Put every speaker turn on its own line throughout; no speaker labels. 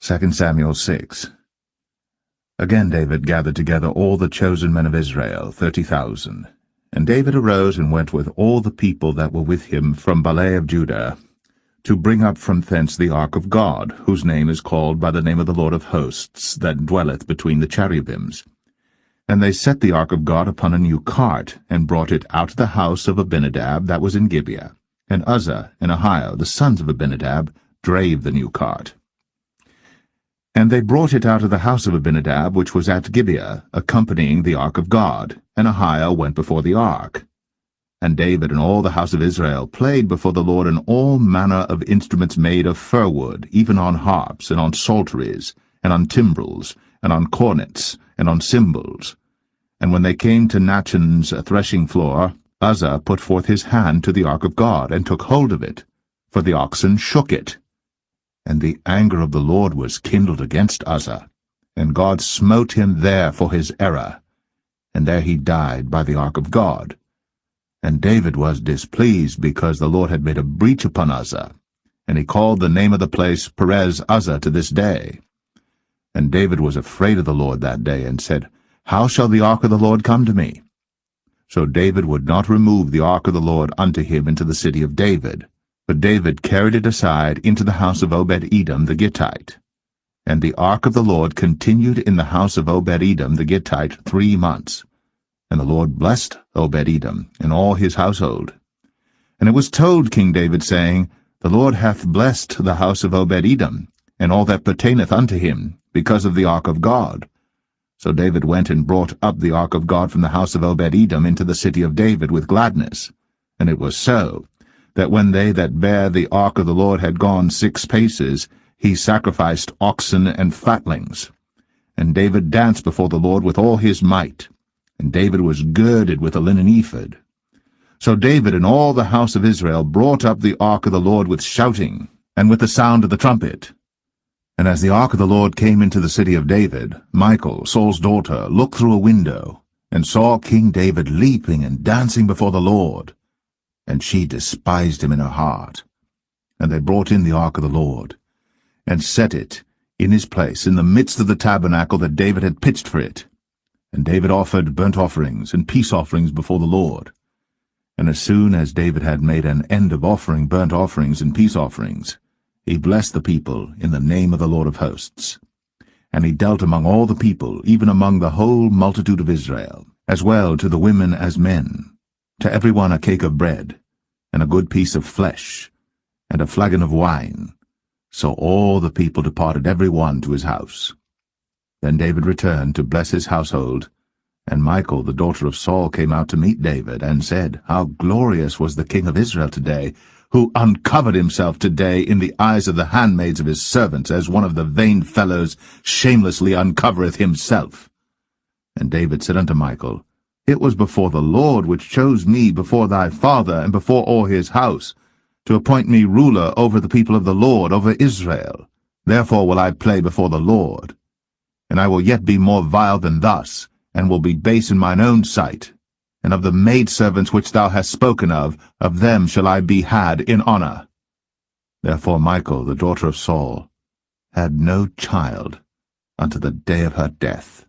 2 Samuel 6. Again David gathered together all the chosen men of Israel, 30,000. And David arose and went with all the people that were with him from Baale of Judah, to bring up from thence the ark of God, whose name is called by the name of the Lord of hosts, that dwelleth between the cherubims. And they set the ark of God upon a new cart, and brought it out of the house of Abinadab that was in Gibeah. And Uzzah and Ahio, the sons of Abinadab, drave the new cart. And they brought it out of the house of Abinadab, which was at Gibeah, accompanying the ark of God, and Ahio went before the ark. And David and all the house of Israel played before the Lord in all manner of instruments made of fir wood, even on harps, and on psalteries, and on timbrels, and on cornets, and on cymbals. And when they came to Nachon's threshing floor, Uzzah put forth his hand to the ark of God, and took hold of it, for the oxen shook it. And the anger of the Lord was kindled against Uzzah, and God smote him there for his error, and there he died by the ark of God. And David was displeased, because the Lord had made a breach upon Uzzah, and he called the name of the place Perez Uzzah to this day. And David was afraid of the Lord that day, and said, How shall the ark of the Lord come to me? So David would not remove the ark of the Lord unto him into the city of David, but David carried it aside into the house of Obed-Edom the Gittite. And the ark of the Lord continued in the house of Obed-Edom the Gittite 3 months. And the Lord blessed Obed-Edom and all his household. And it was told King David, saying, The Lord hath blessed the house of Obed-Edom, and all that pertaineth unto him, because of the ark of God. So David went and brought up the ark of God from the house of Obed-Edom into the city of David with gladness. And it was so, that when they that bare the ark of the Lord had gone 6 paces, he sacrificed oxen and fatlings. And David danced before the Lord with all his might, and David was girded with a linen ephod. So David and all the house of Israel brought up the ark of the Lord with shouting, and with the sound of the trumpet. And as the ark of the Lord came into the city of David, Michal, Saul's daughter, looked through a window, and saw King David leaping and dancing before the Lord. And she despised him in her heart. And they brought in the ark of the Lord, and set it in his place in the midst of the tabernacle that David had pitched for it. And David offered burnt offerings and peace offerings before the Lord. And as soon as David had made an end of offering burnt offerings and peace offerings, he blessed the people in the name of the Lord of hosts. And he dealt among all the people, even among the whole multitude of Israel, as well to the women as men, to every one a cake of bread, and a good piece of flesh, and a flagon of wine. So all the people departed every one to his house. Then David returned to bless his household, and Michal, the daughter of Saul, came out to meet David, and said, How glorious was the king of Israel today, who uncovered himself today in the eyes of the handmaids of his servants, as one of the vain fellows shamelessly uncovereth himself. And David said unto Michal, It was before the Lord which chose me before thy father and before all his house, to appoint me ruler over the people of the Lord, over Israel. Therefore will I play before the Lord. And I will yet be more vile than thus, and will be base in mine own sight. And of the maidservants which thou hast spoken of them shall I be had in honor. Therefore Michal, the daughter of Saul, had no child unto the day of her death.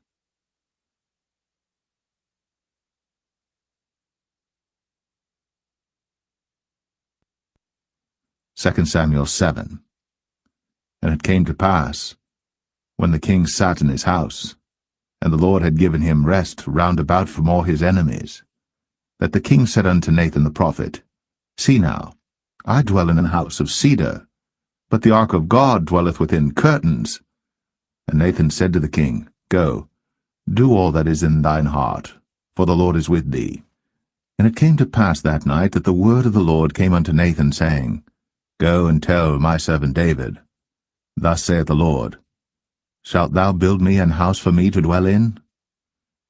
Second Samuel 7. And it came to pass, when the king sat in his house, and the Lord had given him rest round about from all his enemies, that the king said unto Nathan the prophet, See now, I dwell in an house of cedar, but the ark of God dwelleth within curtains. And Nathan said to the king, Go, do all that is in thine heart, for the Lord is with thee. And it came to pass that night that the word of the Lord came unto Nathan, saying, Go and tell my servant David, Thus saith the Lord, Shalt thou build me an house for me to dwell in?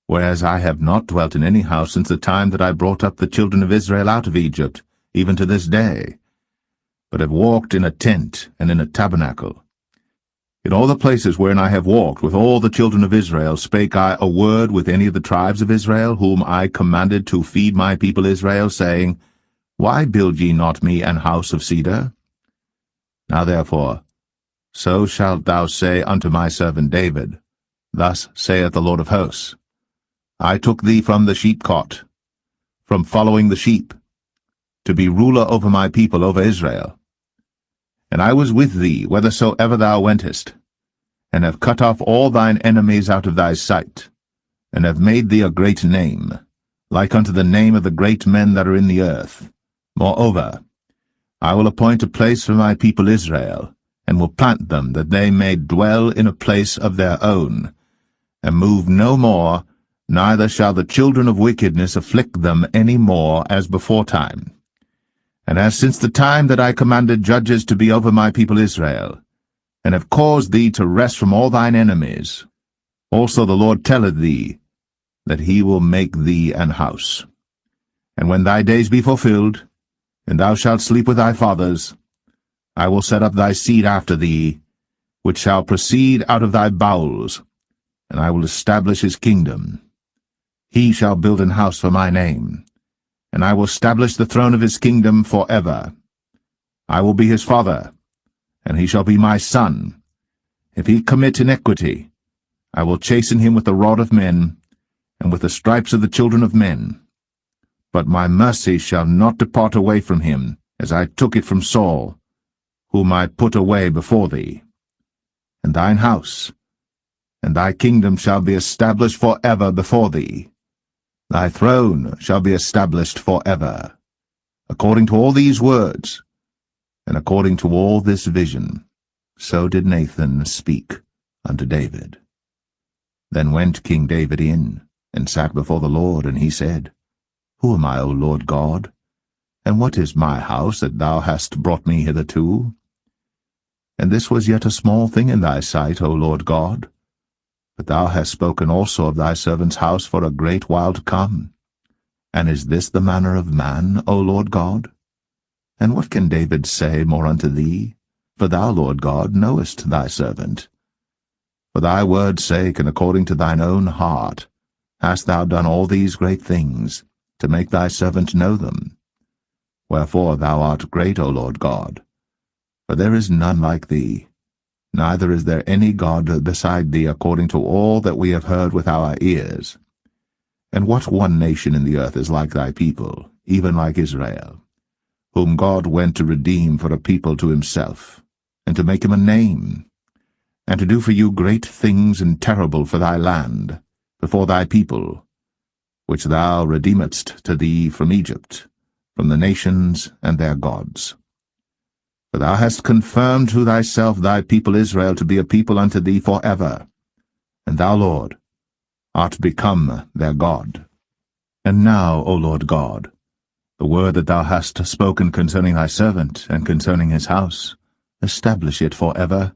Whereas I have not dwelt in any house since the time that I brought up the children of Israel out of Egypt, even to this day, but have walked in a tent and in a tabernacle. In all the places wherein I have walked with all the children of Israel spake I a word with any of the tribes of Israel, whom I commanded to feed my people Israel, saying, Why build ye not me an house of cedar? Now therefore, so shalt thou say unto my servant David, Thus saith the Lord of hosts, I took thee from the sheepcot, from following the sheep, to be ruler over my people, over Israel. And I was with thee whithersoever thou wentest, and have cut off all thine enemies out of thy sight, and have made thee a great name, like unto the name of the great men that are in the earth. Moreover, I will appoint a place for my people Israel, and will plant them, that they may dwell in a place of their own, and move no more, neither shall the children of wickedness afflict them any more as beforetime. And as since the time that I commanded judges to be over my people Israel, and have caused thee to rest from all thine enemies, also the Lord telleth thee, that he will make thee an house. And when thy days be fulfilled, and thou shalt sleep with thy fathers, I will set up thy seed after thee, which shall proceed out of thy bowels, and I will establish his kingdom. He shall build an house for my name, and I will establish the throne of his kingdom forever. I will be his father, and he shall be my son. If he commit iniquity, I will chasten him with the rod of men, and with the stripes of the children of men. But my mercy shall not depart away from him, as I took it from Saul, whom I put away before thee. And thine house, and thy kingdom shall be established for ever before thee. Thy throne shall be established for ever. According to all these words, and according to all this vision, so did Nathan speak unto David. Then went King David in, and sat before the Lord, and he said, Who am I, O Lord God? And what is my house that thou hast brought me hitherto? And this was yet a small thing in thy sight, O Lord God. But thou hast spoken also of thy servant's house for a great while to come. And is this the manner of man, O Lord God? And what can David say more unto thee? For thou, Lord God, knowest thy servant. For thy word's sake, and according to thine own heart, hast thou done all these great things, to make thy servant know them. Wherefore thou art great, O Lord God. For there is none like thee, neither is there any God beside thee, according to all that we have heard with our ears. And what one nation in the earth is like thy people, even like Israel, whom God went to redeem for a people to himself, and to make him a name, and to do for you great things and terrible for thy land, before thy people, which thou redeemedst to thee from Egypt, from the nations and their gods. For thou hast confirmed to thyself thy people Israel to be a people unto thee for ever, and thou, Lord, art become their God. And now, O Lord God, the word that thou hast spoken concerning thy servant, and concerning his house, establish it for ever,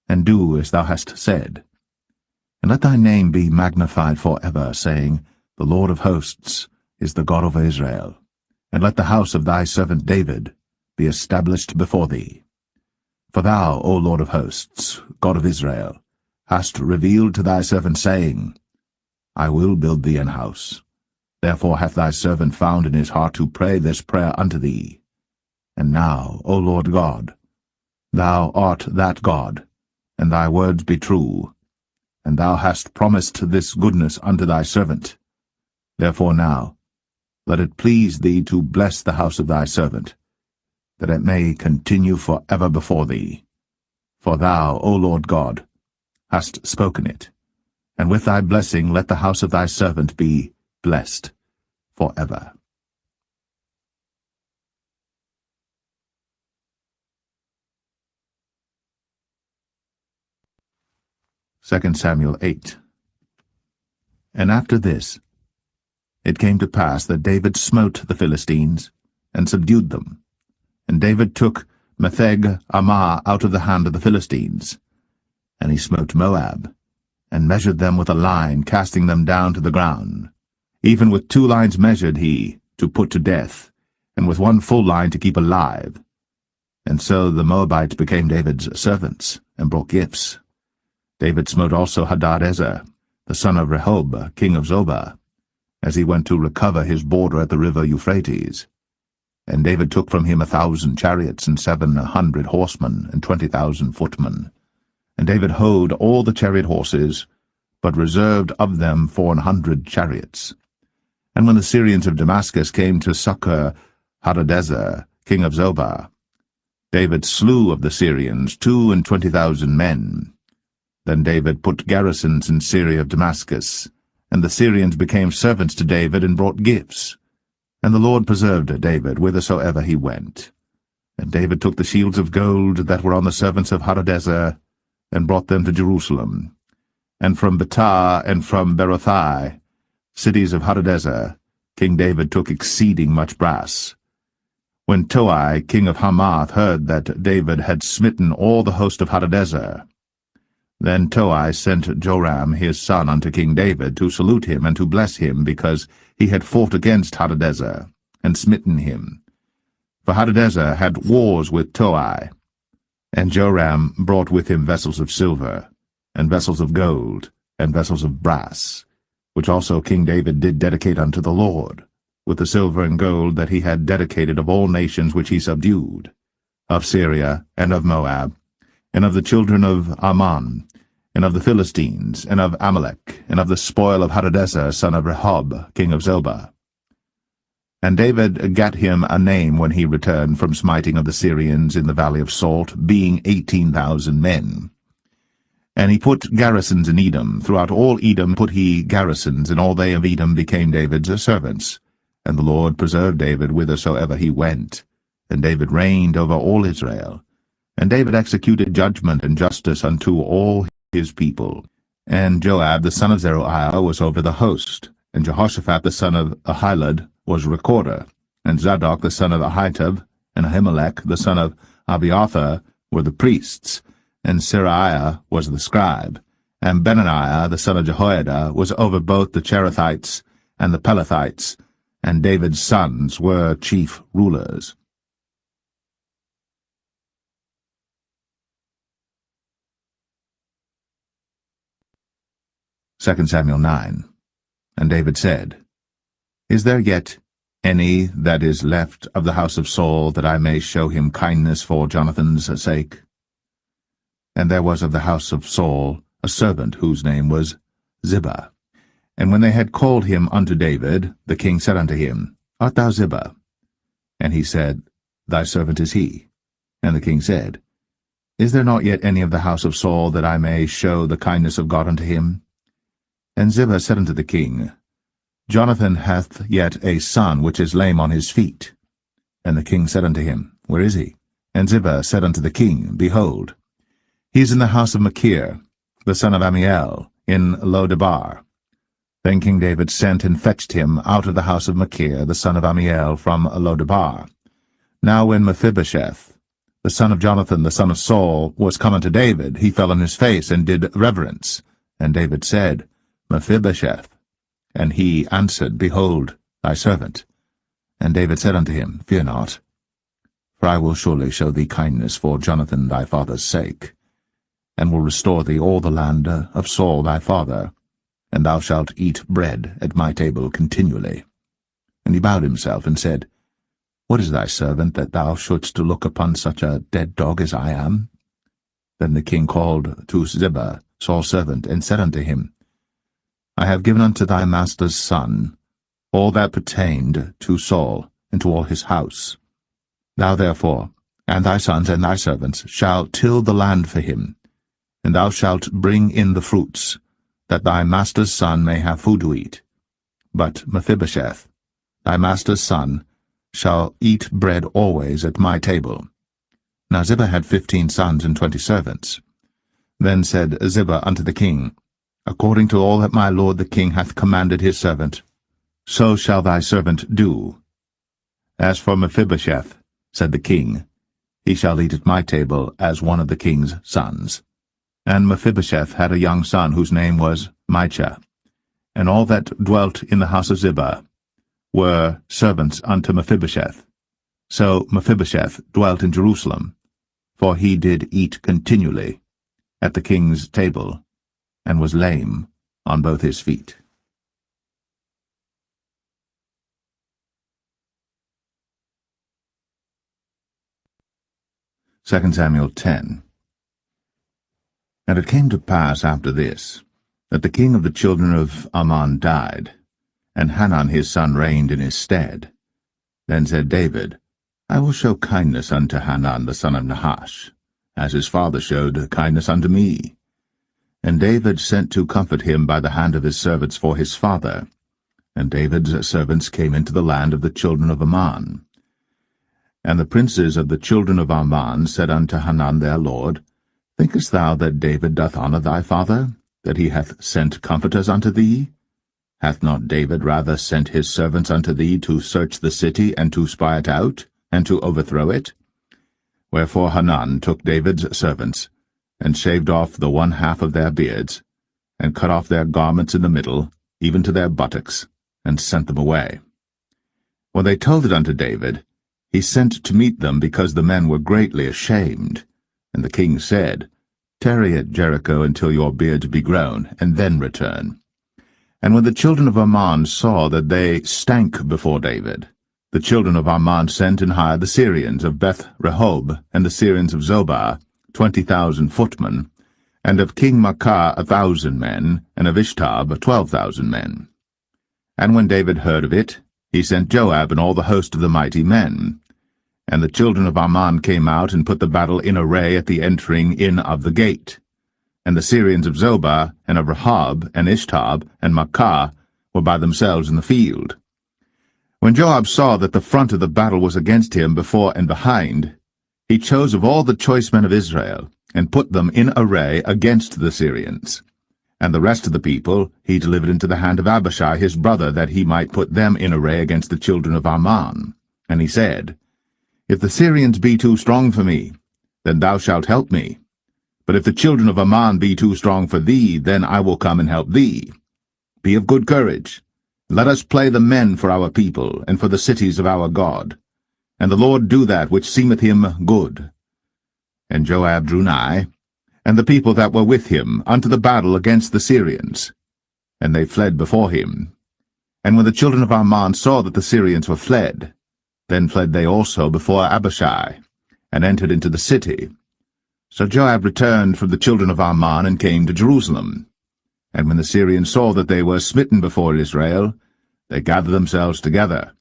and do as thou hast said. And let thy name be magnified for ever, saying, The Lord of hosts is the God of Israel. And let the house of thy servant David be established before thee. For thou, O Lord of hosts, God of Israel, hast revealed to thy servant, saying, I will build thee an house. Therefore hath thy servant found in his heart to pray this prayer unto thee. And now, O Lord God, thou art that God, and thy words be true, and thou hast promised this goodness unto thy servant. Therefore now, let it please thee to bless the house of thy servant, that it may continue for ever before thee. For thou, O Lord God, hast spoken it, and with thy blessing let the house of thy servant be blessed for ever. Second Samuel 8. And after this, it came to pass that David smote the Philistines, and subdued them. And David took Metheg Ammah out of the hand of the Philistines. And he smote Moab, and measured them with a line, casting them down to the ground. Even with 2 lines measured he, to put to death, and with 1 full line to keep alive. And so the Moabites became David's servants, and brought gifts. David smote also Hadadezer, the son of Rehob, king of Zobah, as he went to recover his border at the river Euphrates. And David took from him 1,000 chariots, and 700 horsemen, and 20,000 footmen. And David houghed all the chariot horses, but reserved of them 400 chariots. And when the Syrians of Damascus came to succor Hadadezer, king of Zobah, David slew of the Syrians 22,000 men. Then David put garrisons in Syria of Damascus, and the Syrians became servants to David and brought gifts. And the Lord preserved David whithersoever he went. And David took the shields of gold that were on the servants of Hadadezer, and brought them to Jerusalem. And from Betah and from Berothai, cities of Hadadezer, King David took exceeding much brass. When Toi, king of Hamath, heard that David had smitten all the host of Hadadezer, then Toi sent Joram his son unto King David to salute him and to bless him, because he had fought against Hadadezer, and smitten him. For Hadadezer had wars with Toi. And Joram brought with him vessels of silver, and vessels of gold, and vessels of brass, which also King David did dedicate unto the Lord, with the silver and gold that he had dedicated of all nations which he subdued, of Syria, and of Moab, and of the children of Ammon, and of the Philistines, and of Amalek, and of the spoil of Hadadezer, son of Rehob, king of Zobah. And David gat him a name when he returned from smiting of the Syrians in the valley of Salt, being 18,000 men. And he put garrisons in Edom. Throughout all Edom put he garrisons, and all they of Edom became David's servants. And the Lord preserved David whithersoever he went. And David reigned over all Israel. And David executed judgment and justice unto all his people. And Joab the son of Zeruiah was over the host. And Jehoshaphat the son of Ahilud was recorder. And Zadok the son of Ahitub, and Ahimelech the son of Abiathar were the priests. And Seraiah was the scribe. And Benaniah the son of Jehoiada was over both the Cherethites and the Pelethites. And David's sons were chief rulers. 2 Samuel 9. And David said, Is there yet any that is left of the house of Saul, that I may show him kindness for Jonathan's sake? And there was of the house of Saul a servant whose name was Ziba. And when they had called him unto David, the king said unto him, Art thou Ziba? And he said, Thy servant is he. And the king said, Is there not yet any of the house of Saul, that I may show the kindness of God unto him? And Ziba said unto the king, Jonathan hath yet a son which is lame on his feet. And the king said unto him, Where is he? And Ziba said unto the king, Behold, he is in the house of Machir, the son of Amiel, in Lo-debar. Then King David sent and fetched him out of the house of Machir, the son of Amiel, from Lo-debar. Now when Mephibosheth, the son of Jonathan, the son of Saul, was come unto David, he fell on his face and did reverence. And David said, Mephibosheth. And he answered, Behold, thy servant. And David said unto him, Fear not, for I will surely show thee kindness for Jonathan thy father's sake, and will restore thee all the land of Saul thy father, and thou shalt eat bread at my table continually. And he bowed himself and said, What is thy servant, that thou shouldst look upon such a dead dog as I am? Then the king called to Ziba, Saul's servant, and said unto him, I have given unto thy master's son all that pertained to Saul, and to all his house. Thou therefore, and thy sons and thy servants, shall till the land for him, and thou shalt bring in the fruits, that thy master's son may have food to eat. But Mephibosheth, thy master's son, shall eat bread always at my table. Now Ziba had 15 sons and 20 servants. Then said Ziba unto the king, According to all that my lord the king hath commanded his servant, so shall thy servant do. As for Mephibosheth, said the king, he shall eat at my table as one of the king's sons. And Mephibosheth had a young son whose name was Micah. And all that dwelt in the house of Ziba were servants unto Mephibosheth. So Mephibosheth dwelt in Jerusalem, for he did eat continually at the king's table, and was lame on both his feet. 2 Samuel 10. And it came to pass after this, that the king of the children of Ammon died, and Hanun his son reigned in his stead. Then said David, I will show kindness unto Hanun the son of Nahash, as his father showed kindness unto me. And David sent to comfort him by the hand of his servants for his father. And David's servants came into the land of the children of Ammon. And the princes of the children of Ammon said unto Hanun their lord, Thinkest thou that David doth honour thy father, that he hath sent comforters unto thee? Hath not David rather sent his servants unto thee to search the city, and to spy it out, and to overthrow it? Wherefore Hanun took David's servants, and shaved off the one half of their beards, and cut off their garments in the middle, even to their buttocks, and sent them away. When they told it unto David, he sent to meet them, because the men were greatly ashamed. And the king said, Tarry at Jericho until your beards be grown, and then return. And when the children of Ammon saw that they stank before David, the children of Ammon sent and hired the Syrians of Beth-rehob, and the Syrians of Zobah, 20,000 footmen, and of King Maacah 1,000 men, and of Ishtab 12,000 men. And when David heard of it, he sent Joab and all the host of the mighty men. And the children of Ammon came out and put the battle in array at the entering in of the gate. And the Syrians of Zobah, and of Rehob, and Ishtab, and Maacah were by themselves in the field. When Joab saw that the front of the battle was against him before and behind, he chose of all the choice men of Israel, and put them in array against the Syrians. And the rest of the people he delivered into the hand of Abishai his brother, that he might put them in array against the children of Ammon. And he said, If the Syrians be too strong for me, then thou shalt help me. But if the children of Ammon be too strong for thee, then I will come and help thee. Be of good courage. Let us play the men for our people, and for the cities of our God. And the Lord do that which seemeth him good. And Joab drew nigh, and the people that were with him, unto the battle against the Syrians. And they fled before him. And when the children of Ammon saw that the Syrians were fled, then fled they also before Abishai, and entered into the city. So Joab returned from the children of Ammon, and came to Jerusalem. And when the Syrians saw that they were smitten before Israel, they gathered themselves together.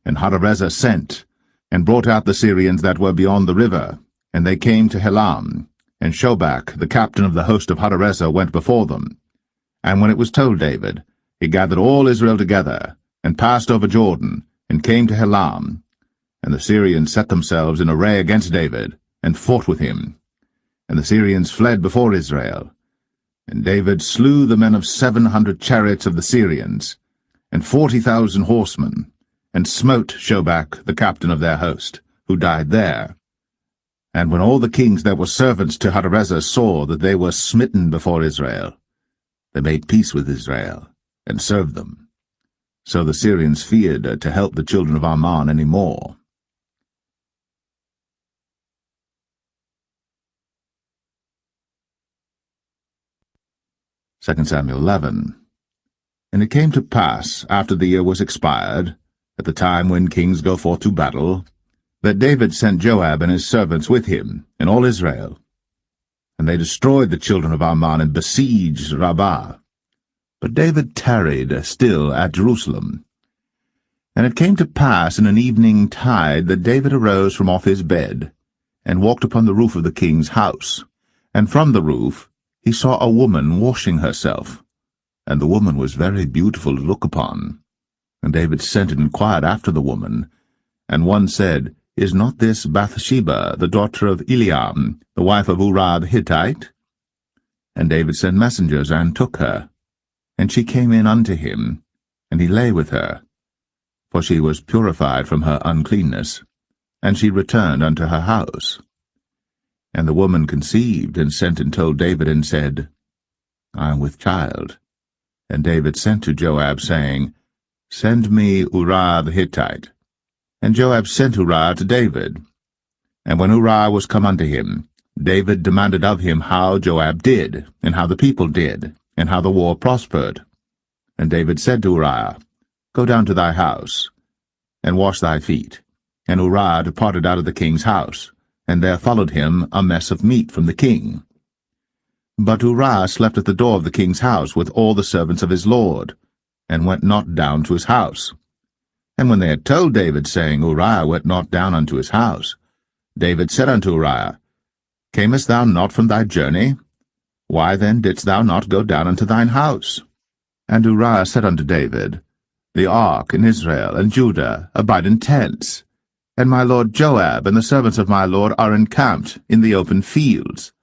And Hadarezer sent, and brought out the Syrians that were beyond the river, and they came to Helam. And Shobach, the captain of the host of Hadarezer, went before them. And when it was told David, he gathered all Israel together, and passed over Jordan, and came to Helam. And the Syrians set themselves in array against David, and fought with him. And the Syrians fled before Israel. And David slew the men of 700 chariots of the Syrians, and 40,000 horsemen, and smote Shobach, the captain of their host, who died there. And when all the kings that were servants to Hadarezer saw that they were smitten before Israel, they made peace with Israel, and served them. So the Syrians feared to help the children of Ammon any more. Second Samuel 11. And it came to pass, after the year was expired, at the time when kings go forth to battle, that David sent Joab and his servants with him, and all Israel. And they destroyed the children of Ammon, and besieged Rabbah. But David tarried still at Jerusalem. And it came to pass in an evening tide that David arose from off his bed, and walked upon the roof of the king's house. And from the roof he saw a woman washing herself, and the woman was very beautiful to look upon. And David sent and inquired after the woman. And one said, Is not this Bathsheba, the daughter of Eliam, the wife of Uriah the Hittite? And David sent messengers, and took her. And she came in unto him, and he lay with her. For she was purified from her uncleanness, and she returned unto her house. And the woman conceived, and sent and told David, and said, I am with child. And David sent to Joab, saying, Send me Uriah the Hittite. And Joab sent Uriah to David. And when Uriah was come unto him, David demanded of him how Joab did, and how the people did, and how the war prospered. And David said to Uriah, Go down to thy house, and wash thy feet. And Uriah departed out of the king's house, and there followed him a mess of meat from the king. But Uriah slept at the door of the king's house with all the servants of his lord, and went not down to his house. And when they had told David, saying, Uriah went not down unto his house, David said unto Uriah, Camest thou not from thy journey? Why then didst thou not go down unto thine house? And Uriah said unto David, The ark and Israel and Judah abide in tents, and my lord Joab and the servants of my lord are encamped in the open fields.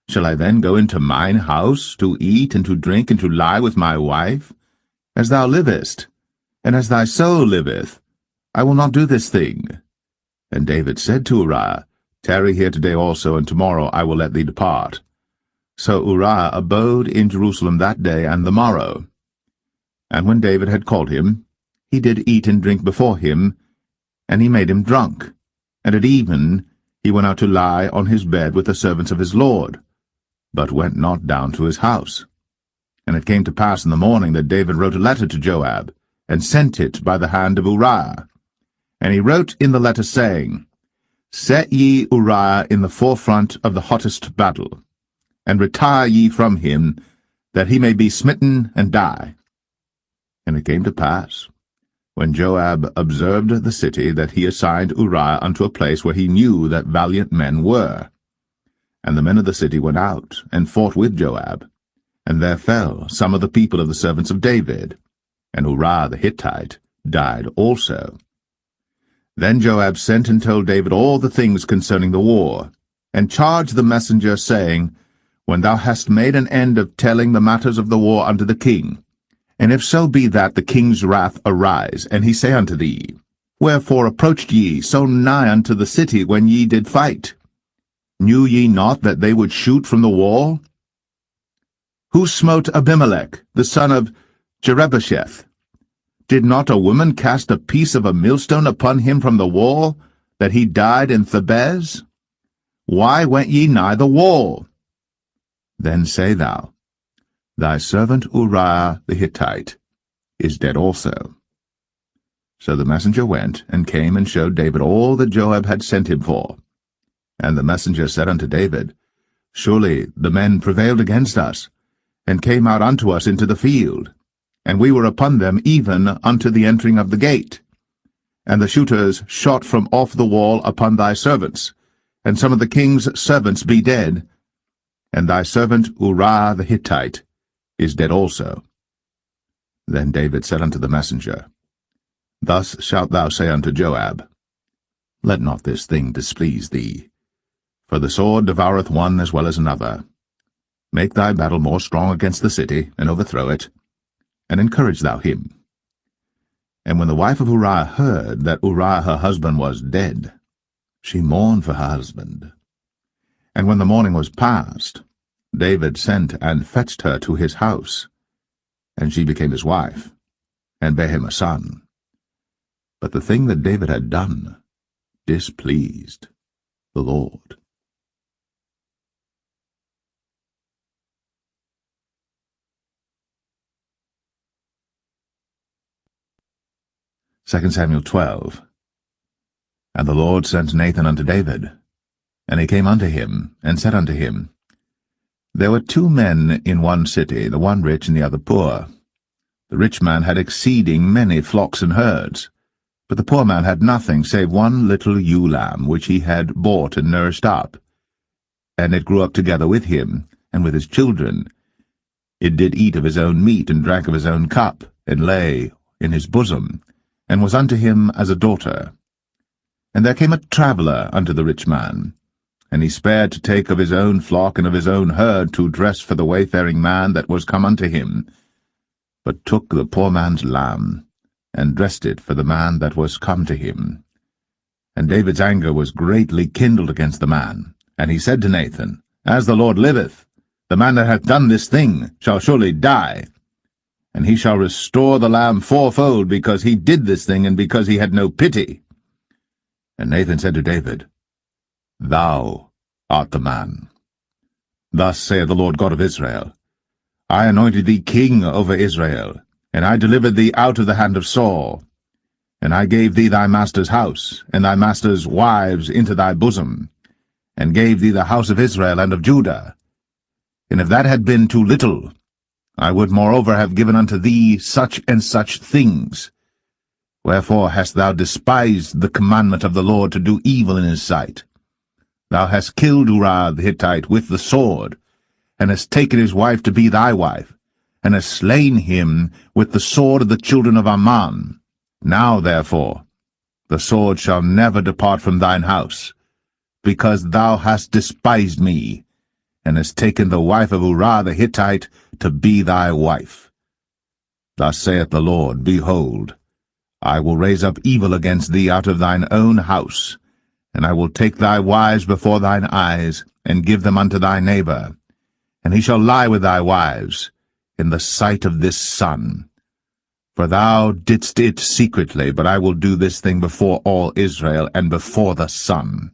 Shall I then go into mine house to eat and to drink and to lie with my wife? As thou livest, and as thy soul liveth, I will not do this thing. And David said to Uriah, Tarry here today also, and tomorrow I will let thee depart. So Uriah abode in Jerusalem that day and the morrow. And when David had called him, he did eat and drink before him, and he made him drunk. And at even he went out to lie on his bed with the servants of his lord, but went not down to his house. And it came to pass in the morning that David wrote a letter to Joab, and sent it by the hand of Uriah. And he wrote in the letter, saying, Set ye Uriah in the forefront of the hottest battle, and retire ye from him, that he may be smitten and die. And it came to pass, when Joab observed the city, that he assigned Uriah unto a place where he knew that valiant men were. And the men of the city went out, and fought with Joab. And there fell some of the people of the servants of David, and Uriah the Hittite died also. Then Joab sent and told David all the things concerning the war, and charged the messenger, saying, When thou hast made an end of telling the matters of the war unto the king, and if so be that the king's wrath arise, and he say unto thee, Wherefore approached ye so nigh unto the city when ye did fight? Knew ye not that they would shoot from the wall? Who smote Abimelech, the son of Jerubbesheth? Did not a woman cast a piece of a millstone upon him from the wall, that he died in Thebez? Why went ye nigh the wall? Then say thou, Thy servant Uriah the Hittite is dead also. So the messenger went, and came and showed David all that Joab had sent him for. And the messenger said unto David, Surely the men prevailed against us, and came out unto us into the field, and we were upon them even unto the entering of the gate. And the shooters shot from off the wall upon thy servants, and some of the king's servants be dead, and thy servant Uriah the Hittite is dead also. Then David said unto the messenger, Thus shalt thou say unto Joab, Let not this thing displease thee, for the sword devoureth one as well as another. Make thy battle more strong against the city, and overthrow it, and encourage thou him. And when the wife of Uriah heard that Uriah her husband was dead, she mourned for her husband. And when the morning was past, David sent and fetched her to his house, and she became his wife, and bare him a son. But the thing that David had done displeased the Lord. 2 Samuel 12. And the Lord sent Nathan unto David. And he came unto him, and said unto him, There were 2 men in one city, the one rich and the other poor. The rich man had exceeding many flocks and herds, but the poor man had nothing save one little ewe lamb, which he had bought and nourished up. And it grew up together with him, and with his children. It did eat of his own meat, and drank of his own cup, and lay in his bosom, and was unto him as a daughter. And there came a traveller unto the rich man, and he spared to take of his own flock and of his own herd to dress for the wayfaring man that was come unto him, but took the poor man's lamb, and dressed it for the man that was come to him. And David's anger was greatly kindled against the man, and he said to Nathan, As the Lord liveth, the man that hath done this thing shall surely die, and he shall restore the lamb fourfold, because he did this thing, and because he had no pity. And Nathan said to David, Thou art the man. Thus saith the Lord God of Israel, I anointed thee king over Israel, and I delivered thee out of the hand of Saul. And I gave thee thy master's house, and thy master's wives into thy bosom, and gave thee the house of Israel and of Judah. And if that had been too little, I would moreover have given unto thee such and such things. Wherefore hast thou despised the commandment of the Lord to do evil in his sight? Thou hast killed Uriah the Hittite with the sword, and hast taken his wife to be thy wife, and hast slain him with the sword of the children of Ammon. Now, therefore, the sword shall never depart from thine house, because thou hast despised me, and hast taken the wife of Uriah the Hittite to be thy wife. Thus saith the Lord, Behold, I will raise up evil against thee out of thine own house, and I will take thy wives before thine eyes, and give them unto thy neighbor, and he shall lie with thy wives in the sight of this sun. For thou didst it secretly, but I will do this thing before all Israel, and before the sun.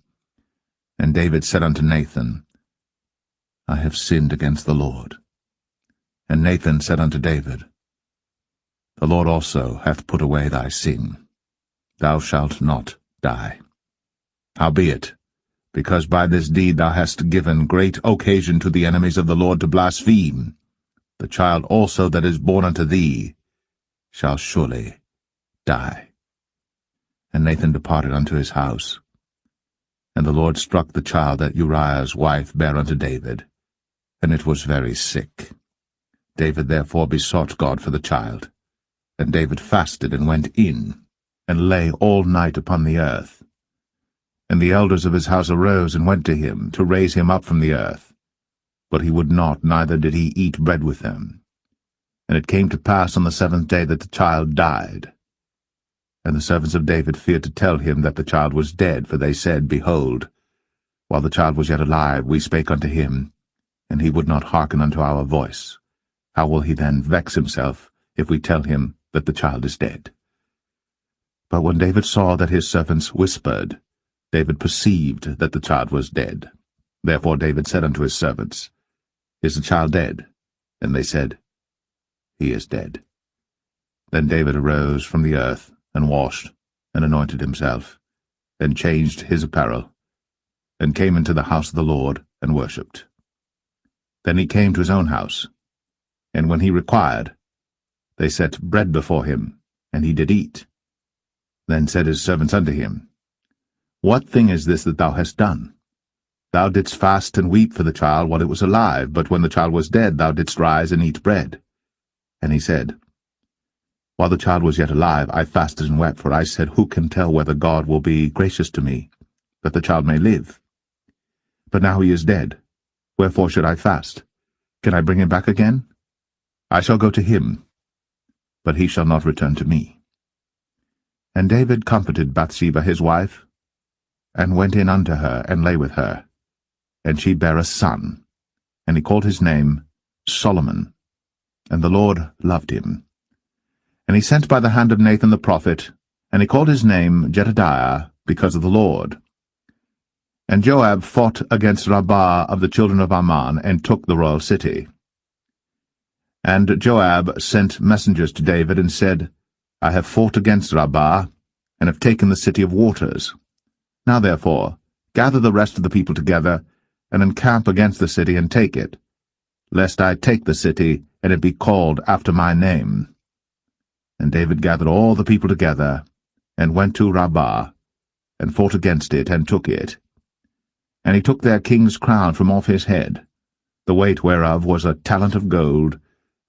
And David said unto Nathan, I have sinned against the Lord. And Nathan said unto David, The Lord also hath put away thy sin. Thou shalt not die. Howbeit, because by this deed thou hast given great occasion to the enemies of the Lord to blaspheme, the child also that is born unto thee shall surely die. And Nathan departed unto his house. And the Lord struck the child that Uriah's wife bare unto David, and it was very sick. David therefore besought God for the child. And David fasted and went in, and lay all night upon the earth. And the elders of his house arose and went to him, to raise him up from the earth. But he would not, neither did he eat bread with them. And it came to pass on the 7th day that the child died. And the servants of David feared to tell him that the child was dead, for they said, Behold, while the child was yet alive, we spake unto him, and he would not hearken unto our voice. How will he then vex himself, if we tell him that the child is dead? But when David saw that his servants whispered, David perceived that the child was dead. Therefore David said unto his servants, Is the child dead? And they said, He is dead. Then David arose from the earth, and washed, and anointed himself, and changed his apparel, and came into the house of the Lord, and worshipped. Then he came to his own house, and when he required, they set bread before him, and he did eat. Then said his servants unto him, What thing is this that thou hast done? Thou didst fast and weep for the child while it was alive, but when the child was dead thou didst rise and eat bread. And he said, While the child was yet alive, I fasted and wept, for I said, Who can tell whether God will be gracious to me, that the child may live? But now he is dead. Wherefore should I fast? Can I bring him back again? I shall go to him, but he shall not return to me. And David comforted Bathsheba his wife, and went in unto her, and lay with her. And she bare a son, and he called his name Solomon. And the Lord loved him. And he sent by the hand of Nathan the prophet, and he called his name Jedediah, because of the Lord. And Joab fought against Rabbah of the children of Ammon, and took the royal city. And Joab sent messengers to David, and said, I have fought against Rabbah, and have taken the city of waters. Now therefore, gather the rest of the people together, and encamp against the city, and take it, lest I take the city, and it be called after my name. And David gathered all the people together, and went to Rabbah, and fought against it, and took it. And he took their king's crown from off his head, the weight whereof was a talent of gold,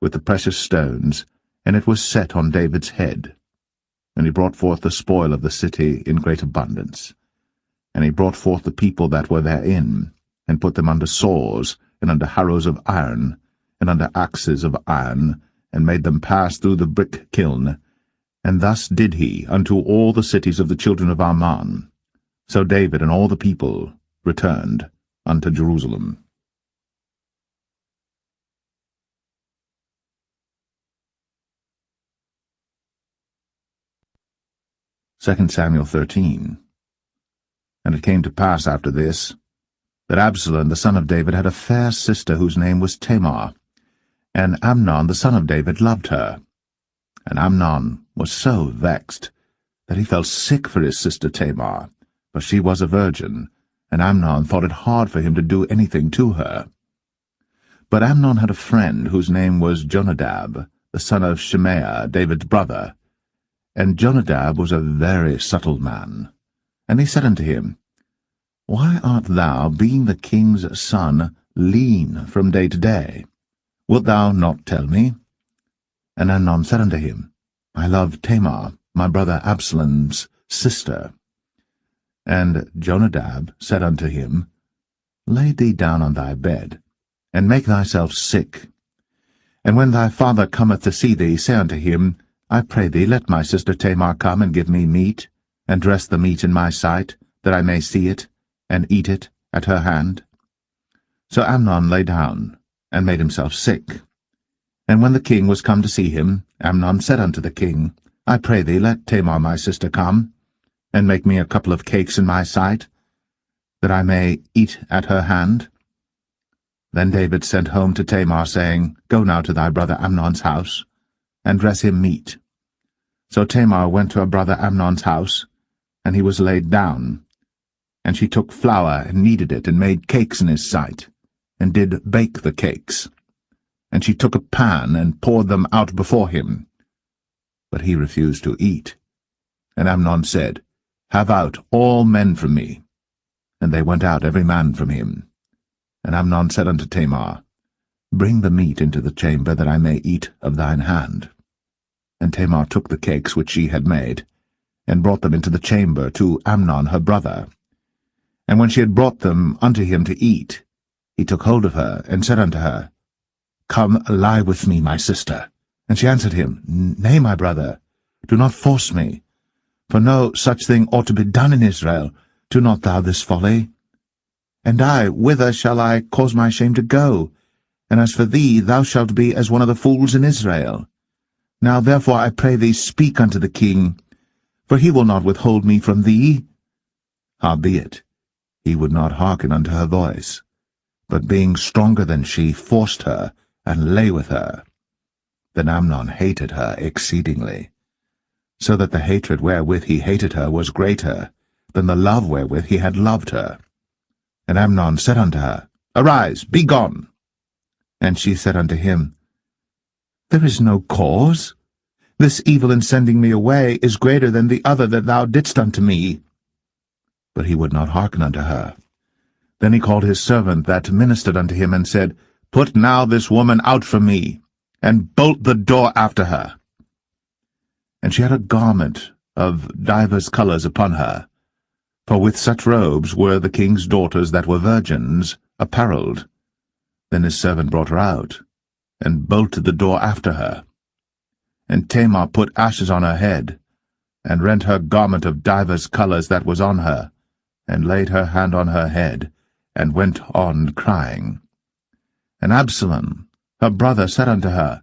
with the precious stones, and it was set on David's head. And he brought forth the spoil of the city in great abundance. And he brought forth the people that were therein, and put them under saws, and under harrows of iron, and under axes of iron, and made them pass through the brick kiln. And thus did he unto all the cities of the children of Ammon. So David and all the people returned unto Jerusalem. 2 Samuel 13. And it came to pass after this, that Absalom the son of David had a fair sister whose name was Tamar, and Amnon the son of David loved her. And Amnon was so vexed that he felt sick for his sister Tamar, for she was a virgin, and Amnon thought it hard for him to do anything to her. But Amnon had a friend whose name was Jonadab, the son of Shimea, David's brother. And Jonadab was a very subtle man. And he said unto him, Why art thou, being the king's son, lean from day to day? Wilt thou not tell me? And Amnon said unto him, I love Tamar, my brother Absalom's sister. And Jonadab said unto him, Lay thee down on thy bed, and make thyself sick. And when thy father cometh to see thee, say unto him, I pray thee, let my sister Tamar come and give me meat, and dress the meat in my sight, that I may see it, and eat it at her hand. So Amnon lay down, and made himself sick. And when the king was come to see him, Amnon said unto the king, I pray thee, let Tamar my sister come, and make me a couple of cakes in my sight, that I may eat at her hand. Then David sent home to Tamar, saying, Go now to thy brother Amnon's house, and dress him meat. So Tamar went to her brother Amnon's house, and he was laid down. And she took flour, and kneaded it, and made cakes in his sight, and did bake the cakes. And she took a pan, and poured them out before him. But he refused to eat. And Amnon said, Have out all men from me. And they went out every man from him. And Amnon said unto Tamar, Bring the meat into the chamber, that I may eat of thine hand. And Tamar took the cakes which she had made, and brought them into the chamber to Amnon her brother. And when she had brought them unto him to eat, he took hold of her, and said unto her, Come, lie with me, my sister. And she answered him, Nay, my brother, do not force me. For no such thing ought to be done in Israel. Do not thou this folly. And I, whither shall I cause my shame to go? And as for thee, thou shalt be as one of the fools in Israel. Now therefore I pray thee, speak unto the king, for he will not withhold me from thee. Howbeit, he would not hearken unto her voice, but being stronger than she, forced her, and lay with her. Then Amnon hated her exceedingly, so that the hatred wherewith he hated her was greater than the love wherewith he had loved her. And Amnon said unto her, Arise, be gone. And she said unto him, There is no cause. This evil in sending me away is greater than the other that thou didst unto me. But he would not hearken unto her. Then he called his servant that ministered unto him, and said, Put now this woman out from me, and bolt the door after her. And she had a garment of divers colours upon her, for with such robes were the king's daughters that were virgins apparelled. Then his servant brought her out, and bolted the door after her. And Tamar put ashes on her head, and rent her garment of divers colours that was on her, and laid her hand on her head, and went on crying. And Absalom, her brother, said unto her,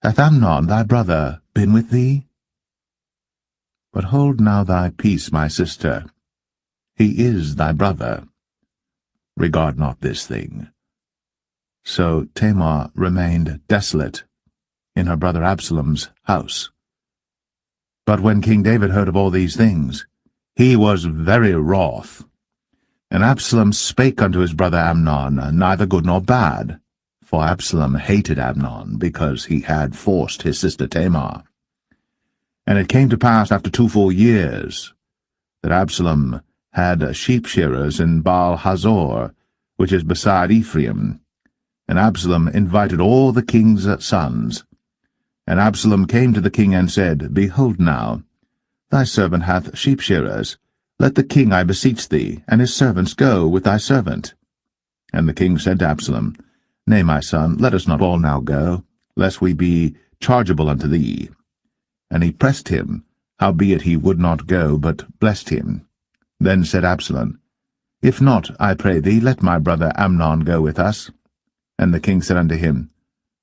Hath Amnon thy brother been with thee? But hold now thy peace, my sister. He is thy brother. Regard not this thing. So Tamar remained desolate in her brother Absalom's house. But when King David heard of all these things, he was very wroth. And Absalom spake unto his brother Amnon, neither good nor bad, for Absalom hated Amnon, because he had forced his sister Tamar. And it came to pass after 2 full years that Absalom had sheep-shearers in Baal-Hazor, which is beside Ephraim. And Absalom invited all the king's sons. And Absalom came to the king and said, Behold now, thy servant hath sheep-shearers. Let the king, I beseech thee, and his servants go with thy servant. And the king said to Absalom, Nay, my son, let us not all now go, lest we be chargeable unto thee. And he pressed him, howbeit he would not go, but blessed him. Then said Absalom, If not, I pray thee, let my brother Amnon go with us. And the king said unto him,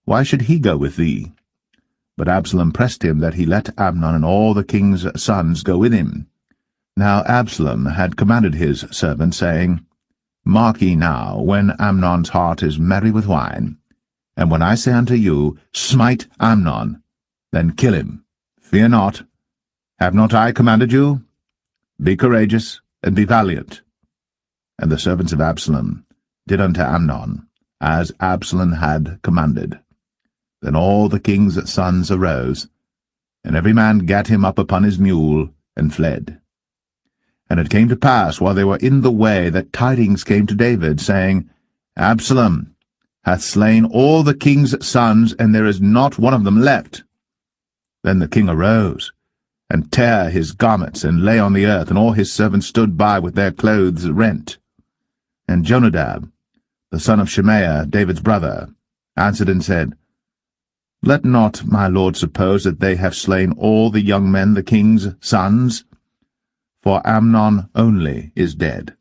Why should he go with thee? But Absalom pressed him that he let Amnon and all the king's sons go with him. Now Absalom had commanded his servant, saying, Mark ye now, when Amnon's heart is merry with wine, and when I say unto you, Smite Amnon, then kill him. Fear not. Have not I commanded you? Be courageous, and be valiant. and the servants of Absalom did unto Amnon, as Absalom had commanded. Then all the king's sons arose, and every man gat him up upon his mule, and fled. And it came to pass, while they were in the way, that tidings came to David, saying, Absalom hath slain all the king's sons, and there is not one of them left. Then the king arose, and tare his garments, and lay on the earth, and all his servants stood by with their clothes rent. And Jonadab, the son of Shemaiah, David's brother, answered and said, Let not my lord suppose that they have slain all the young men, the king's sons, for Amnon only is dead.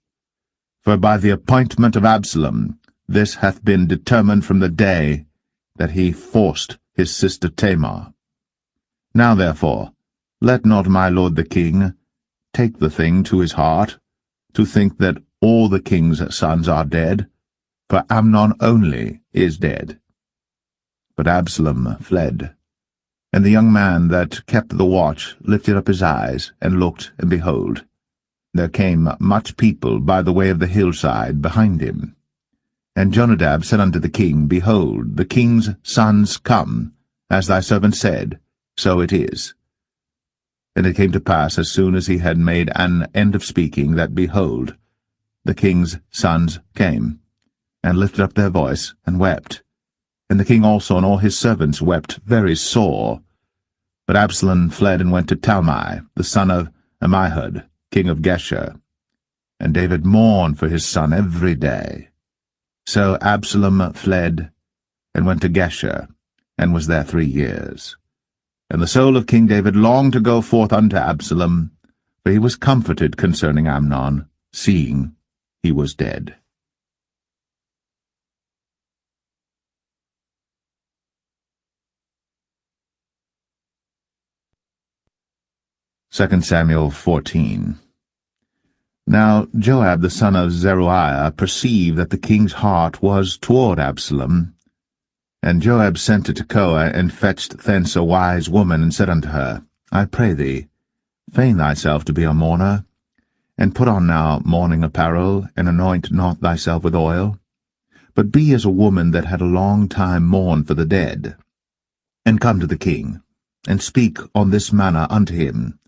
For by the appointment of Absalom this hath been determined from the day that he forced his sister Tamar. Now therefore, let not my lord the king take the thing to his heart, to think that all the king's sons are dead, for Amnon only is dead. But Absalom fled. And the young man that kept the watch lifted up his eyes, and looked, and behold, there came much people by the way of the hillside behind him. And Jonadab said unto the king, Behold, the king's sons come, as thy servant said, so it is. And it came to pass, as soon as he had made an end of speaking, that, behold, the king's sons came, and lifted up their voice, and wept. And the king also and all his servants wept very sore. But Absalom fled and went to Talmai, the son of Ammihud, king of Geshur. And David mourned for his son every day. So Absalom fled, and went to Geshur, and was there 3 years. And the soul of King David longed to go forth unto Absalom, for he was comforted concerning Amnon, seeing he was dead. 2 Samuel 14. Now Joab the son of Zeruiah perceived that the king's heart was toward Absalom. And Joab sent to Tekoa, and fetched thence a wise woman, and said unto her, I pray thee, feign thyself to be a mourner, and put on now mourning apparel, and anoint not thyself with oil, but be as a woman that had a long time mourned for the dead. And come to the king, and speak on this manner unto him.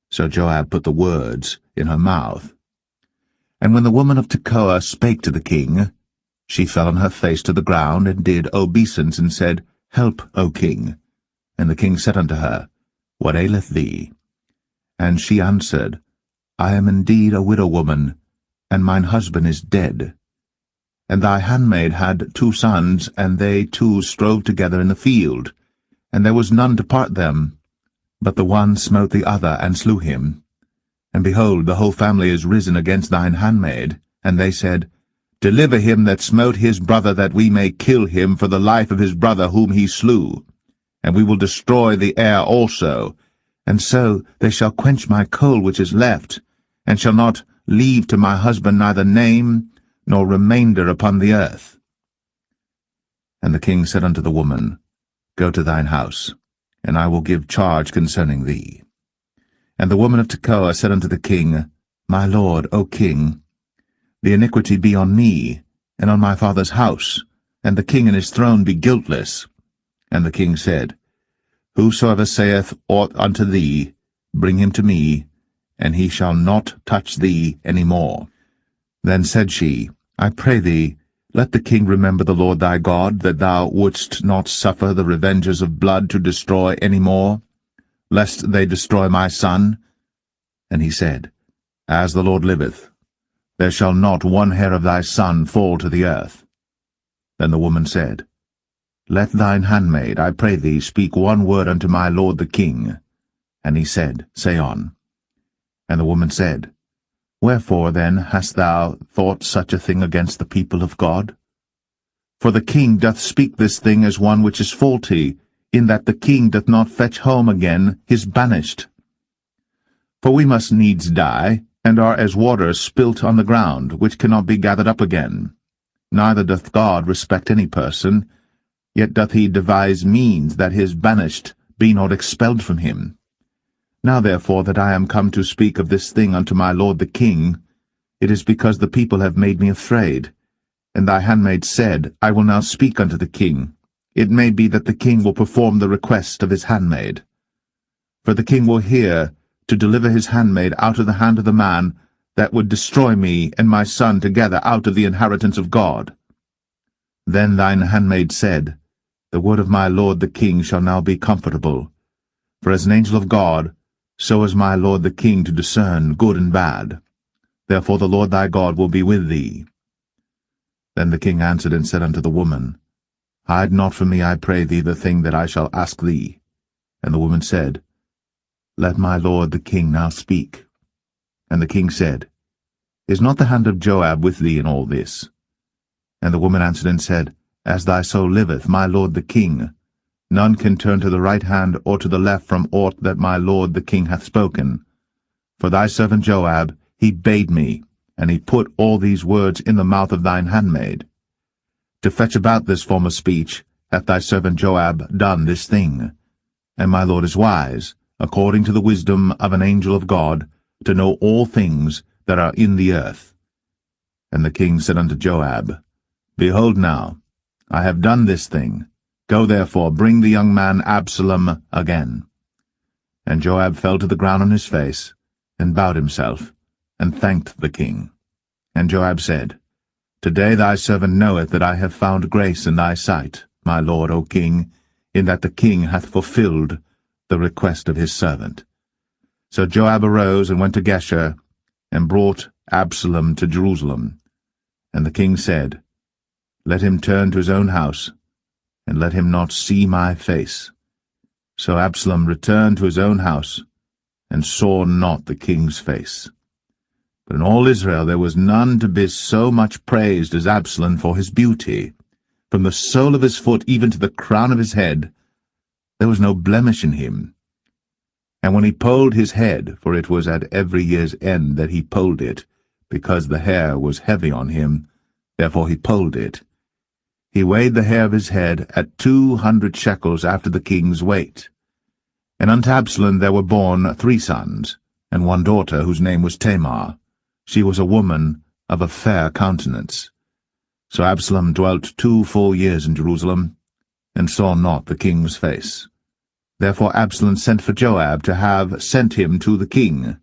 So Joab put the words in her mouth. And when the woman of Tekoa spake to the king, she fell on her face to the ground, and did obeisance, and said, Help, O king. And the king said unto her, What aileth thee? And she answered, I am indeed a widow woman, and mine husband is dead. And thy handmaid had 2 sons, and they 2 strove together in the field, and there was none to part them. But the one smote the other, and slew him. And behold, the whole family is risen against thine handmaid. And they said, Deliver him that smote his brother, that we may kill him for the life of his brother whom he slew. And we will destroy the heir also. And so they shall quench my coal which is left, and shall not leave to my husband neither name nor remainder upon the earth. And the king said unto the woman, Go to thine house, and I will give charge concerning thee. And the woman of Tekoa said unto the king, My lord, O king, the iniquity be on me, and on my father's house, and the king and his throne be guiltless. And the king said, Whosoever saith aught unto thee, bring him to me, and he shall not touch thee any more. Then said she, I pray thee, let the king remember the Lord thy God, that thou wouldst not suffer the revengers of blood to destroy any more, lest they destroy my son. And he said, As the Lord liveth, there shall not one hair of thy son fall to the earth. Then the woman said, Let thine handmaid, I pray thee, speak one word unto my lord the king. And he said, Say on. And the woman said, Wherefore then hast thou thought such a thing against the people of God? For the king doth speak this thing as one which is faulty, in that the king doth not fetch home again his banished. For we must needs die, and are as water spilt on the ground, which cannot be gathered up again. Neither doth God respect any person, yet doth he devise means that his banished be not expelled from him. Now therefore that I am come to speak of this thing unto my lord the king, it is because the people have made me afraid. And thy handmaid said, I will now speak unto the king. It may be that the king will perform the request of his handmaid. For the king will hear to deliver his handmaid out of the hand of the man that would destroy me and my son together out of the inheritance of God. Then thine handmaid said, The word of my lord the king shall now be comfortable. For as an angel of God, so is my lord the king to discern good and bad. Therefore the Lord thy God will be with thee. Then the king answered and said unto the woman, Hide not from me, I pray thee, the thing that I shall ask thee. And the woman said, Let my lord the king now speak. And the king said, Is not the hand of Joab with thee in all this? And the woman answered and said, As thy soul liveth, my lord the king, none can turn to the right hand or to the left from aught that my lord the king hath spoken. For thy servant Joab, he bade me, and he put all these words in the mouth of thine handmaid. To fetch about this form of speech hath thy servant Joab done this thing. And my lord is wise, according to the wisdom of an angel of God, to know all things that are in the earth. And the king said unto Joab, Behold now, I have done this thing. Go therefore, bring the young man Absalom again. And Joab fell to the ground on his face, and bowed himself, and thanked the king. And Joab said, Today thy servant knoweth that I have found grace in thy sight, my lord, O king, in that the king hath fulfilled the request of his servant. So Joab arose and went to Geshur, and brought Absalom to Jerusalem. And the king said, Let him turn to his own house, and let him not see my face. So Absalom returned to his own house, and saw not the king's face. But in all Israel there was none to be so much praised as Absalom for his beauty. From the sole of his foot even to the crown of his head, there was no blemish in him. And when he polled his head, for it was at every year's end that he polled it, because the hair was heavy on him, therefore he polled it, he weighed the hair of his head at 200 shekels after the king's weight. And unto Absalom there were born 3 sons, and 1 daughter, whose name was Tamar. She was a woman of a fair countenance. So Absalom dwelt 2 full years in Jerusalem, and saw not the king's face. Therefore Absalom sent for Joab to have sent him to the king,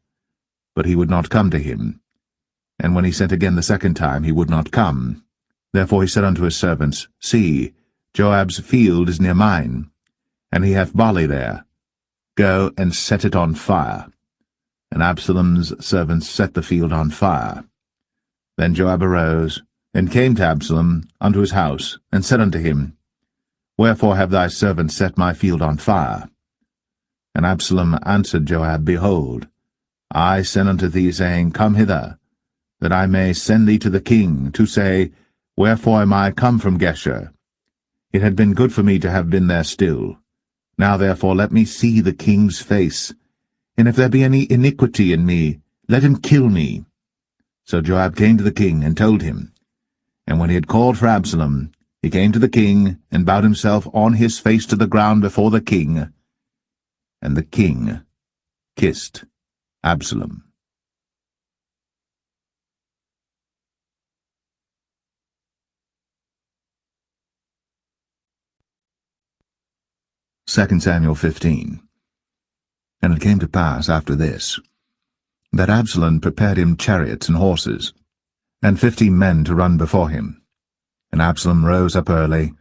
but he would not come to him. And when he sent again the second time, he would not come. Therefore he said unto his servants, See, Joab's field is near mine, and he hath barley there. Go and set it on fire. And Absalom's servants set the field on fire. Then Joab arose, and came to Absalom unto his house, and said unto him, Wherefore have thy servants set my field on fire? And Absalom answered Joab, Behold, I sent unto thee, saying, Come hither, that I may send thee to the king, to say, Wherefore am I come from Geshur? It had been good for me to have been there still. Now therefore let me see the king's face, and if there be any iniquity in me, let him kill me. So Joab came to the king, and told him. And when he had called for Absalom, he came to the king, and bowed himself on his face to the ground before the king. And the king kissed Absalom. 2 Samuel 15. And it came to pass after this, that Absalom prepared him chariots and horses, and 50 men to run before him. And Absalom rose up early,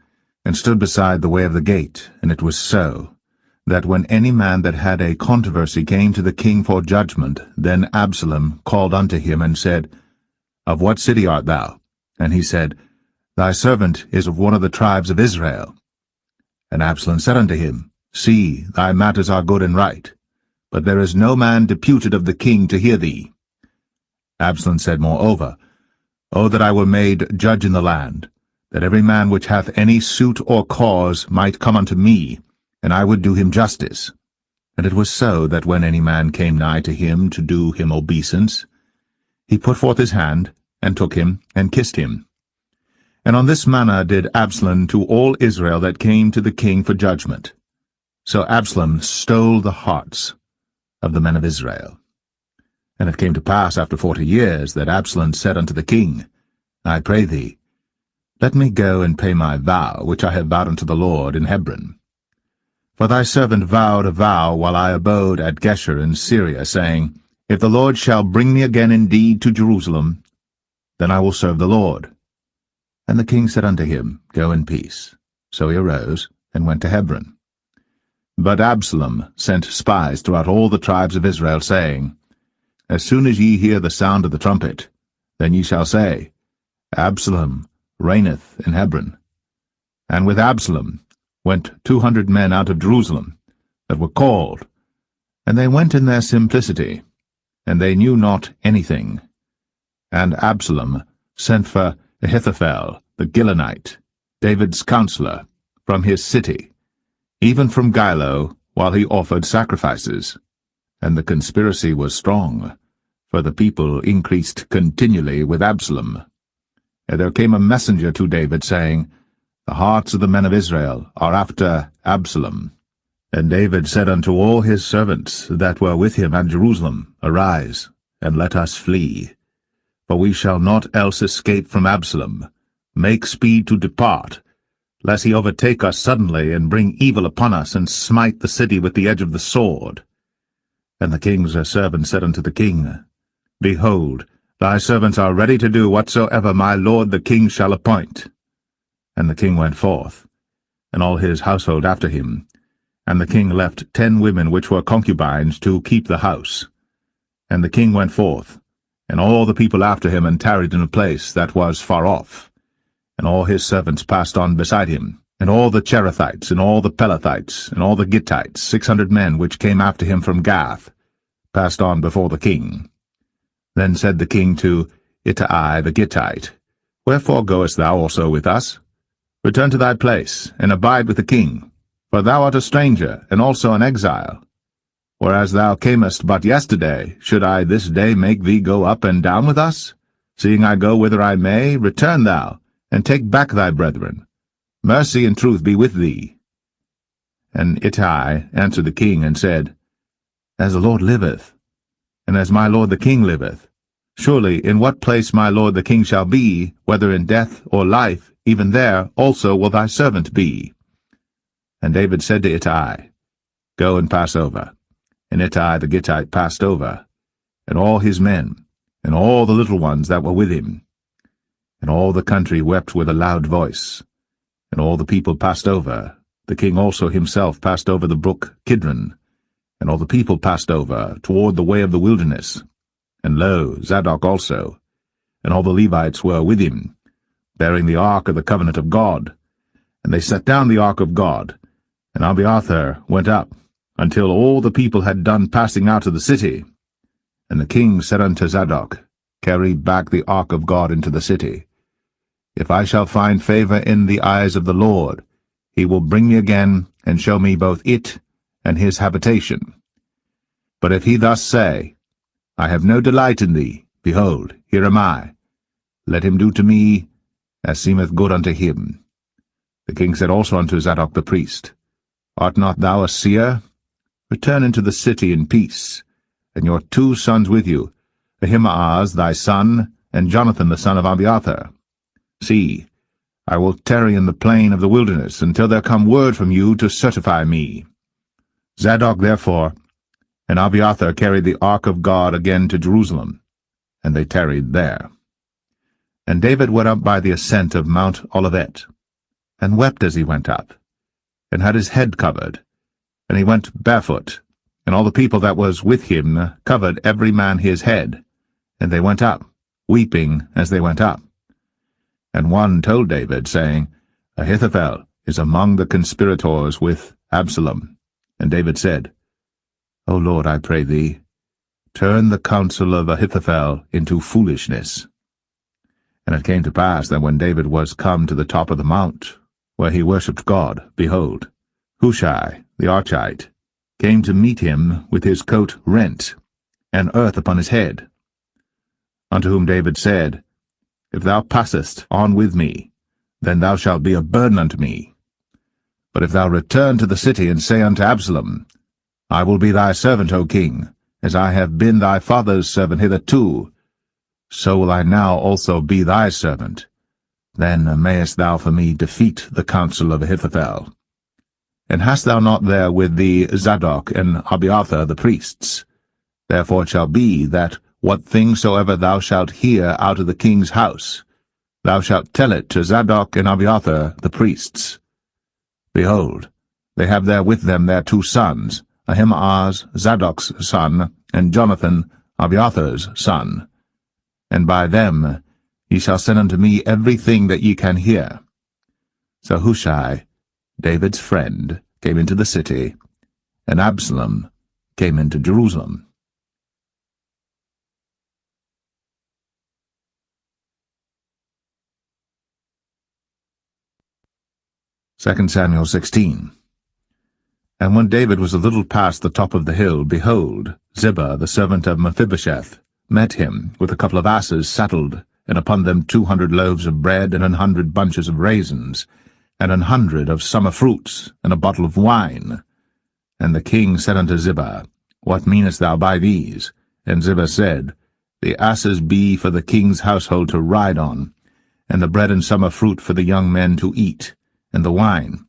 and stood beside the way of the gate. And it was so, that when any man that had a controversy came to the king for judgment, then Absalom called unto him, and said, Of what city art thou? And he said, Thy servant is of one of the tribes of Israel. And Absalom said unto him, See, thy matters are good and right, but there is no man deputed of the king to hear thee. Absalom said moreover, O that I were made judge in the land, that every man which hath any suit or cause might come unto me, and I would do him justice. And it was so, that when any man came nigh to him to do him obeisance, he put forth his hand, and took him, and kissed him. And on this manner did Absalom to all Israel that came to the king for judgment. So Absalom stole the hearts of the men of Israel. And it came to pass after 40 years that Absalom said unto the king, I pray thee, let me go and pay my vow, which I have vowed unto the Lord in Hebron. For thy servant vowed a vow while I abode at Geshur in Syria, saying, If the Lord shall bring me again indeed to Jerusalem, then I will serve the Lord. And the king said unto him, Go in peace. So he arose, and went to Hebron. But Absalom sent spies throughout all the tribes of Israel, saying, As soon as ye hear the sound of the trumpet, then ye shall say, Absalom reigneth in Hebron. And with Absalom went 200 men out of Jerusalem, that were called, and they went in their simplicity, and they knew not anything. And Absalom sent for Ahithophel the Gilonite, David's counselor, from his city, even from Gilo, while he offered sacrifices. And the conspiracy was strong, for the people increased continually with Absalom. And there came a messenger to David, saying, The hearts of the men of Israel are after Absalom. And David said unto all his servants that were with him at Jerusalem, Arise, and let us flee. For we shall not else escape from Absalom. Make speed to depart, lest he overtake us suddenly, and bring evil upon us, and smite the city with the edge of the sword. And the king's servant said unto the king, Behold, thy servants are ready to do whatsoever my lord the king shall appoint. And the king went forth, and all his household after him. And the king left 10 women which were concubines to keep the house. And the king went forth, and all the people after him, and tarried in a place that was far off. And all his servants passed on beside him, and all the Cherethites, and all the Pelethites, and all the Gittites, 600 men which came after him from Gath, passed on before the king. Then said the king to Ittai the Gittite, Wherefore goest thou also with us? Return to thy place, and abide with the king, for thou art a stranger, and also an exile. Whereas thou camest but yesterday, should I this day make thee go up and down with us? Seeing I go whither I may, return thou, and take back thy brethren. Mercy and truth be with thee. And Ittai answered the king, and said, As the Lord liveth, and as my lord the king liveth, surely in what place my lord the king shall be, whether in death or life, even there also will thy servant be. And David said to Ittai, Go and pass over. And Ittai the Gittite passed over, and all his men, and all the little ones that were with him. And all the country wept with a loud voice. And all the people passed over. The king also himself passed over the brook Kidron. And all the people passed over toward the way of the wilderness. And lo, Zadok also, and all the Levites were with him, bearing the ark of the covenant of God. And they set down the ark of God, and Abiathar went up, until all the people had done passing out of the city. And the king said unto Zadok, Carry back the ark of God into the city. If I shall find favor in the eyes of the Lord, he will bring me again, and show me both it and his habitation. But if he thus say, I have no delight in thee, behold, here am I. Let him do to me as seemeth good unto him. The king said also unto Zadok the priest, Art not thou a seer? Return into the city in peace, and your 2 sons with you, Ahimaaz thy son, and Jonathan the son of Abiathar. See, I will tarry in the plain of the wilderness, until there come word from you to certify me. Zadok therefore and Abiathar carried the ark of God again to Jerusalem, and they tarried there. And David went up by the ascent of Mount Olivet, and wept as he went up, and had his head covered, and he went barefoot, and all the people that was with him covered every man his head, and they went up, weeping as they went up. And one told David, saying, Ahithophel is among the conspirators with Absalom. And David said, O Lord, I pray thee, turn the counsel of Ahithophel into foolishness. And it came to pass that when David was come to the top of the mount, where he worshipped God, behold, Hushai the Archite came to meet him with his coat rent, and earth upon his head. Unto whom David said, If thou passest on with me, then thou shalt be a burden unto me. But if thou return to the city, and say unto Absalom, I will be thy servant, O king, as I have been thy father's servant hitherto, so will I now also be thy servant. Then mayest thou for me defeat the counsel of Ahithophel. And hast thou not there with thee Zadok and Abiathar the priests? Therefore it shall be that what thing soever thou shalt hear out of the king's house, thou shalt tell it to Zadok and Abiathar the priests. Behold, they have there with them their 2 sons, Ahimaaz, Zadok's son, and Jonathan, Abiathar's son. And by them ye shall send unto me everything that ye can hear. So Hushai, David's friend, came into the city, and Absalom came into Jerusalem. 2 Samuel 16. And when David was a little past the top of the hill, behold, Ziba, the servant of Mephibosheth, met him with a couple of asses saddled, and upon them 200 loaves of bread, and 100 bunches of raisins, and 100 of summer fruits, and a bottle of wine. And the king said unto Ziba, What meanest thou by these? And Ziba said, The asses be for the king's household to ride on, and the bread and summer fruit for the young men to eat, and the wine,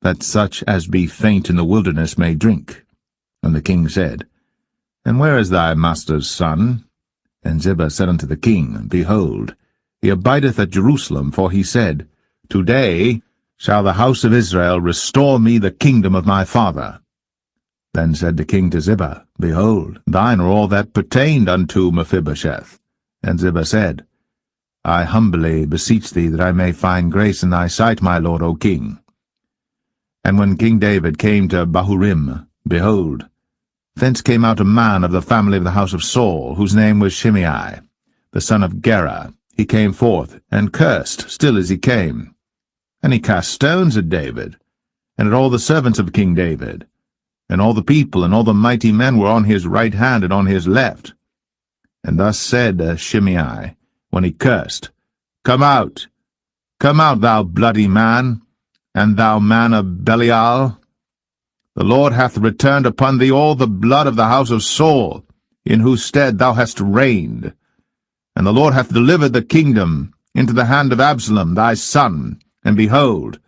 that such as be faint in the wilderness may drink. And the king said, And where is thy master's son? And Ziba said unto the king, Behold, he abideth at Jerusalem, for he said, Today shall the house of Israel restore me the kingdom of my father. Then said the king to Ziba, Behold, thine are all that pertained unto Mephibosheth. And Ziba said, I humbly beseech thee that I may find grace in thy sight, my lord, O king. And when King David came to Bahurim, behold, thence came out a man of the family of the house of Saul, whose name was Shimei, the son of Gera. He came forth, and cursed still as he came. And he cast stones at David, and at all the servants of King David. And all the people and all the mighty men were on his right hand and on his left. And thus said Shimei, when he cursed, Come out, thou bloody man, and thou man of Belial. The Lord hath returned upon thee all the blood of the house of Saul, in whose stead thou hast reigned. And the Lord hath delivered the kingdom into the hand of Absalom thy son, and behold,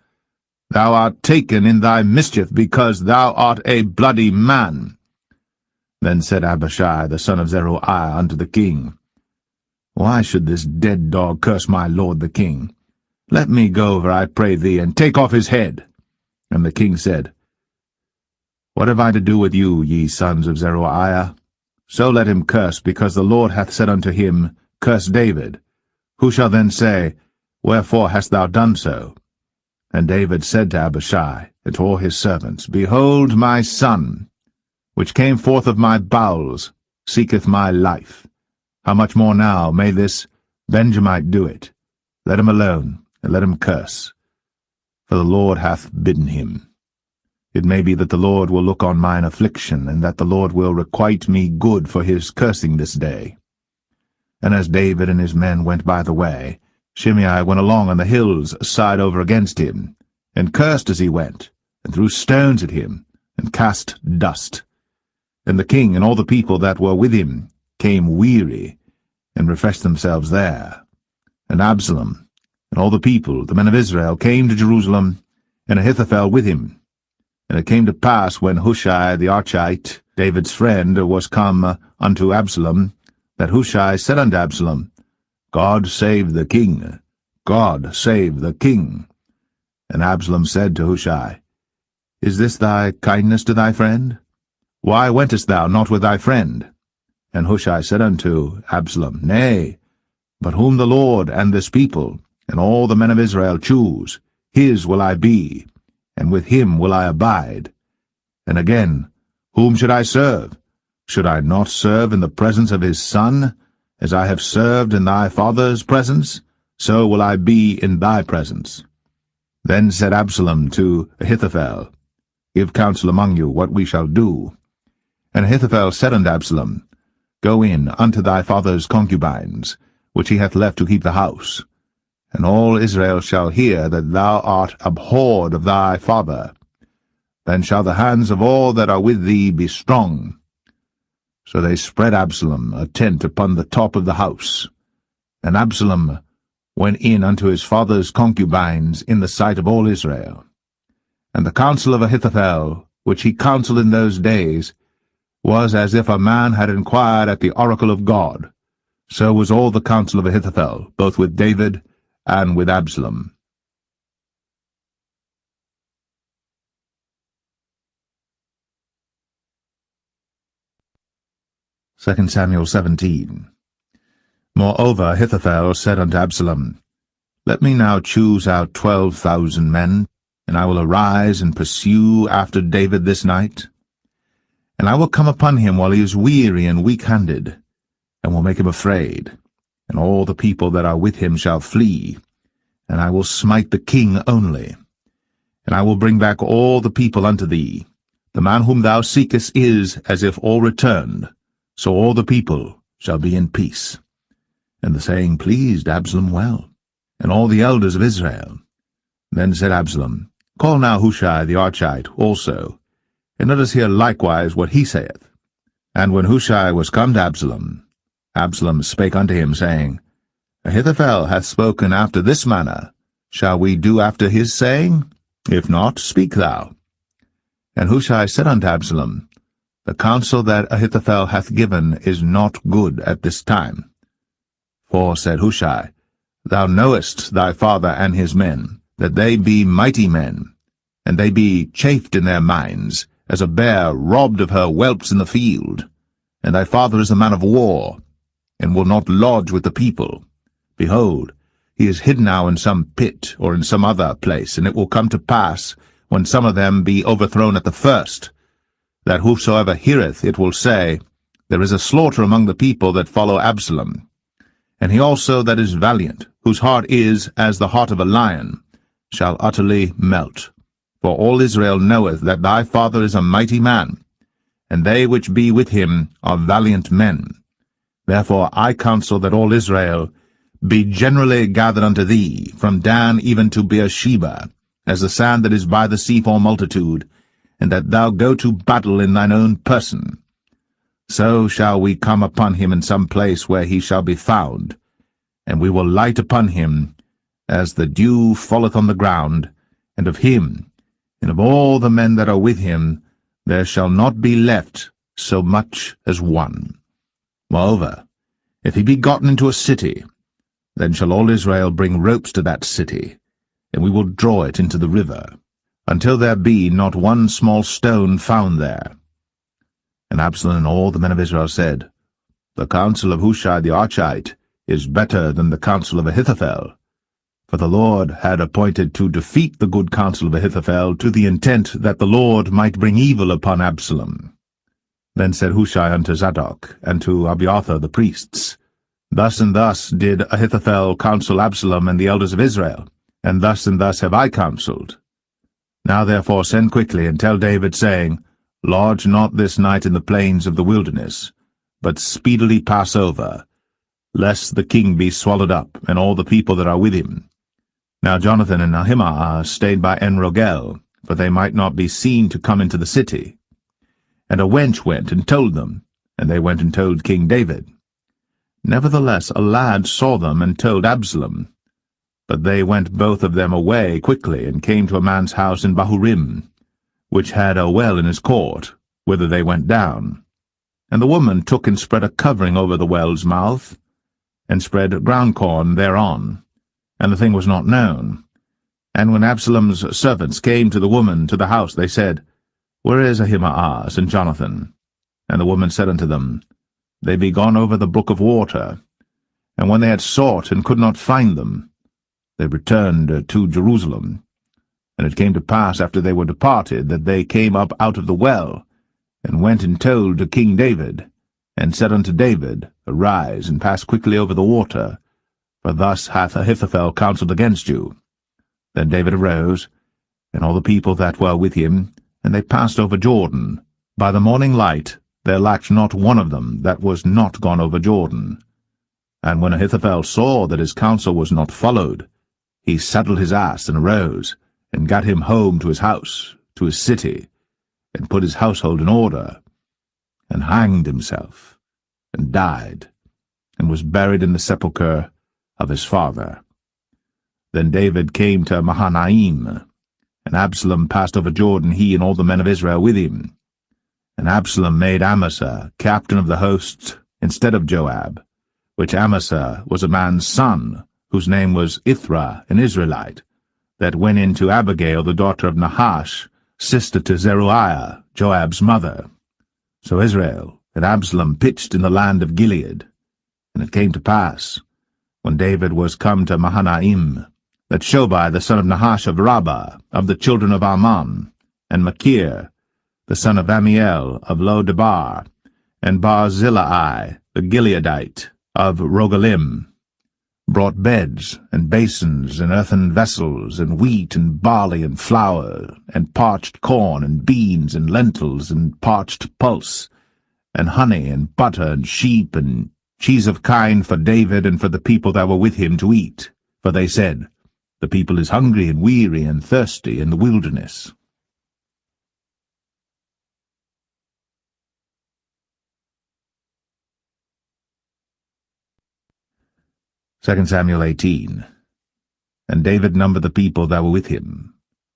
thou art taken in thy mischief, because thou art a bloody man. Then said Abishai the son of Zeruiah unto the king, Why should this dead dog curse my lord the king? Let me go over, I pray thee, and take off his head. And the king said, What have I to do with you, ye sons of Zeruiah? So let him curse, because the Lord hath said unto him, Curse David. Who shall then say, Wherefore hast thou done so? And David said to Abishai and to all his servants, Behold, my son, which came forth of my bowels, seeketh my life. How much more now may this Benjamite do it? Let him alone, and let him curse. For the Lord hath bidden him. It may be that the Lord will look on mine affliction, and that the Lord will requite me good for his cursing this day. And as David and his men went by the way, Shimei went along on the hills side over against him, and cursed as he went, and threw stones at him, and cast dust. And the king and all the people that were with him came weary, and refreshed themselves there. And Absalom and all the people, the men of Israel, came to Jerusalem, and Ahithophel with him. And it came to pass, when Hushai the Archite, David's friend, was come unto Absalom, that Hushai said unto Absalom, God save the king, God save the king. And Absalom said to Hushai, Is this thy kindness to thy friend? Why wentest thou not with thy friend? And Hushai said unto Absalom, Nay, but whom the Lord and this people, and all the men of Israel choose, his will I be, and with him will I abide. And again, whom should I serve? Should I not serve in the presence of his son? As I have served in thy father's presence, so will I be in thy presence. Then said Absalom to Ahithophel, Give counsel among you what we shall do. And Ahithophel said unto Absalom, Go in unto thy father's concubines, which he hath left to keep the house. And all Israel shall hear that thou art abhorred of thy father. Then shall the hands of all that are with thee be strong. So they spread Absalom a tent upon the top of the house. And Absalom went in unto his father's concubines in the sight of all Israel. And the counsel of Ahithophel, which he counselled in those days, was as if a man had inquired at the oracle of God. So was all the counsel of Ahithophel, both with David and with Absalom. 2 Samuel 17. Moreover Ahithophel said unto Absalom, Let me now choose out 12,000 men, and I will arise and pursue after David this night. And I will come upon him while he is weary and weak-handed, and will make him afraid, and all the people that are with him shall flee, and I will smite the king only. And I will bring back all the people unto thee. The man whom thou seekest is as if all returned, so all the people shall be in peace. And the saying pleased Absalom well, and all the elders of Israel. Then said Absalom, Call now Hushai the Archite also, and let us hear likewise what he saith. And when Hushai was come to Absalom, Absalom spake unto him, saying, Ahithophel hath spoken after this manner. Shall we do after his saying? If not, speak thou. And Hushai said unto Absalom, The counsel that Ahithophel hath given is not good at this time. For, said Hushai, Thou knowest thy father and his men, that they be mighty men, and they be chafed in their minds, as a bear robbed of her whelps in the field. And thy father is a man of war, and will not lodge with the people. Behold, he is hid now in some pit, or in some other place, and it will come to pass, when some of them be overthrown at the first, that whosoever heareth it will say, There is a slaughter among the people that follow Absalom. And he also that is valiant, whose heart is as the heart of a lion, shall utterly melt. For all Israel knoweth that thy father is a mighty man, and they which be with him are valiant men. Therefore I counsel that all Israel be generally gathered unto thee, from Dan even to Beersheba, as the sand that is by the sea for multitude, and that thou go to battle in thine own person. So shall we come upon him in some place where he shall be found, and we will light upon him as the dew falleth on the ground, and of him, and of all the men that are with him, there shall not be left so much as one. Moreover, if he be gotten into a city, then shall all Israel bring ropes to that city, and we will draw it into the river, until there be not one small stone found there. And Absalom and all the men of Israel said, The counsel of Hushai the Archite is better than the counsel of Ahithophel. For the Lord had appointed to defeat the good counsel of Ahithophel, to the intent that the Lord might bring evil upon Absalom. Then said Hushai unto Zadok, and to Abiathar the priests, Thus and thus did Ahithophel counsel Absalom and the elders of Israel, and thus have I counselled. Now therefore send quickly, and tell David, saying, Lodge not this night in the plains of the wilderness, but speedily pass over, lest the king be swallowed up, and all the people that are with him. Now Jonathan and Ahimaaz stayed by En-Rogel, for they might not be seen to come into the city. And a wench went and told them, and they went and told King David. Nevertheless a lad saw them and told Absalom. But they went both of them away quickly, and came to a man's house in Bahurim, which had a well in his court, whither they went down. And the woman took and spread a covering over the well's mouth, and spread ground corn thereon, and the thing was not known. And when Absalom's servants came to the woman to the house, they said, Where is Ahimaaz and Jonathan? And the woman said unto them, They be gone over the brook of water. And when they had sought and could not find them, they returned to Jerusalem. And it came to pass, after they were departed, that they came up out of the well, and went and told to King David, and said unto David, Arise, and pass quickly over the water, for thus hath Ahithophel counselled against you. Then David arose, and all the people that were with him, and they passed over Jordan. By the morning light there lacked not one of them that was not gone over Jordan. And when Ahithophel saw that his counsel was not followed, he saddled his ass, and arose, and gat him home to his house, to his city, and put his household in order. and hanged himself, and died, and was buried in the sepulchre of his father. Then David came to Mahanaim, and Absalom passed over Jordan, he and all the men of Israel with him. And Absalom made Amasa captain of the hosts instead of Joab, which Amasa was a man's son, whose name was Ithra, an Israelite, that went in to Abigail, the daughter of Nahash, sister to Zeruiah, Joab's mother. So Israel and Absalom pitched in the land of Gilead. And it came to pass, when David was come to Mahanaim, that Shobai the son of Nahash of Rabbah, of the children of Ammon, and Machir, the son of Amiel of Lo-debar, and Barzillai the Gileadite of Rogelim, brought beds and basins and earthen vessels, and wheat and barley and flour, and parched corn and beans and lentils and parched pulse, and honey and butter and sheep and cheese of kine for David and for the people that were with him to eat. For they said, The people is hungry and weary and thirsty in the wilderness. Second Samuel 18. And David numbered the people that were with him,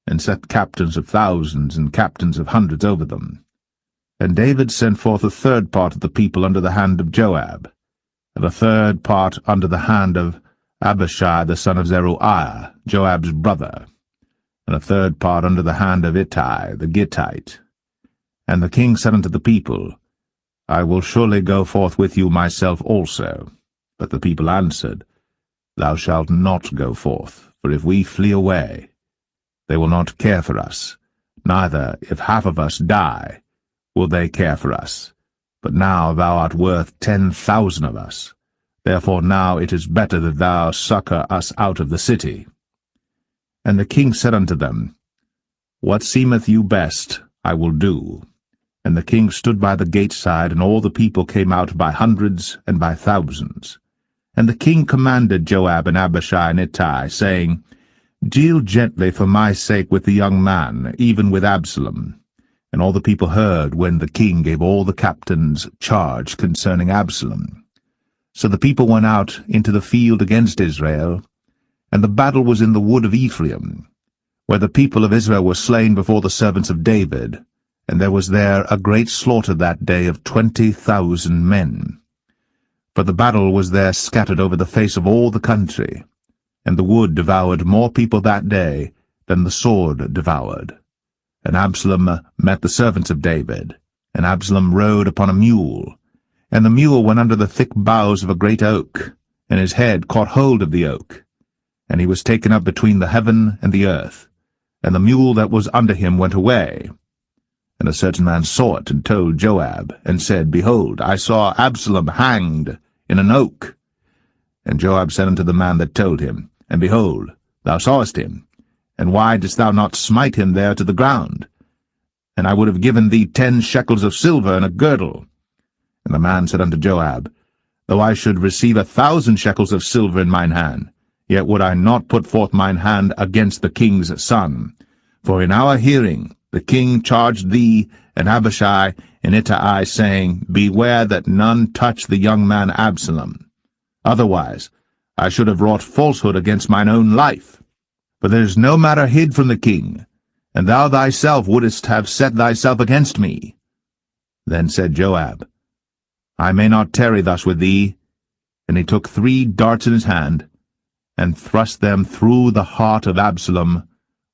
and set captains of thousands and captains of hundreds over them. And David sent forth a third part of the people under the hand of Joab, and a third part under the hand of Abishai the son of Zeruiah, Joab's brother, and a third part under the hand of Ittai the Gittite. And the king said unto the people, I will surely go forth with you myself also. But the people answered, Thou shalt not go forth, for if we flee away, they will not care for us, neither, if half of us die, will they care for us. But now thou art worth 10,000 of us. Therefore now it is better that thou succour us out of the city. And the king said unto them, What seemeth you best, I will do. And the king stood by the gate side, and all the people came out by hundreds and by thousands. And the king commanded Joab and Abishai and Ittai, saying, Deal gently for my sake with the young man, even with Absalom. And all the people heard when the king gave all the captains charge concerning Absalom. So the people went out into the field against Israel, and the battle was in the wood of Ephraim, where the people of Israel were slain before the servants of David, and there was there a great slaughter that day of 20,000 men. For the battle was there scattered over the face of all the country, and the wood devoured more people that day than the sword devoured. And Absalom met the servants of David, and Absalom rode upon a mule, and the mule went under the thick boughs of a great oak, and his head caught hold of the oak, and he was taken up between the heaven and the earth, and the mule that was under him went away. And a certain man saw it, and told Joab, and said, Behold, I saw Absalom hanged in an oak. And Joab said unto the man that told him, And behold, thou sawest him, and why didst thou not smite him there to the ground? And I would have given thee 10 shekels of silver and a girdle. And the man said unto Joab, Though I should receive 1,000 shekels of silver in mine hand, yet would I not put forth mine hand against the king's son. For in our hearing the king charged thee and Abishai and Ittai, saying, Beware that none touch the young man Absalom. Otherwise I should have wrought falsehood against mine own life. For there is no matter hid from the king, and thou thyself wouldest have set thyself against me. Then said Joab, I may not tarry thus with thee. And he took 3 darts in his hand, and thrust them through the heart of Absalom,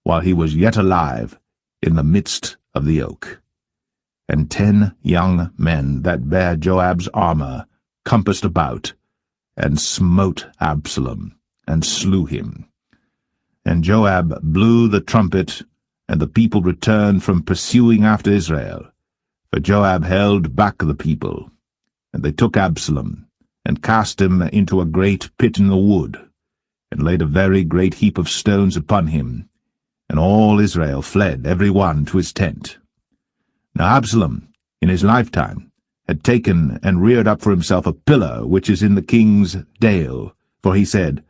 while he was yet alive, in the midst of the oak. And 10 young men that bare Joab's armor compassed about, and smote Absalom, and slew him. And Joab blew the trumpet, and the people returned from pursuing after Israel. For Joab held back the people. And they took Absalom, and cast him into a great pit in the wood, and laid a very great heap of stones upon him. And all Israel fled, every one to his tent. Now Absalom, in his lifetime, had taken and reared up for himself a pillar which is in the king's dale, for he said,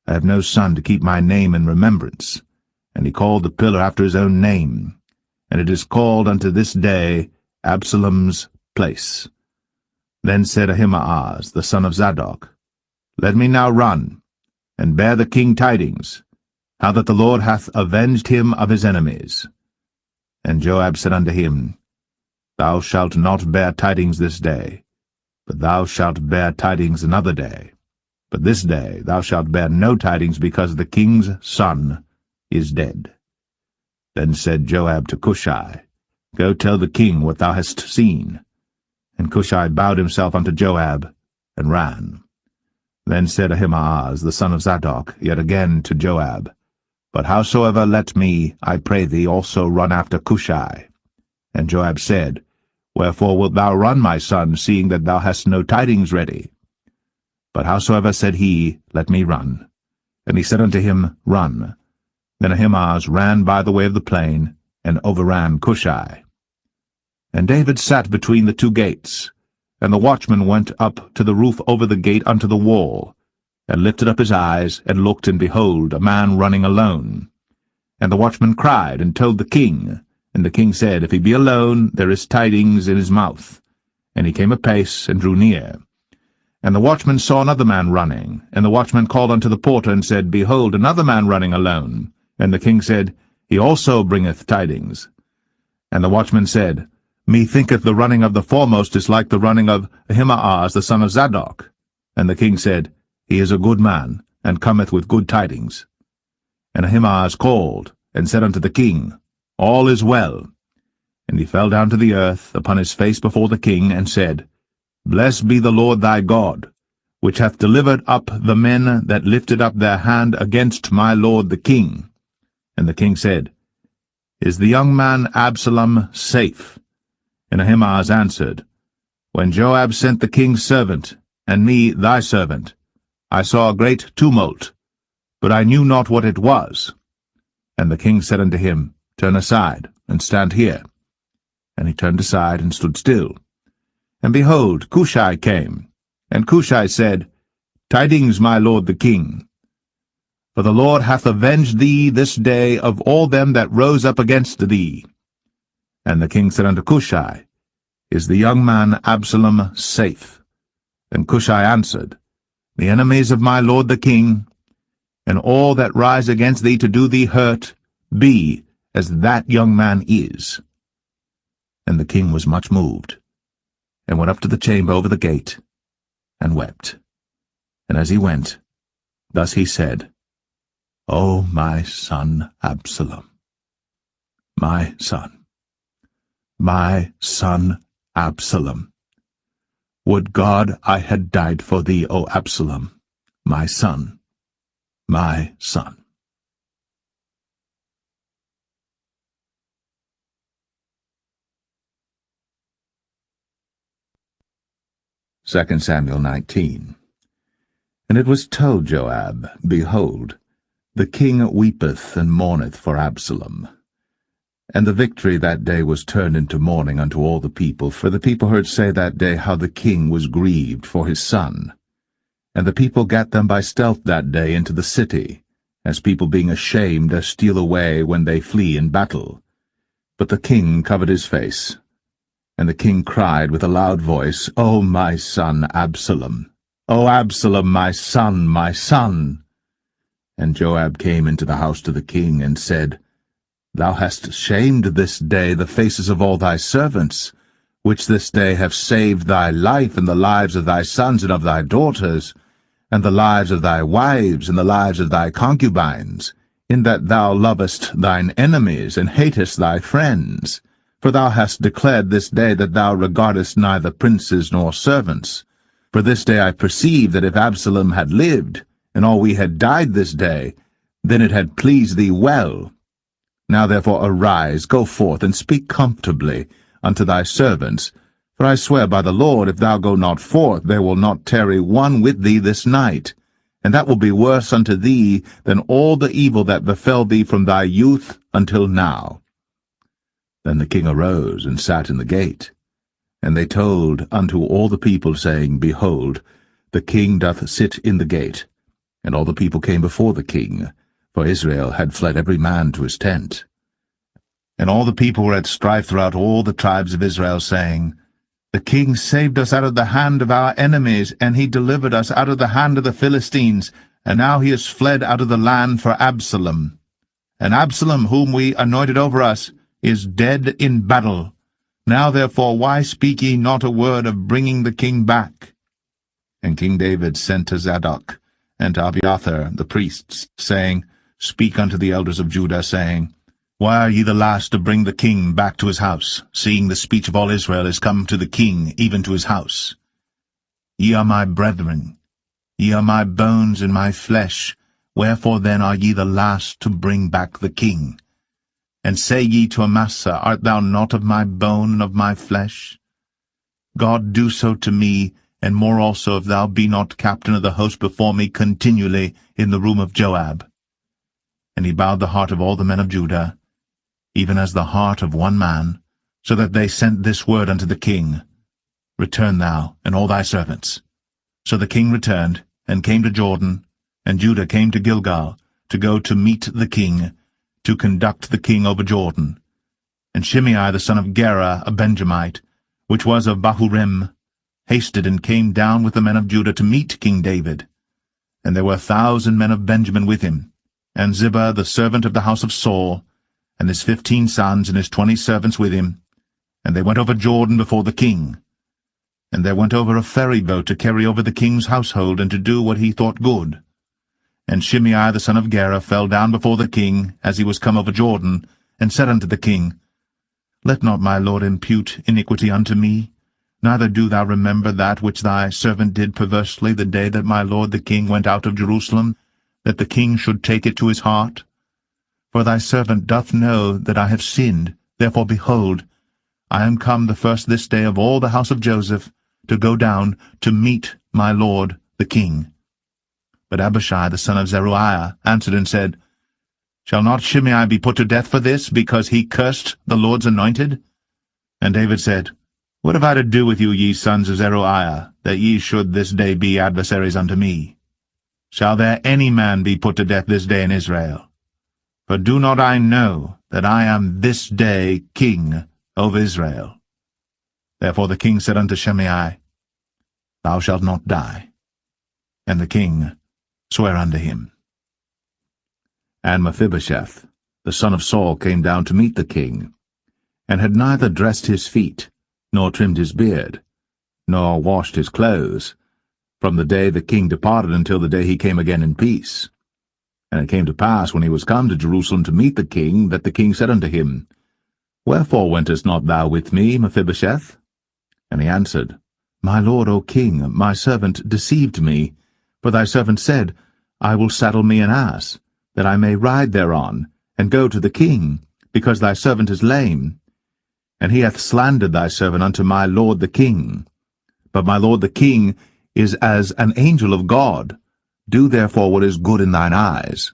I have no son to keep my name in remembrance. And he called the pillar after his own name, and it is called unto this day Absalom's place. Then said Ahimaaz, the son of Zadok, Let me now run, and bear the king tidings, how that the Lord hath avenged him of his enemies. And Joab said unto him, Thou shalt not bear tidings this day, but thou shalt bear tidings another day. But this day thou shalt bear no tidings, because the king's son is dead. Then said Joab to Cushai, Go tell the king what thou hast seen. And Cushai bowed himself unto Joab, and ran. Then said Ahimaaz, the son of Zadok, yet again to Joab, But howsoever let me, I pray thee, also run after Cushai. And Joab said, Wherefore wilt thou run, my son, seeing that thou hast no tidings ready? But howsoever said he, Let me run. And he said unto him, Run. Then Ahimaaz ran by the way of the plain, and overran Cushai. And David sat between the two gates, and the watchman went up to the roof over the gate unto the wall, and lifted up his eyes, and looked, and behold, a man running alone. And the watchman cried, and told the king. And the king said, If he be alone, there is tidings in his mouth. And he came apace, and drew near. And the watchman saw another man running. And the watchman called unto the porter, and said, Behold, another man running alone. And the king said, He also bringeth tidings. And the watchman said, Methinketh the running of the foremost is like the running of Ahimaaz the son of Zadok. And the king said, He is a good man, and cometh with good tidings. And Ahimaaz called, and said unto the king, All is well. And he fell down to the earth upon his face before the king, and said, Blessed be the Lord thy God, which hath delivered up the men that lifted up their hand against my lord the king. And the king said, Is the young man Absalom safe? And Ahimaaz answered, When Joab sent the king's servant, and me thy servant, I saw a great tumult, but I knew not what it was. And the king said unto him, Turn aside, and stand here. And he turned aside, and stood still. And behold, Cushai came. And Cushai said, Tidings, my lord the king. For the Lord hath avenged thee this day of all them that rose up against thee. And the king said unto Cushai, Is the young man Absalom safe? And Cushai answered, The enemies of my lord the king, and all that rise against thee to do thee hurt, be as that young man is. And the king was much moved, and went up to the chamber over the gate, and wept. And as he went, thus he said, O my son Absalom, my son Absalom, would God I had died for thee, O Absalom, my son, my son. 2 Samuel 19. And it was told Joab, Behold, the king weepeth and mourneth for Absalom. And the victory that day was turned into mourning unto all the people, for the people heard say that day how the king was grieved for his son. And the people gat them by stealth that day into the city, as people being ashamed steal away when they flee in battle. But the king covered his face. And the king cried with a loud voice, O my son Absalom! O Absalom, my son, my son! And Joab came into the house to the king, and said, Thou hast shamed this day the faces of all thy servants, which this day have saved thy life, and the lives of thy sons and of thy daughters, and the lives of thy wives, and the lives of thy concubines, in that thou lovest thine enemies, and hatest thy friends. For thou hast declared this day that thou regardest neither princes nor servants. For this day I perceive that if Absalom had lived, and all we had died this day, then it had pleased thee well. Now therefore arise, go forth, and speak comfortably unto thy servants. For I swear by the Lord, if thou go not forth, there will not tarry one with thee this night. And that will be worse unto thee than all the evil that befell thee from thy youth until now. Then the king arose and sat in the gate. And they told unto all the people, saying, Behold, the king doth sit in the gate. And all the people came before the king, for Israel had fled every man to his tent. And all the people were at strife throughout all the tribes of Israel, saying, The king saved us out of the hand of our enemies, and he delivered us out of the hand of the Philistines, and now he is fled out of the land for Absalom. And Absalom, whom we anointed over us, is dead in battle. Now therefore why speak ye not a word of bringing the king back? And King David sent to Zadok and to Abiathar the priests, saying, Speak unto the elders of Judah, saying, Why are ye the last to bring the king back to his house, seeing the speech of all Israel is come to the king, even to his house? Ye are my brethren, ye are my bones and my flesh, wherefore then are ye the last to bring back the king? And say ye to Amasa, Art thou not of my bone and of my flesh? God do so to me, and more also, if thou be not captain of the host before me continually in the room of Joab. And he bowed the heart of all the men of Judah, even as the heart of one man, so that they sent this word unto the king, Return thou, and all thy servants. So the king returned, and came to Jordan, and Judah came to Gilgal, to go to meet the king, to conduct the king over Jordan. And Shimei the son of Gera, a Benjamite, which was of Bahurim, hasted and came down with the men of Judah to meet King David. And there were 1,000 men of Benjamin with him, and Ziba the servant of the house of Saul, and his 15 sons and his 20 servants with him. And they went over Jordan before the king. And there went over a ferry boat to carry over the king's household, and to do what he thought good. And Shimei the son of Gera fell down before the king, as he was come over Jordan, and said unto the king, Let not my lord impute iniquity unto me, neither do thou remember that which thy servant did perversely the day that my lord the king went out of Jerusalem, that the king should take it to his heart. For thy servant doth know that I have sinned, therefore behold, I am come the first this day of all the house of Joseph, to go down to meet my lord the king. But Abishai the son of Zeruiah answered and said, Shall not Shimei be put to death for this, because he cursed the Lord's anointed? And David said, What have I to do with you, ye sons of Zeruiah, that ye should this day be adversaries unto me? Shall there any man be put to death this day in Israel? For do not I know that I am this day king over Israel? Therefore the king said unto Shimei, Thou shalt not die. And the king sware unto him. And Mephibosheth, the son of Saul, came down to meet the king, and had neither dressed his feet, nor trimmed his beard, nor washed his clothes, from the day the king departed until the day he came again in peace. And it came to pass, when he was come to Jerusalem to meet the king, that the king said unto him, Wherefore wentest not thou with me, Mephibosheth? And he answered, My lord, O king, my servant deceived me, for thy servant said, I will saddle me an ass, that I may ride thereon, and go to the king, because thy servant is lame. And he hath slandered thy servant unto my lord the king. But my lord the king is as an angel of God. Do therefore what is good in thine eyes.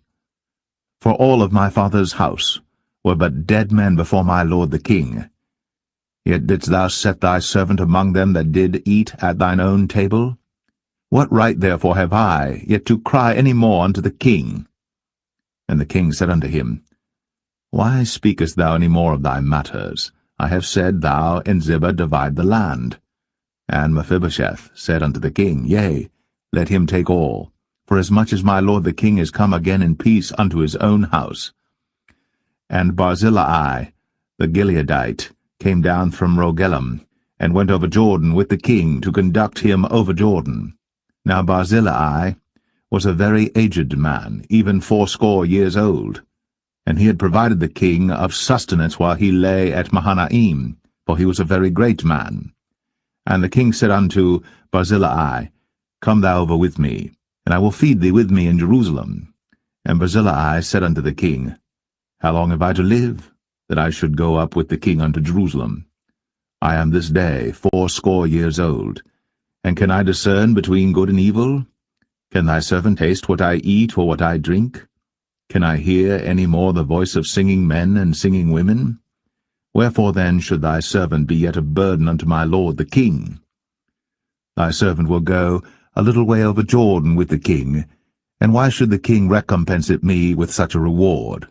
For all of my father's house were but dead men before my lord the king. Yet didst thou set thy servant among them that did eat at thine own table? What right therefore have I yet to cry any more unto the king? And the king said unto him, Why speakest thou any more of thy matters? I have said, Thou and Ziba divide the land. And Mephibosheth said unto the king, Yea, let him take all, for as much as my lord the king is come again in peace unto his own house. And Barzillai the Gileadite came down from Rogelim, and went over Jordan with the king to conduct him over Jordan. Now Barzillai was a very aged man, even 80 years old, and he had provided the king of sustenance while he lay at Mahanaim, for he was a very great man. And the king said unto Barzillai, Come thou over with me, and I will feed thee with me in Jerusalem. And Barzillai said unto the king, How long have I to live, that I should go up with the king unto Jerusalem? I am this day 80 years old, and can I discern between good and evil? Can thy servant taste what I eat or what I drink? Can I hear any more the voice of singing men and singing women? Wherefore then should thy servant be yet a burden unto my lord the king? Thy servant will go a little way over Jordan with the king, and why should the king recompense it me with such a reward?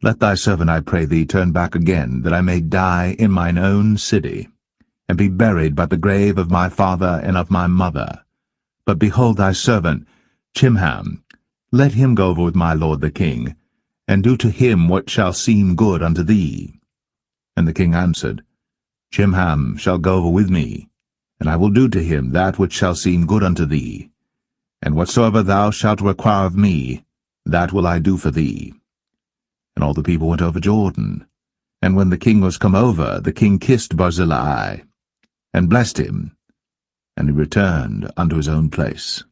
Let thy servant, I pray thee, turn back again, that I may die in mine own city. and be buried by the grave of my father and of my mother. But behold thy servant, Chimham, let him go over with my lord the king, and do to him what shall seem good unto thee. And the king answered, Chimham shall go over with me, and I will do to him that which shall seem good unto thee. And whatsoever thou shalt require of me, that will I do for thee. And all the people went over Jordan. And when the king was come over, the king kissed Barzillai, and blessed him, and he returned unto his own place.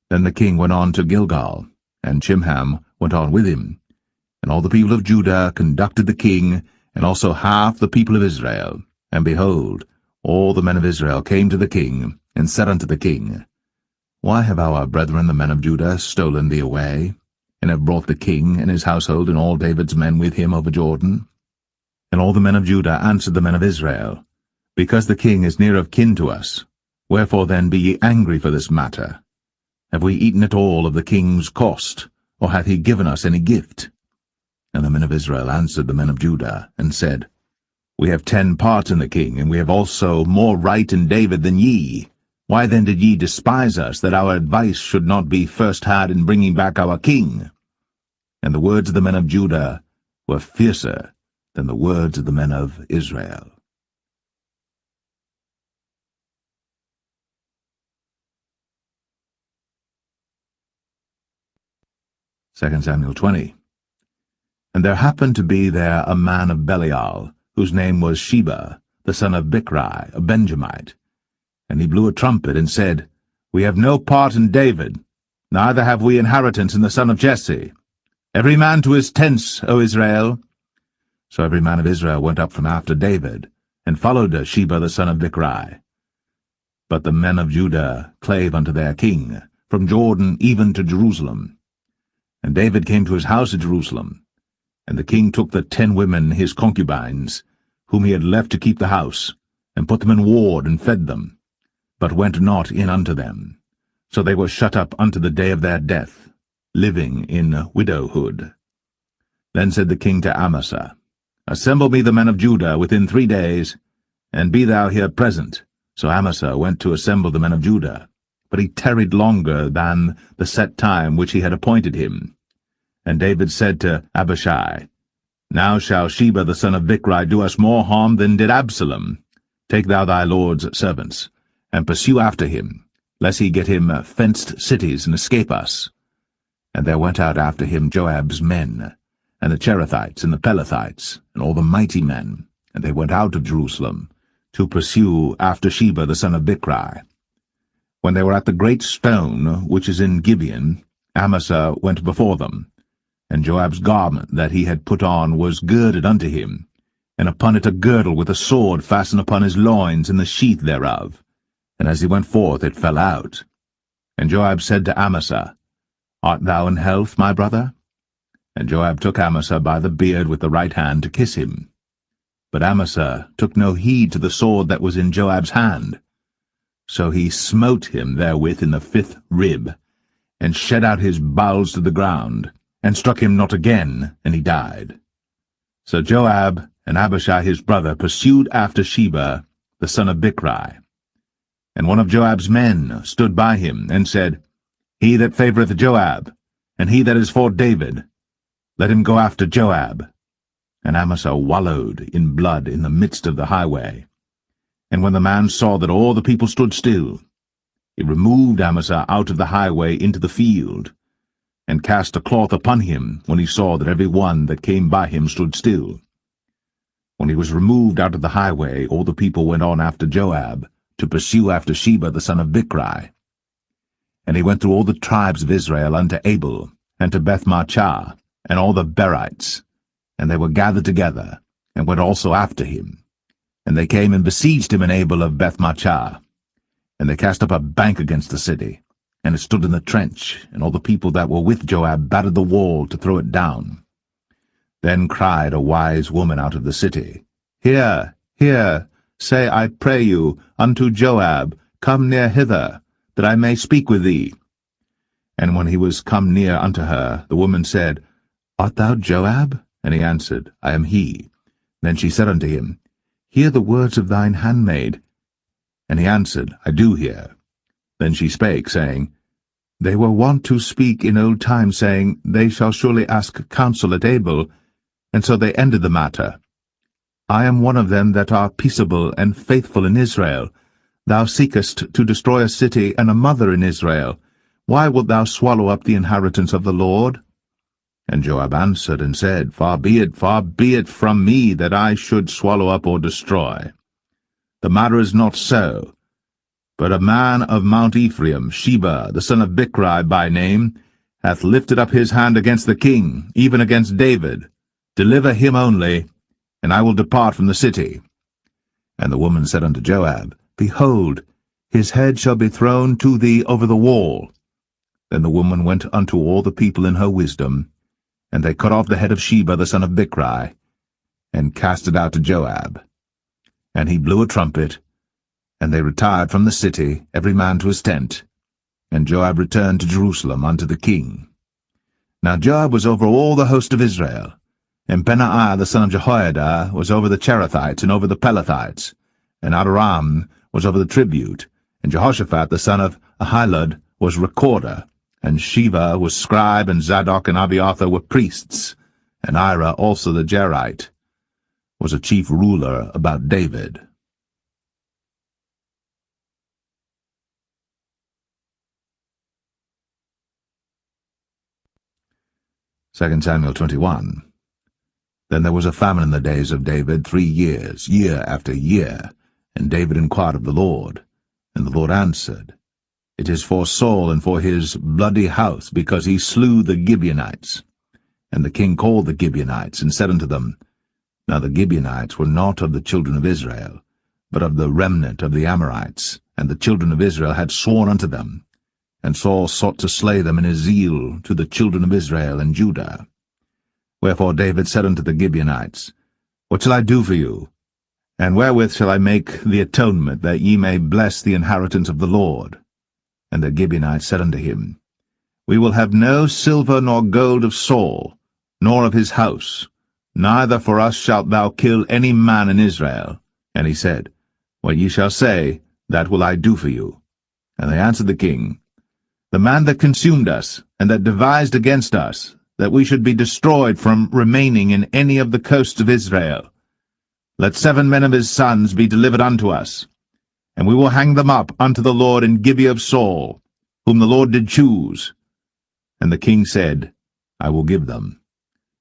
Then the king went on to Gilgal, and Chimham went on with him. And all the people of Judah conducted the king, and also half the people of Israel. And behold, all the men of Israel came to the king, and said unto the king, Why have our brethren the men of Judah stolen thee away, and have brought the king and his household and all David's men with him over Jordan? And all the men of Judah answered the men of Israel, Because the king is near of kin to us, wherefore then be ye angry for this matter? Have we eaten at all of the king's cost, or hath he given us any gift? And the men of Israel answered the men of Judah, and said, We have 10 parts in the king, and we have also more right in David than ye. Why then did ye despise us, that our advice should not be first had in bringing back our king? And the words of the men of Judah were fiercer than the words of the men of Israel. 2 Samuel 20. And there happened to be there a man of Belial, whose name was Sheba, the son of Bichri, a Benjamite. And he blew a trumpet, and said, We have no part in David, neither have we inheritance in the son of Jesse. Every man to his tents, O Israel. So every man of Israel went up from after David, and followed Sheba the son of Bichri. But the men of Judah clave unto their king, from Jordan even to Jerusalem. And David came to his house at Jerusalem. And the king took the 10 women his concubines, whom he had left to keep the house, and put them in ward, and fed them, but went not in unto them. So they were shut up unto the day of their death, living in widowhood. Then said the king to Amasa, Assemble me the men of Judah within 3 days, and be thou here present. So Amasa went to assemble the men of Judah, but he tarried longer than the set time which he had appointed him. And David said to Abishai, Now shall Sheba the son of Bichri do us more harm than did Absalom. Take thou thy lord's servants, and pursue after him, lest he get him fenced cities and escape us. And there went out after him Joab's men, and the Cherethites and the Pelethites, and all the mighty men, and they went out of Jerusalem, to pursue after Sheba the son of Bichri. When they were at the great stone which is in Gibeon, Amasa went before them, and Joab's garment that he had put on was girded unto him, and upon it a girdle with a sword fastened upon his loins in the sheath thereof. And as he went forth it fell out. And Joab said to Amasa, Art thou in health, my brother? And Joab took Amasa by the beard with the right hand to kiss him. But Amasa took no heed to the sword that was in Joab's hand. So he smote him therewith in the 5th rib, and shed out his bowels to the ground, and struck him not again, and he died. So Joab and Abishai his brother pursued after Sheba the son of Bichri. And one of Joab's men stood by him, and said, He that favoureth Joab, and he that is for David, let him go after Joab. And Amasa wallowed in blood in the midst of the highway. And when the man saw that all the people stood still, he removed Amasa out of the highway into the field, and cast a cloth upon him when he saw that every one that came by him stood still. When he was removed out of the highway, all the people went on after Joab, to pursue after Sheba the son of Bichri. And he went through all the tribes of Israel unto Abel, and to Bethmachah, and all the Berites, and they were gathered together, and went also after him. And they came and besieged him in Abel of Bethmachah. And they cast up a bank against the city, and it stood in the trench, and all the people that were with Joab battered the wall to throw it down. Then cried a wise woman out of the city, Hear, hear, say, I pray you, unto Joab, Come near hither, that I may speak with thee. And when he was come near unto her, the woman said, Art thou Joab? And he answered, I am he. Then she said unto him, Hear the words of thine handmaid. And he answered, I do hear. Then she spake, saying, They were wont to speak in old times, saying, They shall surely ask counsel at Abel. And so they ended the matter. I am one of them that are peaceable and faithful in Israel. Thou seekest to destroy a city and a mother in Israel. Why wilt thou swallow up the inheritance of the Lord? And Joab answered and said, far be it from me that I should swallow up or destroy. The matter is not so. But a man of Mount Ephraim, Sheba, the son of Bichri by name, hath lifted up his hand against the king, even against David. Deliver him only, and I will depart from the city. And the woman said unto Joab, Behold, his head shall be thrown to thee over the wall. Then the woman went unto all the people in her wisdom, and they cut off the head of Sheba the son of Bichri, and cast it out to Joab. And he blew a trumpet, and they retired from the city, every man to his tent. And Joab returned to Jerusalem unto the king. Now Joab was over all the host of Israel, and Benaiah the son of Jehoiada was over the Cherethites and over the Pelethites, and Adoram was over the tribute, and Jehoshaphat the son of Ahilud was recorder, and Sheva was scribe, and Zadok and Abiathar were priests, and Ira also the Jerite was a chief ruler about David. Second Samuel 21. Then there was a famine in the days of David 3 years, year after year, and David inquired of the Lord. And the Lord answered, It is for Saul and for his bloody house, because he slew the Gibeonites. And the king called the Gibeonites, and said unto them, Now the Gibeonites were not of the children of Israel, but of the remnant of the Amorites, and the children of Israel had sworn unto them. And Saul sought to slay them in his zeal to the children of Israel and Judah. Wherefore David said unto the Gibeonites, What shall I do for you? And wherewith shall I make the atonement, that ye may bless the inheritance of the Lord? And the Gibeonites said unto him, We will have no silver nor gold of Saul, nor of his house, neither for us shalt thou kill any man in Israel. And he said, What ye shall say, that will I do for you. And they answered the king, The man that consumed us, and that devised against us, that we should be destroyed from remaining in any of the coasts of Israel. Let 7 men of his sons be delivered unto us, and we will hang them up unto the Lord in Gibeah of Saul, whom the Lord did choose. And the king said, I will give them.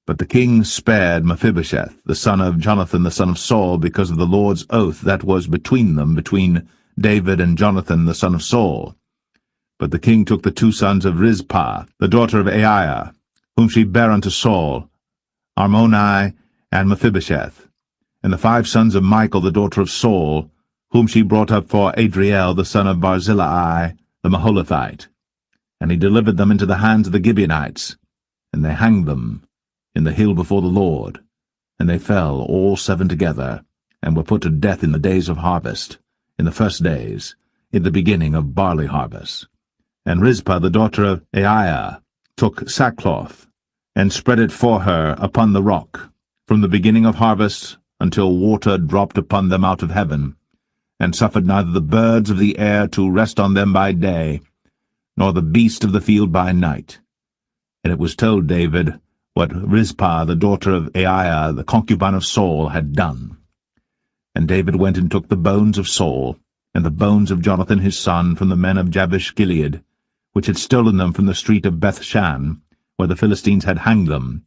But the king spared Mephibosheth, the son of Jonathan the son of Saul, because of the Lord's oath that was between them, between David and Jonathan the son of Saul. But the king took the 2 sons of Rizpah, the daughter of Aiah, whom she bare unto Saul, Armoni and Mephibosheth, and the 5 sons of Michal, the daughter of Saul, whom she brought up for Adriel, the son of Barzillai, the Maholathite. And he delivered them into the hands of the Gibeonites, and they hanged them in the hill before the Lord. And they fell all 7 together, and were put to death in the days of harvest, in the first days, in the beginning of barley harvest. And Rizpah, the daughter of Aiah, took sackcloth, and spread it for her upon the rock, from the beginning of harvest until water dropped upon them out of heaven, and suffered neither the birds of the air to rest on them by day, nor the beast of the field by night. And it was told David what Rizpah, the daughter of Aiah, the concubine of Saul, had done. And David went and took the bones of Saul, and the bones of Jonathan his son, from the men of Jabesh-Gilead, which had stolen them from the street of Bethshan, where the Philistines had hanged them,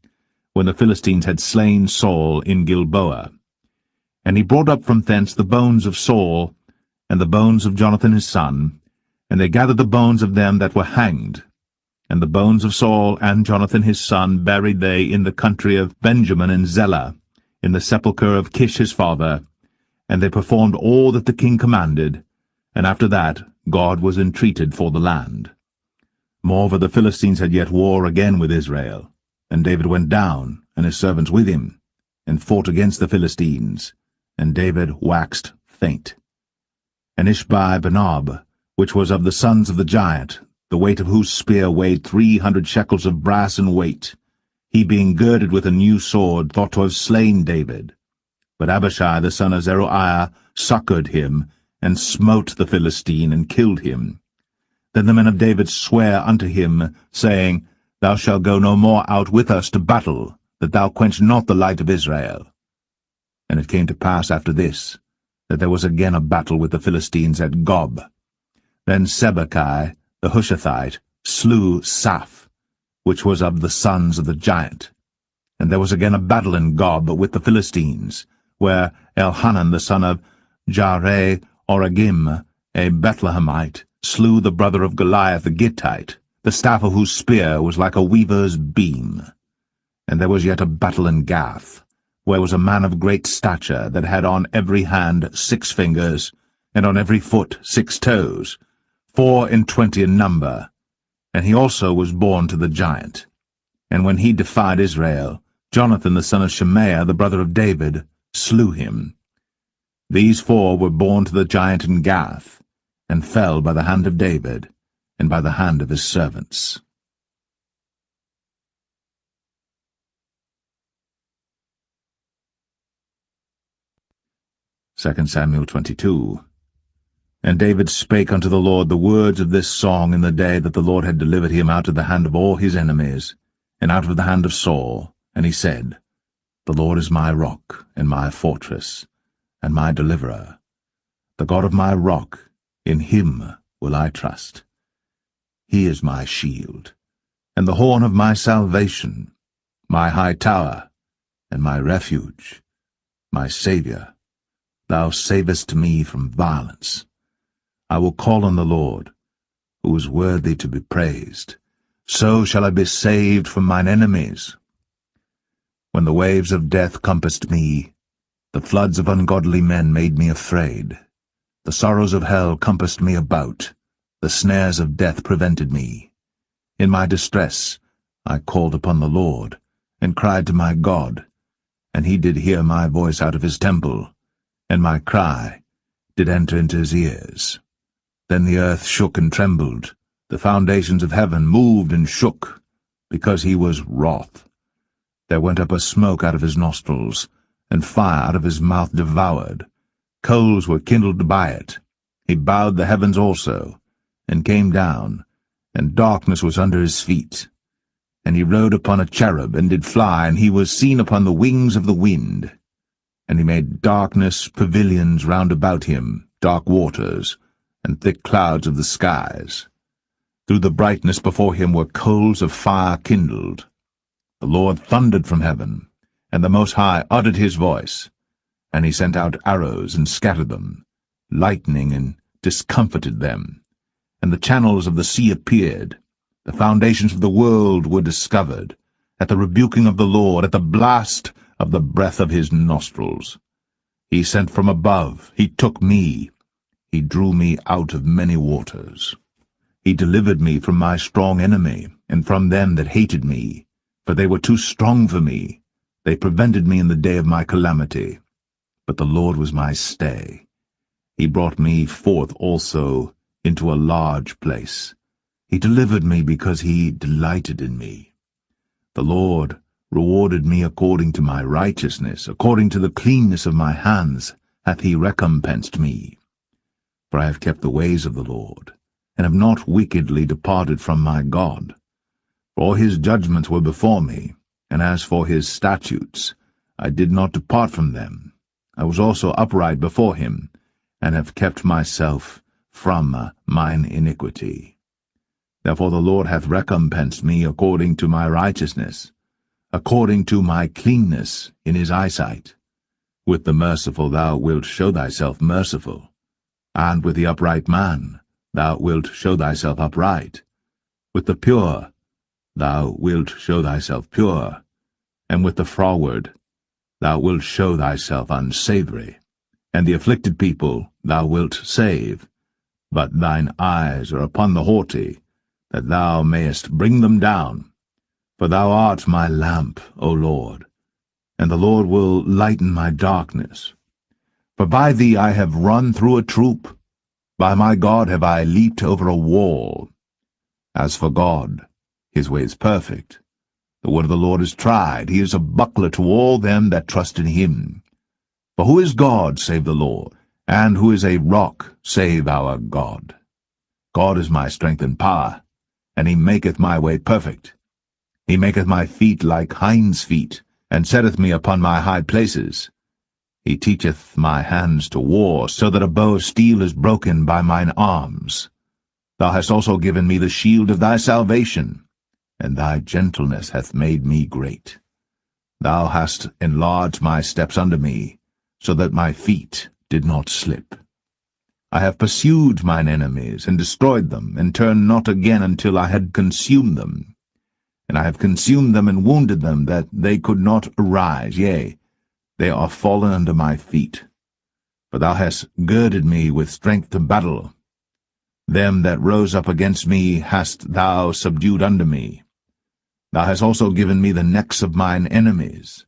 when the Philistines had slain Saul in Gilboa. And he brought up from thence the bones of Saul, and the bones of Jonathan his son, and they gathered the bones of them that were hanged. And the bones of Saul and Jonathan his son buried they in the country of Benjamin in Zelle, in the sepulchre of Kish his father, and they performed all that the king commanded, and after that God was entreated for the land. Moreover, the Philistines had yet war again with Israel, and David went down, and his servants with him, and fought against the Philistines, and David waxed faint. And Ishbi-Benob, which was of the sons of the giant, the weight of whose spear weighed 300 shekels of brass in weight, he being girded with a new sword, thought to have slain David. But Abishai the son of Zeruiah succored him, and smote the Philistine, and killed him. Then the men of David sware unto him, saying, Thou shalt go no more out with us to battle, that thou quench not the light of Israel. And it came to pass after this, that there was again a battle with the Philistines at Gob. Then Sibbechai the Hushathite slew Saph, which was of the sons of the giant. And there was again a battle in Gob with the Philistines, where Elhanan the son of Jaare-Oregim, a Bethlehemite, slew the brother of Goliath the Gittite, the staff of whose spear was like a weaver's beam. And there was yet a battle in Gath, where was a man of great stature, that had on every hand 6 fingers, and on every foot 6 toes, 24 in number. And he also was born to the giant. And when he defied Israel, Jonathan the son of Shemaiah, the brother of David, slew him. These 4 were born to the giant in Gath, and fell by the hand of David, and by the hand of his servants. Samuel 22. And David spake unto the Lord the words of this song in the day that the Lord had delivered him out of the hand of all his enemies, and out of the hand of Saul. And he said, The Lord is my rock, and my fortress, and my deliverer. The God of my rock, in him will I trust. He is my shield, and the horn of my salvation, my high tower, and my refuge, my Saviour. Thou savest me from violence. I will call on the Lord, who is worthy to be praised. So shall I be saved from mine enemies. When the waves of death compassed me, the floods of ungodly men made me afraid. The sorrows of hell compassed me about, the snares of death prevented me. In my distress I called upon the Lord, and cried to my God, and he did hear my voice out of his temple, and my cry did enter into his ears. Then the earth shook and trembled, the foundations of heaven moved and shook, because he was wroth. There went up a smoke out of his nostrils, and fire out of his mouth devoured. Coals were kindled by it. He bowed the heavens also, and came down, and darkness was under his feet. And he rode upon a cherub, and did fly, and he was seen upon the wings of the wind. And he made darkness pavilions round about him, dark waters, and thick clouds of the skies. Through the brightness before him were coals of fire kindled. The Lord thundered from heaven, and the Most High uttered his voice. And he sent out arrows, and scattered them, lightning, and discomfited them. And the channels of the sea appeared. The foundations of the world were discovered, at the rebuking of the Lord, at the blast of the breath of his nostrils. He sent from above, he took me, he drew me out of many waters. He delivered me from my strong enemy, and from them that hated me, for they were too strong for me. They prevented me in the day of my calamity. But the Lord was my stay. He brought me forth also into a large place. He delivered me because he delighted in me. The Lord rewarded me according to my righteousness, according to the cleanness of my hands hath he recompensed me. For I have kept the ways of the Lord, and have not wickedly departed from my God. For his judgments were before me, and as for his statutes, I did not depart from them. I was also upright before him, and have kept myself from mine iniquity. Therefore the Lord hath recompensed me according to my righteousness, according to my cleanness in his eyesight. With the merciful thou wilt show thyself merciful, and with the upright man thou wilt show thyself upright. With the pure thou wilt show thyself pure, and with the froward thou wilt show thyself unsavoury. And the afflicted people thou wilt save, but thine eyes are upon the haughty, that thou mayest bring them down. For thou art my lamp, O Lord, and the Lord will lighten my darkness. For by thee I have run through a troop, by my God have I leaped over a wall. As for God, his way is perfect. The word of the Lord is tried. He is a buckler to all them that trust in him. For who is God save the Lord? And who is a rock save our God? God is my strength and power, and he maketh my way perfect. He maketh my feet like hinds' feet, and setteth me upon my high places. He teacheth my hands to war, so that a bow of steel is broken by mine arms. Thou hast also given me the shield of thy salvation, and thy gentleness hath made me great. Thou hast enlarged my steps under me, so that my feet did not slip. I have pursued mine enemies, and destroyed them, and turned not again until I had consumed them. And I have consumed them and wounded them, that they could not arise, yea, they are fallen under my feet. For thou hast girded me with strength to battle. Them that rose up against me hast thou subdued under me. Thou hast also given me the necks of mine enemies,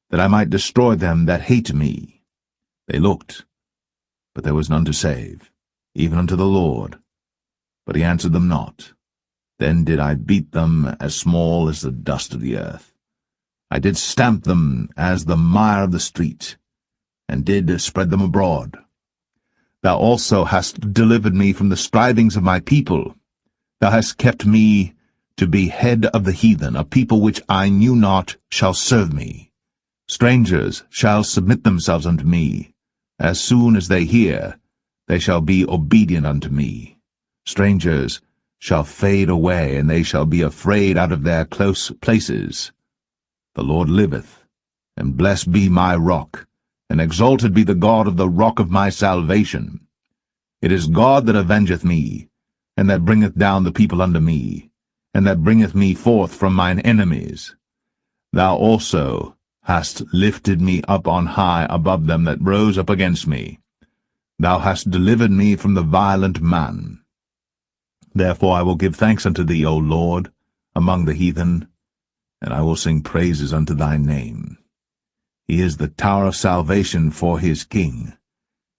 that I might destroy them that hate me. They looked, but there was none to save, even unto the Lord. But he answered them not. Then did I beat them as small as the dust of the earth. I did stamp them as the mire of the street, and did spread them abroad. Thou also hast delivered me from the strivings of my people. Thou hast kept me to be head of the heathen. A people which I knew not shall serve me. Strangers shall submit themselves unto me. As soon as they hear, they shall be obedient unto me. Strangers shall fade away, and they shall be afraid out of their close places. The Lord liveth, and blessed be my rock, and exalted be the God of the rock of my salvation. It is God that avengeth me, and that bringeth down the people unto me, and that bringeth me forth from mine enemies. Thou also hast lifted me up on high above them that rose up against me. Thou hast delivered me from the violent man. Therefore I will give thanks unto thee, O Lord, among the heathen, and I will sing praises unto thy name. He is the tower of salvation for his king,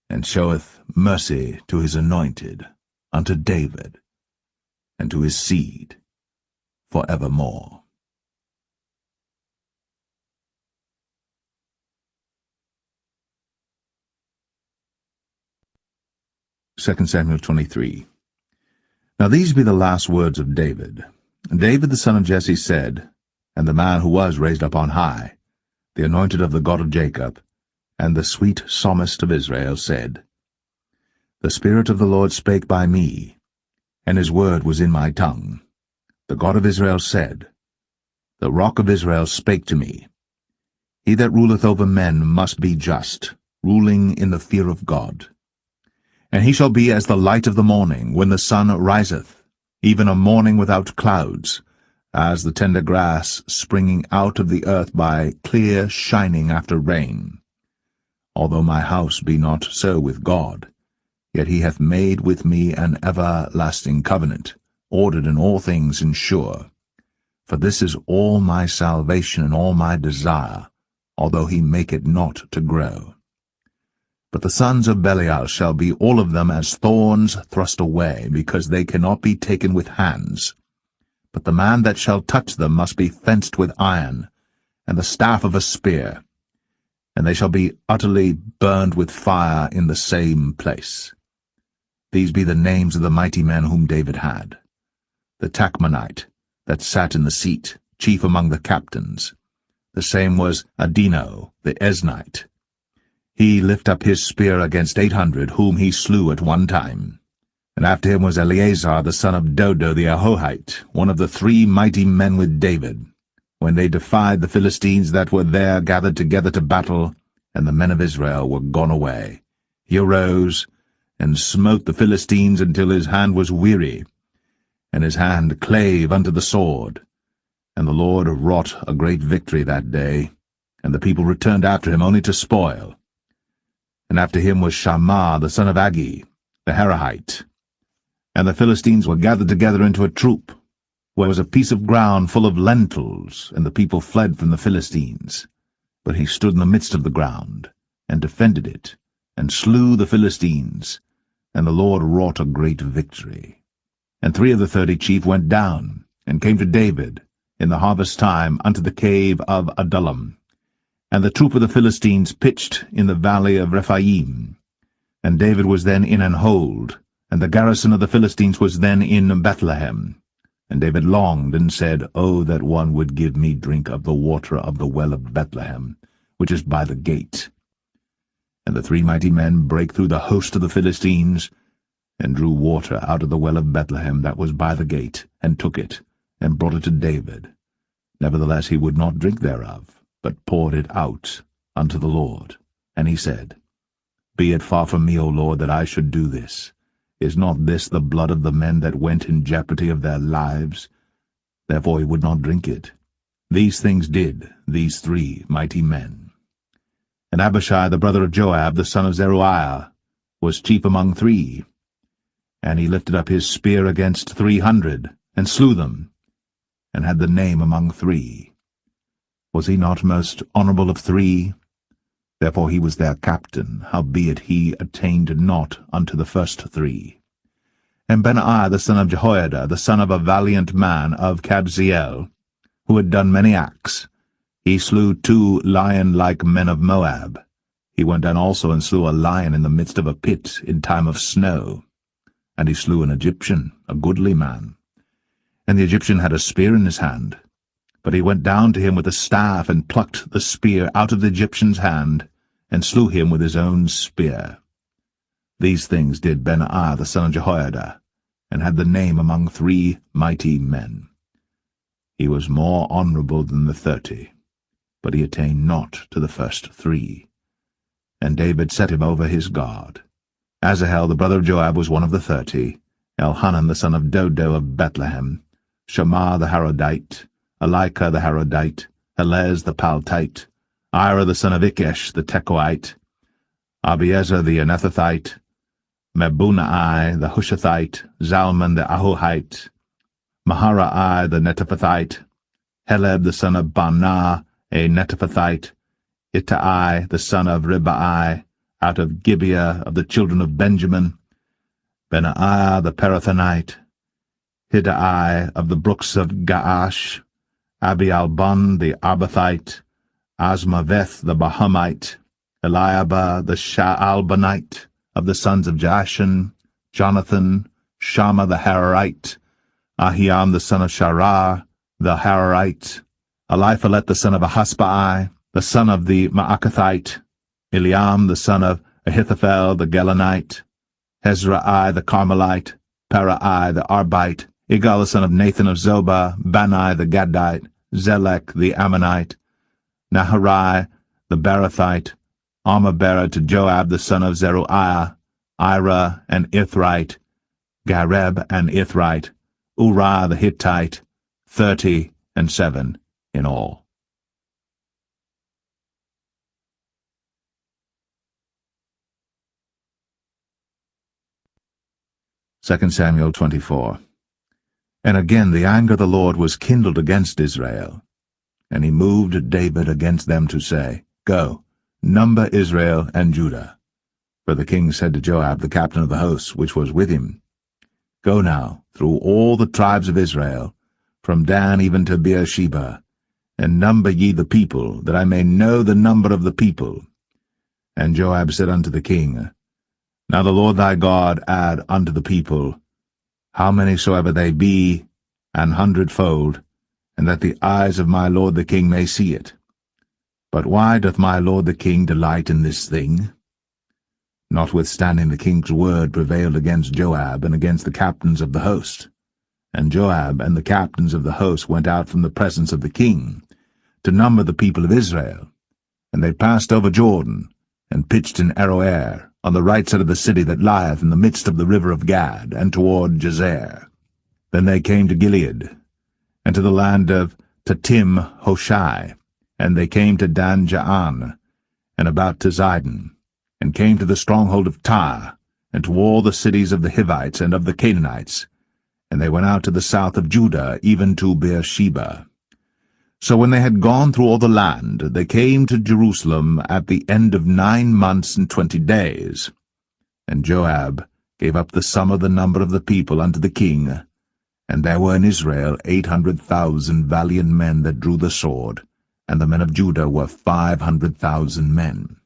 and showeth mercy to his anointed, unto David, and to his seed for evermore. Second Samuel 23. Now these be the last words of David. David the son of Jesse said, and the man who was raised up on high, the anointed of the God of Jacob, and the sweet psalmist of Israel, said, The Spirit of the Lord spake by me, and his word was in my tongue. The God of Israel said, The rock of Israel spake to me. He that ruleth over men must be just, ruling in the fear of God. And he shall be as the light of the morning, when the sun riseth, even a morning without clouds, as the tender grass springing out of the earth by clear shining after rain. Although my house be not so with God, yet he hath made with me an everlasting covenant, ordered in all things and sure. For this is all my salvation and all my desire, although he make it not to grow. But the sons of Belial shall be all of them as thorns thrust away, because they cannot be taken with hands. But the man that shall touch them must be fenced with iron, and the staff of a spear, and they shall be utterly burned with fire in the same place. These be the names of the mighty men whom David had. The Tachmonite, that sat in the seat, chief among the captains. The same was Adino, the Esnite. He lift up his spear against 800, whom he slew at one time. And after him was Eleazar the son of Dodo the Ahohite, one of the 3 mighty men with David, when they defied the Philistines that were there gathered together to battle, and the men of Israel were gone away. He arose, and smote the Philistines until his hand was weary, and his hand clave unto the sword. And the Lord wrought a great victory that day, and the people returned after him only to spoil. And after him was Shammah the son of Agi, the Harahite. And the Philistines were gathered together into a troop, where was a piece of ground full of lentils, and the people fled from the Philistines. But he stood in the midst of the ground, and defended it, and slew the Philistines, and the Lord wrought a great victory. And 3 of the 30 chief went down, and came to David in the harvest time unto the cave of Adullam. And the troop of the Philistines pitched in the valley of Rephaim. And David was then in an hold, and the garrison of the Philistines was then in Bethlehem. And David longed and said, Oh, that one would give me drink of the water of the well of Bethlehem, which is by the gate. And the 3 mighty men brake through the host of the Philistines, and drew water out of the well of Bethlehem that was by the gate, and took it, and brought it to David. Nevertheless he would not drink thereof, but poured it out unto the Lord. And he said, Be it far from me, O Lord, that I should do this. Is not this the blood of the men that went in jeopardy of their lives? Therefore he would not drink it. These things did these 3 mighty men. And Abishai, the brother of Joab, the son of Zeruiah, was chief among 3. And he lifted up his spear against 300, and slew them, and had the name among 3. Was he not most honorable of 3? Therefore he was their captain, howbeit he attained not unto the first 3. And Benaiah the son of Jehoiada, the son of a valiant man of Kabzeel, who had done many acts, he slew 2 lion-like men of Moab. He went down also and slew a lion in the midst of a pit in time of snow. And he slew an Egyptian, a goodly man. And the Egyptian had a spear in his hand. But he went down to him with a staff, and plucked the spear out of the Egyptian's hand, and slew him with his own spear. These things did Benaiah the son of Jehoiada, and had the name among 3 mighty men. He was more honorable than the 30, but he attained not to the first 3. And David set him over his guard. Asahel the brother of Joab was one of the 30, Elhanan the son of Dodo of Bethlehem, Shammah the Harodite, Elika the Harodite, Helez the Paltite, Ira the son of Ikesh the Tekoite, Abiezer the Anethathite, Mebunai the Hushathite, Zalman the Ahohite, Maharai the Netophathite, Heleb the son of Baanah a Netophathite, Ittai the son of Ribai, out of Gibeah of the children of Benjamin, Benaiah the Parathonite, Hiddai of the brooks of Gaash, Abialbon the Arbathite, Asmaveth the Bahamite, Eliabah the Shaalbanite, of the sons of Jashan, Jonathan, Shammah the Hararite, Ahiam the son of Sharar, the Hararite, Eliphalet the son of Ahasbai, the son of the Maacathite, Eliam the son of Ahithophel the Gelonite, Hezrai the Carmelite, Parai the Arbite, Igal the son of Nathan of Zobah, Bani the Gadite, Zelek the Ammonite, Naharai the Barathite, Armah-bearer to Joab the son of Zeruiah, Ira and Ithrite, Gareb and Ithrite, Uriah the Hittite, 37 in all. 2 Samuel 24. And again the anger of the Lord was kindled against Israel. And he moved David against them to say, Go, number Israel and Judah. For the king said to Joab, the captain of the host, which was with him, Go now through all the tribes of Israel, from Dan even to Beersheba, and number ye the people, that I may know the number of the people. And Joab said unto the king, Now the Lord thy God add unto the people, how many soever they be, 100-fold, and that the eyes of my lord the king may see it. But why doth my lord the king delight in this thing? Notwithstanding the king's word prevailed against Joab and against the captains of the host. And Joab and the captains of the host went out from the presence of the king, to number the people of Israel. And they passed over Jordan, and pitched in Aroer, on the right side of the city that lieth in the midst of the river of Gad, and toward Jazer. Then they came to Gilead, and to the land of Tatim Hoshai, and they came to Dan Jaan, and about to Zidon, and came to the stronghold of Tyre, and to all the cities of the Hivites and of the Canaanites, and they went out to the south of Judah, even to Beersheba. So when they had gone through all the land, they came to Jerusalem at the end of 9 months and 20 days. And Joab gave up the sum of the number of the people unto the king, and there were in Israel 800,000 valiant men that drew the sword, and the men of Judah were 500,000 men.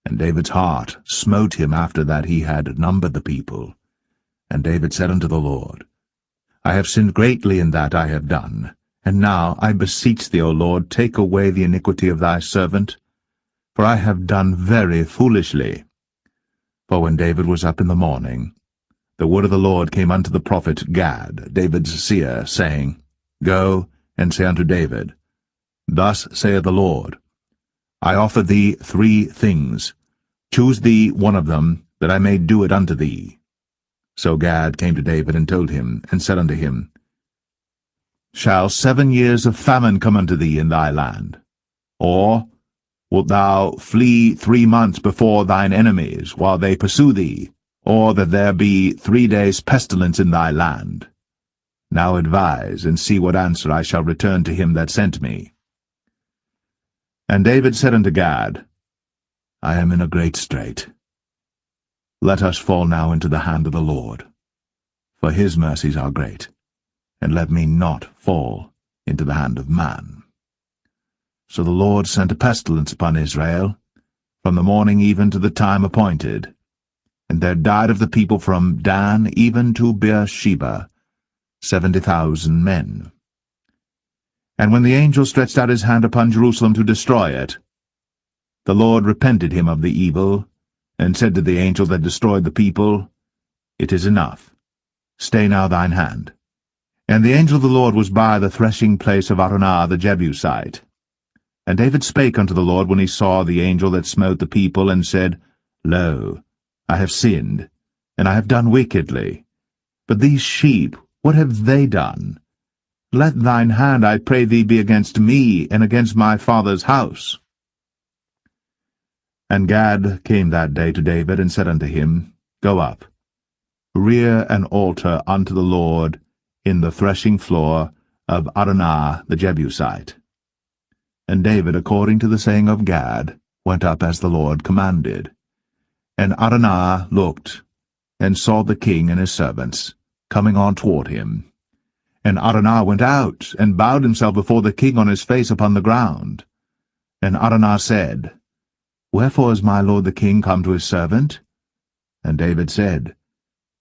And David's heart smote him after that he had numbered the people. And David said unto the Lord, I have sinned greatly in that I have done. And now, I beseech thee, O Lord, take away the iniquity of thy servant, for I have done very foolishly. For when David was up in the morning, the word of the Lord came unto the prophet Gad, David's seer, saying, Go, and say unto David, Thus saith the Lord, I offer thee 3 things. Choose thee one of them, that I may do it unto thee. So Gad came to David and told him, and said unto him, Shall 7 years of famine come unto thee in thy land? Or wilt thou flee 3 months before thine enemies, while they pursue thee? Or that there be 3 days' pestilence in thy land? Now advise, and see what answer I shall return to him that sent me. And David said unto Gad, I am in a great strait. Let us fall now into the hand of the Lord, for his mercies are great, and let me not fall into the hand of man. So the Lord sent a pestilence upon Israel, from the morning even to the time appointed. And there died of the people from Dan even to Beersheba 70,000 men. And when the angel stretched out his hand upon Jerusalem to destroy it, the Lord repented him of the evil, and said to the angel that destroyed the people, It is enough. Stay now thine hand. And the angel of the Lord was by the threshing place of Araunah the Jebusite. And David spake unto the Lord when he saw the angel that smote the people, and said, Lo, I have sinned, and I have done wickedly. But these sheep, what have they done? Let thine hand, I pray thee, be against me, and against my father's house. And Gad came that day to David, and said unto him, Go up, rear an altar unto the Lord in the threshing floor of Araunah the Jebusite. And David, according to the saying of Gad, went up as the Lord commanded. And Araunah looked, and saw the king and his servants coming on toward him. And Araunah went out, and bowed himself before the king on his face upon the ground. And Araunah said, Wherefore is my lord the king come to his servant? And David said,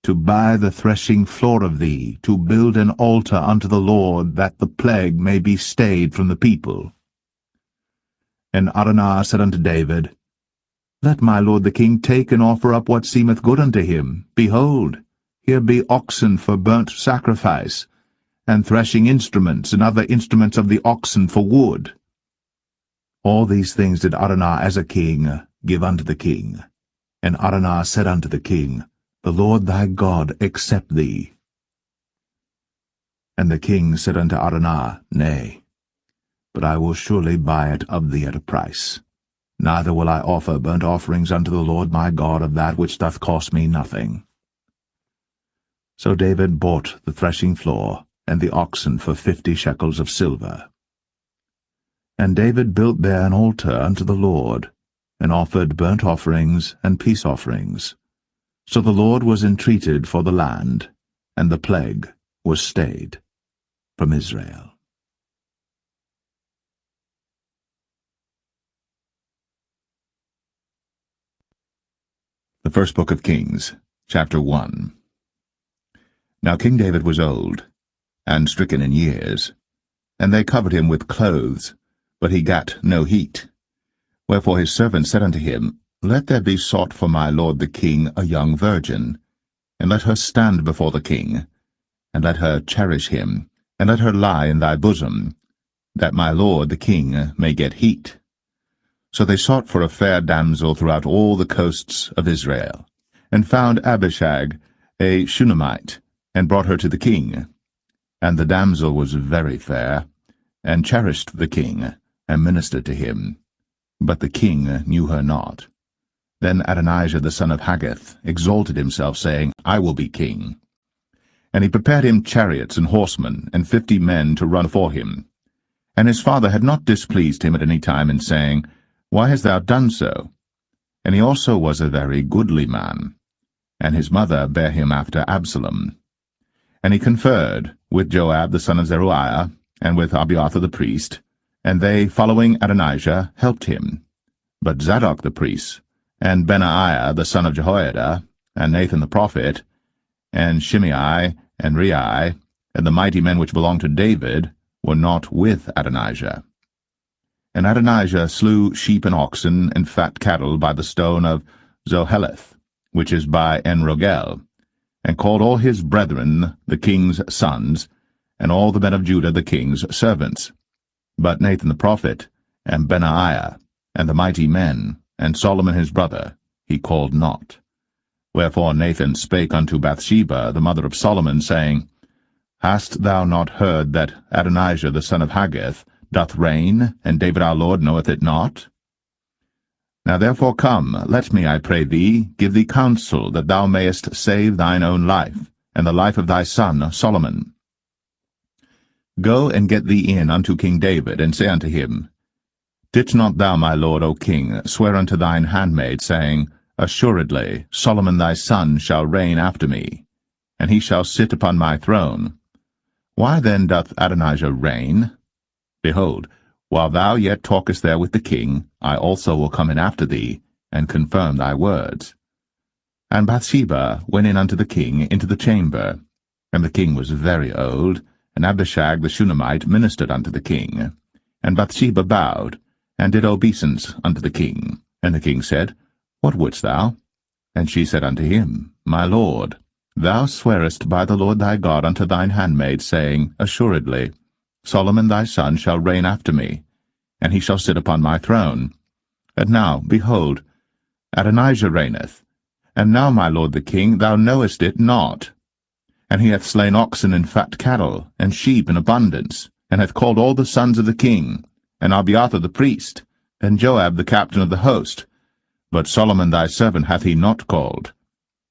To buy the threshing floor of thee, to build an altar unto the Lord, that the plague may be stayed from the people. And Araunah said unto David, Let my lord the king take and offer up what seemeth good unto him. Behold, here be oxen for burnt sacrifice, and threshing instruments, and other instruments of the oxen for wood. All these things did Araunah as a king give unto the king. And Araunah said unto the king, The Lord thy God accept thee. And the king said unto Araunah, Nay, but I will surely buy it of thee at a price. Neither will I offer burnt offerings unto the Lord my God of that which doth cost me nothing. So David bought the threshing floor and the oxen for 50 shekels of silver. And David built there an altar unto the Lord, and offered burnt offerings and peace offerings. So the Lord was entreated for the land, and the plague was stayed from Israel. The first book of Kings, chapter 1. Now King David was old, and stricken in years, and they covered him with clothes, but he gat no heat. Wherefore his servant said unto him, Let there be sought for my lord the king a young virgin, and let her stand before the king, and let her cherish him, and let her lie in thy bosom, that my lord the king may get heat. So they sought for a fair damsel throughout all the coasts of Israel, and found Abishag, a Shunammite, and brought her to the king. And the damsel was very fair, and cherished the king, and ministered to him. But the king knew her not. Then Adonijah the son of Haggith exalted himself, saying, I will be king. And he prepared him chariots and horsemen, and 50 men to run for him. And his father had not displeased him at any time in saying, Why hast thou done so? And he also was a very goodly man. And his mother bare him after Absalom. And he conferred with Joab the son of Zeruiah, and with Abiathar the priest, And they, following Adonijah, helped him. But Zadok the priest, and Benaiah the son of Jehoiada, and Nathan the prophet, and Shimei, and Rei, and the mighty men which belonged to David, were not with Adonijah. And Adonijah slew sheep and oxen and fat cattle by the stone of Zoheleth, which is by En-rogel, and called all his brethren the king's sons, and all the men of Judah the king's servants. But Nathan the prophet, and Benaiah, and the mighty men, and Solomon his brother, he called not. Wherefore Nathan spake unto Bathsheba, the mother of Solomon, saying, Hast thou not heard that Adonijah the son of Haggith doth reign, and David our Lord knoweth it not? Now therefore come, let me, I pray thee, give thee counsel, that thou mayest save thine own life, and the life of thy son Solomon. Go and get thee in unto King David, and say unto him, Didst not thou, my lord, O king, swear unto thine handmaid, saying, Assuredly Solomon thy son shall reign after me, and he shall sit upon my throne. Why then doth Adonijah reign? Behold, while thou yet talkest there with the king, I also will come in after thee, and confirm thy words. And Bathsheba went in unto the king into the chamber. And the king was very old, and Abishag the Shunammite ministered unto the king. And Bathsheba bowed, and did obeisance unto the king. And the king said, What wouldst thou? And she said unto him, My lord, thou swearest by the Lord thy God unto thine handmaid, saying, Assuredly Solomon thy son shall reign after me, and he shall sit upon my throne. And now, behold, Adonijah reigneth. And now, my lord the king, thou knowest it not. And he hath slain oxen and fat cattle, and sheep in abundance, and hath called all the sons of the king, and Abiathar the priest, and Joab the captain of the host. But Solomon thy servant hath he not called.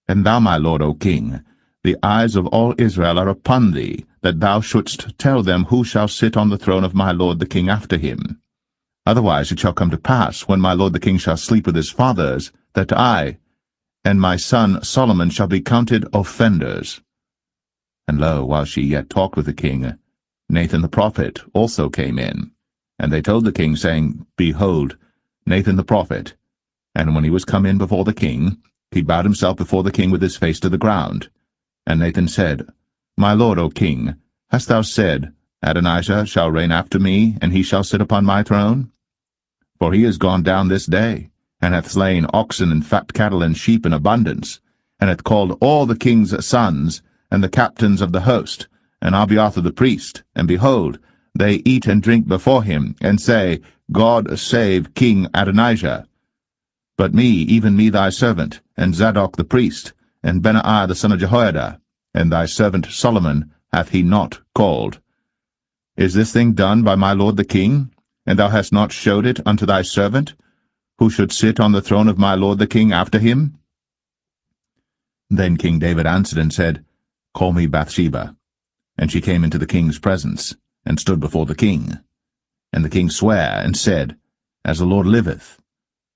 And thou, my lord, O king, the eyes of all Israel are upon thee, that thou shouldst tell them who shall sit on the throne of my lord the king after him. Otherwise it shall come to pass, when my lord the king shall sleep with his fathers, that I and my son Solomon shall be counted offenders. And lo, while she yet talked with the king, Nathan the prophet also came in. And they told the king, saying, Behold, Nathan the prophet. And when he was come in before the king, he bowed himself before the king with his face to the ground. And Nathan said, My lord, O king, hast thou said, Adonijah shall reign after me, and he shall sit upon my throne? For he is gone down this day, and hath slain oxen and fat cattle and sheep in abundance, and hath called all the king's sons, and the captains of the host, and Abiathar the priest, and behold, they eat and drink before him, and say, God save King Adonijah. But me, even me thy servant, and Zadok the priest, and Benaiah the son of Jehoiada, and thy servant Solomon hath he not called. Is this thing done by my lord the king, and thou hast not showed it unto thy servant, who should sit on the throne of my lord the king after him? Then King David answered and said, Call me Bathsheba. And she came into the king's presence, and stood before the king. And the king sware, and said, As the Lord liveth,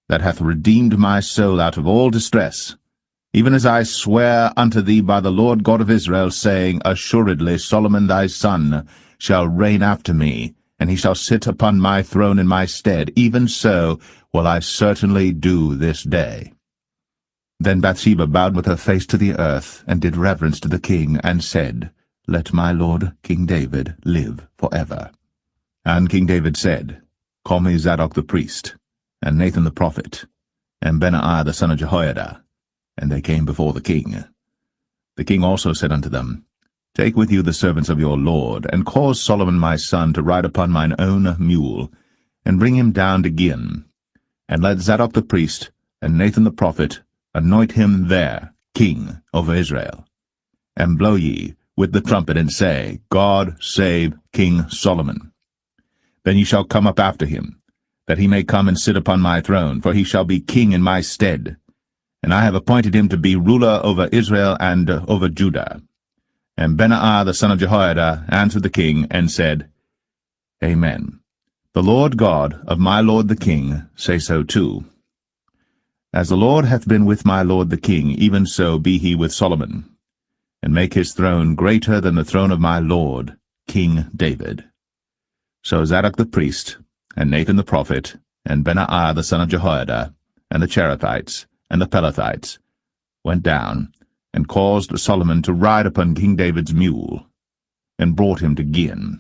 that hath redeemed my soul out of all distress, even as I swear unto thee by the Lord God of Israel, saying, Assuredly Solomon thy son shall reign after me, and he shall sit upon my throne in my stead, even so will I certainly do this day. Then Bathsheba bowed with her face to the earth, and did reverence to the king, and said, Let my lord King David live for ever. And King David said, Call me Zadok the priest, and Nathan the prophet, and Benaiah the son of Jehoiada. And they came before the king. The king also said unto them, Take with you the servants of your lord, and cause Solomon my son to ride upon mine own mule, and bring him down to Gin. And let Zadok the priest, and Nathan the prophet, anoint him there king over Israel. And blow ye with the trumpet, and say, God save King Solomon. Then ye shall come up after him, that he may come and sit upon my throne, for he shall be king in my stead. And I have appointed him to be ruler over Israel and over Judah. And Benaiah the son of Jehoiada answered the king, and said, Amen. The Lord God of my lord the king say so too. As the Lord hath been with my lord the king, even so be he with Solomon, and make his throne greater than the throne of my lord, King David. So Zadok the priest, and Nathan the prophet, and Benaiah the son of Jehoiada, and the Cherethites, and the Pelethites, went down, and caused Solomon to ride upon King David's mule, and brought him to Gihon.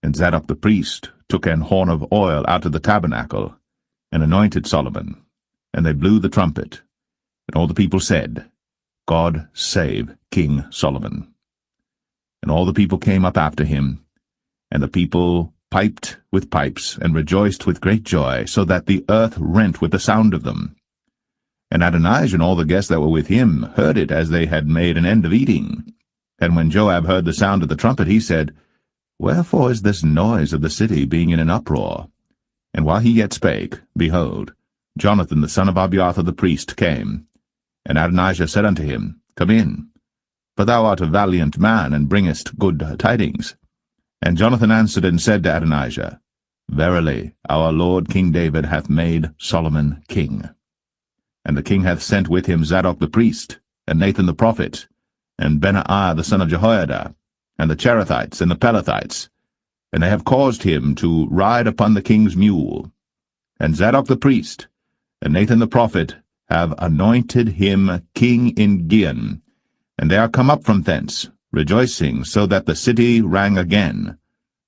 And Zadok the priest took an horn of oil out of the tabernacle, and anointed Solomon, and they blew the trumpet. And all the people said, God save King Solomon. And all the people came up after him, and the people piped with pipes, and rejoiced with great joy, so that the earth rent with the sound of them. And Adonijah and all the guests that were with him heard it as they had made an end of eating. And when Joab heard the sound of the trumpet, he said, Wherefore is this noise of the city being in an uproar? And while he yet spake, behold, Jonathan the son of Abiathar the priest came. And Adonijah said unto him, Come in, for thou art a valiant man, and bringest good tidings. And Jonathan answered and said to Adonijah, Verily, our lord King David hath made Solomon king. And the king hath sent with him Zadok the priest, and Nathan the prophet, and Benaiah the son of Jehoiada, and the Cherethites and the Pelethites, and they have caused him to ride upon the king's mule. And Zadok the priest, and Nathan the prophet, have anointed him king in Gihon, and they are come up from thence, rejoicing, so that the city rang again.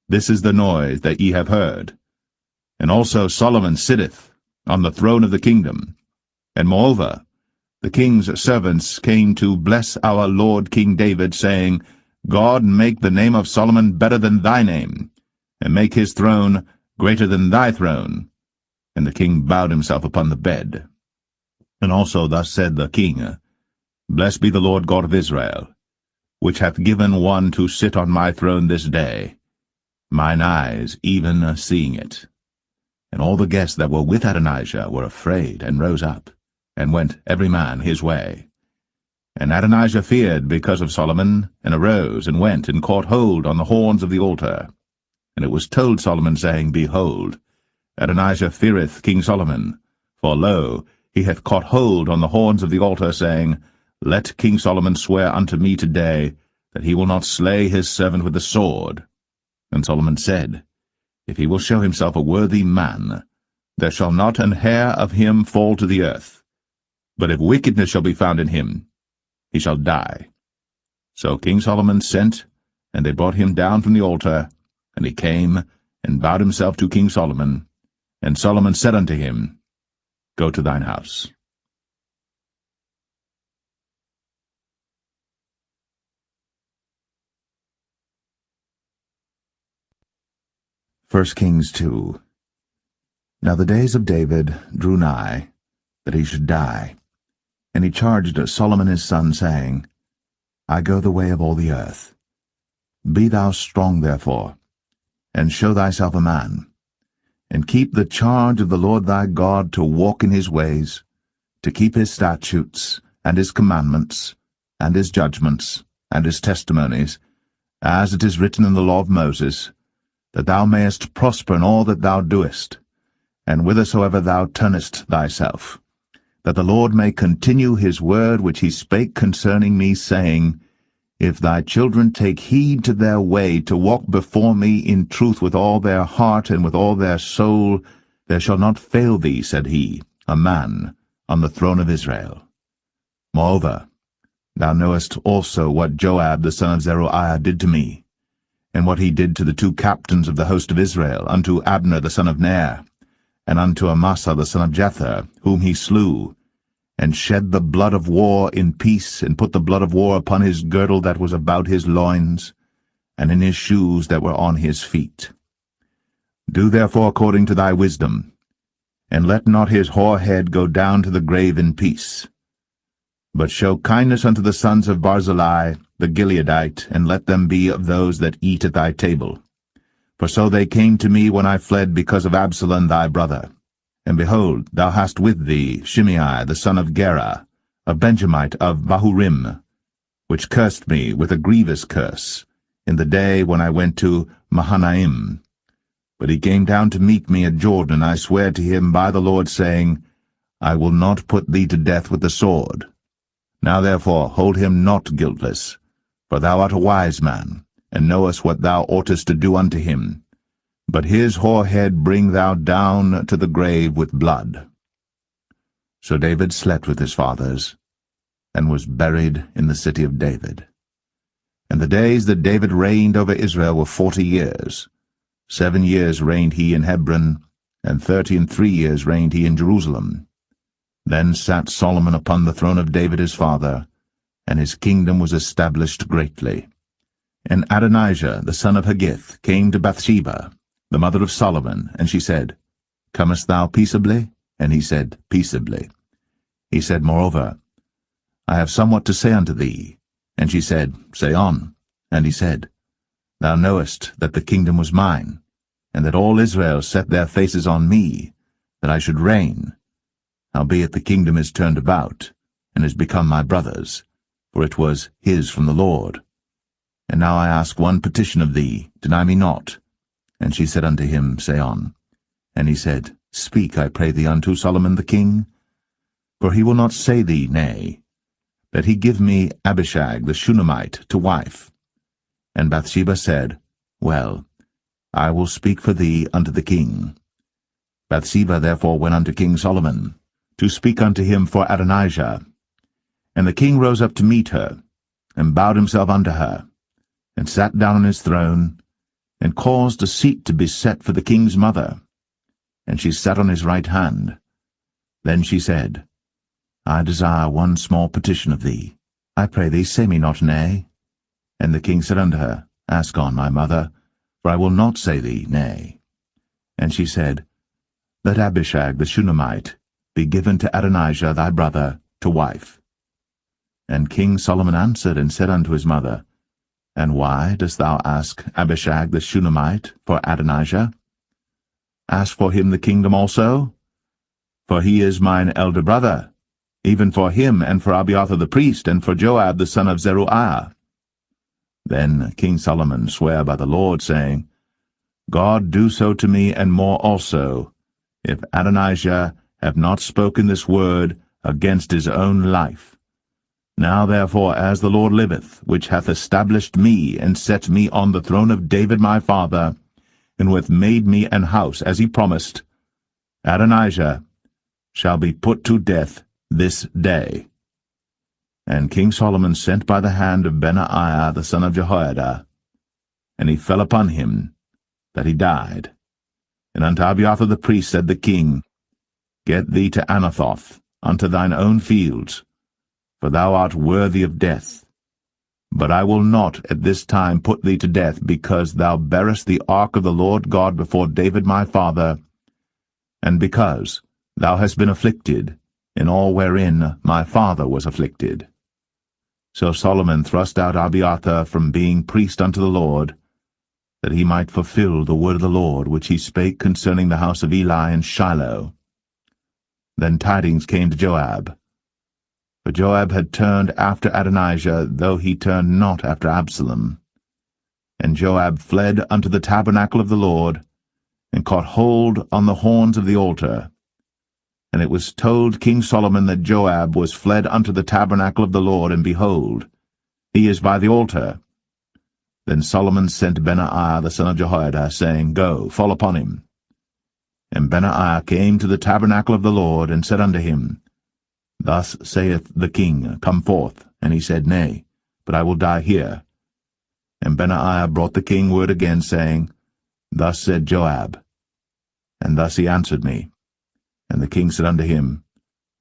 This is the noise that ye have heard. And also Solomon sitteth on the throne of the kingdom. And moreover, the king's servants came to bless our lord King David, saying, God make the name of Solomon better than thy name, and make his throne greater than thy throne. And the king bowed himself upon the bed. And also thus said the king, Blessed be the Lord God of Israel, which hath given one to sit on my throne this day, mine eyes even seeing it. And all the guests that were with Adonijah were afraid, and rose up, and went every man his way. And Adonijah feared because of Solomon, and arose, and went, and caught hold on the horns of the altar. And it was told Solomon, saying, Behold, Adonijah feareth King Solomon, for lo, he hath caught hold on the horns of the altar, saying, Let King Solomon swear unto me today, that he will not slay his servant with the sword. And Solomon said, If he will show himself a worthy man, there shall not an hair of him fall to the earth. But if wickedness shall be found in him, he shall die. So King Solomon sent, and they brought him down from the altar, and he came, and bowed himself to King Solomon. And Solomon said unto him, Go to thine house. 1 Kings 2. Now the days of David drew nigh, that he should die. And he charged Solomon his son, saying, I go the way of all the earth. Be thou strong therefore, and show thyself a man, and keep the charge of the Lord thy God, to walk in his ways, to keep his statutes, and his commandments, and his judgments, and his testimonies, as it is written in the law of Moses, that thou mayest prosper in all that thou doest, and whithersoever thou turnest thyself, that the Lord may continue his word which he spake concerning me, saying, If thy children take heed to their way, to walk before me in truth with all their heart and with all their soul, there shall not fail thee, said he, a man on the throne of Israel. Moreover, thou knowest also what Joab the son of Zeruiah did to me, and what he did to the two captains of the host of Israel, unto Abner the son of Ner, and unto Amasa the son of Jether, whom he slew, and shed the blood of war in peace, and put the blood of war upon his girdle that was about his loins, and in his shoes that were on his feet. Do therefore according to thy wisdom, and let not his hoar head go down to the grave in peace. But show kindness unto the sons of Barzillai the Gileadite, and let them be of those that eat at thy table. For so they came to me when I fled because of Absalom thy brother. And behold, thou hast with thee Shimei the son of Gera, a Benjamite of Bahurim, which cursed me with a grievous curse, in the day when I went to Mahanaim. But he came down to meet me at Jordan, and I sware to him by the Lord, saying, I will not put thee to death with the sword. Now therefore hold him not guiltless, for thou art a wise man, and knowest what thou oughtest to do unto him. but his hoar head bring thou down to the grave with blood. So David slept with his fathers, and was buried in the city of David. And the days that David reigned over Israel were 40 years. 7 years reigned he in Hebron, and 33 years reigned he in Jerusalem. Then sat Solomon upon the throne of David his father, and his kingdom was established greatly. And Adonijah the son of Haggith came to Bathsheba, the mother of Solomon, and she said, Comest thou peaceably? And he said, Peaceably. He said, Moreover, I have somewhat to say unto thee. And she said, Say on. And he said, Thou knowest that the kingdom was mine, and that all Israel set their faces on me, that I should reign. Howbeit the kingdom is turned about, and is become my brother's, for it was his from the Lord. And now I ask one petition of thee, deny me not. And she said unto him, Say on. And he said, Speak, I pray thee, unto Solomon the king. For he will not say thee nay, that he give me Abishag the Shunammite to wife. And Bathsheba said, Well, I will speak for thee unto the king. Bathsheba therefore went unto King Solomon, to speak unto him for Adonijah. And the king rose up to meet her, and bowed himself unto her, and sat down on his throne, and caused a seat to be set for the king's mother. And she sat on his right hand. Then she said, I desire one small petition of thee. I pray thee, say me not nay. And the king said unto her, Ask on, my mother, for I will not say thee nay. And she said, Let Abishag the Shunammite be given to Adonijah thy brother to wife. And King Solomon answered and said unto his mother, And why dost thou ask Abishag the Shunammite for Adonijah? Ask for him the kingdom also? For he is mine elder brother, even for him, and for Abiathar the priest, and for Joab the son of Zeruiah. Then King Solomon sware by the Lord, saying, God do so to me, and more also, if Adonijah have not spoken this word against his own life. Now therefore, as the Lord liveth, which hath established me, and set me on the throne of David my father, and who hath made me an house, as he promised, Adonijah shall be put to death this day. And King Solomon sent by the hand of Benaiah the son of Jehoiada, and he fell upon him, that he died. And unto Abiathar the priest said the king, Get thee to Anathoth, unto thine own fields, for thou art worthy of death. But I will not at this time put thee to death, because thou bearest the ark of the Lord God before David my father, and because thou hast been afflicted in all wherein my father was afflicted. So Solomon thrust out Abiathar from being priest unto the Lord, that he might fulfill the word of the Lord, which he spake concerning the house of Eli and Shiloh. Then tidings came to Joab. For Joab had turned after Adonijah, though he turned not after Absalom. And Joab fled unto the tabernacle of the Lord, and caught hold on the horns of the altar. And it was told King Solomon that Joab was fled unto the tabernacle of the Lord, and behold, he is by the altar. Then Solomon sent Benaiah the son of Jehoiada, saying, Go, fall upon him. And Benaiah came to the tabernacle of the Lord, and said unto him, Thus saith the king, Come forth. And he said, Nay, but I will die here. And Benaiah brought the king word again, saying, Thus said Joab. And thus he answered me. And the king said unto him,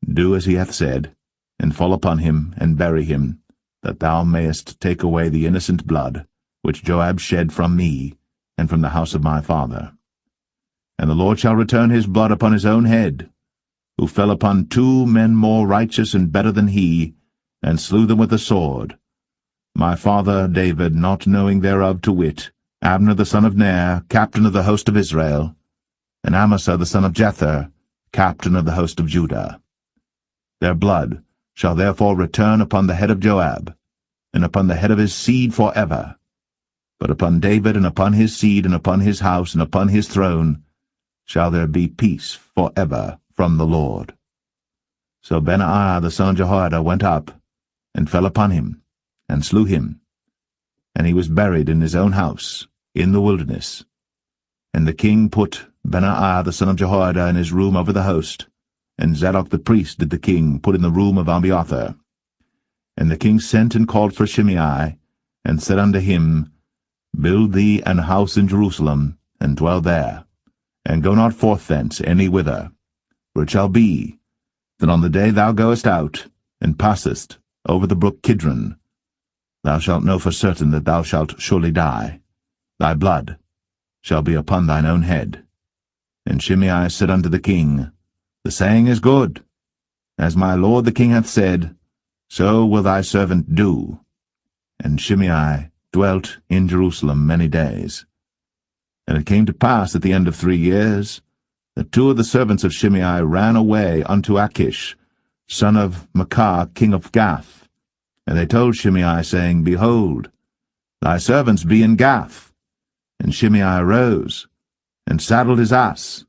Do as he hath said, and fall upon him, and bury him, that thou mayest take away the innocent blood, which Joab shed from me, and from the house of my father. And the Lord shall return his blood upon his own head, who fell upon 2 men more righteous and better than he, and slew them with the sword. My father David, not knowing thereof, to wit, Abner the son of Ner, captain of the host of Israel, and Amasa the son of Jether, captain of the host of Judah. Their blood shall therefore return upon the head of Joab, and upon the head of his seed forever. But upon David, and upon his seed, and upon his house, and upon his throne, shall there be peace forever from the Lord. So Benaiah the son of Jehoiada went up, and fell upon him, and slew him. And he was buried in his own house, in the wilderness. And the king put Benaiah the son of Jehoiada in his room over the host, and Zadok the priest did the king put in the room of Abiathar. And the king sent and called for Shimei, and said unto him, Build thee an house in Jerusalem, and dwell there, and go not forth thence any whither. For it shall be, that on the day thou goest out, and passest over the brook Kidron, thou shalt know for certain that thou shalt surely die. Thy blood shall be upon thine own head. And Shimei said unto the king, The saying is good. As my lord the king hath said, so will thy servant do. And Shimei dwelt in Jerusalem many days. And it came to pass at the end of 3 years, that 2 of the servants of Shimei ran away unto Achish, son of Maachah, king of Gath. And they told Shimei, saying, Behold, thy servants be in Gath. And Shimei arose, and saddled his ass,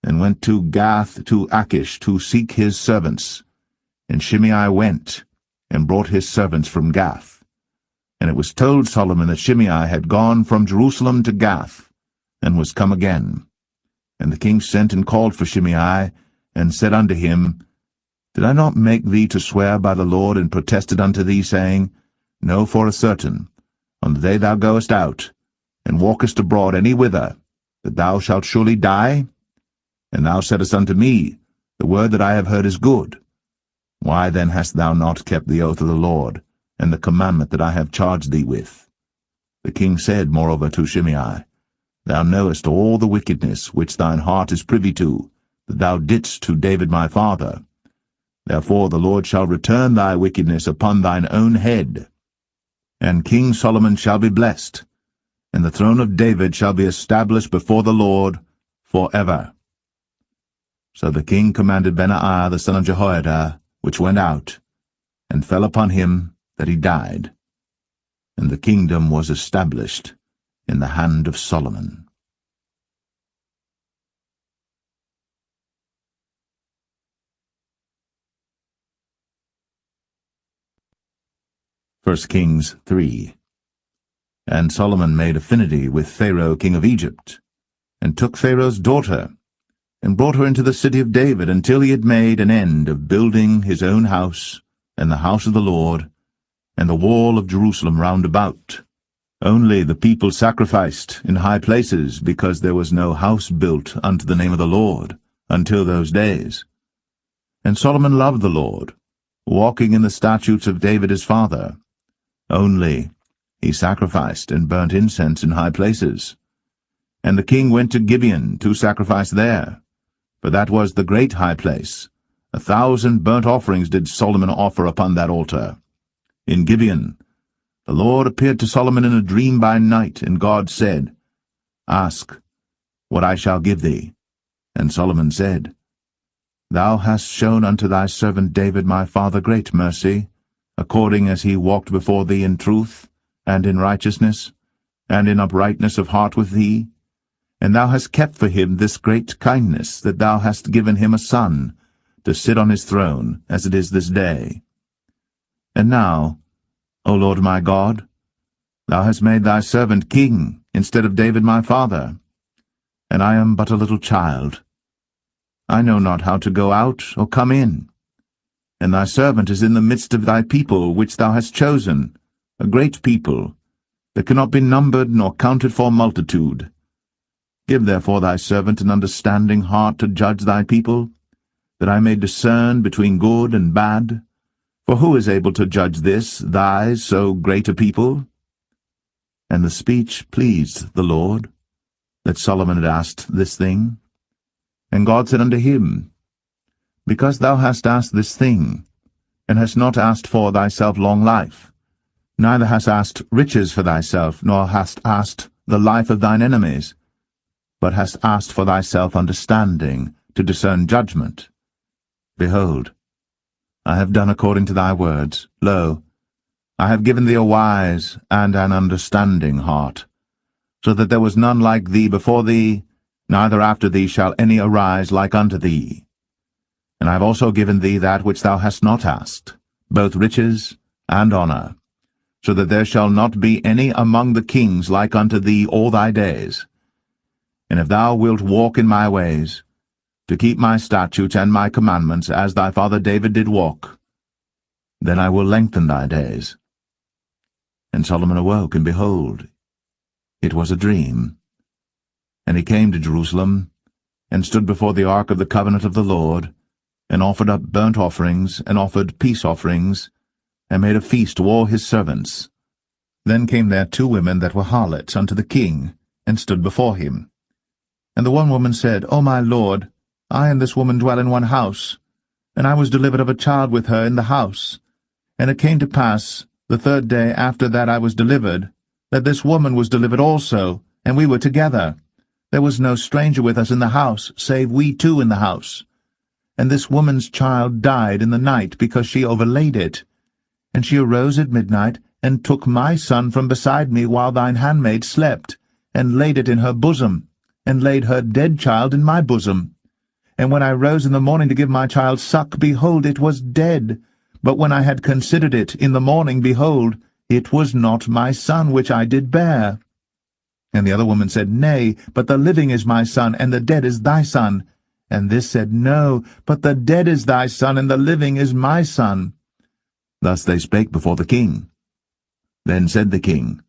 and went to Gath to Achish to seek his servants. And Shimei went, and brought his servants from Gath. And it was told Solomon that Shimei had gone from Jerusalem to Gath, and was come again. And the king sent and called for Shimei, and said unto him, Did I not make thee to swear by the Lord, and protested unto thee, saying, Know for a certain, on the day thou goest out, and walkest abroad any whither, that thou shalt surely die? And thou saidst unto me, The word that I have heard is good. Why then hast thou not kept the oath of the Lord, and the commandment that I have charged thee with? The king said moreover to Shimei, Thou knowest all the wickedness which thine heart is privy to, that thou didst to David my father. Therefore the Lord shall return thy wickedness upon thine own head. And King Solomon shall be blessed, and the throne of David shall be established before the Lord for ever. So the king commanded Benaiah the son of Jehoiada, which went out, and fell upon him that he died. And the kingdom was established in the hand of Solomon. 1 Kings 3. And Solomon made affinity with Pharaoh king of Egypt, and took Pharaoh's daughter, and brought her into the city of David, until he had made an end of building his own house, and the house of the Lord, and the wall of Jerusalem round about. Only the people sacrificed in high places, because there was no house built unto the name of the Lord, until those days. And Solomon loved the Lord, walking in the statutes of David his father. Only he sacrificed and burnt incense in high places. And the king went to Gibeon to sacrifice there, for that was the great high place. 1,000 burnt offerings did Solomon offer upon that altar. In Gibeon the Lord appeared to Solomon in a dream by night, and God said, Ask what I shall give thee. And Solomon said, Thou hast shown unto thy servant David my father great mercy, according as he walked before thee in truth, and in righteousness, and in uprightness of heart with thee. And thou hast kept for him this great kindness, that thou hast given him a son, to sit on his throne, as it is this day. And now, O Lord my God, thou hast made thy servant king, instead of David my father, and I am but a little child. I know not how to go out or come in. And thy servant is in the midst of thy people, which thou hast chosen, a great people, that cannot be numbered nor counted for multitude. Give therefore thy servant an understanding heart to judge thy people, that I may discern between good and bad. For who is able to judge this, thy so great a people? And the speech pleased the Lord, that Solomon had asked this thing. And God said unto him, Because thou hast asked this thing, and hast not asked for thyself long life, neither hast asked riches for thyself, nor hast asked the life of thine enemies, but hast asked for thyself understanding, to discern judgment. Behold, I have done according to thy words. Lo, I have given thee a wise and an understanding heart, so that there was none like thee before thee, neither after thee shall any arise like unto thee. And I have also given thee that which thou hast not asked, both riches and honour, so that there shall not be any among the kings like unto thee all thy days. and if thou wilt walk in my ways, to keep my statutes and my commandments, as thy father David did walk, then I will lengthen thy days. And Solomon awoke, and behold, it was a dream. And he came to Jerusalem, and stood before the ark of the covenant of the Lord, and offered up burnt offerings, and offered peace offerings, and made a feast to all his servants. Then came there 2 women that were harlots unto the king, and stood before him. And the one woman said, O my lord, I and this woman dwell in one house, and I was delivered of a child with her in the house. And it came to pass, the 3rd day after that I was delivered, that this woman was delivered also, and we were together. There was no stranger with us in the house, save we 2 in the house. And this woman's child died in the night, because she overlaid it. And she arose at midnight, and took my son from beside me while thine handmaid slept, and laid it in her bosom, and laid her dead child in my bosom. And when I rose in the morning to give my child suck, behold, it was dead. But when I had considered it in the morning, behold, it was not my son which I did bear. And the other woman said, Nay, but the living is my son, and the dead is thy son. And this said, No, but the dead is thy son, and the living is my son. Thus they spake before the king. Then said the king,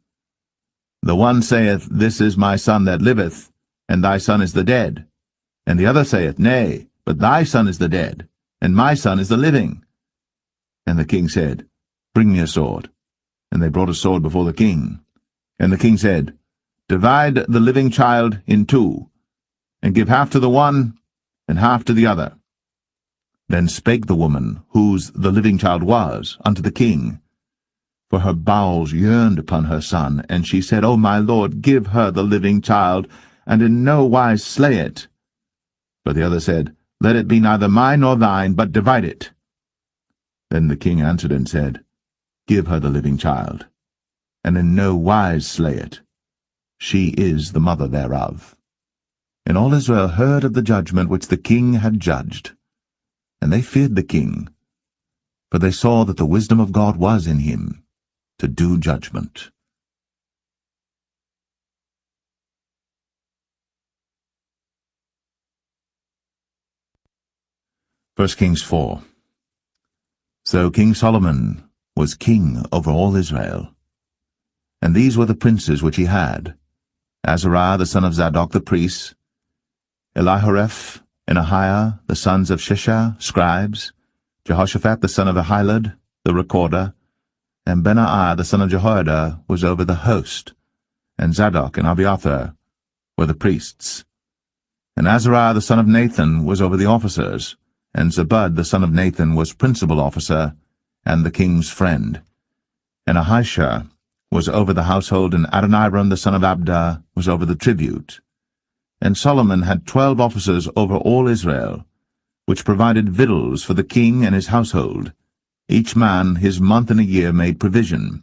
The one saith, This is my son that liveth, and thy son is the dead. And the other saith, Nay, but thy son is the dead, and my son is the living. And the king said, Bring me a sword. And they brought a sword before the king. And the king said, Divide the living child in 2, and give half to the one, and half to the other. Then spake the woman, whose the living child was, unto the king, for her bowels yearned upon her son, and she said, O my lord, give her the living child, and in no wise slay it. But the other said, Let it be neither mine nor thine, but divide it. Then the king answered and said, Give her the living child, and in no wise slay it. She is the mother thereof. And all Israel heard of the judgment which the king had judged. And they feared the king, for they saw that the wisdom of God was in him, to do judgment. 1 Kings 4. So King Solomon was king over all Israel. And these were the princes which he had: Azariah the son of Zadok the priest, Elihoreph and Ahiah the sons of Shishah, scribes, Jehoshaphat the son of Ahilud, the recorder, and Benaiah the son of Jehoiada was over the host, and Zadok and Abiathar were the priests. And Azariah the son of Nathan was over the officers, and Zabud the son of Nathan was principal officer, and the king's friend. And Ahishah was over the household, and Adoniram the son of Abda was over the tribute. And Solomon had 12 officers over all Israel, which provided victuals for the king and his household. Each man his month in a year made provision.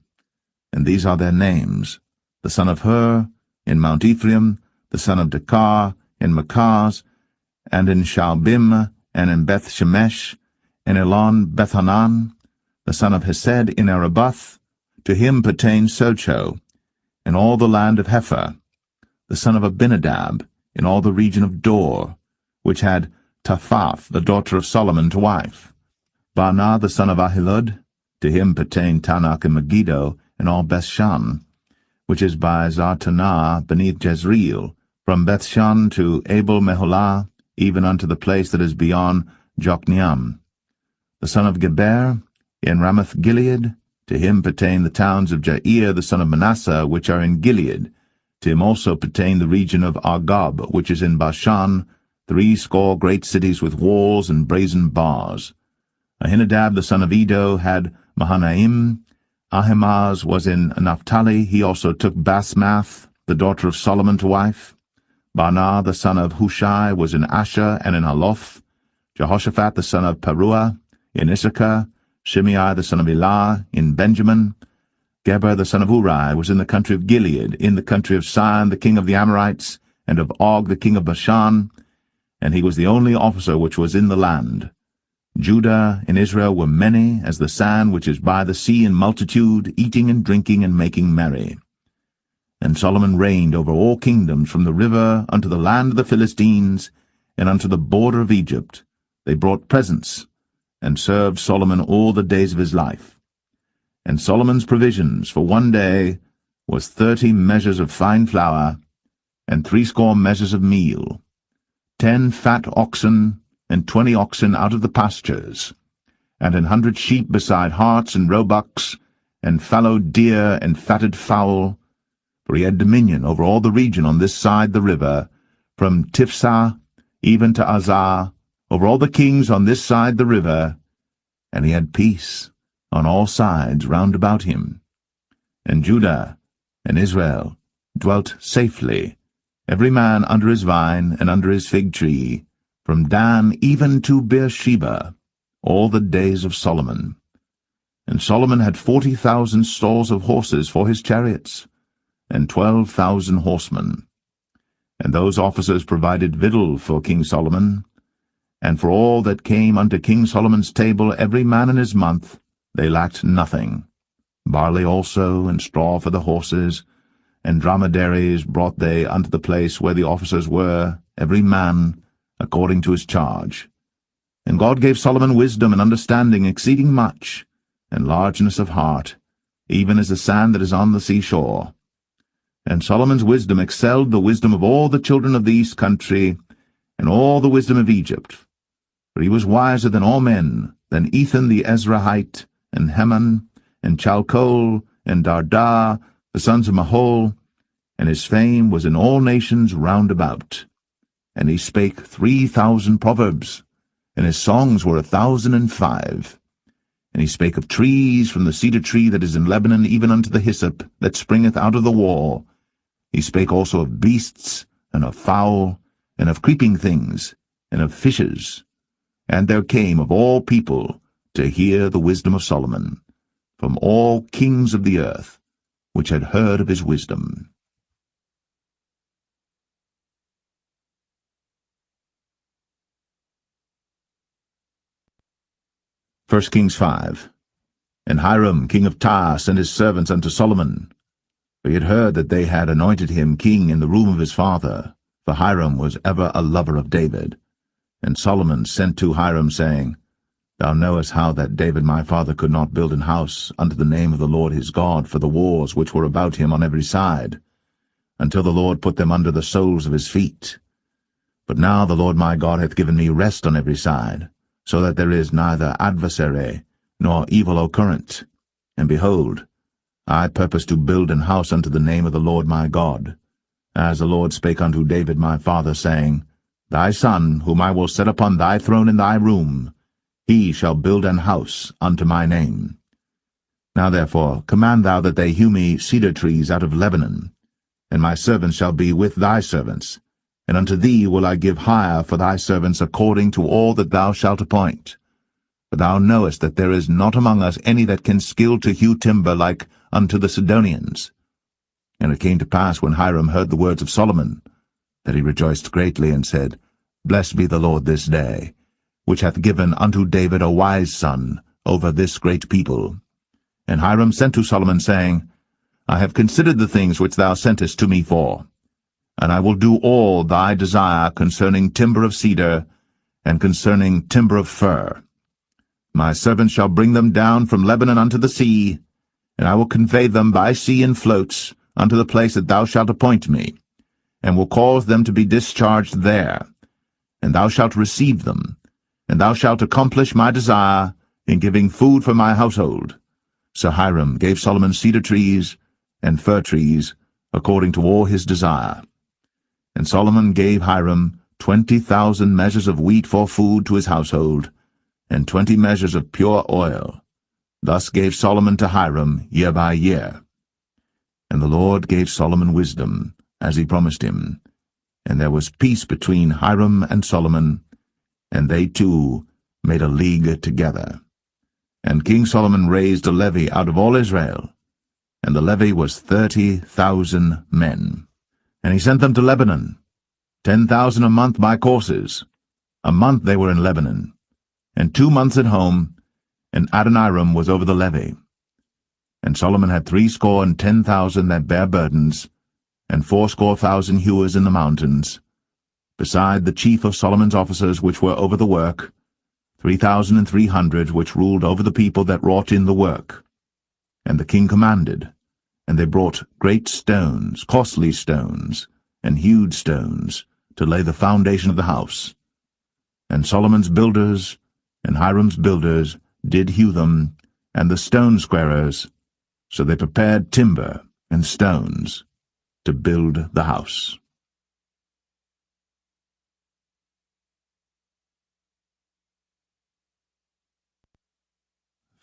And these are their names: the son of Hur, in Mount Ephraim, the son of Dekar, in Makaz, and in Shaalbim, and in Beth-Shemesh, and Elon Bethanan, the son of Hesed, in Arabath. To him pertained Socho, in all the land of Hepher, the son of Abinadab, in all the region of Dor, which had Taphath, the daughter of Solomon, to wife. Baanah, the son of Ahilud, to him pertained Tanakh and Megiddo, and all Bethshan, which is by Zartanah beneath Jezreel, from Bethshan to Abel-Meholah, even unto the place that is beyond Jokneam. The son of Geber, in Ramoth-Gilead, to him pertain the towns of Jair the son of Manasseh, which are in Gilead. To him also pertain the region of Argob, which is in Bashan, 80 great cities with walls and brazen bars. Ahinadab the son of Edo had Mahanaim. Ahimaaz was in Naphtali. He also took Basmath, the daughter of Solomon, to wife. Baanah the son of Hushai was in Asher and in Aloth. Jehoshaphat the son of Paruah in Issachar. Shimei the son of Elah in Benjamin. Geber the son of Uri was in the country of Gilead, in the country of Sihon the king of the Amorites, and of Og the king of Bashan, and he was the only officer which was in the land. Judah and Israel were many as the sand which is by the sea in multitude, eating and drinking and making merry. And Solomon reigned over all kingdoms from the river unto the land of the Philistines, and unto the border of Egypt. They brought presents, and served Solomon all the days of his life. And Solomon's provisions for one day was 30 measures of fine flour, and 80 measures of meal, 10 fat oxen, and 20 oxen out of the pastures, and 100 sheep beside harts and roebucks, and fallow deer and fatted fowl. For he had dominion over all the region on this side the river, from Tiphsah even to Azar, over all the kings on this side the river, and he had peace on all sides round about him. And Judah and Israel dwelt safely, every man under his vine and under his fig tree, from Dan even to Beersheba, all the days of Solomon. And Solomon had 40,000 stalls of horses for his chariots, and 12,000 horsemen. And those officers provided victual for King Solomon, and for all that came unto King Solomon's table every man in his month, they lacked nothing. Barley also, and straw for the horses, and dromedaries brought they unto the place where the officers were, every man according to his charge. And God gave Solomon wisdom and understanding exceeding much, and largeness of heart, even as the sand that is on the seashore. And Solomon's wisdom excelled the wisdom of all the children of the east country, and all the wisdom of Egypt. For he was wiser than all men, than Ethan the Ezrahite, and Heman, and Chalcol, and Darda, the sons of Mahol, and his fame was in all nations round about. And he spake 3,000 proverbs, and his songs were 1,005. And he spake of trees, from the cedar tree that is in Lebanon even unto the hyssop that springeth out of the wall. He spake also of beasts, and of fowl, and of creeping things, and of fishes. And there came of all people to hear the wisdom of Solomon, from all kings of the earth, which had heard of his wisdom. 1 Kings 5. And Hiram king of Tyre sent his servants unto Solomon, for he had heard that they had anointed him king in the room of his father, for Hiram was ever a lover of David. And Solomon sent to Hiram, saying, Thou knowest how that David my father could not build an house unto the name of the Lord his God for the wars which were about him on every side, until the Lord put them under the soles of his feet. But now the Lord my God hath given me rest on every side, so that there is neither adversary nor evil occurrent. And behold, I purpose to build an house unto the name of the Lord my God, as the Lord spake unto David my father, saying, Thy son, whom I will set upon thy throne in thy room, he shall build an house unto my name. Now therefore command thou that they hew me cedar trees out of Lebanon, and my servants shall be with thy servants, and unto thee will I give hire for thy servants according to all that thou shalt appoint. For thou knowest that there is not among us any that can skill to hew timber like unto the Sidonians. And it came to pass, when Hiram heard the words of Solomon, that he rejoiced greatly, and said, Blessed be the Lord this day, which hath given unto David a wise son over this great people. And Hiram sent to Solomon, saying, I have considered the things which thou sentest to me for, and I will do all thy desire concerning timber of cedar, and concerning timber of fir. My servants shall bring them down from Lebanon unto the sea, and I will convey them by sea in floats unto the place that thou shalt appoint me, and will cause them to be discharged there. And thou shalt receive them, and thou shalt accomplish my desire in giving food for my household. So Hiram gave Solomon cedar trees and fir trees, according to all his desire. And Solomon gave Hiram 20,000 measures of wheat for food to his household, and 20 measures of pure oil. Thus gave Solomon to Hiram year by year. And the Lord gave Solomon wisdom, as he promised him. And there was peace between Hiram and Solomon, and they two made a league together. And King Solomon raised a levy out of all Israel, and the levy was 30,000 men. And he sent them to Lebanon, 10,000 a month by courses. A month they were in Lebanon, and 2 months at home, and Adoniram was over the levy. And Solomon had 70,000 that bare burdens, and 80,000 hewers in the mountains, beside the chief of Solomon's officers which were over the work, 3,300 which ruled over the people that wrought in the work. And the king commanded, and they brought great stones, costly stones, and hewed stones, to lay the foundation of the house. And Solomon's builders and Hiram's builders did hew them, and the stone squarers, so they prepared timber and stones to build the house.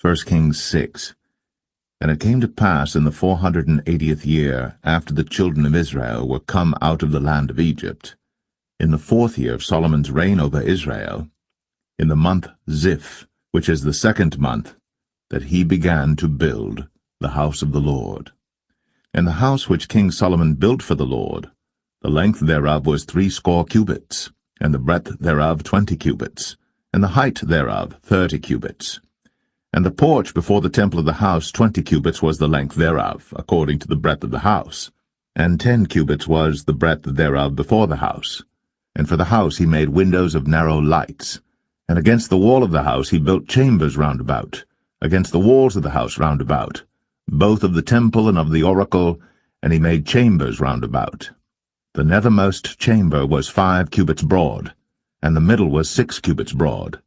1 Kings 6. And it came to pass in the 480th year, after the children of Israel were come out of the land of Egypt, in the 4th year of Solomon's reign over Israel, in the month Ziph, which is the 2nd month, that he began to build the house of the Lord. And the house which King Solomon built for the Lord, the length thereof was 80 cubits, and the breadth thereof 20 cubits, and the height thereof 30 cubits. And the porch before the temple of the house 20 cubits was the length thereof, according to the breadth of the house, and 10 cubits was the breadth thereof before the house. And for the house he made windows of narrow lights. And against the wall of the house he built chambers round about, against the walls of the house round about, both of the temple and of the oracle, and he made chambers round about. The nethermost chamber was 5 cubits broad, and the middle was 6 cubits broad,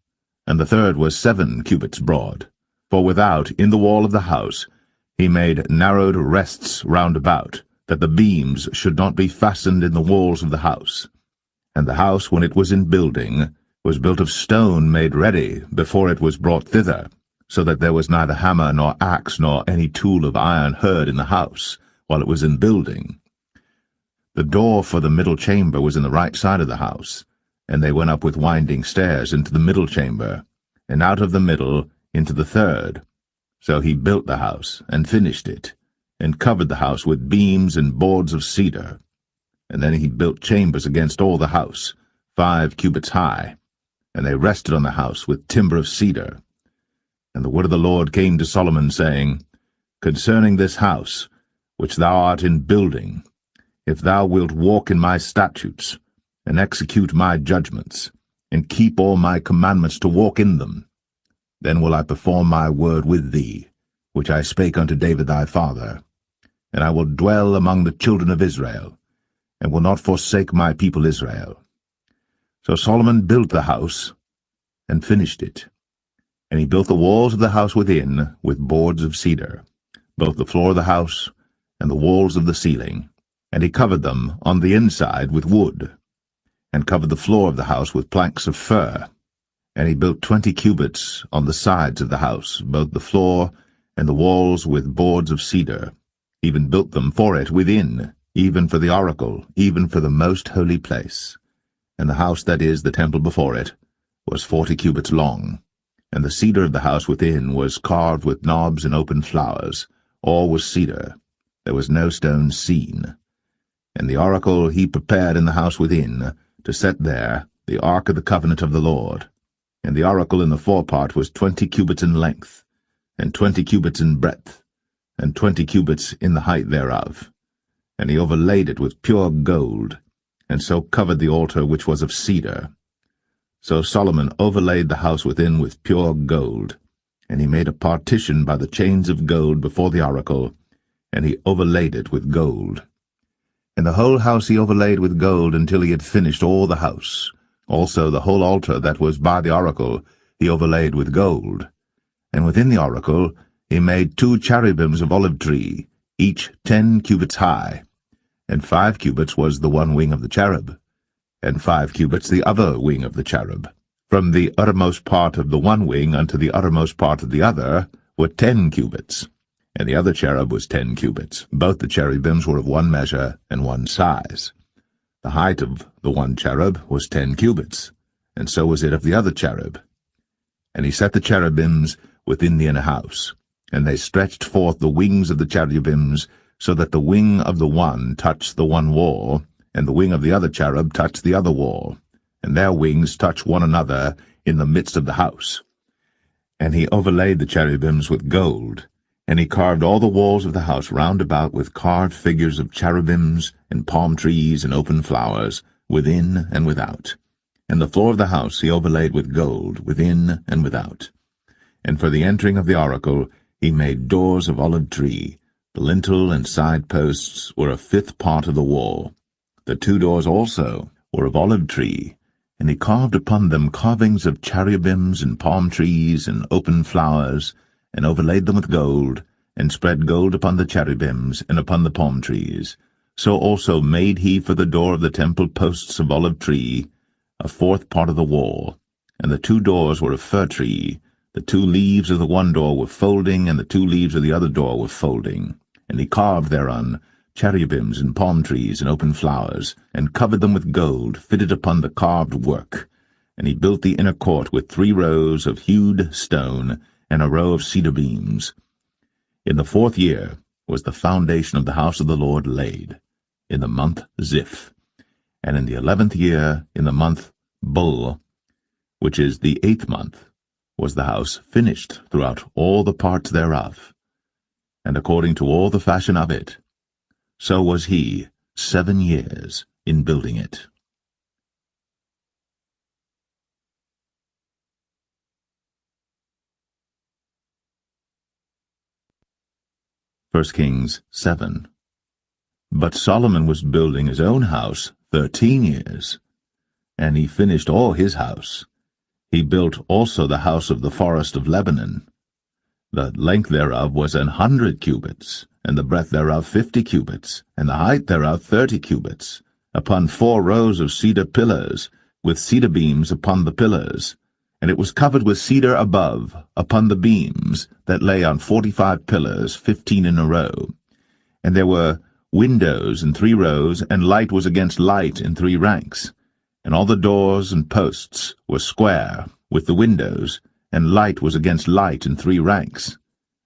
and the third was 7 cubits broad. For without, in the wall of the house, he made narrowed rests round about, that the beams should not be fastened in the walls of the house. And the house, when it was in building, was built of stone made ready before it was brought thither, so that there was neither hammer nor axe nor any tool of iron heard in the house, while it was in building. The door for the middle chamber was in the right side of the house, and they went up with winding stairs into the middle chamber, and out of the middle into the third. So he built the house, and finished it, and covered the house with beams and boards of cedar. And then he built chambers against all the house, 5 cubits high, and they rested on the house with timber of cedar. And the word of the Lord came to Solomon, saying, Concerning this house, which thou art in building, if thou wilt walk in my statutes, and execute my judgments, and keep all my commandments to walk in them, then will I perform my word with thee, which I spake unto David thy father, and I will dwell among the children of Israel, and will not forsake my people Israel. So Solomon built the house, and finished it. And he built the walls of the house within with boards of cedar, both the floor of the house and the walls of the ceiling, and he covered them on the inside with wood, and covered the floor of the house with planks of fir. And he built 20 cubits on the sides of the house, both the floor and the walls with boards of cedar, even built them for it within, even for the oracle, even for the most holy place. And the house, that is, the temple before it, was 40 cubits long, and the cedar of the house within was carved with knobs and open flowers. All was cedar. There was no stone seen. And the oracle he prepared in the house within, to set there the ark of the covenant of the Lord. And the oracle in the forepart was 20 cubits in length, and 20 cubits in breadth, and 20 cubits in the height thereof. And he overlaid it with pure gold, and so covered the altar which was of cedar. So Solomon overlaid the house within with pure gold, and he made a partition by the chains of gold before the oracle, and he overlaid it with gold. And the whole house he overlaid with gold until he had finished all the house. Also the whole altar that was by the oracle he overlaid with gold. And within the oracle he made 2 cherubims of olive tree, each 10 cubits high, and 5 cubits was the one wing of the cherub, and 5 cubits the other wing of the cherub. From the uttermost part of the one wing unto the uttermost part of the other were 10 cubits, and the other cherub was 10 cubits. Both the cherubims were of one measure and one size. The height of the one cherub was 10 cubits, and so was it of the other cherub. And he set the cherubims within the inner house, and they stretched forth the wings of the cherubims, so that the wing of the one touched the one wall, and the wing of the other cherub touched the other wall, and their wings touched one another in the midst of the house. And he overlaid the cherubims with gold, And he carved all the walls of the house round about with carved figures of cherubims and palm trees and open flowers, within and without. And the floor of the house he overlaid with gold, within and without. And for the entering of the oracle he made doors of olive tree. The lintel and side posts were a fifth part of the wall. The 2 doors also were of olive tree, and he carved upon them carvings of cherubims and palm trees and open flowers, and overlaid them with gold, and spread gold upon the cherubims and upon the palm trees. So also made he for the door of the temple posts of olive tree, a 4th part of the wall. And the 2 doors were of fir tree. The 2 leaves of the one door were folding, and the 2 leaves of the other door were folding. And he carved thereon cherubims and palm trees and open flowers, and covered them with gold, fitted upon the carved work. And he built the inner court with 3 rows of hewed stone, and a row of cedar beams. In the 4th year was the foundation of the house of the Lord laid, in the month Ziph. And in the 11th year, in the month Bul, which is the 8th month, was the house finished throughout all the parts thereof. And according to all the fashion of it, so was he 7 years in building it. 1 Kings 7. But Solomon was building his own house 13 years, and he finished all his house. He built also the house of the forest of Lebanon. The length thereof was 100 cubits, and the breadth thereof 50 cubits, and the height thereof 30 cubits, upon 4 rows of cedar pillars, with cedar beams upon the pillars. And it was covered with cedar above, upon the beams, that lay on 45 pillars, 15 in a row. And there were windows in 3 rows, and light was against light in 3 ranks. And all the doors and posts were square, with the windows, and light was against light in 3 ranks.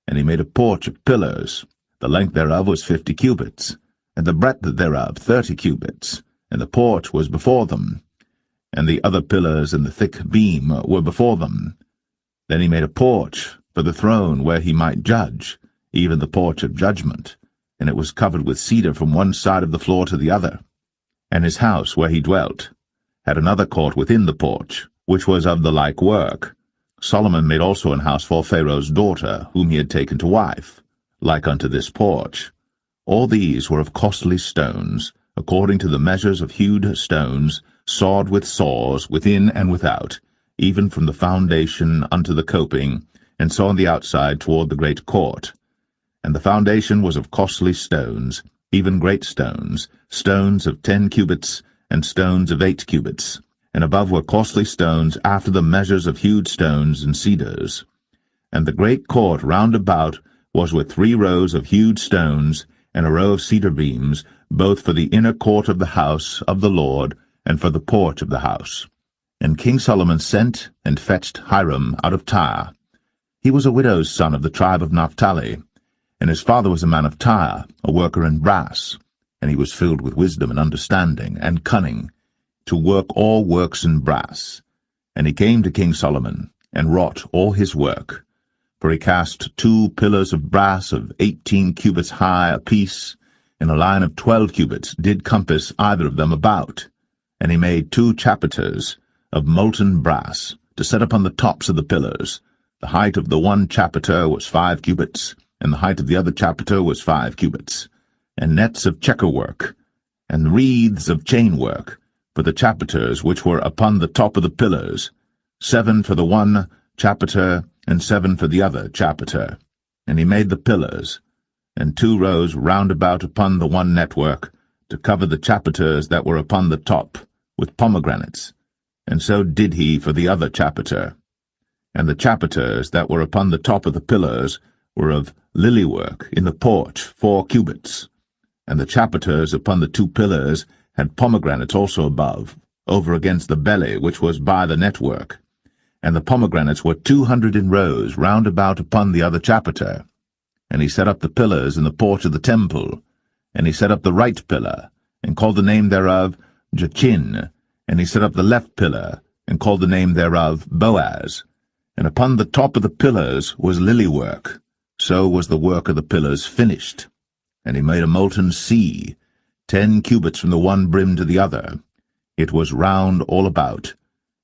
And he made a porch of pillars. The length thereof was 50 cubits, and the breadth thereof 30 cubits, and the porch was before them. And the other pillars and the thick beam were before them. Then he made a porch for the throne where he might judge, even the porch of judgment, and it was covered with cedar from one side of the floor to the other. And his house where he dwelt had another court within the porch, which was of the like work. Solomon made also an house for Pharaoh's daughter, whom he had taken to wife, like unto this porch. All these were of costly stones, according to the measures of hewed stones, sawed with saws, within and without, even from the foundation unto the coping, and so on the outside toward the great court. And the foundation was of costly stones, even great stones, stones of 10 cubits, and stones of 8 cubits. And above were costly stones after the measures of hewed stones and cedars. And the great court round about was with 3 rows of hewed stones, and a row of cedar beams, both for the inner court of the house of the Lord, and for the porch of the house. And King Solomon sent and fetched Hiram out of Tyre. He was a widow's son of the tribe of Naphtali, and his father was a man of Tyre, a worker in brass, and he was filled with wisdom and understanding and cunning, to work all works in brass. And he came to King Solomon, and wrought all his work. For he cast 2 pillars of brass of 18 cubits high apiece, and a line of 12 cubits did compass either of them about. And he made 2 chapiters of molten brass, to set upon the tops of the pillars. The height of the one chapiter was 5 cubits, and the height of the other chapiter was 5 cubits. And nets of checkerwork, and wreaths of chainwork, for the chapiters which were upon the top of the pillars, 7 for the one chapiter, and 7 for the other chapiter. And he made the pillars, and 2 rows round about upon the one network, to cover the chapiters that were upon the top, with pomegranates, and so did he for the other chapiter. And the chapiters that were upon the top of the pillars were of lilywork in the porch 4 cubits, and the chapiters upon the 2 pillars had pomegranates also above, over against the belly which was by the network. And the pomegranates were 200 in rows round about upon the other chapiter. And he set up the pillars in the porch of the temple, and he set up the right pillar, and called the name thereof Jachin, and he set up the left pillar, and called the name thereof Boaz. And upon the top of the pillars was lilywork. So was the work of the pillars finished. And he made a molten sea, 10 cubits from the one brim to the other. It was round all about,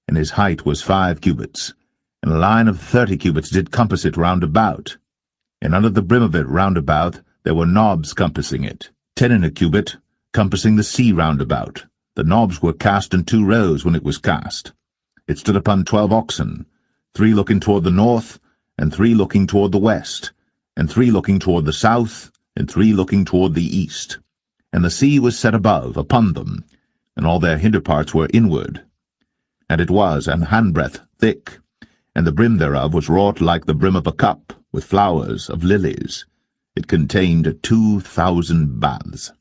and his height was 5 cubits, and a line of 30 cubits did compass it round about. And under the brim of it round about there were knobs compassing it, 10 in a cubit, compassing the sea round about. The knobs were cast in 2 rows when it was cast. It stood upon 12 oxen, 3 looking toward the north, and 3 looking toward the west, and 3 looking toward the south, and 3 looking toward the east. And the sea was set above, upon them, and all their hinder parts were inward. And it was an handbreadth thick, and the brim thereof was wrought like the brim of a cup, with flowers of lilies. It contained 2,000 baths.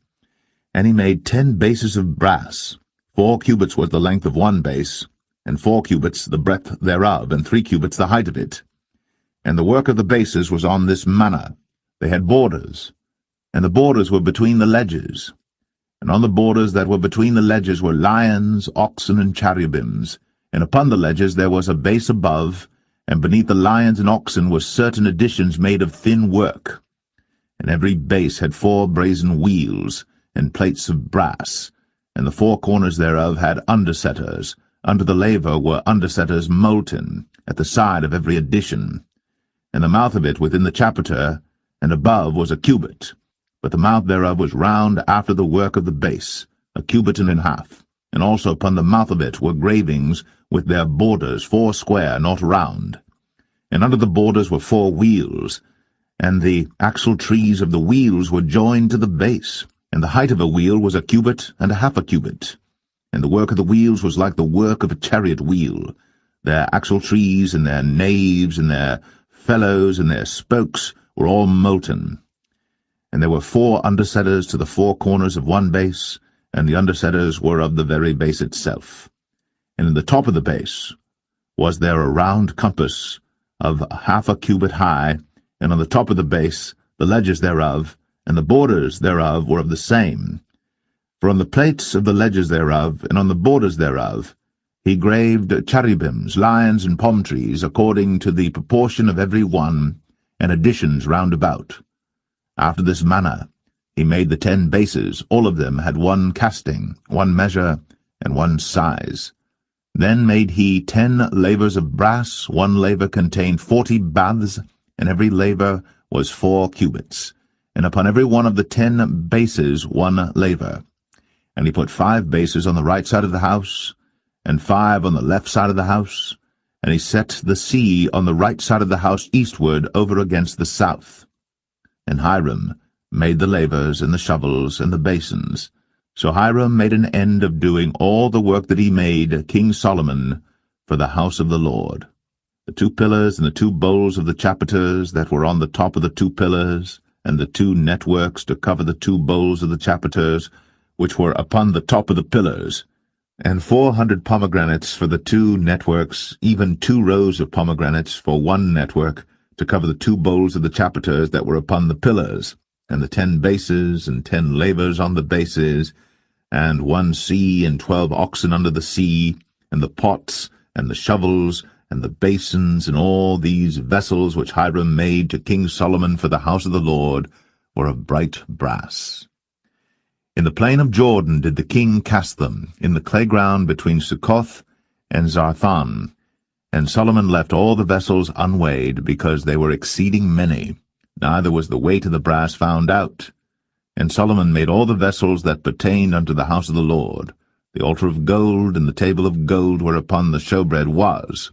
And he made 10 bases of brass. 4 cubits was the length of one base, and 4 cubits the breadth thereof, and 3 cubits the height of it. And the work of the bases was on this manner. They had borders, and the borders were between the ledges. And on the borders that were between the ledges were lions, oxen, and cherubims. And upon the ledges there was a base above, and beneath the lions and oxen were certain additions made of thin work. And every base had 4 brazen wheels, and plates of brass, and the 4 corners thereof had undersetters. Under the laver were undersetters molten, at the side of every addition. And the mouth of it within the chapiter, and above was a cubit, but the mouth thereof was round after the work of the base, a cubit and an half. And also upon the mouth of it were gravings with their borders, 4 square, not round. And under the borders were 4 wheels, and the axle trees of the wheels were joined to the base, and the height of a wheel was a cubit and a half a cubit. And the work of the wheels was like the work of a chariot wheel. Their axle trees and their naves and their felloes and their spokes were all molten. And there were 4 undersetters to the 4 corners of one base, and the undersetters were of the very base itself. And in the top of the base was there a round compass of half a cubit high, and on the top of the base the ledges thereof, and the borders thereof were of the same. For on the plates of the ledges thereof, and on the borders thereof, he graved cherubims, lions, and palm trees, according to the proportion of every one, and additions round about. After this manner he made the 10 bases. All of them had 1 casting, 1 measure, and 1 size. Then made he 10 lavers of brass. 1 laver contained 40 baths, and every laver was 4 cubits, and upon every one of the 10 bases 1 laver. And he put 5 bases on the right side of the house, and 5 on the left side of the house, and he set the sea on the right side of the house eastward over against the south. And Hiram made the lavers, and the shovels, and the basins. So Hiram made an end of doing all the work that he made King Solomon for the house of the Lord. The 2 pillars and the 2 bowls of the chapiters that were on the top of the 2 pillars, and the 2 networks to cover the 2 bowls of the chapiters, which were upon the top of the pillars, and 400 pomegranates for the 2 networks, even 2 rows of pomegranates for 1 network, to cover the 2 bowls of the chapiters that were upon the pillars, and the 10 bases, and 10 lavers on the bases, and 1 sea, and 12 oxen under the sea, and the pots, and the shovels, and the basins, and all these vessels which Hiram made to King Solomon for the house of the Lord, were of bright brass. In the plain of Jordan did the king cast them, in the clay ground between Succoth and Zarthan. And Solomon left all the vessels unweighed, because they were exceeding many, neither was the weight of the brass found out. And Solomon made all the vessels that pertained unto the house of the Lord, the altar of gold, and the table of gold whereupon the showbread was,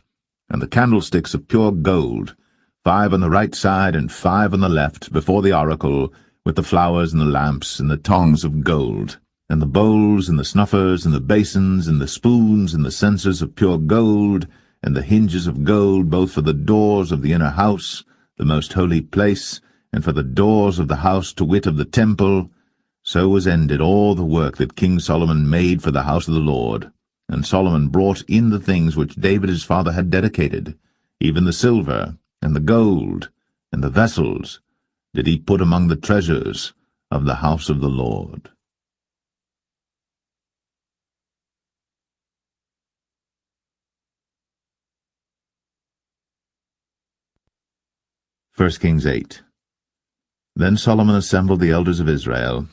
and the candlesticks of pure gold, 5 on the right side and 5 on the left, before the oracle, with the flowers and the lamps and the tongs of gold, and the bowls and the snuffers and the basins and the spoons and the censers of pure gold, and the hinges of gold, both for the doors of the inner house, the most holy place, and for the doors of the house, to wit, of the temple. So was ended all the work that King Solomon made for the house of the Lord. And Solomon brought in the things which David his father had dedicated, even the silver, and the gold, and the vessels, did he put among the treasures of the house of the Lord. 1 Kings 8. Then Solomon assembled the elders of Israel,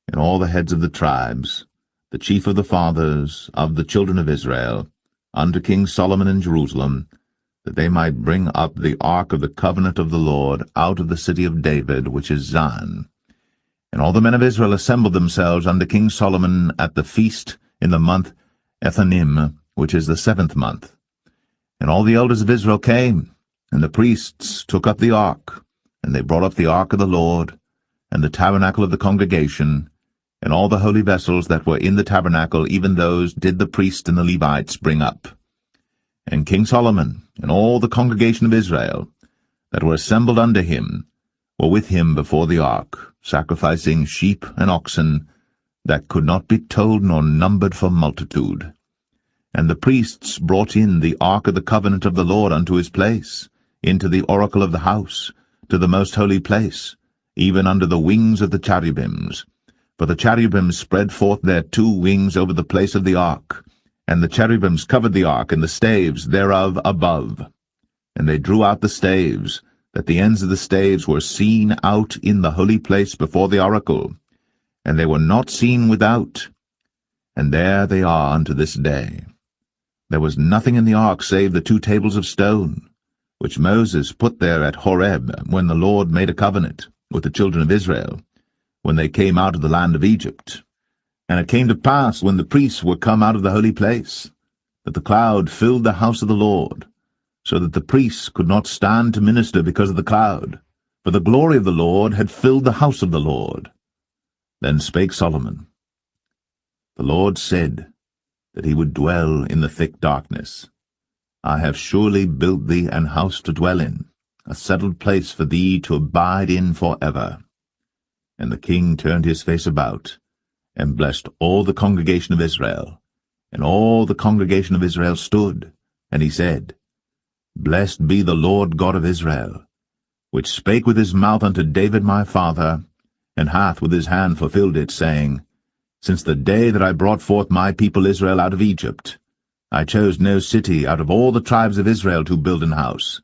and all the heads of the tribes, the chief of the fathers of the children of Israel, unto King Solomon in Jerusalem, that they might bring up the ark of the covenant of the Lord out of the city of David, which is Zion. And all the men of Israel assembled themselves unto King Solomon at the feast in the month Ethanim, which is the 7th month. And all the elders of Israel came, and the priests took up the ark, and they brought up the ark of the Lord, and the tabernacle of the congregation, and all the holy vessels that were in the tabernacle, even those did the priests and the Levites bring up. And King Solomon and all the congregation of Israel that were assembled unto him were with him before the ark, sacrificing sheep and oxen that could not be told nor numbered for multitude. And the priests brought in the ark of the covenant of the Lord unto his place, into the oracle of the house, to the most holy place, even under the wings of the cherubims. For the cherubims spread forth their 2 wings over the place of the ark, and the cherubims covered the ark and the staves thereof above. And they drew out the staves, that the ends of the staves were seen out in the holy place before the oracle, and they were not seen without. And there they are unto this day. There was nothing in the ark save the 2 tables of stone, which Moses put there at Horeb, when the Lord made a covenant with the children of Israel, when they came out of the land of Egypt. And it came to pass, when the priests were come out of the holy place, that the cloud filled the house of the Lord, so that the priests could not stand to minister because of the cloud, for the glory of the Lord had filled the house of the Lord. Then spake Solomon, The Lord said that he would dwell in the thick darkness. I have surely built thee an house to dwell in, a settled place for thee to abide in for ever. And the king turned his face about, and blessed all the congregation of Israel. And all the congregation of Israel stood, and he said, Blessed be the Lord God of Israel, which spake with his mouth unto David my father, and hath with his hand fulfilled it, saying, Since the day that I brought forth my people Israel out of Egypt, I chose no city out of all the tribes of Israel to build an house,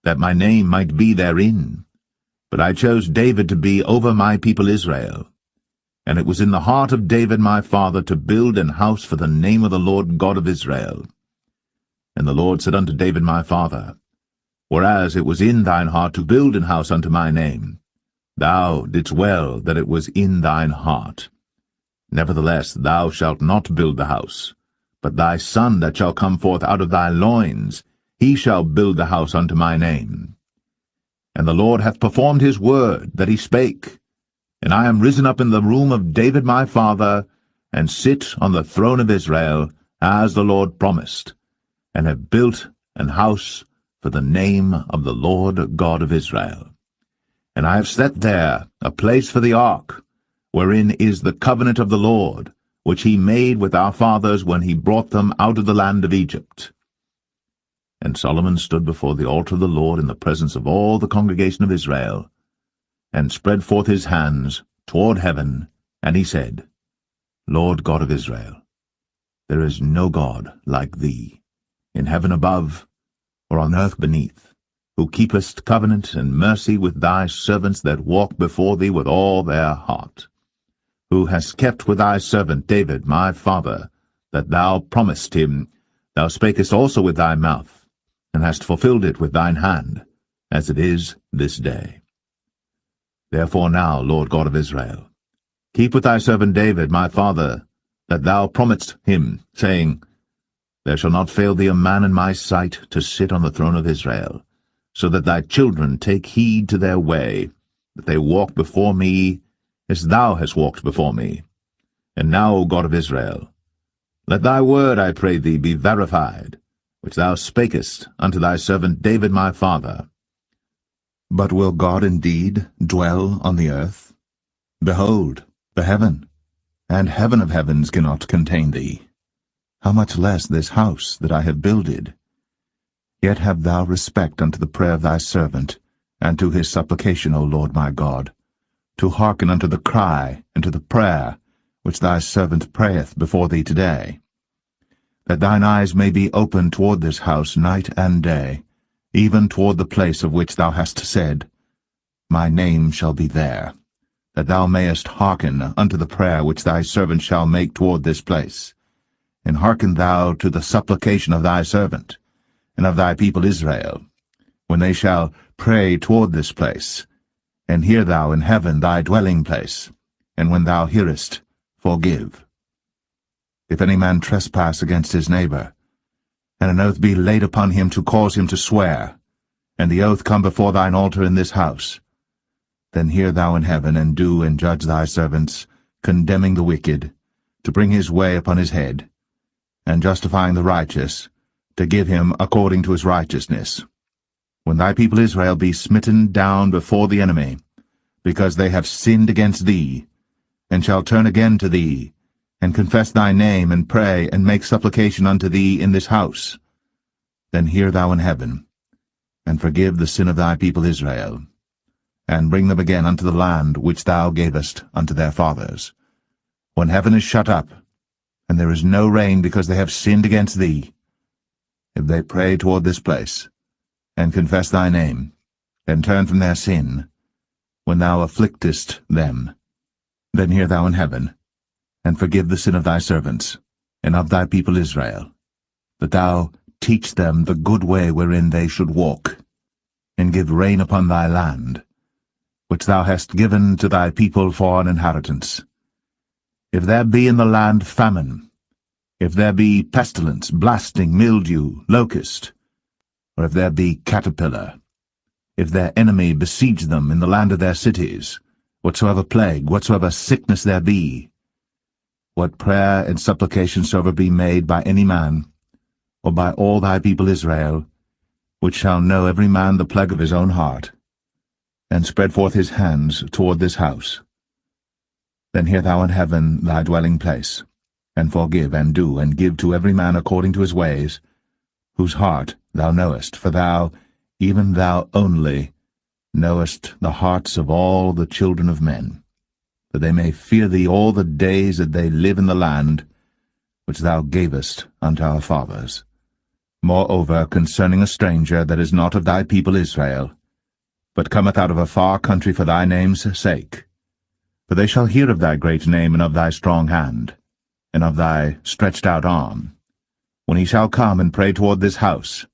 that my name might be therein. But I chose David to be over my people Israel. And it was in the heart of David my father to build an house for the name of the Lord God of Israel. And the Lord said unto David my father, Whereas it was in thine heart to build an house unto my name, thou didst well that it was in thine heart. Nevertheless thou shalt not build the house, but thy son that shall come forth out of thy loins, he shall build the house unto my name. And the Lord hath performed his word that he spake, and I am risen up in the room of David my father, and sit on the throne of Israel, as the Lord promised, and have built an house for the name of the Lord God of Israel. And I have set there a place for the ark, wherein is the covenant of the Lord, which he made with our fathers when he brought them out of the land of Egypt. And Solomon stood before the altar of the Lord in the presence of all the congregation of Israel, and spread forth his hands toward heaven, and he said, Lord God of Israel, there is no God like thee, in heaven above, or on earth beneath, who keepest covenant and mercy with thy servants that walk before thee with all their heart, who hast kept with thy servant David my father, that thou promised him, thou spakest also with thy mouth, and hast fulfilled it with thine hand, as it is this day. Therefore now, Lord God of Israel, keep with thy servant David my father, that thou promised him, saying, There shall not fail thee a man in my sight to sit on the throne of Israel, so that thy children take heed to their way, that they walk before me as thou hast walked before me. And now, O God of Israel, let thy word, I pray thee, be verified, which thou spakest unto thy servant David my father. But will God indeed dwell on the earth? Behold, the heaven, and heaven of heavens cannot contain thee. How much less this house that I have builded? Yet have thou respect unto the prayer of thy servant, and to his supplication, O Lord my God, to hearken unto the cry and to the prayer which thy servant prayeth before thee today, that thine eyes may be open toward this house night and day, even toward the place of which thou hast said, my name shall be there, that thou mayest hearken unto the prayer which thy servant shall make toward this place. And hearken thou to the supplication of thy servant, and of thy people Israel, when they shall pray toward this place. And hear thou in heaven thy dwelling place, and when thou hearest, forgive. If any man trespass against his neighbor, and an oath be laid upon him to cause him to swear, and the oath come before thine altar in this house, then hear thou in heaven, and do and judge thy servants, condemning the wicked, to bring his way upon his head, and justifying the righteous, to give him according to his righteousness. When thy people Israel be smitten down before the enemy, because they have sinned against thee, and shall turn again to thee, and confess thy name, and pray, and make supplication unto thee in this house, then hear thou in heaven, and forgive the sin of thy people Israel, and bring them again unto the land which thou gavest unto their fathers. When heaven is shut up, and there is no rain because they have sinned against thee, if they pray toward this place, and confess thy name, and turn from their sin, when thou afflictest them, then hear thou in heaven, and forgive the sin of thy servants, and of thy people Israel, that thou teach them the good way wherein they should walk, and give rain upon thy land, which thou hast given to thy people for an inheritance. If there be in the land famine, if there be pestilence, blasting, mildew, locust, or if there be caterpillar, if their enemy besiege them in the land of their cities, whatsoever plague, whatsoever sickness there be, what prayer and supplication soever be made by any man, or by all thy people Israel, which shall know every man the plague of his own heart, and spread forth his hands toward this house, then hear thou in heaven thy dwelling place, and forgive, and do, and give to every man according to his ways, whose heart thou knowest, for thou, even thou only, knowest the hearts of all the children of men, that they may fear thee all the days that they live in the land which thou gavest unto our fathers. Moreover, concerning a stranger that is not of thy people Israel, but cometh out of a far country for thy name's sake, for they shall hear of thy great name, and of thy strong hand, and of thy stretched out arm, when he shall come and pray toward this house,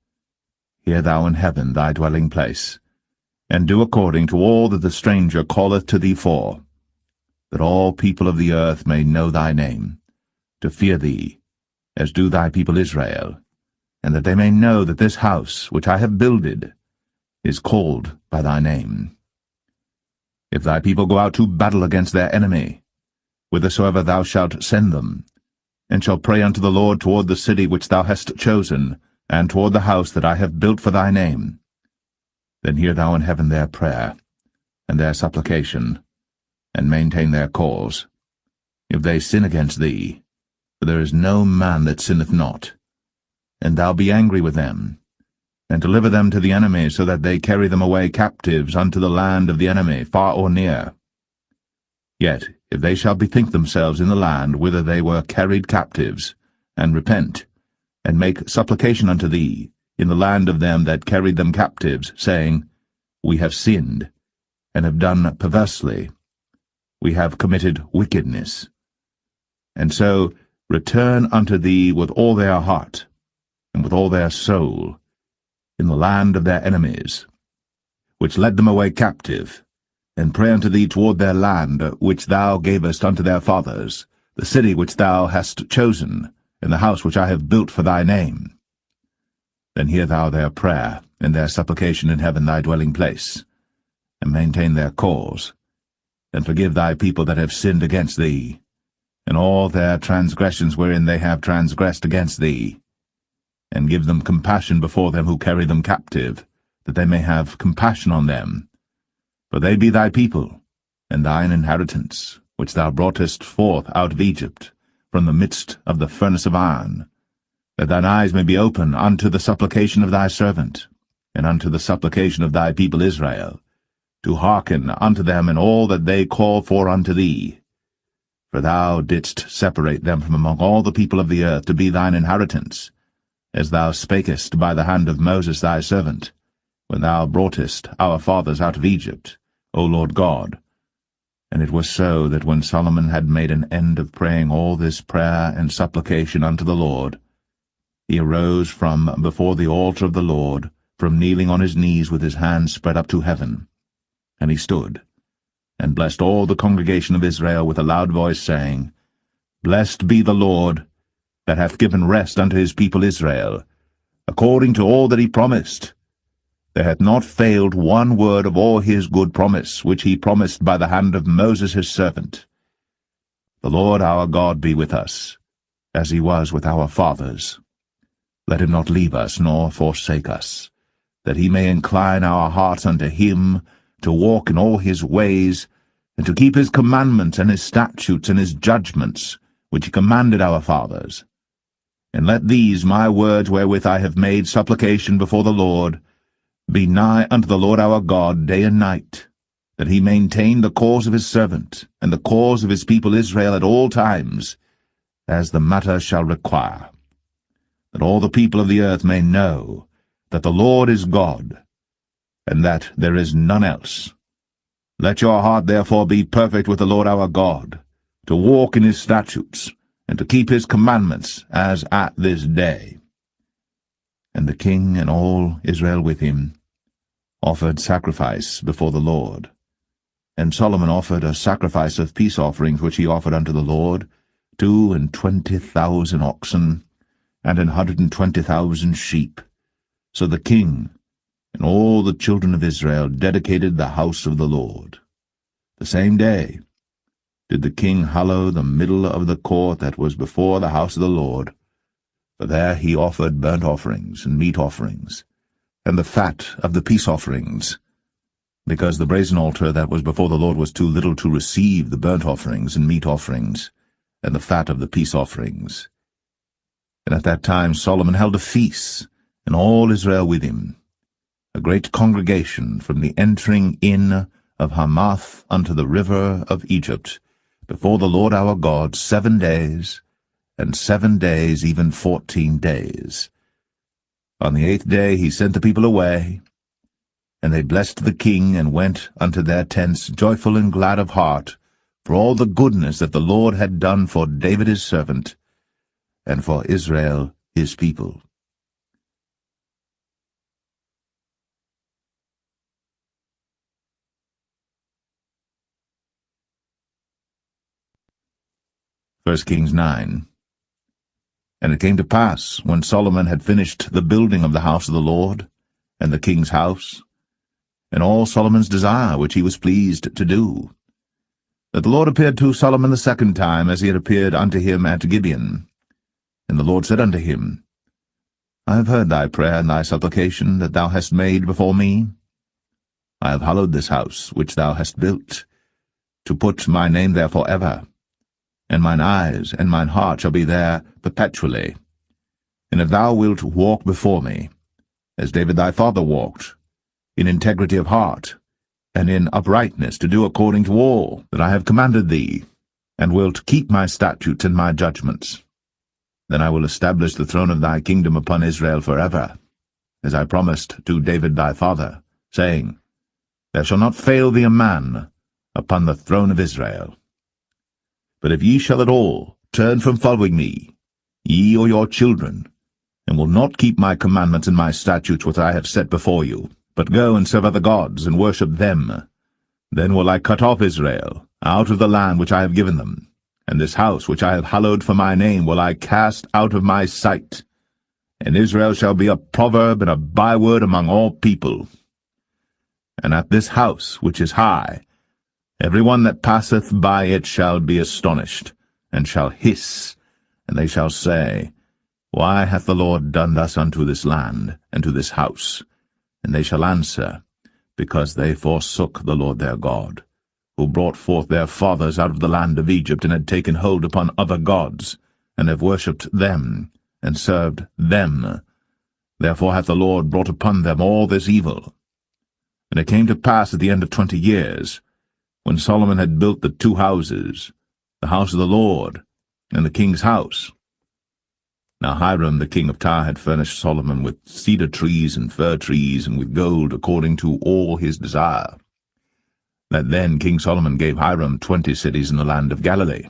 hear thou in heaven thy dwelling place, and do according to all that the stranger calleth to thee for, that all people of the earth may know thy name, to fear thee, as do thy people Israel, and that they may know that this house which I have builded is called by thy name. If thy people go out to battle against their enemy, whithersoever thou shalt send them, and shall pray unto the Lord toward the city which thou hast chosen, and toward the house that I have built for thy name, then hear thou in heaven their prayer, and their supplication, and maintain their cause. If they sin against thee, for there is no man that sinneth not, and thou be angry with them, and deliver them to the enemy, so that they carry them away captives unto the land of the enemy, far or near. Yet, if they shall bethink themselves in the land whither they were carried captives, and repent, and make supplication unto thee in the land of them that carried them captives, saying, We have sinned, and have done perversely, we have committed wickedness, and so return unto thee with all their heart, and with all their soul, in the land of their enemies, which led them away captive, and pray unto thee toward their land, which thou gavest unto their fathers, the city which thou hast chosen, and the house which I have built for thy name. Then hear thou their prayer, and their supplication in heaven thy dwelling place, and maintain their cause, and forgive thy people that have sinned against thee, and all their transgressions wherein they have transgressed against thee, and give them compassion before them who carry them captive, that they may have compassion on them. For they be thy people, and thine inheritance, which thou broughtest forth out of Egypt, from the midst of the furnace of iron, that thine eyes may be open unto the supplication of thy servant, and unto the supplication of thy people Israel, to hearken unto them in all that they call for unto thee. For thou didst separate them from among all the people of the earth to be thine inheritance, as thou spakest by the hand of Moses thy servant, when thou broughtest our fathers out of Egypt, O Lord God. And it was so that when Solomon had made an end of praying all this prayer and supplication unto the Lord, he arose from before the altar of the Lord, from kneeling on his knees with his hands spread up to heaven. And he stood, and blessed all the congregation of Israel with a loud voice, saying, Blessed be the Lord, that hath given rest unto his people Israel, according to all that he promised. There hath not failed one word of all his good promise, which he promised by the hand of Moses his servant. The Lord our God be with us, as he was with our fathers. Let him not leave us, nor forsake us, that he may incline our hearts unto him, to walk in all his ways, and to keep his commandments and his statutes and his judgments, which he commanded our fathers. And let these my words wherewith I have made supplication before the Lord be nigh unto the Lord our God day and night, that he maintain the cause of his servant, and the cause of his people Israel at all times, as the matter shall require, that all the people of the earth may know that the Lord is God, and that there is none else. Let your heart therefore be perfect with the Lord our God, to walk in his statutes, and to keep his commandments, as at this day. And the king and all Israel with him offered sacrifice before the Lord. And Solomon offered a sacrifice of peace offerings, which he offered unto the Lord, 22,000 oxen, and 120,000 sheep. So the king and all the children of Israel dedicated the house of the Lord. The same day did the king hallow the middle of the court that was before the house of the Lord, for there he offered burnt offerings and meat offerings, and the fat of the peace offerings, because the brazen altar that was before the Lord was too little to receive the burnt offerings and meat offerings, and the fat of the peace offerings. And at that time Solomon held a feast, and all Israel with him, a great congregation from the entering in of Hamath unto the river of Egypt, before the Lord our God 7 days, and 7 days, even 14 days. On the 8th day he sent the people away, and they blessed the king, and went unto their tents joyful and glad of heart, for all the goodness that the Lord had done for David his servant, and for Israel his people. First Kings 9. And it came to pass, when Solomon had finished the building of the house of the Lord, and the king's house, and all Solomon's desire which he was pleased to do, that the Lord appeared to Solomon the second time, as he had appeared unto him at Gibeon. And the Lord said unto him, I have heard thy prayer and thy supplication that thou hast made before me. I have hallowed this house which thou hast built, to put my name there for ever, and mine eyes and mine heart shall be there perpetually. And if thou wilt walk before me, as David thy father walked, in integrity of heart, and in uprightness, to do according to all that I have commanded thee, and wilt keep my statutes and my judgments, then I will establish the throne of thy kingdom upon Israel forever, as I promised to David thy father, saying, There shall not fail thee a man upon the throne of Israel. But if ye shall at all turn from following me, ye or your children, and will not keep my commandments and my statutes which I have set before you, but go and serve other gods, and worship them, then will I cut off Israel out of the land which I have given them, and this house which I have hallowed for my name will I cast out of my sight, and Israel shall be a proverb and a byword among all people. And at this house which is high, every one that passeth by it shall be astonished, and shall hiss, and they shall say, Why hath the Lord done thus unto this land, and to this house? And they shall answer, Because they forsook the Lord their God, who brought forth their fathers out of the land of Egypt, and had taken hold upon other gods, and have worshipped them, and served them. Therefore hath the Lord brought upon them all this evil. And it came to pass at the end of 20 years, when Solomon had built the 2 houses, the house of the Lord, and the king's house. Now Hiram the king of Tyre had furnished Solomon with cedar trees and fir trees, and with gold according to all his desire. that then King Solomon gave Hiram 20 cities in the land of Galilee.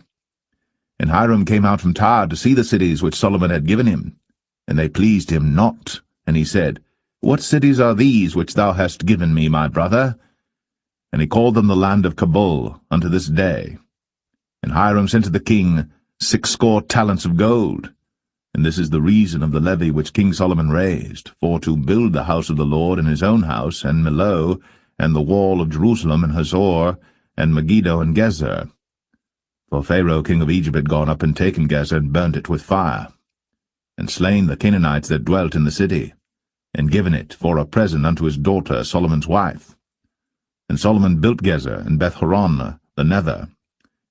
And Hiram came out from Tyre to see the cities which Solomon had given him, and they pleased him not. And he said, What cities are these which thou hast given me, my brother? And he called them the land of Cabul unto this day. And Hiram sent to the king 60 talents of gold. And this is the reason of the levy which King Solomon raised, for to build the house of the Lord and his own house, and Millo, and the wall of Jerusalem, and Hazor, and Megiddo, and Gezer. For Pharaoh king of Egypt had gone up and taken Gezer, and burnt it with fire, and slain the Canaanites that dwelt in the city, and given it for a present unto his daughter Solomon's wife. And Solomon built Gezer, and Beth-horon the nether,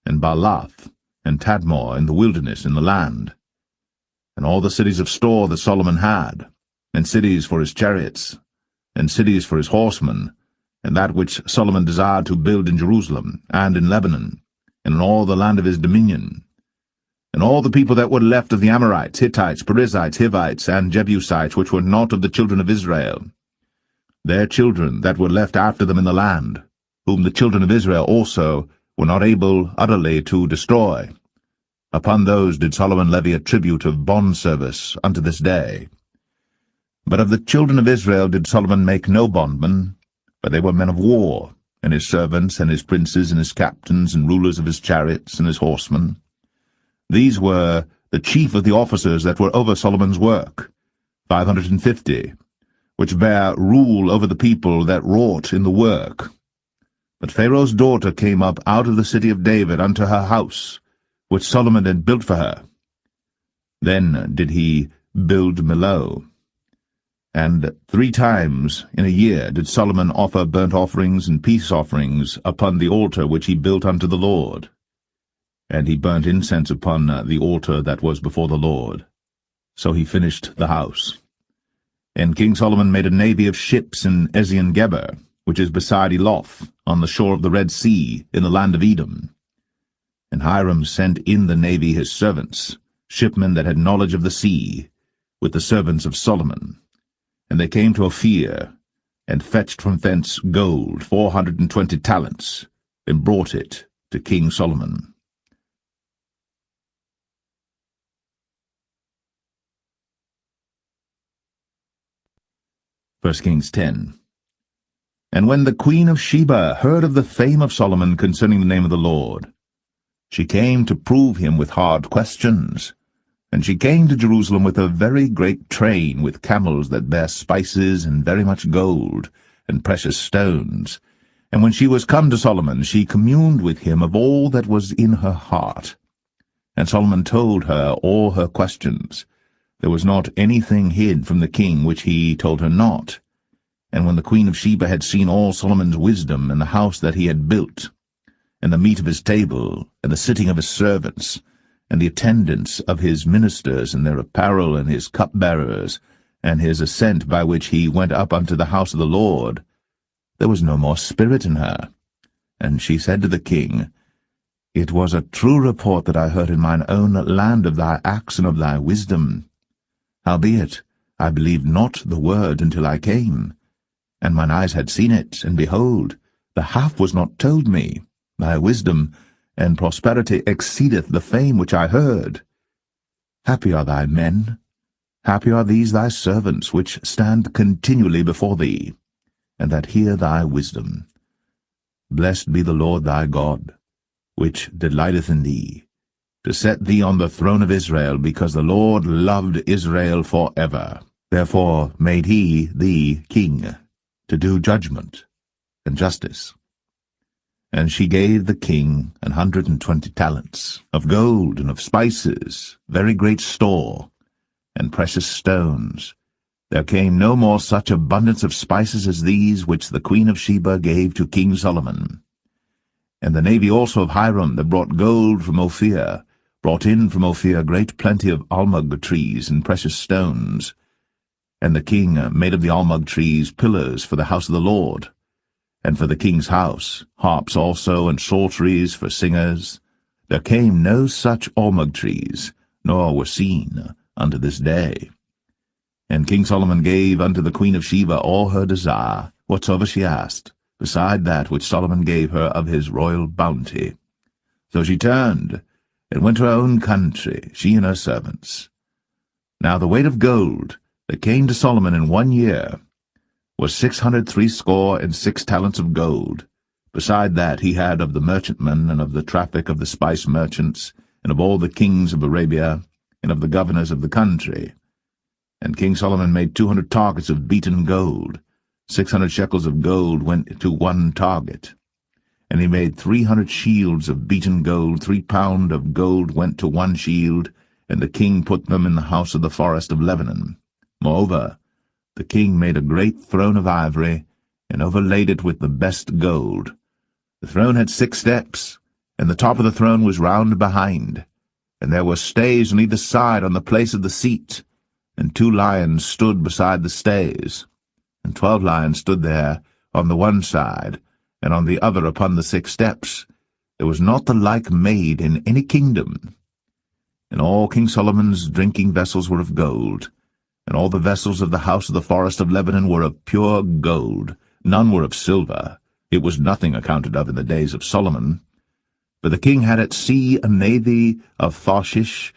and Baalath, and Tadmor in the wilderness in the land, and all the cities of store that Solomon had, and cities for his chariots, and cities for his horsemen, and that which Solomon desired to build in Jerusalem, and in Lebanon, and in all the land of his dominion. And all the people that were left of the Amorites, Hittites, Perizzites, Hivites, and Jebusites, which were not of the children of Israel, their children that were left after them in the land, whom the children of Israel also were not able utterly to destroy, upon those did Solomon levy a tribute of bondservice unto this day. But of the children of Israel did Solomon make no bondmen, but they were men of war, and his servants, and his princes, and his captains, and rulers of his chariots, and his horsemen. These were the chief of the officers that were over Solomon's work, 550, which bare rule over the people that wrought in the work. But Pharaoh's daughter came up out of the city of David unto her house, which Solomon had built for her. Then did he build Millo. And 3 times in a year did Solomon offer burnt offerings and peace offerings upon the altar which he built unto the Lord. And he burnt incense upon the altar that was before the Lord. So he finished the house. And King Solomon made a navy of ships in Ezion-Geber, which is beside Eloth, on the shore of the Red Sea, in the land of Edom. And Hiram sent in the navy his servants, shipmen that had knowledge of the sea, with the servants of Solomon. And they came to Ophir, and fetched from thence gold 420 talents, and brought it to King Solomon. 1 Kings 10. And when the queen of Sheba heard of the fame of Solomon concerning the name of the Lord, she came to prove him with hard questions. And she came to Jerusalem with a very great train, with camels that bare spices, and very much gold, and precious stones. And when she was come to Solomon, she communed with him of all that was in her heart. And Solomon told her all her questions. There was not anything hid from the king which he told her not. And when the queen of Sheba had seen all Solomon's wisdom, and the house that he had built, and the meat of his table, and the sitting of his servants, and the attendance of his ministers, and their apparel, and his cupbearers, and his ascent by which he went up unto the house of the Lord, there was no more spirit in her. And she said to the king, It was a true report that I heard in mine own land of thy acts and of thy wisdom. Howbeit, I believed not the word until I came, and mine eyes had seen it, and behold, the half was not told me. Thy wisdom and prosperity exceedeth the fame which I heard. Happy are thy men, happy are these thy servants, which stand continually before thee, and that hear thy wisdom. Blessed be the Lord thy God, which delighteth in thee, to set thee on the throne of Israel, because the Lord loved Israel for ever. Therefore made he thee king, to do judgment and justice. And she gave the king 120 talents of gold and of spices, very great store, and precious stones. There came no more such abundance of spices as these which the queen of Sheba gave to King Solomon. And the navy also of Hiram that brought gold from Ophir, brought in from Ophir great plenty of almug trees and precious stones. And the king made of the almug trees pillars for the house of the Lord, and for the king's house, harps also, and psalteries for singers. There came no such almug trees, nor were seen unto this day. And King Solomon gave unto the queen of Sheba all her desire, whatsoever she asked, beside that which Solomon gave her of his royal bounty. So she turned, and went to her own country, she and her servants. Now the weight of gold that came to Solomon in 1 year was 666 talents of gold. Beside that he had of the merchantmen, and of the traffic of the spice merchants, and of all the kings of Arabia, and of the governors of the country. And King Solomon made 200 targets of beaten gold. 600 shekels of gold went to one target. And he made 300 shields of beaten gold. 3 pound of gold went to one shield, and the king put them in the house of the forest of Lebanon. Moreover, the king made a great throne of ivory, and overlaid it with the best gold. The throne had 6 steps, and the top of the throne was round behind, and there were stays on either side on the place of the seat, and 2 lions stood beside the stays, and 12 lions stood there on the one side, and on the other upon the 6 steps. There was not the like made in any kingdom. And all King Solomon's drinking vessels were of gold, and all the vessels of the house of the forest of Lebanon were of pure gold. None were of silver. It was nothing accounted of in the days of Solomon. For the king had at sea a navy of Tarshish,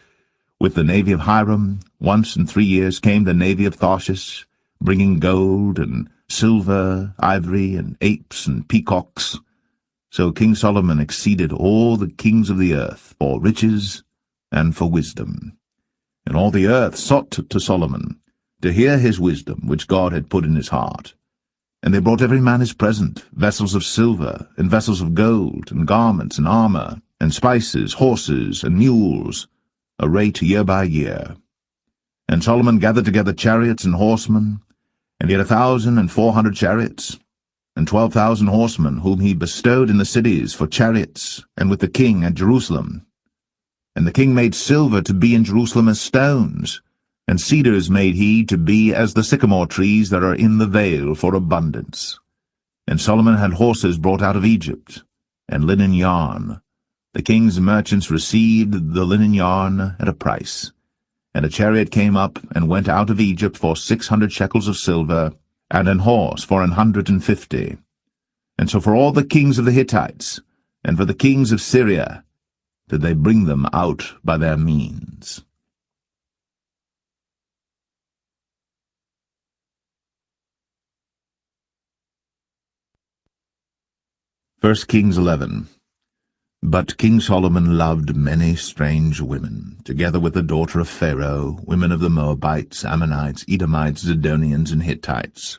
with the navy of Hiram. Once in 3 years came the navy of Tarshish, bringing gold and silver, ivory, and apes and peacocks. So King Solomon exceeded all the kings of the earth for riches and for wisdom. And all the earth sought to Solomon, to hear his wisdom, which God had put in his heart. And they brought every man his present, vessels of silver, and vessels of gold, and garments, and armor, and spices, horses, and mules, a rate year by year. And Solomon gathered together chariots and horsemen, and he had 1,400 chariots, and 12,000 horsemen, whom he bestowed in the cities for chariots, and with the king at Jerusalem. And the king made silver to be in Jerusalem as stones, and cedars made he to be as the sycamore trees that are in the vale for abundance. And Solomon had horses brought out of Egypt, and linen yarn. The king's merchants received the linen yarn at a price. And a chariot came up and went out of Egypt for 600 shekels of silver, and an horse for 150. And so for all the kings of the Hittites, and for the kings of Syria, did they bring them out by their means. 1 Kings 11. But King Solomon loved many strange women, together with the daughter of Pharaoh, women of the Moabites, Ammonites, Edomites, Zidonians, and Hittites.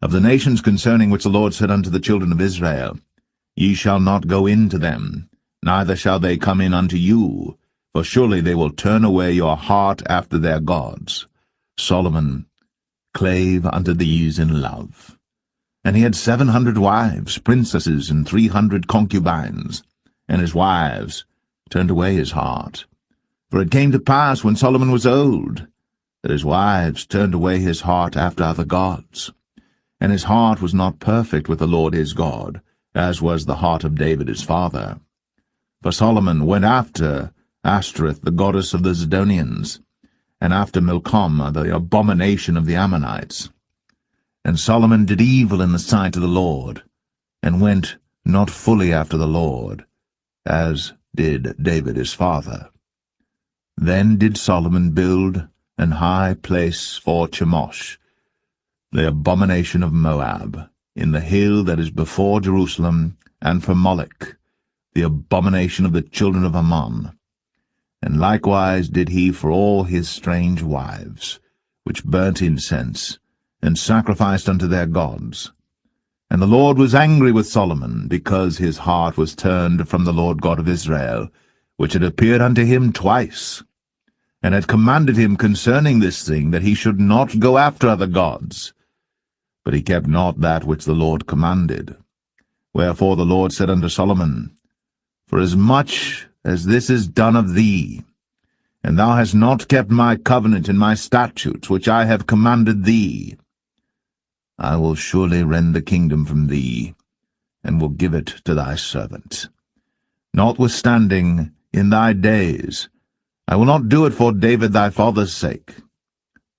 Of the nations concerning which the Lord said unto the children of Israel, Ye shall not go in to them, neither shall they come in unto you, for surely they will turn away your heart after their gods. Solomon clave unto these in love. And he had 700 wives, princesses, and 300 concubines, and his wives turned away his heart. For it came to pass, when Solomon was old, that his wives turned away his heart after other gods. And his heart was not perfect with the Lord his God, as was the heart of David his father. For Solomon went after Ashtoreth, the goddess of the Zidonians, and after Milcom, the abomination of the Ammonites. And Solomon did evil in the sight of the Lord, and went not fully after the Lord, as did David his father. Then did Solomon build an high place for Chemosh, the abomination of Moab, in the hill that is before Jerusalem, and for Molech, the abomination of the children of Ammon. And likewise did he for all his strange wives, which burnt incense, and sacrificed unto their gods. And the Lord was angry with Solomon, because his heart was turned from the Lord God of Israel, which had appeared unto him twice, and had commanded him concerning this thing, that he should not go after other gods. But he kept not that which the Lord commanded. Wherefore the Lord said unto Solomon, Forasmuch as this is done of thee, and thou hast not kept my covenant and my statutes, which I have commanded thee, I will surely rend the kingdom from thee, and will give it to thy servant. Notwithstanding, in thy days, I will not do it for David thy father's sake,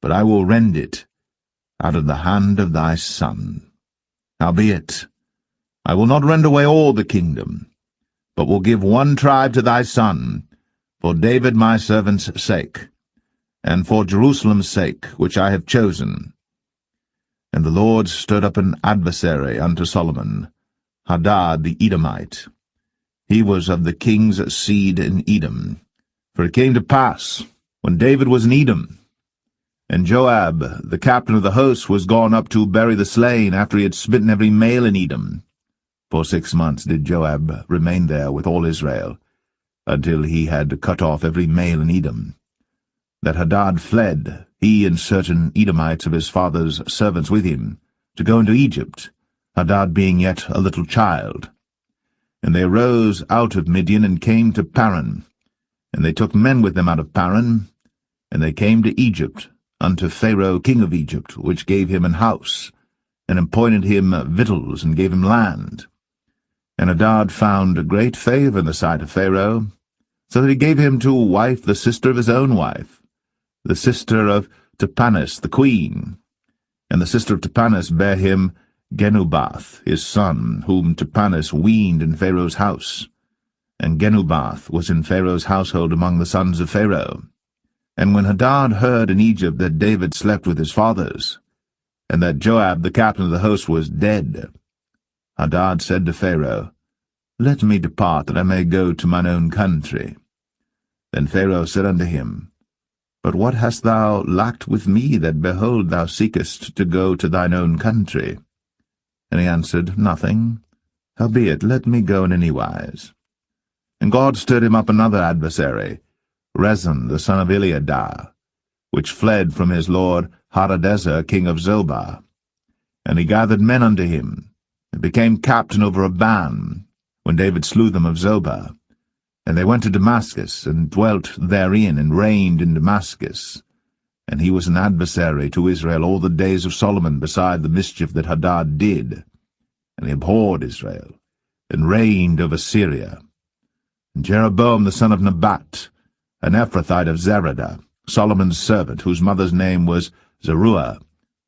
but I will rend it out of the hand of thy son. Howbeit, I will not rend away all the kingdom, but will give one tribe to thy son, for David my servant's sake, and for Jerusalem's sake, which I have chosen. And the Lord stirred up an adversary unto Solomon, Hadad the Edomite. He was of the king's seed in Edom. For it came to pass, when David was in Edom, and Joab, the captain of the host, was gone up to bury the slain after he had smitten every male in Edom. For 6 months did Joab remain there with all Israel, until he had cut off every male in Edom. That Hadad fled, he and certain Edomites of his father's servants with him, to go into Egypt, Hadad being yet a little child. And they arose out of Midian and came to Paran, and they took men with them out of Paran, and they came to Egypt, unto Pharaoh king of Egypt, which gave him an house, and appointed him victuals, and gave him land. And Hadad found great favour in the sight of Pharaoh, so that he gave him to wife the sister of his own wife, the sister of Tahpenes the queen. And the sister of Tahpenes bare him Genubath his son, whom Tahpenes weaned in Pharaoh's house. And Genubath was in Pharaoh's household among the sons of Pharaoh. And when Hadad heard in Egypt that David slept with his fathers, and that Joab the captain of the host was dead, Hadad said to Pharaoh, Let me depart, that I may go to mine own country. Then Pharaoh said unto him, But what hast thou lacked with me, that, behold, thou seekest to go to thine own country? And he answered, Nothing. Howbeit, let me go in any wise. And God stirred him up another adversary, Rezon the son of Eliadah, which fled from his lord Hadadezer king of Zobah. And he gathered men unto him, and became captain over a band, when David slew them of Zobah. And they went to Damascus, and dwelt therein, and reigned in Damascus. And he was an adversary to Israel all the days of Solomon, beside the mischief that Hadad did. And he abhorred Israel, and reigned over Syria. And Jeroboam the son of Nebat, an Ephrathite of Zeradah, Solomon's servant, whose mother's name was Zeruiah,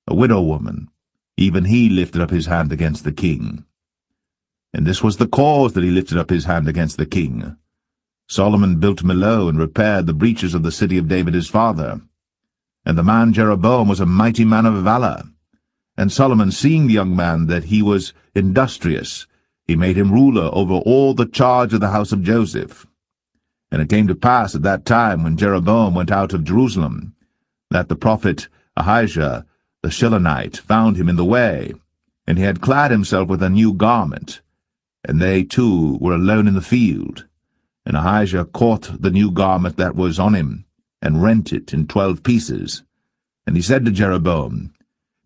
a widow woman, even he lifted up his hand against the king. And this was the cause that he lifted up his hand against the king. Solomon built Millo, and repaired the breaches of the city of David his father. And the man Jeroboam was a mighty man of valour. And Solomon, seeing the young man that he was industrious, he made him ruler over all the charge of the house of Joseph. And it came to pass at that time, when Jeroboam went out of Jerusalem, that the prophet Ahijah the Shilonite found him in the way, and he had clad himself with a new garment, and they two were alone in the field. And Ahijah caught the new garment that was on him, and rent it in 12 pieces. And he said to Jeroboam,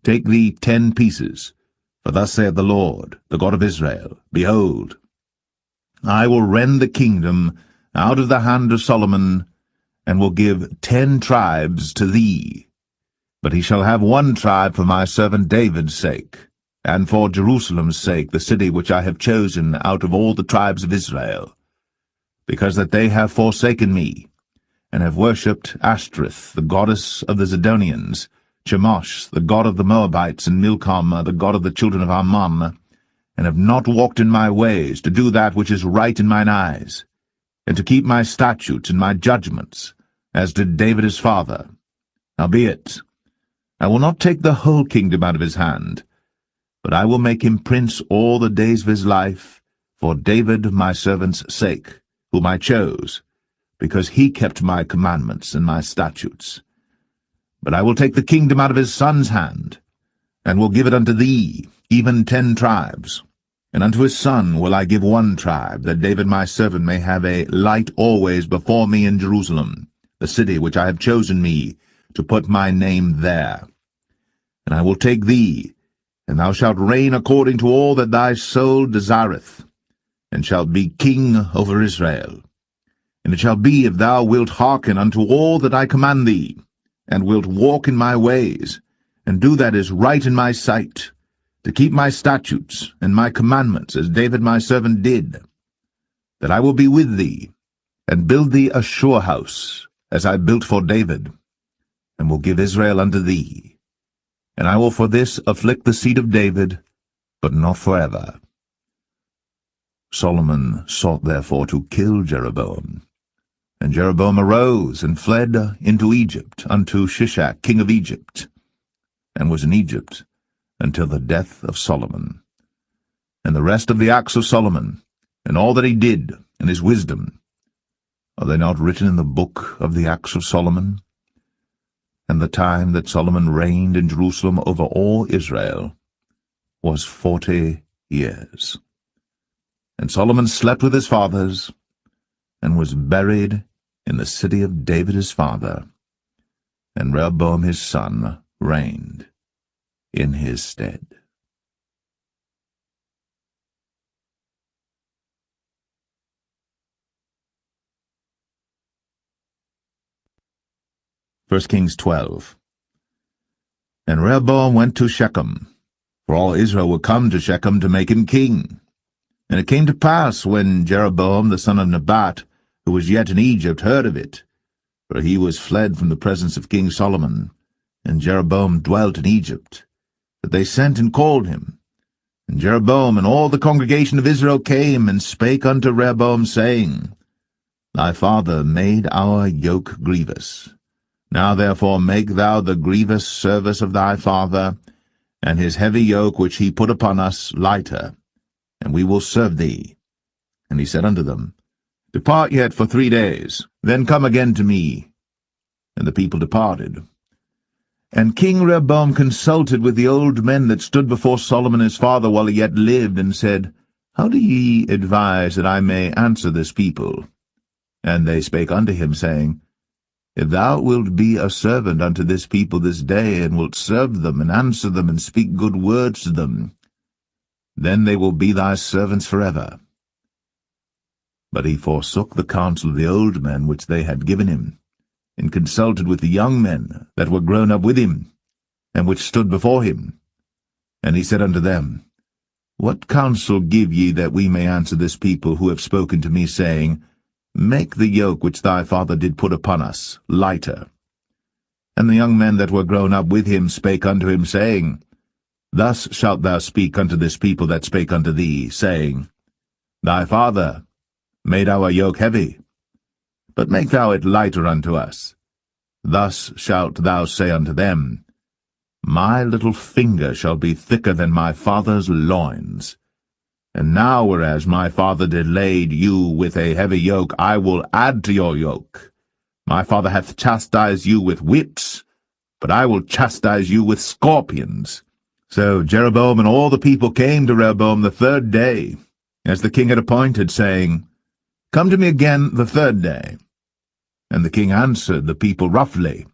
Take thee 10 pieces, for thus saith the Lord, the God of Israel, Behold, I will rend the kingdom out of the hand of Solomon, and will give 10 tribes to thee. But he shall have 1 tribe for my servant David's sake, and for Jerusalem's sake, the city which I have chosen out of all the tribes of Israel, because that they have forsaken me, and have worshipped Ashtoreth, the goddess of the Zidonians, Chemosh, the god of the Moabites, and Milcom, the god of the children of Ammon, and have not walked in my ways, to do that which is right in mine eyes, and to keep my statutes and my judgments, as did David his father. Howbeit, I will not take the whole kingdom out of his hand, but I will make him prince all the days of his life, for David my servant's sake, whom I chose, because he kept my commandments and my statutes. But I will take the kingdom out of his son's hand, and will give it unto thee, even 10 tribes. And unto his son will I give 1 tribe, that David my servant may have a light always before me in Jerusalem, the city which I have chosen me, to put my name there. And I will take thee, and thou shalt reign according to all that thy soul desireth, and shalt be king over Israel. And it shall be, if thou wilt hearken unto all that I command thee, and wilt walk in my ways, and do that is right in my sight, to keep my statutes and my commandments, as David my servant did, that I will be with thee, and build thee a sure house, as I built for David, and will give Israel unto thee. And I will for this afflict the seed of David, but not forever. Solomon sought therefore to kill Jeroboam. And Jeroboam arose and fled into Egypt unto Shishak king of Egypt, and was in Egypt until the death of Solomon. And the rest of the acts of Solomon, and all that he did, and his wisdom, are they not written in the book of the acts of Solomon? And the time that Solomon reigned in Jerusalem over all Israel was 40 years. And Solomon slept with his fathers, and was buried in the city of David his father, and Rehoboam his son reigned in his stead. First Kings 12. And Rehoboam went to Shechem, for all Israel were come to Shechem to make him king. And it came to pass, when Jeroboam the son of Nebat, who was yet in Egypt, heard of it, for he was fled from the presence of King Solomon, and Jeroboam dwelt in Egypt, that they sent and called him. And Jeroboam and all the congregation of Israel came and spake unto Rehoboam, saying, Thy father made our yoke grievous. Now therefore make thou the grievous service of thy father, and his heavy yoke which he put upon us lighter, and we will serve thee. And he said unto them, Depart yet for 3 days, then come again to me. And the people departed. And King Rehoboam consulted with the old men that stood before Solomon his father while he yet lived, and said, How do ye advise that I may answer this people? And they spake unto him, saying, If thou wilt be a servant unto this people this day, and wilt serve them, and answer them, and speak good words to them, then they will be thy servants forever. But he forsook the counsel of the old men which they had given him, and consulted with the young men that were grown up with him, and which stood before him. And he said unto them, What counsel give ye that we may answer this people who have spoken to me, saying, Make the yoke which thy father did put upon us lighter? And the young men that were grown up with him spake unto him, saying, Thus shalt thou speak unto this people that spake unto thee, saying, Thy father made our yoke heavy, but make thou it lighter unto us. Thus shalt thou say unto them, My little finger shall be thicker than my father's loins. And now, whereas my father did lade you with a heavy yoke, I will add to your yoke. My father hath chastised you with whips, but I will chastise you with scorpions. So Jeroboam and all the people came to Rehoboam the 3rd day, as the king had appointed, saying, Come to me again the 3rd day. And the king answered the people roughly,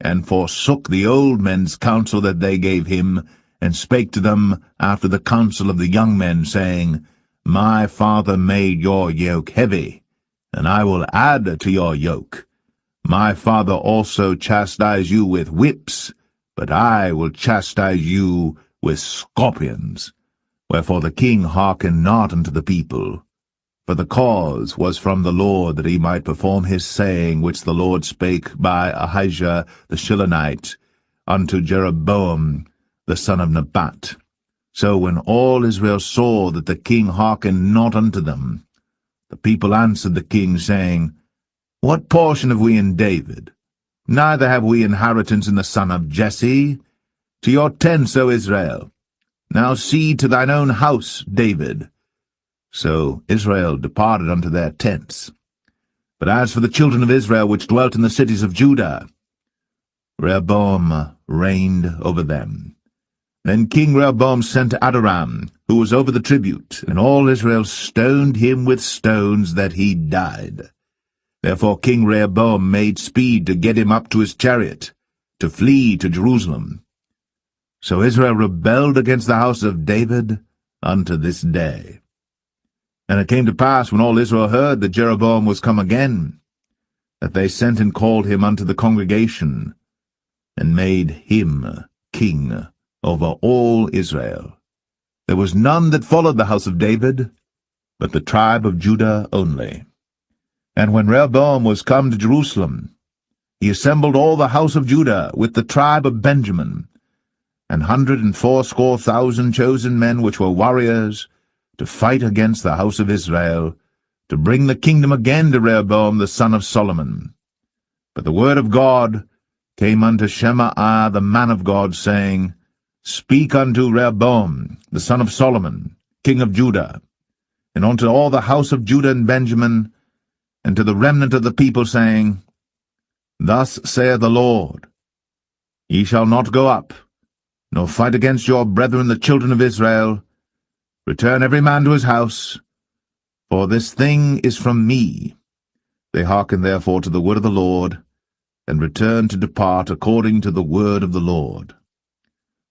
and forsook the old men's counsel that they gave him, and spake to them after the counsel of the young men, saying, My father made your yoke heavy, and I will add to your yoke. My father also chastised you with whips, but I will chastise you with scorpions. Wherefore the king hearkened not unto the people, for the cause was from the Lord, that he might perform his saying, which the Lord spake by Ahijah the Shilonite unto Jeroboam the son of Nebat. So when all Israel saw that the king hearkened not unto them, the people answered the king, saying, What portion have we in David? Neither have we inheritance in the son of Jesse. To your tents, O Israel. Now see to thine own house, David. So Israel departed unto their tents. But as for the children of Israel which dwelt in the cities of Judah, Rehoboam reigned over them. Then King Rehoboam sent Adoram, who was over the tribute, and all Israel stoned him with stones that he died. Therefore King Rehoboam made speed to get him up to his chariot, to flee to Jerusalem. So Israel rebelled against the house of David unto this day. And it came to pass, when all Israel heard that Jeroboam was come again, that they sent and called him unto the congregation, and made him king over all Israel. There was none that followed the house of David, but the tribe of Judah only. And when Rehoboam was come to Jerusalem, he assembled all the house of Judah with the tribe of Benjamin, 180,000 chosen men which were warriors, to fight against the house of Israel, to bring the kingdom again to Rehoboam the son of Solomon. But the word of God came unto Shemaiah the man of God, saying, Speak unto Rehoboam the son of Solomon, king of Judah, and unto all the house of Judah and Benjamin, and to the remnant of the people, saying, Thus saith the Lord, Ye shall not go up, nor fight against your brethren the children of Israel. Return every man to his house, for this thing is from me. They hearkened therefore to the word of the Lord, and returned to depart according to the word of the Lord.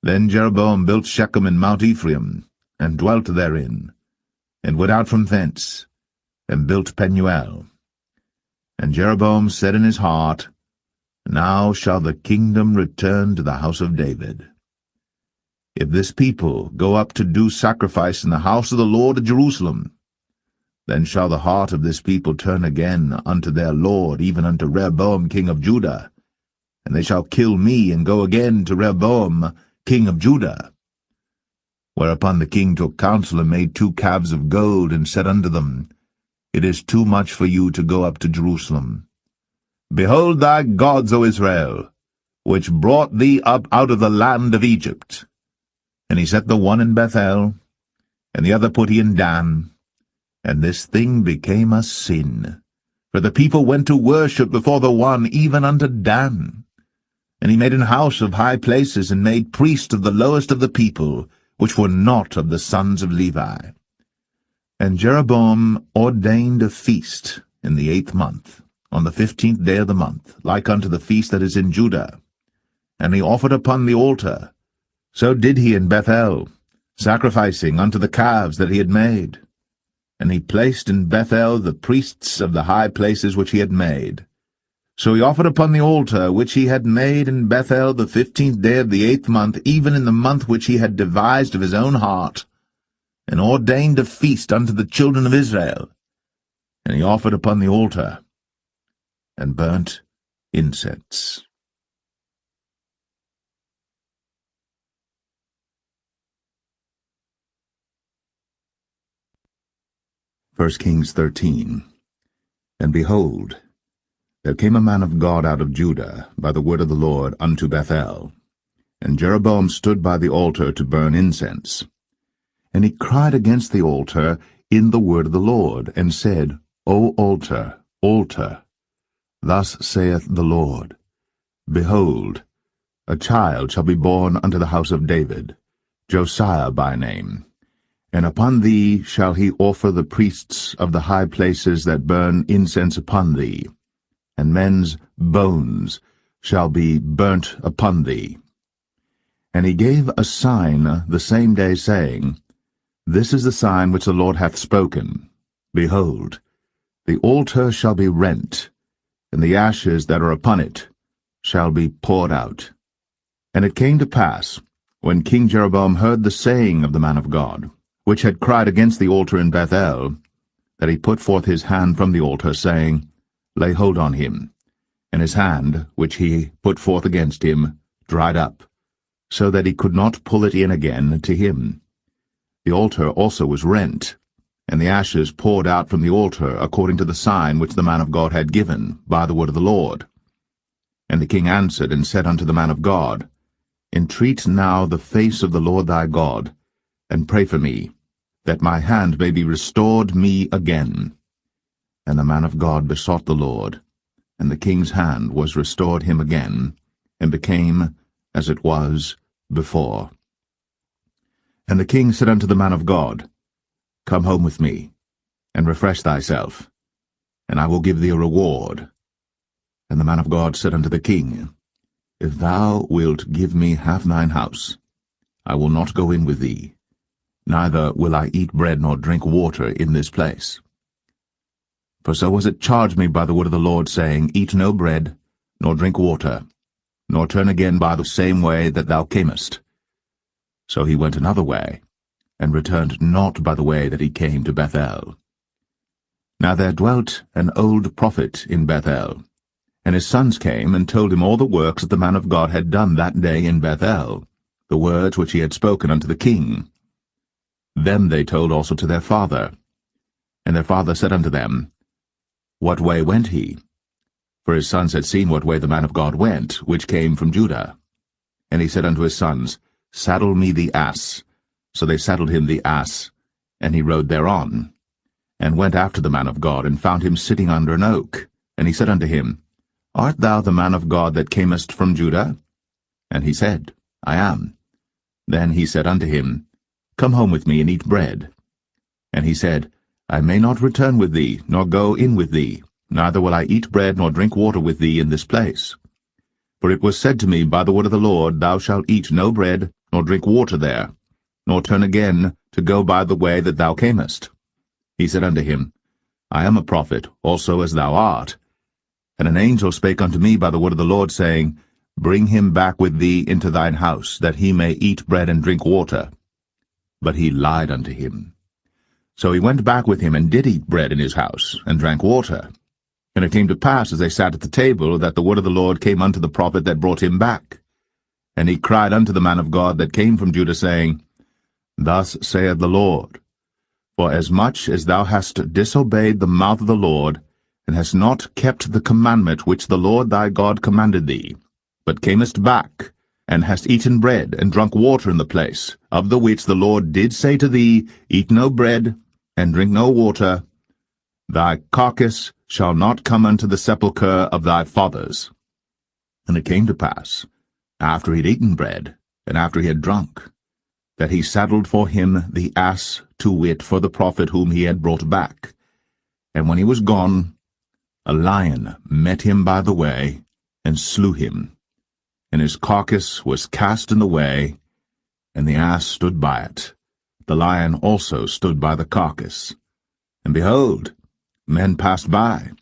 Then Jeroboam built Shechem in Mount Ephraim, and dwelt therein, and went out from thence, and built Penuel. And Jeroboam said in his heart, Now shall the kingdom return to the house of David. If this people go up to do sacrifice in the house of the Lord at Jerusalem, then shall the heart of this people turn again unto their Lord, even unto Rehoboam king of Judah, and they shall kill me, and go again to Rehoboam king of Judah. Whereupon the king took counsel, and made 2 calves of gold, and said unto them, It is too much for you to go up to Jerusalem. Behold thy gods, O Israel, which brought thee up out of the land of Egypt. And he set the one in Bethel, and the other put he in Dan. And this thing became a sin, for the people went to worship before the one, even unto Dan. And he made an house of high places, and made priests of the lowest of the people, which were not of the sons of Levi. And Jeroboam ordained a feast in the 8th month, on the 15th day of the month, like unto the feast that is in Judah. And he offered upon the altar. So did he in Bethel, sacrificing unto the calves that he had made. And he placed in Bethel the priests of the high places which he had made. So he offered upon the altar which he had made in Bethel the 15th day of the 8th month, even in the month which he had devised of his own heart, and ordained a feast unto the children of Israel. And he offered upon the altar, and burnt incense. 1 Kings 13. And behold, there came a man of God out of Judah by the word of the Lord unto Bethel. And Jeroboam stood by the altar to burn incense. And he cried against the altar in the word of the Lord, and said, O altar, altar, thus saith the Lord, Behold, a child shall be born unto the house of David, Josiah by name. And upon thee shall he offer the priests of the high places that burn incense upon thee, and men's bones shall be burnt upon thee. And he gave a sign the same day, saying, This is the sign which the Lord hath spoken. Behold, the altar shall be rent, and the ashes that are upon it shall be poured out. And it came to pass, when King Jeroboam heard the saying of the man of God, which had cried against the altar in Bethel, that he put forth his hand from the altar, saying, Lay hold on him. And his hand, which he put forth against him, dried up, so that he could not pull it in again to him. The altar also was rent, and the ashes poured out from the altar, according to the sign which the man of God had given, by the word of the Lord. And the king answered and said unto the man of God, Entreat now the face of the Lord thy God, and pray for me, that my hand may be restored me again. And the man of God besought the Lord, and the king's hand was restored him again, and became as it was before. And the king said unto the man of God, Come home with me, and refresh thyself, and I will give thee a reward. And the man of God said unto the king, If thou wilt give me half thine house, I will not go in with thee, neither will I eat bread nor drink water in this place. For so was it charged me by the word of the Lord, saying, Eat no bread, nor drink water, nor turn again by the same way that thou camest. So he went another way, and returned not by the way that he came to Bethel. Now there dwelt an old prophet in Bethel, and his sons came and told him all the works that the man of God had done that day in Bethel, the words which he had spoken unto the king. Them they told also to their father. And their father said unto them, What way went he? For his sons had seen what way the man of God went, which came from Judah. And he said unto his sons, Saddle me the ass. So they saddled him the ass, and he rode thereon, and went after the man of God, and found him sitting under an oak. And he said unto him, Art thou the man of God that camest from Judah? And he said, I am. Then he said unto him, Come home with me, and eat bread. And he said, I may not return with thee, nor go in with thee, neither will I eat bread nor drink water with thee in this place. For it was said to me by the word of the Lord, Thou shalt eat no bread, nor drink water there, nor turn again to go by the way that thou camest. He said unto him, I am a prophet, also as thou art. And an angel spake unto me by the word of the Lord, saying, Bring him back with thee into thine house, that he may eat bread and drink water. But he lied unto him. So he went back with him, and did eat bread in his house, and drank water. And it came to pass, as they sat at the table, that the word of the Lord came unto the prophet that brought him back. And he cried unto the man of God that came from Judah, saying, Thus saith the Lord, For as much as thou hast disobeyed the mouth of the Lord, and hast not kept the commandment which the Lord thy God commanded thee, but camest back, and hast eaten bread, and drunk water in the place, of the which the Lord did say to thee, Eat no bread, and drink no water, thy carcass shall not come unto the sepulchre of thy fathers. And it came to pass, after he had eaten bread, and after he had drunk, that he saddled for him the ass, to wit, for the prophet whom he had brought back. And when he was gone, a lion met him by the way, and slew him. And his carcass was cast in the way, and the ass stood by it. The lion also stood by the carcass. And behold, men passed by,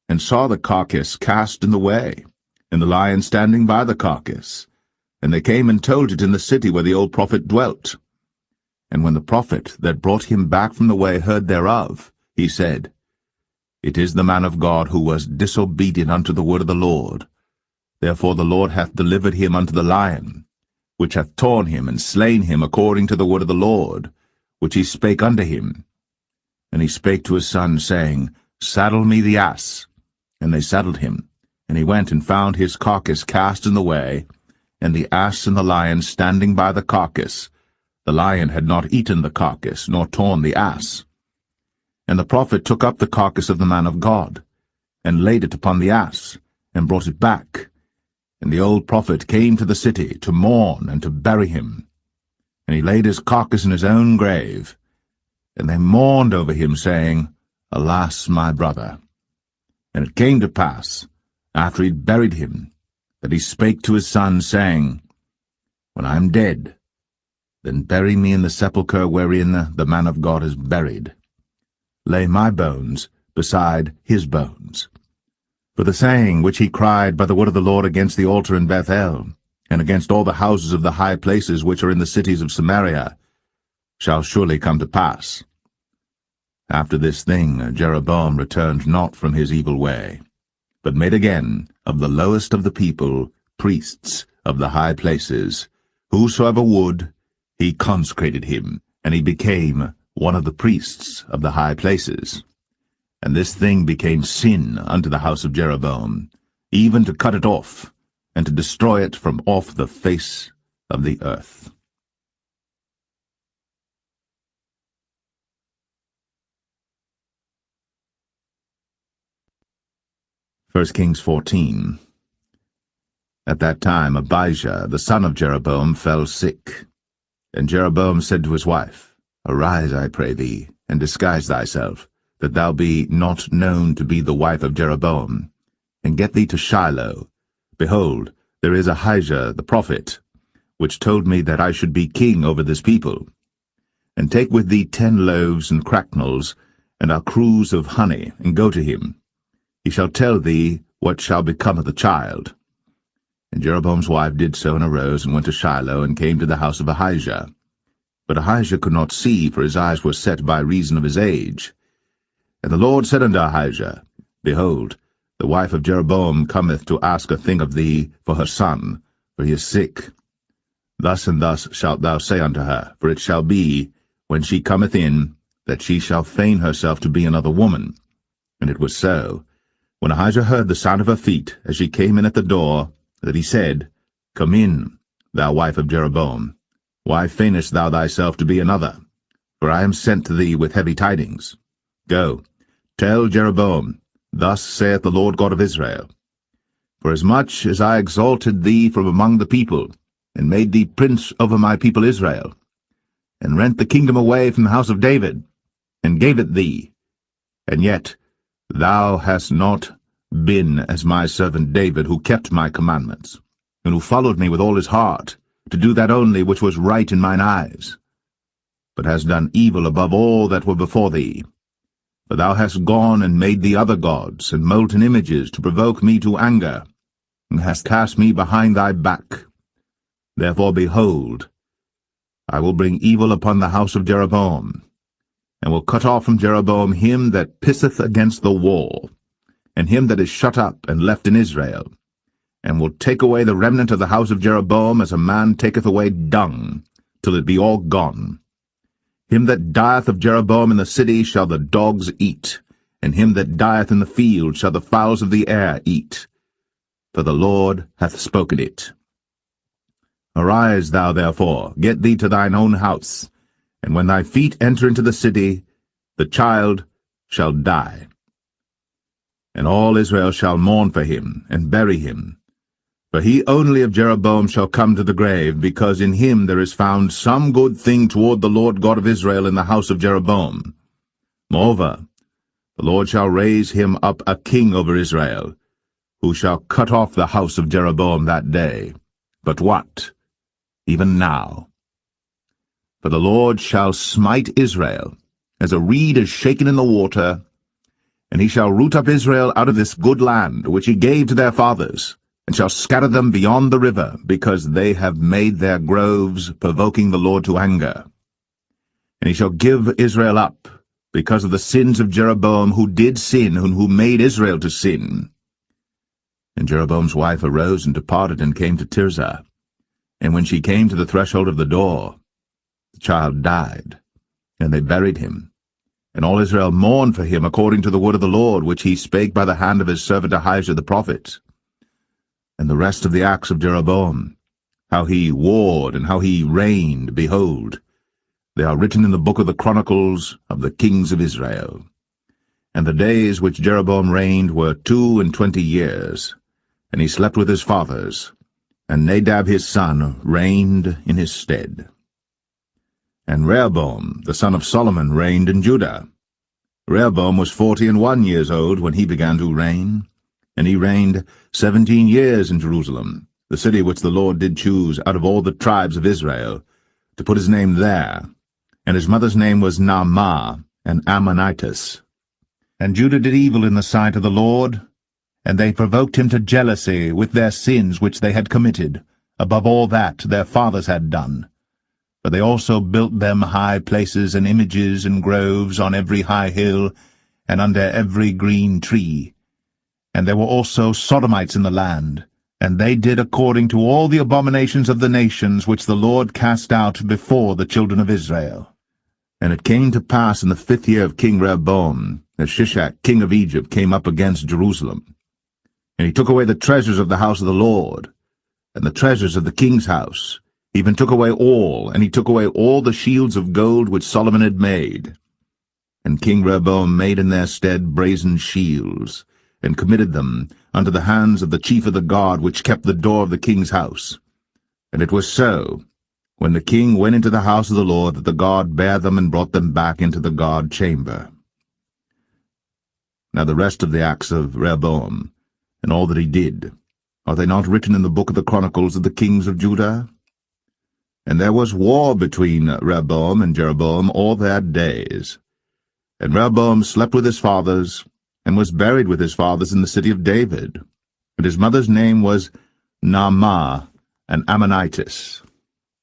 and saw the carcass cast in the way, and the lion standing by the carcass. And they came and told it in the city where the old prophet dwelt. And when the prophet that brought him back from the way heard thereof, he said, It is the man of God who was disobedient unto the word of the Lord. Therefore the Lord hath delivered him unto the lion, which hath torn him and slain him according to the word of the Lord, which he spake unto him. And he spake to his son, saying, Saddle me the ass. And they saddled him. And he went and found his carcass cast in the way, and the ass and the lion standing by the carcass. The lion had not eaten the carcass, nor torn the ass. And the prophet took up the carcass of the man of God, and laid it upon the ass, and brought it back. And the old prophet came to the city to mourn and to bury him. And he laid his carcass in his own grave. And they mourned over him, saying, Alas, my brother. And it came to pass, after he had buried him, that he spake to his son, saying, When I am dead, then bury me in the sepulchre wherein the man of God is buried. Lay my bones beside his bones. For the saying which he cried by the word of the Lord against the altar in Bethel, and against all the houses of the high places which are in the cities of Samaria, shall surely come to pass. After this thing Jeroboam returned not from his evil way, but made again of the lowest of the people priests of the high places. Whosoever would, he consecrated him, and he became one of the priests of the high places. And this thing became sin unto the house of Jeroboam, even to cut it off, and to destroy it from off the face of the earth. 1 Kings 14. At that time Abijah, the son of Jeroboam, fell sick. And Jeroboam said to his wife, Arise, I pray thee, and disguise thyself, that thou be not known to be the wife of Jeroboam, and get thee to Shiloh. Behold, there is Ahijah the prophet, which told me that I should be king over this people. And take with thee 10 loaves and cracknels, and a cruse of honey, and go to him. He shall tell thee what shall become of the child. And Jeroboam's wife did so, and arose, and went to Shiloh, and came to the house of Ahijah. But Ahijah could not see, for his eyes were set by reason of his age. And the Lord said unto Ahijah, Behold, the wife of Jeroboam cometh to ask a thing of thee for her son, for he is sick. Thus and thus shalt thou say unto her, for it shall be, when she cometh in, that she shall feign herself to be another woman. And it was so, when Ahijah heard the sound of her feet, as she came in at the door, that he said, Come in, thou wife of Jeroboam. Why feignest thou thyself to be another? For I am sent to thee with heavy tidings. Go, tell Jeroboam, Thus saith the Lord God of Israel, Forasmuch as I exalted thee from among the people, and made thee prince over my people Israel, and rent the kingdom away from the house of David, and gave it thee, and yet thou hast not been as my servant David, who kept my commandments, and who followed me with all his heart, to do that only which was right in mine eyes, but hast done evil above all that were before thee. For thou hast gone and made thee other gods, and molten images, to provoke me to anger, and hast cast me behind thy back. Therefore, behold, I will bring evil upon the house of Jeroboam, and will cut off from Jeroboam him that pisseth against the wall, and him that is shut up and left in Israel, and will take away the remnant of the house of Jeroboam as a man taketh away dung, till it be all gone. Him that dieth of Jeroboam in the city shall the dogs eat, and him that dieth in the field shall the fowls of the air eat. For the Lord hath spoken it. Arise thou therefore, get thee to thine own house, and when thy feet enter into the city, the child shall die. And all Israel shall mourn for him, and bury him. For he only of Jeroboam shall come to the grave, because in him there is found some good thing toward the Lord God of Israel in the house of Jeroboam. Moreover, the Lord shall raise him up a king over Israel, who shall cut off the house of Jeroboam that day. But what? Even now. For the Lord shall smite Israel, as a reed is shaken in the water, and he shall root up Israel out of this good land, which he gave to their fathers, and shall scatter them beyond the river, because they have made their groves, provoking the Lord to anger. And he shall give Israel up, because of the sins of Jeroboam, who did sin, and who made Israel to sin. And Jeroboam's wife arose and departed, and came to Tirzah. And when she came to the threshold of the door, the child died, and they buried him. And all Israel mourned for him according to the word of the Lord, which he spake by the hand of his servant Ahijah the prophet. And the rest of the acts of Jeroboam, how he warred and how he reigned, behold, they are written in the book of the Chronicles of the kings of Israel. And the days which Jeroboam reigned were 22 years, and he slept with his fathers, and Nadab his son reigned in his stead. And Rehoboam the son of Solomon reigned in Judah. Rehoboam was 41 years old when he began to reign, and he reigned 17 years in Jerusalem, the city which the Lord did choose out of all the tribes of Israel, to put his name there. And his mother's name was Naamah, an Ammonitess. And Judah did evil in the sight of the Lord, and they provoked him to jealousy with their sins which they had committed, above all that their fathers had done. For they also built them high places and images and groves on every high hill, and under every green tree. And there were also Sodomites in the land, and they did according to all the abominations of the nations which the Lord cast out before the children of Israel. And it came to pass in the 5th year of King Rehoboam, that Shishak king of Egypt came up against Jerusalem. And he took away the treasures of the house of the Lord, and the treasures of the king's house, even took away all, and he took away all the shields of gold which Solomon had made. And King Rehoboam made in their stead brazen shields, and committed them unto the hands of the chief of the guard which kept the door of the king's house. And it was so, when the king went into the house of the Lord, that the guard bare them and brought them back into the guard chamber. Now the rest of the acts of Rehoboam, and all that he did, are they not written in the book of the Chronicles of the kings of Judah? And there was war between Rehoboam and Jeroboam all their days. And Rehoboam slept with his fathers, and was buried with his fathers in the city of David. And his mother's name was Naamah, an Ammonitess.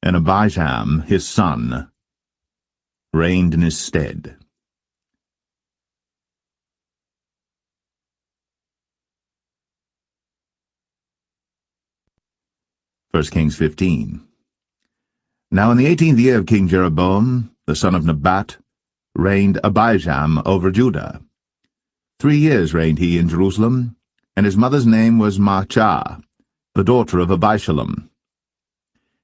And Abijam, his son, reigned in his stead. 1 Kings 15. Now in the 18th year of King Jeroboam, the son of Nebat, reigned Abijam over Judah. 3 years reigned he in Jerusalem, and his mother's name was Maachah, the daughter of Abishalom.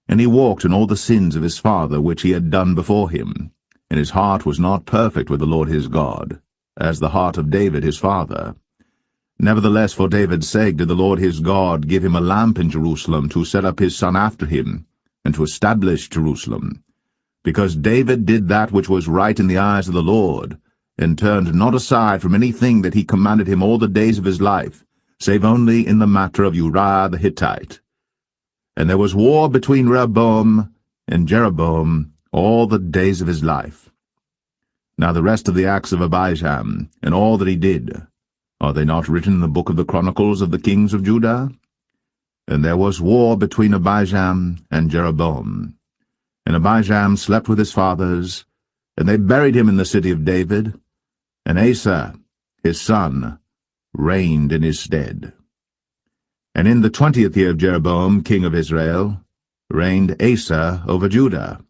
And he walked in all the sins of his father which he had done before him, and his heart was not perfect with the Lord his God, as the heart of David his father. Nevertheless, for David's sake did the Lord his God give him a lamp in Jerusalem to set up his son after him, and to establish Jerusalem, because David did that which was right in the eyes of the Lord, and turned not aside from anything that he commanded him all the days of his life, save only in the matter of Uriah the Hittite. And there was war between Rehoboam and Jeroboam all the days of his life. Now the rest of the acts of Abijam, and all that he did, are they not written in the book of the Chronicles of the kings of Judah? And there was war between Abijam and Jeroboam. And Abijam slept with his fathers, and they buried him in the city of David, and Asa, his son, reigned in his stead. And in the 20th year of Jeroboam, king of Israel, reigned Asa over Judah.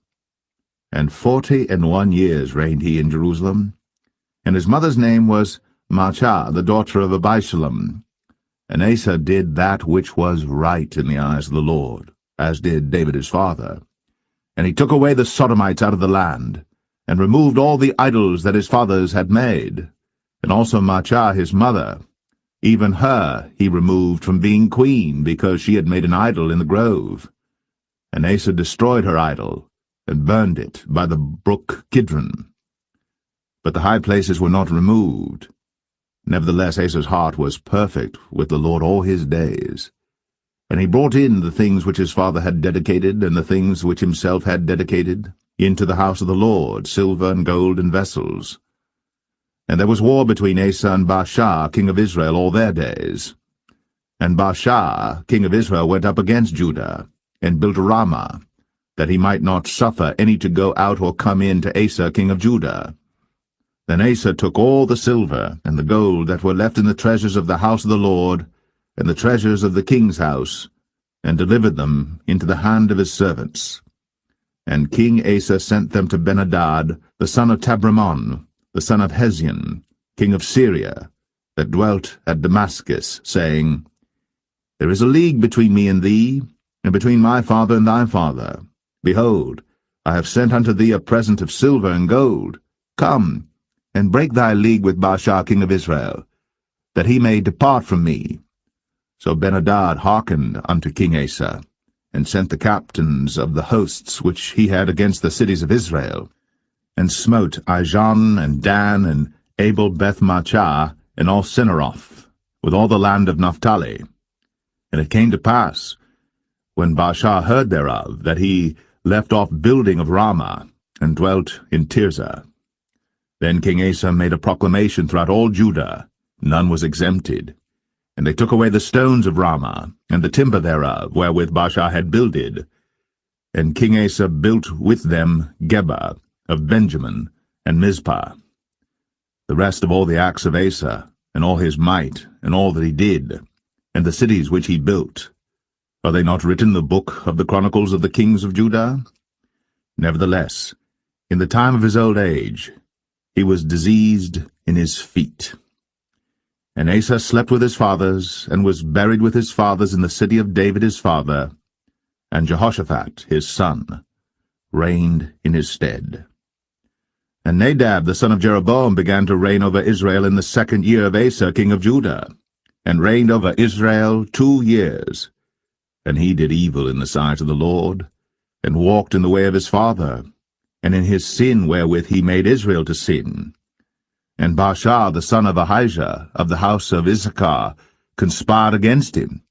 And 41 years reigned he in Jerusalem. And his mother's name was Maachah, the daughter of Abishalom. And Asa did that which was right in the eyes of the Lord, as did David his father. And he took away the Sodomites out of the land, and removed all the idols that his fathers had made. And also Maachah his mother, even her he removed from being queen, because she had made an idol in the grove. And Asa destroyed her idol, and burned it by the brook Kidron. But the high places were not removed. Nevertheless Asa's heart was perfect with the Lord all his days. And he brought in the things which his father had dedicated, and the things which himself had dedicated, into the house of the Lord, silver and gold and vessels. And there was war between Asa and Baasha, king of Israel, all their days. And Baasha, king of Israel, went up against Judah, and built Ramah, that he might not suffer any to go out or come in to Asa, king of Judah. Then Asa took all the silver and the gold that were left in the treasures of the house of the Lord, and the treasures of the king's house, and delivered them into the hand of his servants. And King Asa sent them to Ben-Hadad, the son of Tabrimon, the son of Hezion, king of Syria, that dwelt at Damascus, saying, There is a league between me and thee, and between my father and thy father. Behold, I have sent unto thee a present of silver and gold. Come, and break thy league with Baasha king of Israel, that he may depart from me. So Ben-Hadad hearkened unto King Asa, and sent the captains of the hosts which he had against the cities of Israel, and smote Ijon and Dan and Abel-Beth-Maachah and all Cinneroth, with all the land of Naphtali. And it came to pass, when Baasha heard thereof, that he left off building of Ramah, and dwelt in Tirzah. Then King Asa made a proclamation throughout all Judah, none was exempted. And they took away the stones of Ramah, and the timber thereof, wherewith Baasha had builded. And King Asa built with them Geba of Benjamin, and Mizpah. The rest of all the acts of Asa, and all his might, and all that he did, and the cities which he built, are they not written in the book of the Chronicles of the kings of Judah? Nevertheless, in the time of his old age, he was diseased in his feet. And Asa slept with his fathers, and was buried with his fathers in the city of David his father, and Jehoshaphat his son reigned in his stead. And Nadab the son of Jeroboam began to reign over Israel in the 2nd year of Asa king of Judah, and reigned over Israel 2 years. And he did evil in the sight of the Lord, and walked in the way of his father, and in his sin wherewith he made Israel to sin. And Baasha the son of Ahijah of the house of Issachar conspired against him.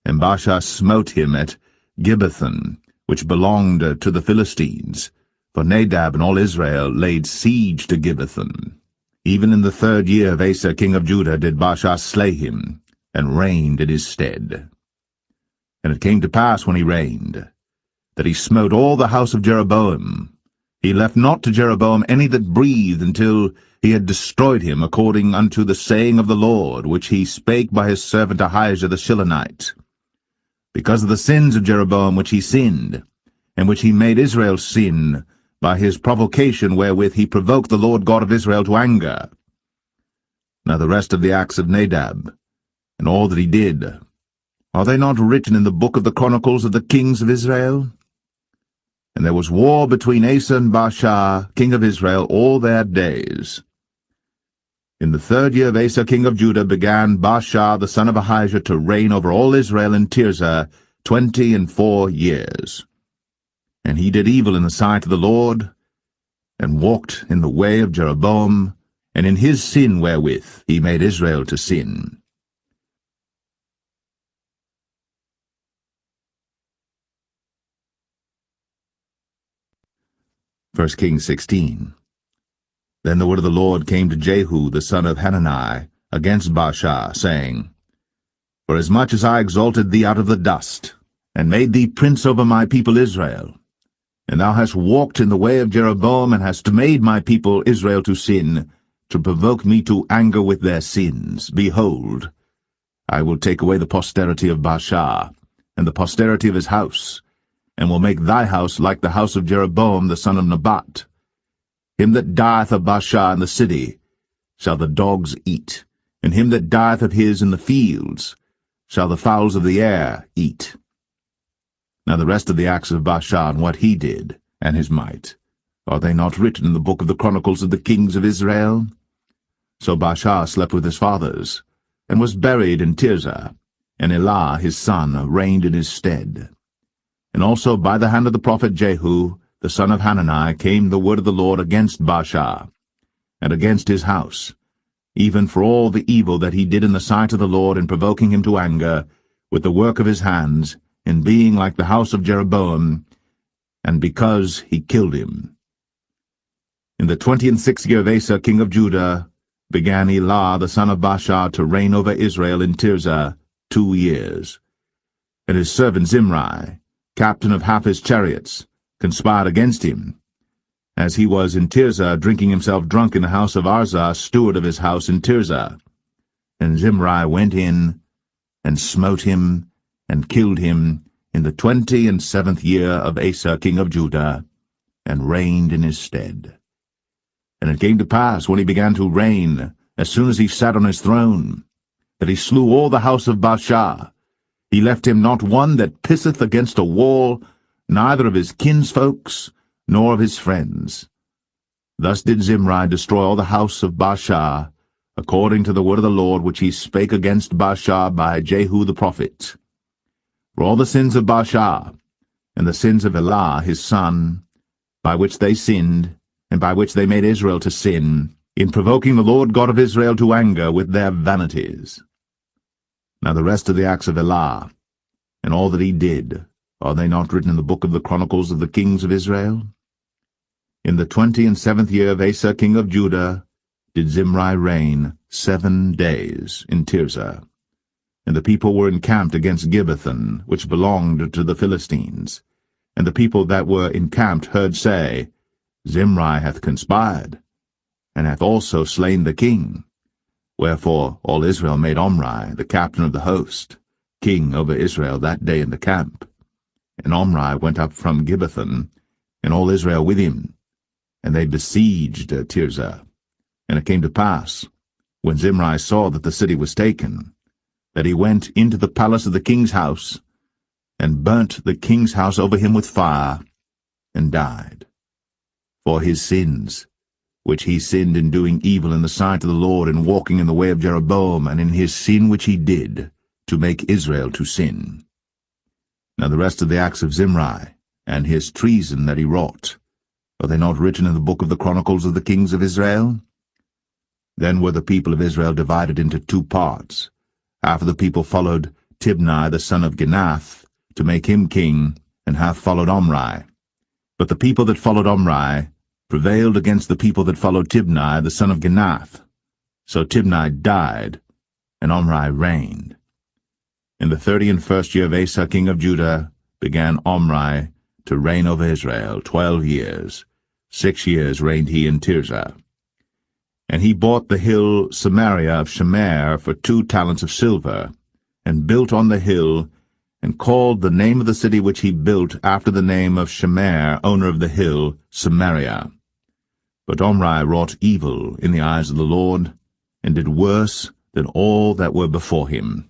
And Baasha smote him at Gibbethon, which belonged to the Philistines, for Nadab and all Israel laid siege to Gibbethon. Even in the 3rd year of Asa king of Judah did Baasha slay him, and reigned in his stead. And it came to pass when he reigned, that he smote all the house of Jeroboam. He left not to Jeroboam any that breathed, until he had destroyed him, according unto the saying of the Lord, which he spake by his servant Ahijah the Shilonite. Because of the sins of Jeroboam which he sinned, and which he made Israel sin, by his provocation wherewith he provoked the Lord God of Israel to anger. Now the rest of the acts of Nadab, and all that he did, are they not written in the book of the Chronicles of the kings of Israel? And there was war between Asa and Baasha, king of Israel, all their days. In the 3rd year of Asa, king of Judah, began Baasha the son of Ahijah to reign over all Israel in Tirzah 24 years. And he did evil in the sight of the Lord, and walked in the way of Jeroboam, and in his sin wherewith he made Israel to sin. 1 Kings 16. Then the word of the Lord came to Jehu the son of Hanani against Baasha, saying, Forasmuch as I exalted thee out of the dust, and made thee prince over my people Israel, and thou hast walked in the way of Jeroboam, and hast made my people Israel to sin, to provoke me to anger with their sins, behold, I will take away the posterity of Baasha, and the posterity of his house, and will make thy house like the house of Jeroboam the son of Nebat. Him that dieth of Baasha in the city shall the dogs eat, and him that dieth of his in the fields shall the fowls of the air eat. Now the rest of the acts of Baasha, and what he did, and his might, are they not written in the book of the Chronicles of the kings of Israel? So Baasha slept with his fathers, and was buried in Tirzah, and Elah his son reigned in his stead. And also by the hand of the prophet Jehu, the son of Hanani, came the word of the Lord against Baasha, and against his house, even for all the evil that he did in the sight of the Lord in provoking him to anger, with the work of his hands, in being like the house of Jeroboam, and because he killed him. In the 26th year of Asa king of Judah began Elah the son of Baasha to reign over Israel in Tirzah 2 years. And his servant Zimri, captain of half his chariots, conspired against him, as he was in Tirzah drinking himself drunk in the house of Arzah, steward of his house in Tirzah. And Zimri went in, and smote him, and killed him, in the 27th year of Asa king of Judah, and reigned in his stead. And it came to pass, when he began to reign, as soon as he sat on his throne, that he slew all the house of Baasha. He left him not one that pisseth against a wall, neither of his kinsfolks, nor of his friends. Thus did Zimri destroy all the house of Baasha, according to the word of the Lord which he spake against Baasha by Jehu the prophet. For all the sins of Baasha, and the sins of Elah his son, by which they sinned, and by which they made Israel to sin, in provoking the Lord God of Israel to anger with their vanities. Now the rest of the acts of Elah, and all that he did, are they not written in the book of the Chronicles of the kings of Israel? In the 27th year of Asa king of Judah did Zimri reign 7 days in Tirzah. And the people were encamped against Gibbethon, which belonged to the Philistines. And the people that were encamped heard say, Zimri hath conspired, and hath also slain the king. Wherefore all Israel made Omri, the captain of the host, king over Israel that day in the camp. And Omri went up from Gibbethon, and all Israel with him, and they besieged Tirzah. And it came to pass, when Zimri saw that the city was taken, that he went into the palace of the king's house, and burnt the king's house over him with fire, and died. For his sins, which he sinned in doing evil in the sight of the Lord, and walking in the way of Jeroboam, and in his sin which he did, to make Israel to sin. Now the rest of the acts of Zimri, and his treason that he wrought, are they not written in the book of the Chronicles of the kings of Israel? Then were the people of Israel divided into 2 parts. Half of the people followed Tibni the son of Ginath, to make him king, and half followed Omri. But the people that followed Omri prevailed against the people that followed Tibni the son of Ginath. So Tibni died, and Omri reigned. In the 31st year of Asa king of Judah began Omri to reign over Israel 12 years. 6 years reigned he in Tirzah. And he bought the hill Samaria of Shemer for 2 talents of silver, and built on the hill, and called the name of the city which he built after the name of Shemer, owner of the hill, Samaria. But Omri wrought evil in the eyes of the Lord, and did worse than all that were before him.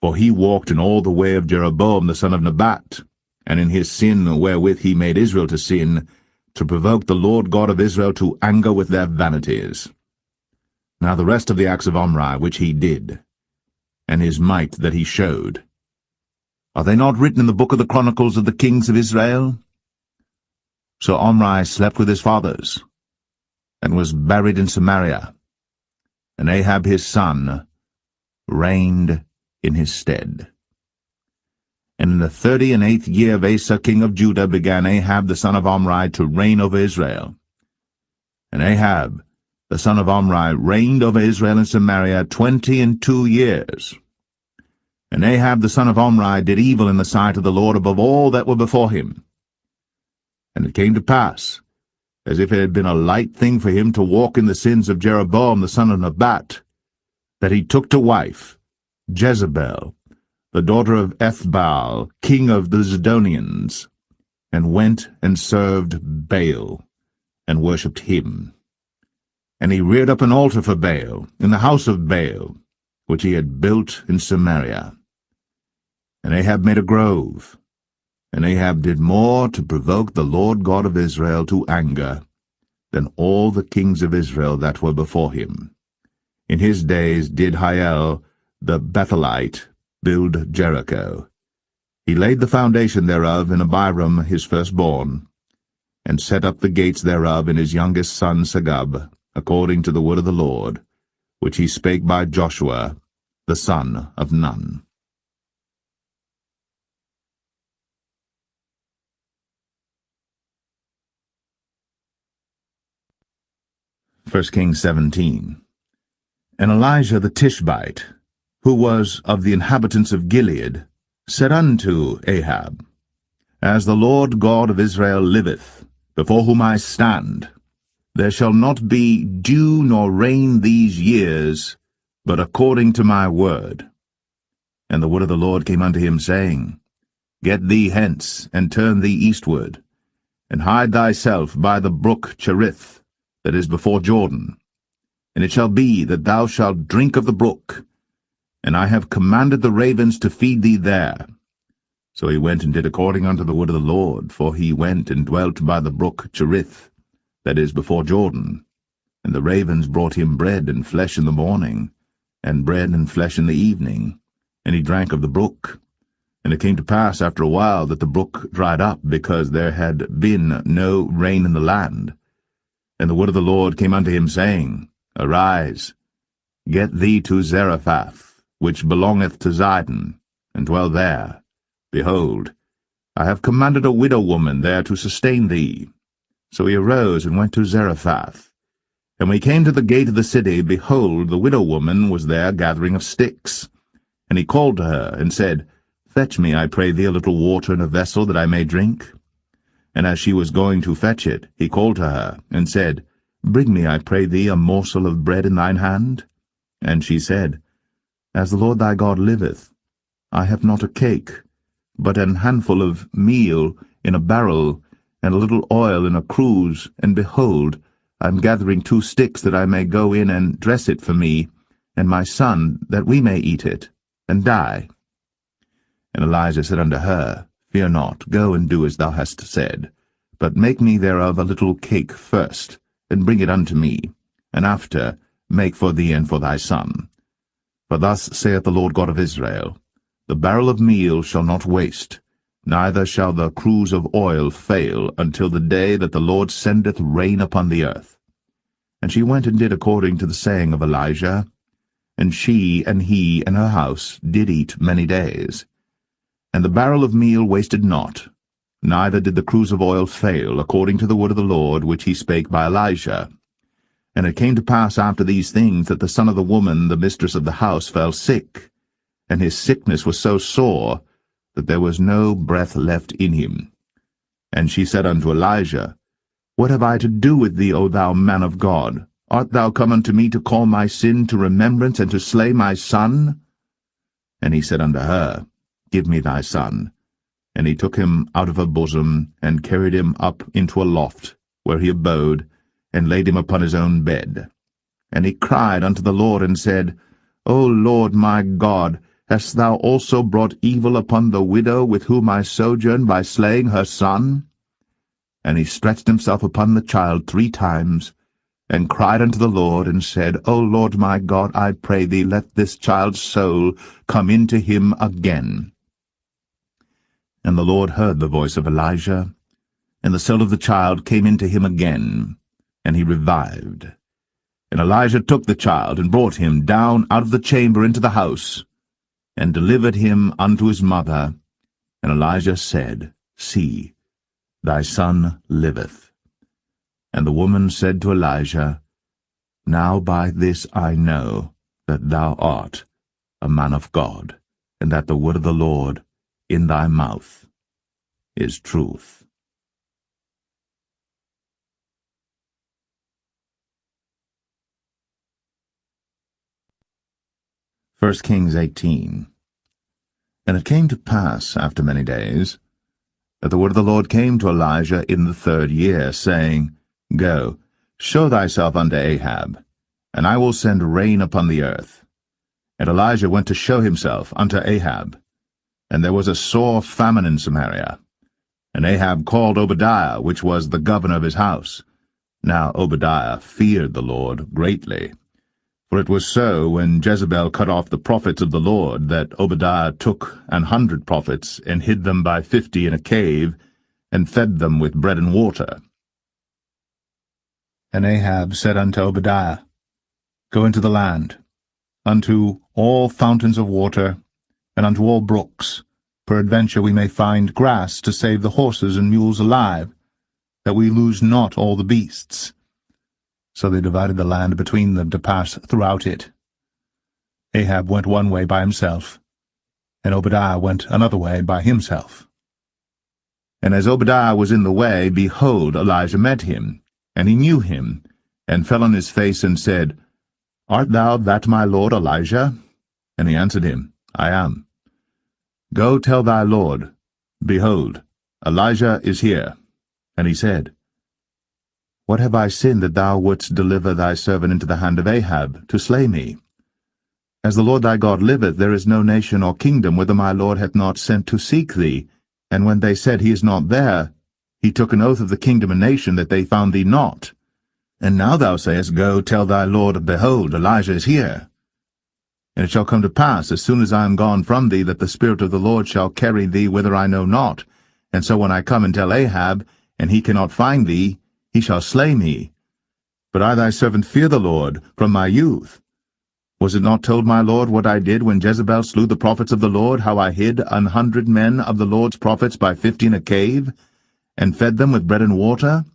For he walked in all the way of Jeroboam the son of Nebat, and in his sin wherewith he made Israel to sin, to provoke the Lord God of Israel to anger with their vanities. Now the rest of the acts of Omri which he did, and his might that he showed, are they not written in the book of the Chronicles of the kings of Israel? So Omri slept with his fathers, and was buried in Samaria, and Ahab his son reigned in his stead. And in the 38th year of Asa king of Judah began Ahab the son of Omri to reign over Israel. And Ahab the son of Omri reigned over Israel in Samaria 22 years. And Ahab the son of Omri did evil in the sight of the Lord above all that were before him. And it came to pass, as if it had been a light thing for him to walk in the sins of Jeroboam the son of Nebat, that he took to wife Jezebel, the daughter of Ethbaal, king of the Zidonians, and went and served Baal, and worshipped him. And he reared up an altar for Baal in the house of Baal, which he had built in Samaria. And Ahab made a grove, and Ahab did more to provoke the Lord God of Israel to anger than all the kings of Israel that were before him. In his days did Hiel the Bethelite build Jericho. He laid the foundation thereof in Abiram his firstborn, and set up the gates thereof in his youngest son Segub, according to the word of the Lord, which he spake by Joshua the son of Nun. 1 Kings 17. And Elijah the Tishbite, who was of the inhabitants of Gilead, said unto Ahab, As the Lord God of Israel liveth, before whom I stand, there shall not be dew nor rain these years, but according to my word. And the word of the Lord came unto him, saying, Get thee hence, and turn thee eastward, and hide thyself by the brook Cherith, that is before Jordan. And it shall be that thou shalt drink of the brook, and I have commanded the ravens to feed thee there. So he went and did according unto the word of the Lord, for he went and dwelt by the brook Cherith, that is before Jordan. And the ravens brought him bread and flesh in the morning, and bread and flesh in the evening, and he drank of the brook. And it came to pass after a while that the brook dried up, because there had been no rain in the land. And the word of the Lord came unto him, saying, Arise, get thee to Zarephath, which belongeth to Zidon, and dwell there. Behold, I have commanded a widow woman there to sustain thee. So he arose and went to Zarephath. And when he came to the gate of the city, behold, the widow woman was there gathering of sticks. And he called to her, and said, Fetch me, I pray thee, a little water in a vessel, that I may drink. And as she was going to fetch it, he called to her, and said, Bring me, I pray thee, a morsel of bread in thine hand. And she said, As the Lord thy God liveth, I have not a cake, but an handful of meal in a barrel, and a little oil in a cruse, and behold, I am gathering 2 sticks, that I may go in and dress it for me, and my son, that we may eat it, and die. And Elijah said unto her, Fear not, go and do as thou hast said, but make me thereof a little cake first, and bring it unto me, and after make for thee and for thy son. For thus saith the Lord God of Israel, The barrel of meal shall not waste, neither shall the cruse of oil fail, until the day that the Lord sendeth rain upon the earth. And she went and did according to the saying of Elijah, and she and he and her house did eat many days. And the barrel of meal wasted not, neither did the cruse of oil fail, according to the word of the Lord, which he spake by Elijah. And it came to pass after these things, that the son of the woman, the mistress of the house, fell sick, and his sickness was so sore, that there was no breath left in him. And she said unto Elijah, What have I to do with thee, O thou man of God? Art thou come unto me to call my sin to remembrance, and to slay my son? And he said unto her, give me thy son. And he took him out of her bosom, and carried him up into a loft, where he abode, and laid him upon his own bed. And he cried unto the Lord, and said, O Lord my God, hast thou also brought evil upon the widow with whom I sojourn by slaying her son? And he stretched himself upon the child 3 times, and cried unto the Lord, and said, O Lord my God, I pray thee, let this child's soul come into him again. And the Lord heard the voice of Elijah, and the soul of the child came into him again, and he revived. And Elijah took the child, and brought him down out of the chamber into the house, and delivered him unto his mother. And Elijah said, See, thy son liveth. And the woman said to Elijah, Now by this I know that thou art a man of God, and that the word of the Lord in thy mouth is truth. First Kings 18. And it came to pass after many days, that the word of the Lord came to Elijah in the 3rd year, saying, Go, show thyself unto Ahab, and I will send rain upon the earth. And Elijah went to show himself unto Ahab. And there was a sore famine in Samaria. And Ahab called Obadiah, which was the governor of his house. Now Obadiah feared the Lord greatly. For it was so, when Jezebel cut off the prophets of the Lord, that Obadiah took 100 prophets, and hid them by 50 in a cave, and fed them with bread and water. And Ahab said unto Obadiah, Go into the land, unto all fountains of water, and unto all brooks. Peradventure we may find grass to save the horses and mules alive, that we lose not all the beasts. So they divided the land between them to pass throughout it. Ahab went one way by himself, and Obadiah went another way by himself. And as Obadiah was in the way, behold, Elijah met him, and he knew him, and fell on his face, and said, Art thou that my lord Elijah? And he answered him, I am. Go tell thy lord, Behold, Elijah is here. And he said, What have I sinned that thou wouldst deliver thy servant into the hand of Ahab, to slay me? As the Lord thy God liveth, there is no nation or kingdom whither my Lord hath not sent to seek thee. And when they said, He is not there, he took an oath of the kingdom and nation that they found thee not. And now thou sayest, Go tell thy Lord, Behold, Elijah is here. And it shall come to pass, as soon as I am gone from thee, that the Spirit of the Lord shall carry thee whither I know not. And so when I come and tell Ahab, and he cannot find thee, he shall slay me. But I thy servant fear the Lord from my youth. Was it not told my Lord what I did when Jezebel slew the prophets of the Lord, how I hid 100 men of the Lord's prophets by 50 in a cave, and fed them with bread and water?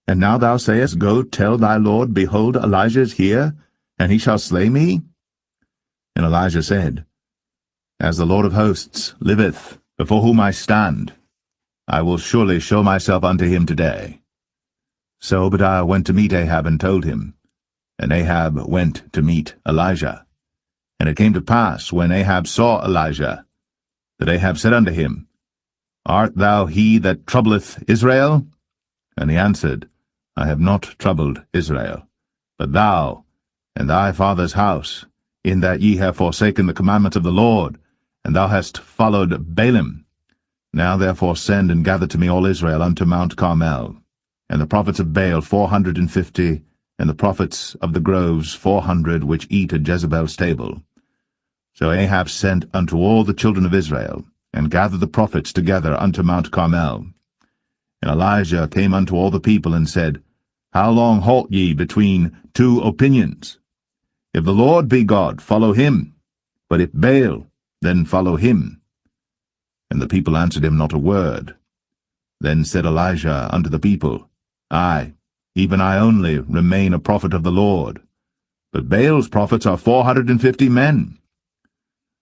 And now thou sayest, Go tell thy Lord, Behold, Elijah is here, and he shall slay me? And Elijah said, As the Lord of hosts liveth, before whom I stand, I will surely show myself unto him today. So Obadiah went to meet Ahab, and told him. And Ahab went to meet Elijah. And it came to pass, when Ahab saw Elijah, that Ahab said unto him, Art thou he that troubleth Israel? And he answered, I have not troubled Israel, but thou and thy father's house, in that ye have forsaken the commandment of the Lord, and thou hast followed Baalim. Now therefore send and gather to me all Israel unto Mount Carmel, and the prophets of Baal 450, and the prophets of the groves 400, which eat at Jezebel's table. So Ahab sent unto all the children of Israel, and gathered the prophets together unto Mount Carmel. And Elijah came unto all the people, and said, How long halt ye between 2 opinions? If the Lord be God, follow him, but if Baal, then follow him. And the people answered him not a word. Then said Elijah unto the people, I, even I only, remain a prophet of the Lord, but Baal's prophets are 450 men.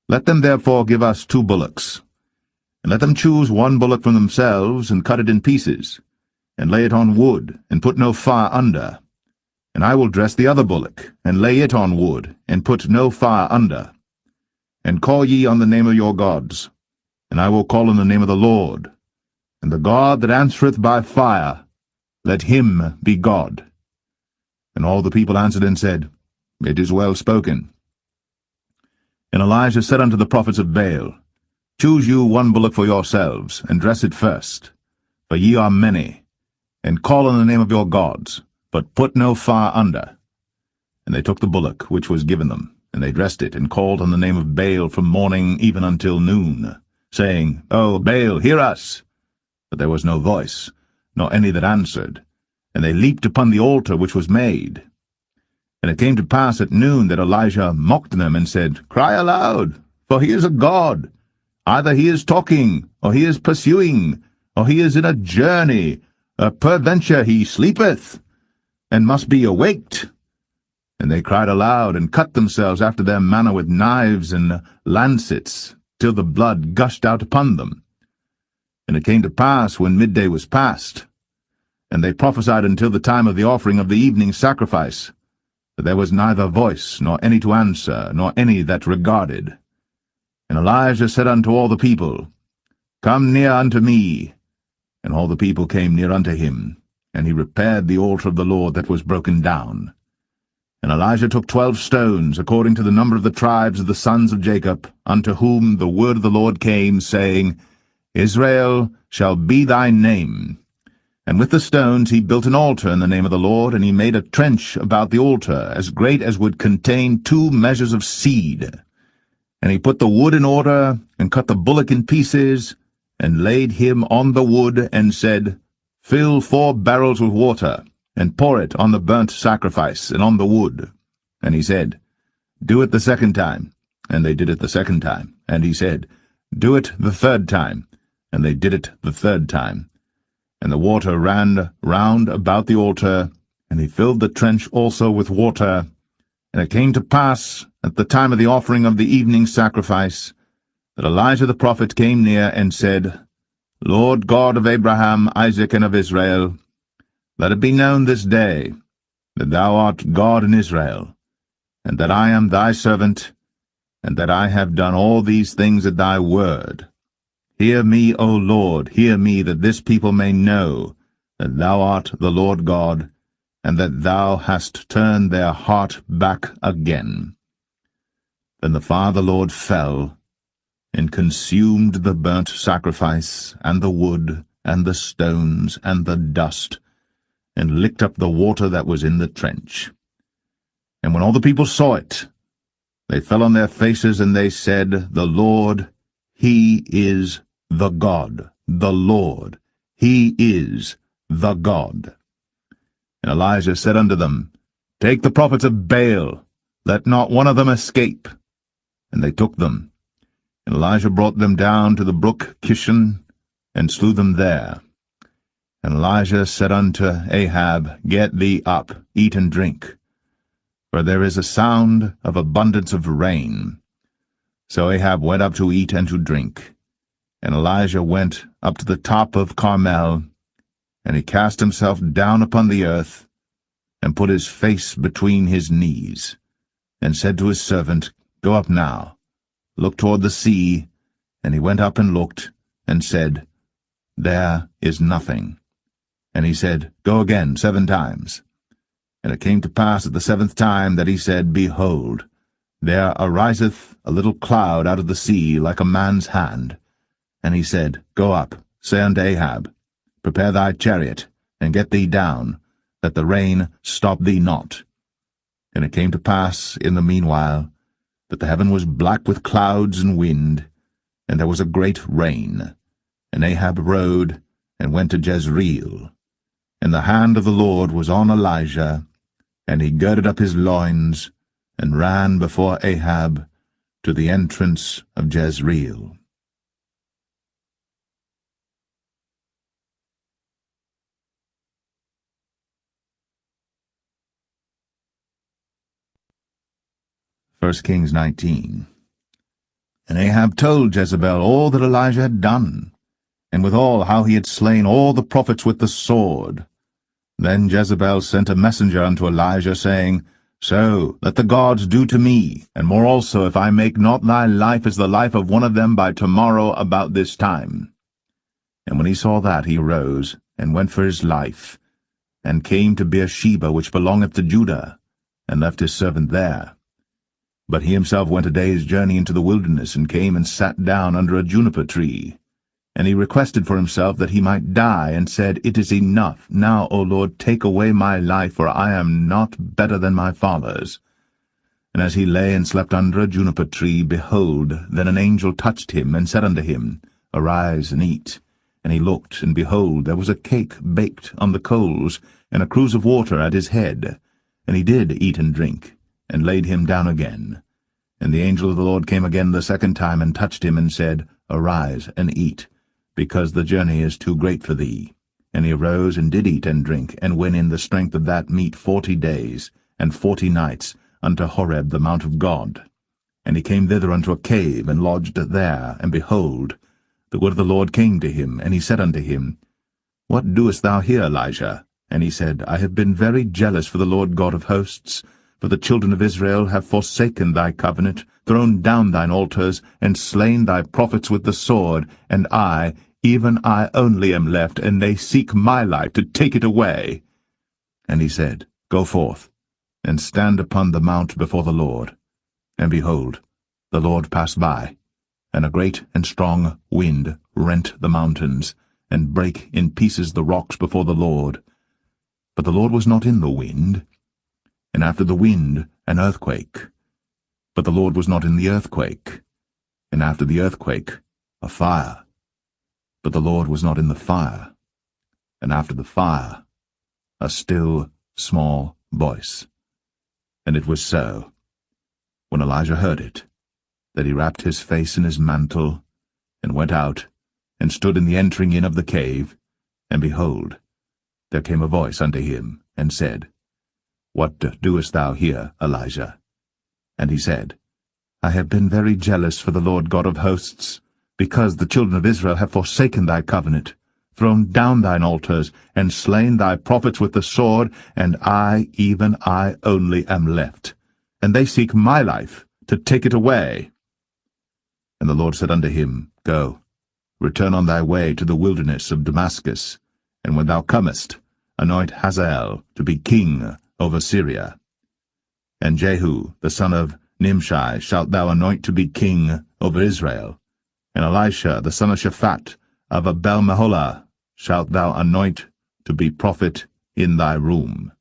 Let them therefore give us 2 bullocks, and let them choose 1 bullock from themselves, and cut it in pieces, and lay it on wood, and put no fire under. And I will dress the other bullock, and lay it on wood, and put no fire under. And call ye on the name of your gods, and I will call on the name of the Lord, and the God that answereth by fire, let him be God. And all the people answered and said, It is well spoken. And Elijah said unto the prophets of Baal, Choose you one bullock for yourselves, and dress it first, for ye are many, and call on the name of your gods, but put no fire under. And they took the bullock which was given them, and they dressed it, and called on the name of Baal from morning even until noon, saying, O Baal, hear us! But there was no voice, nor any that answered, and they leaped upon the altar which was made. And it came to pass at noon that Elijah mocked them, and said, Cry aloud, for he is a god. Either he is talking, or he is pursuing, or he is in a journey, peradventure he sleepeth, and must be awaked. And they cried aloud, and cut themselves after their manner with knives and lancets, till the blood gushed out upon them. And it came to pass, when midday was past, and they prophesied until the time of the offering of the evening sacrifice, that there was neither voice, nor any to answer, nor any that regarded. And Elijah said unto all the people, Come near unto me. And all the people came near unto him, and he repaired the altar of the Lord that was broken down. And Elijah took 12 stones, according to the number of the tribes of the sons of Jacob, unto whom the word of the Lord came, saying, Israel shall be thy name. And with the stones he built an altar in the name of the Lord, and he made a trench about the altar, as great as would contain 2 measures of seed. And he put the wood in order, and cut the bullock in pieces, and laid him on the wood, and said, Fill 4 barrels with water, and pour it on the burnt sacrifice, and on the wood. And he said, Do it the second time. And they did it the second time. And he said, Do it the third time. And they did it the third time. And the water ran round about the altar, and he filled the trench also with water. And it came to pass, at the time of the offering of the evening sacrifice, that Elijah the prophet came near and said, Lord God of Abraham, Isaac, and of Israel, let it be known this day that thou art God in Israel, and that I am thy servant, and that I have done all these things at thy word. Hear me, O Lord, hear me, that this people may know that thou art the Lord God, and that thou hast turned their heart back again. Then the fire of the Lord fell, and consumed the burnt sacrifice, and the wood, and the stones, and the dust, and licked up the water that was in the trench. And when all the people saw it, they fell on their faces, and they said, The Lord, he is the God. The Lord, he is the God. And Elijah said unto them, Take the prophets of Baal, let not one of them escape. And they took them. And Elijah brought them down to the brook Kishon, and slew them there. And Elijah said unto Ahab, Get thee up, eat and drink, for there is a sound of abundance of rain. So Ahab went up to eat and to drink. And Elijah went up to the top of Carmel, and he cast himself down upon the earth, and put his face between his knees, and said to his servant, Go up now, look toward the sea. And he went up and looked, and said, There is nothing. And he said, Go again 7 times. And it came to pass at the 7th time that he said, Behold, there ariseth a little cloud out of the sea like a man's hand. And he said, Go up, say unto Ahab, Prepare thy chariot, and get thee down, that the rain stop thee not. And it came to pass in the meanwhile, that the heaven was black with clouds and wind, and there was a great rain. And Ahab rode, and went to Jezreel. And the hand of the Lord was on Elijah, and he girded up his loins, and ran before Ahab to the entrance of Jezreel. First Kings 19. And Ahab told Jezebel all that Elijah had done, and withal how he had slain all the prophets with the sword. Then Jezebel sent a messenger unto Elijah, saying, So let the gods do to me, and more also, if I make not thy life as the life of one of them by tomorrow about this time. And when he saw that, he arose, and went for his life, and came to Beersheba, which belongeth to Judah, and left his servant there. But he himself went a day's journey into the wilderness, and came and sat down under a juniper tree. And he requested for himself that he might die, and said, It is enough. Now, O Lord, take away my life, for I am not better than my fathers. And as he lay and slept under a juniper tree, behold, then an angel touched him, and said unto him, Arise and eat. And he looked, and behold, there was a cake baked on the coals, and a cruse of water at his head. And he did eat and drink, and laid him down again. And the angel of the Lord came again the second time, and touched him, and said, Arise and eat, because the journey is too great for thee. And he arose, and did eat and drink, and went in the strength of that meat 40 days, and 40 nights, unto Horeb the mount of God. And he came thither unto a cave, and lodged there. And behold, the word of the Lord came to him, and he said unto him, What doest thou here, Elijah? And he said, I have been very jealous for the Lord God of hosts, for the children of Israel have forsaken thy covenant, thrown down thine altars, and slain thy prophets with the sword, and I, even I only am left, and they seek my life to take it away. And he said, Go forth, and stand upon the mount before the Lord. And behold, the Lord passed by, and a great and strong wind rent the mountains, and brake in pieces the rocks before the Lord. But the Lord was not in the wind. And after the wind, an earthquake. But the Lord was not in the earthquake. And after the earthquake, a fire. But the Lord was not in the fire. And after the fire, a still, small voice. And it was so, when Elijah heard it, that he wrapped his face in his mantle, and went out, and stood in the entering in of the cave. And behold, there came a voice unto him, and said, What doest thou here, Elijah? And he said, I have been very jealous for the Lord God of hosts, because the children of Israel have forsaken thy covenant, thrown down thine altars, and slain thy prophets with the sword, and I, even I only, am left. And they seek my life, to take it away. And the Lord said unto him, Go, return on thy way to the wilderness of Damascus, and when thou comest, anoint Hazael to be king over Syria. And Jehu, the son of Nimshi, shalt thou anoint to be king over Israel. And Elisha, the son of Shaphat, of Abel-Meholah, shalt thou anoint to be prophet in thy room.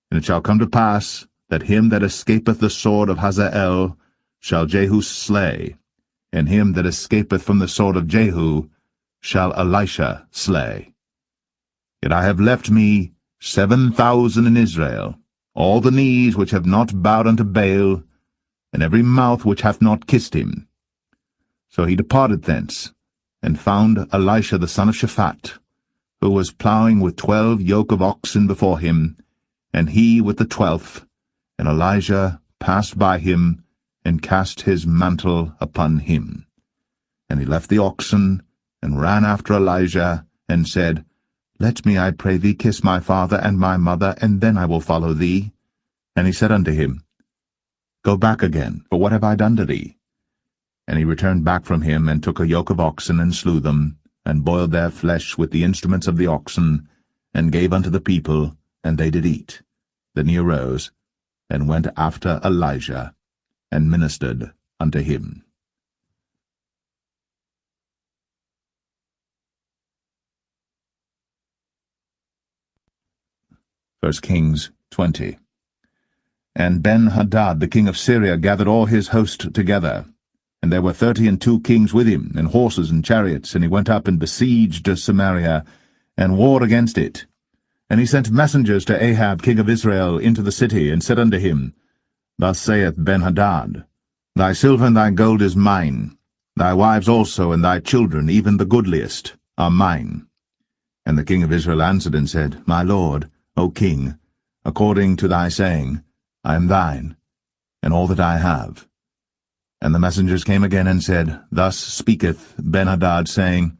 And it shall come to pass, that him that escapeth the sword of Hazael shall Jehu slay, and him that escapeth from the sword of Jehu shall Elisha slay. Yet I have left me 7,000 in Israel, all the knees which have not bowed unto Baal, and every mouth which hath not kissed him. So he departed thence, and found Elisha the son of Shaphat, who was plowing with 12 yoke of oxen before him, and he with the 12th, and Elijah passed by him, and cast his mantle upon him. And he left the oxen, and ran after Elijah, and said, Let me, I pray thee, kiss my father and my mother, and then I will follow thee. And he said unto him, Go back again, for what have I done to thee? And he returned back from him, and took a yoke of oxen, and slew them, and boiled their flesh with the instruments of the oxen, and gave unto the people, and they did eat. Then he arose, and went after Elijah, and ministered unto him. 1 Kings 20. And Ben-Hadad the king of Syria gathered all his host together, and there were 32 kings with him, and horses and chariots, and he went up and besieged Samaria, and warred against it. And he sent messengers to Ahab king of Israel into the city, and said unto him, Thus saith Ben-Hadad, Thy silver and thy gold is mine, thy wives also and thy children, even the goodliest, are mine. And the king of Israel answered and said, My lord, O king, according to thy saying, I am thine, and all that I have. And the messengers came again and said, Thus speaketh Ben-Hadad, saying,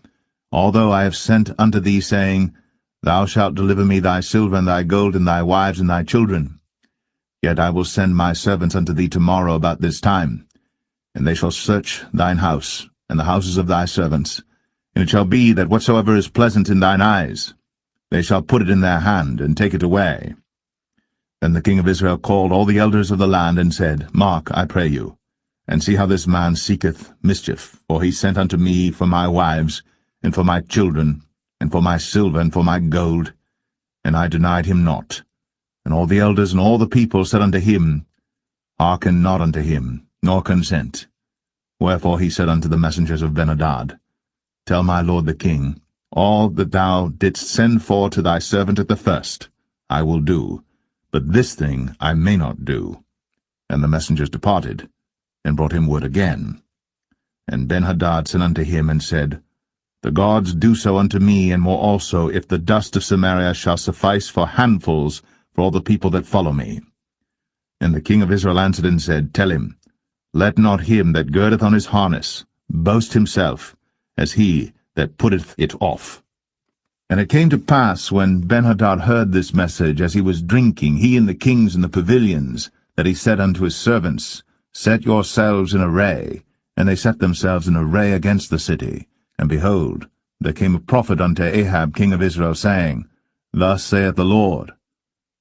Although I have sent unto thee, saying, Thou shalt deliver me thy silver and thy gold and thy wives and thy children, Yet I will send my servants unto thee tomorrow about this time, and they shall search thine house, and the houses of thy servants. And it shall be that whatsoever is pleasant in thine eyes, they shall put it in their hand, and take it away. Then the king of Israel called all the elders of the land, and said, Mark, I pray you, and see how this man seeketh mischief, for he sent unto me for my wives, and for my children, and for my silver, and for my gold, and I denied him not. And all the elders and all the people said unto him, Hearken not unto him, nor consent. Wherefore he said unto the messengers of Ben-hadad, Tell my lord the king, all that thou didst send for to thy servant at the first, I will do, but this thing I may not do. And the messengers departed, and brought him word again. And Ben-hadad sent unto him, and said, The gods do so unto me, and more also, if the dust of Samaria shall suffice for handfuls for all the people that follow me. And the king of Israel answered and said, Tell him, Let not him that girdeth on his harness boast himself, as he that putteth it off. And it came to pass, when Ben-hadad heard this message, as he was drinking, he and the kings in the pavilions, that he said unto his servants, Set yourselves in array. And they set themselves in array against the city. And behold, there came a prophet unto Ahab king of Israel, saying, Thus saith the Lord,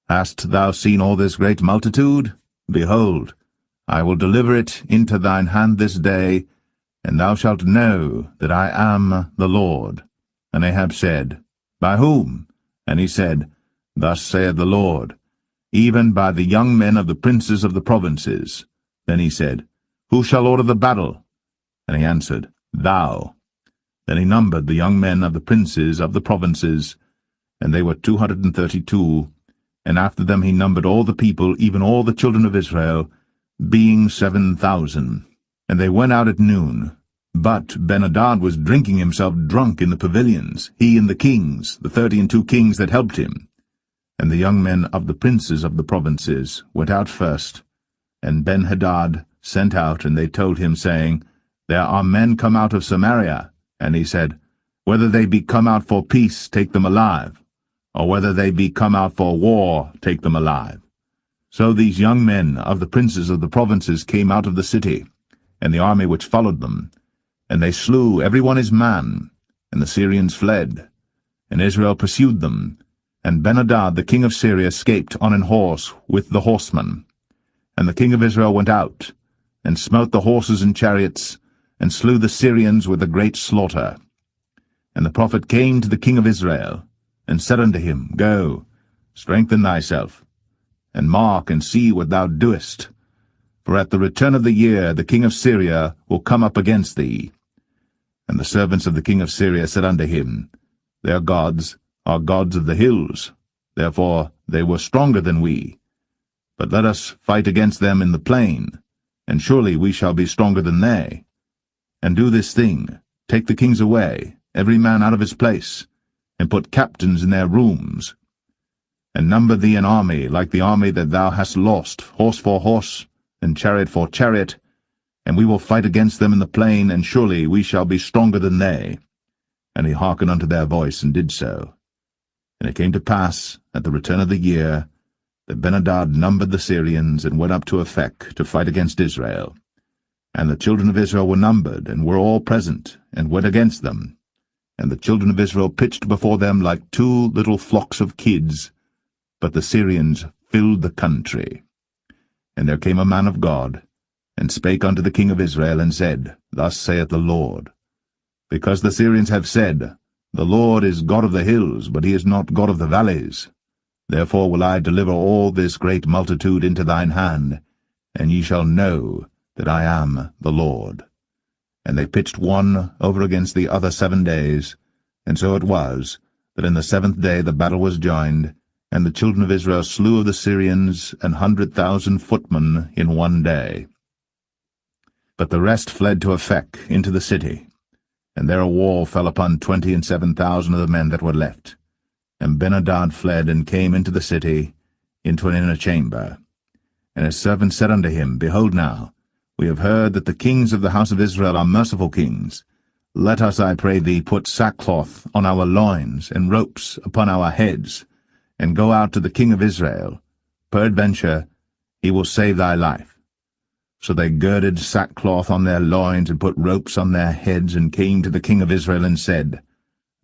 Hast thou seen all this great multitude? Behold, I will deliver it into thine hand this day, and thou shalt know that I am the Lord. And Ahab said, By whom? And he said, Thus saith the Lord, Even by the young men of the princes of the provinces. Then he said, Who shall order the battle? And he answered, Thou. Then he numbered the young men of the princes of the provinces, and they were 232, and after them he numbered all the people, even all the children of Israel, being 7,000. And they went out at noon. But Ben-hadad was drinking himself drunk in the pavilions, he and the kings, the 32 kings that helped him. And the young men of the princes of the provinces went out first, and Ben-hadad sent out, and they told him, saying, There are men come out of Samaria. And he said, Whether they be come out for peace, take them alive, or whether they be come out for war, take them alive. So these young men of the princes of the provinces came out of the city, and the army which followed them, and they slew every one his man, and the Syrians fled, and Israel pursued them, and Ben-hadad the king of Syria escaped on an horse with the horsemen. And the king of Israel went out, and smote the horses and chariots, and slew the Syrians with a great slaughter. And the prophet came to the king of Israel, and said unto him, Go, strengthen thyself, and mark and see what thou doest. For at the return of the year the king of Syria will come up against thee. And the servants of the king of Syria said unto him, Their gods are gods of the hills, therefore they were stronger than we. But let us fight against them in the plain, and surely we shall be stronger than they. And do this thing, take the kings away, every man out of his place, and put captains in their rooms. And number thee an army like the army that thou hast lost, horse for horse, and chariot for chariot, and we will fight against them in the plain, and surely we shall be stronger than they. And he hearkened unto their voice, and did so. And it came to pass, at the return of the year, that Ben-hadad numbered the Syrians, and went up to Aphek to fight against Israel. And the children of Israel were numbered, and were all present, and went against them. And the children of Israel pitched before them like 2 little flocks of kids, but the Syrians filled the country. And there came a man of God, and spake unto the king of Israel, and said, Thus saith the Lord, Because the Syrians have said, The Lord is God of the hills, but he is not God of the valleys. Therefore will I deliver all this great multitude into thine hand, and ye shall know that I am the Lord. And they pitched one over against the other 7 days, and so it was, that in the 7th day the battle was joined, and the children of Israel slew of the Syrians 100,000 footmen in 1 day. But the rest fled to Aphek into the city, and there a wall fell upon 27,000 of the men that were left. And Ben-hadad fled, and came into the city, into an inner chamber. And his servants said unto him, Behold now, we have heard that the kings of the house of Israel are merciful kings. Let us, I pray thee, put sackcloth on our loins, and ropes upon our heads, and go out to the king of Israel. Peradventure, he will save thy life. So they girded sackcloth on their loins, and put ropes on their heads, and came to the king of Israel, and said,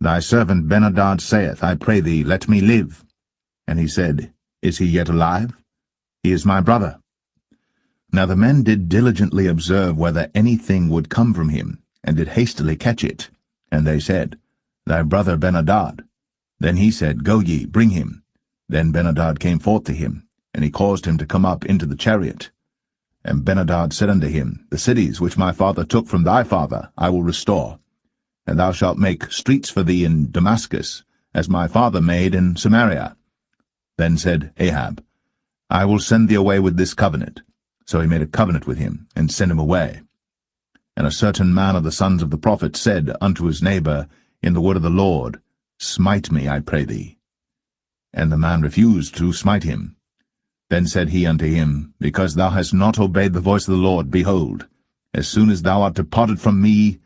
Thy servant Benhadad saith, I pray thee, let me live. And he said, Is he yet alive? He is my brother. Now the men did diligently observe whether anything would come from him, and did hastily catch it. And they said, Thy brother Benhadad. Then he said, Go ye, bring him. Then Benhadad came forth to him, and he caused him to come up into the chariot. And Benhadad said unto him, The cities which my father took from thy father I will restore, and thou shalt make streets for thee in Damascus, as my father made in Samaria. Then said Ahab, I will send thee away with this covenant. So he made a covenant with him, and sent him away. And a certain man of the sons of the prophets said unto his neighbor in the word of the Lord, Smite me, I pray thee. And the man refused to smite him. Then said he unto him, Because thou hast not obeyed the voice of the Lord, behold, as soon as thou art departed from me,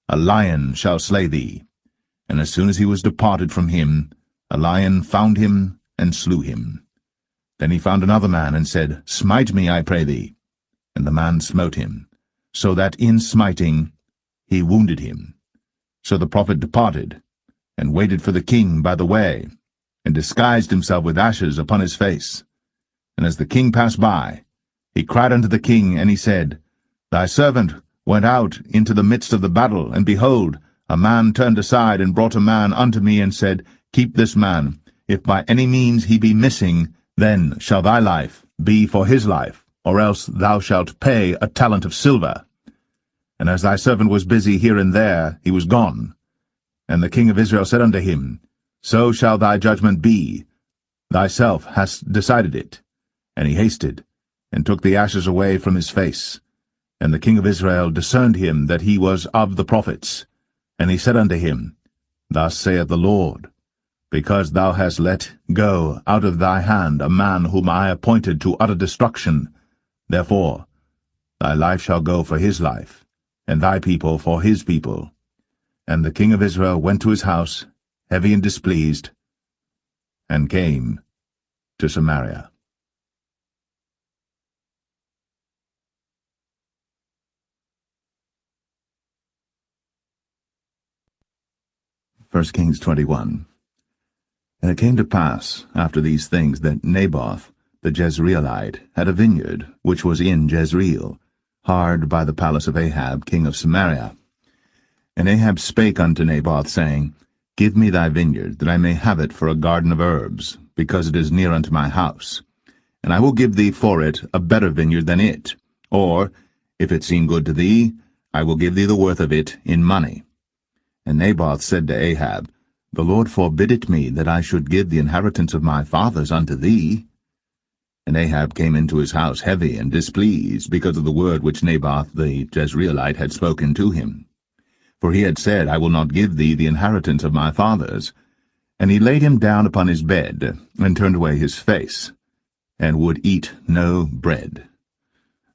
a lion shall slay thee. And as soon as he was departed from him, a lion found him, and slew him. Then he found another man, and said, Smite me, I pray thee. And the man smote him, so that in smiting he wounded him. So the prophet departed, and waited for the king by the way, and disguised himself with ashes upon his face. And as the king passed by, he cried unto the king, and he said, Thy servant went out into the midst of the battle, and behold, a man turned aside, and brought a man unto me, and said, Keep this man. If by any means he be missing, then shall thy life be for his life, or else thou shalt pay a talent of silver. And as thy servant was busy here and there, he was gone. And the king of Israel said unto him, So shall thy judgment be. Thyself hast decided it. And he hasted, and took the ashes away from his face. And the king of Israel discerned him that he was of the prophets. And he said unto him, Thus saith the Lord, Because thou hast let go out of thy hand a man whom I appointed to utter destruction, therefore thy life shall go for his life, and thy people for his people. And the king of Israel went to his house, heavy and displeased, and came to Samaria. 1 Kings 21. And it came to pass, after these things, that Naboth the Jezreelite had a vineyard, which was in Jezreel, hard by the palace of Ahab king of Samaria. And Ahab spake unto Naboth, saying, Give me thy vineyard, that I may have it for a garden of herbs, because it is near unto my house. And I will give thee for it a better vineyard than it. Or, if it seem good to thee, I will give thee the worth of it in money. And Naboth said to Ahab, The Lord forbid it me, that I should give the inheritance of my fathers unto thee. And Ahab came into his house heavy and displeased, because of the word which Naboth the Jezreelite had spoken to him. For he had said, I will not give thee the inheritance of my fathers. And he laid him down upon his bed, and turned away his face, and would eat no bread.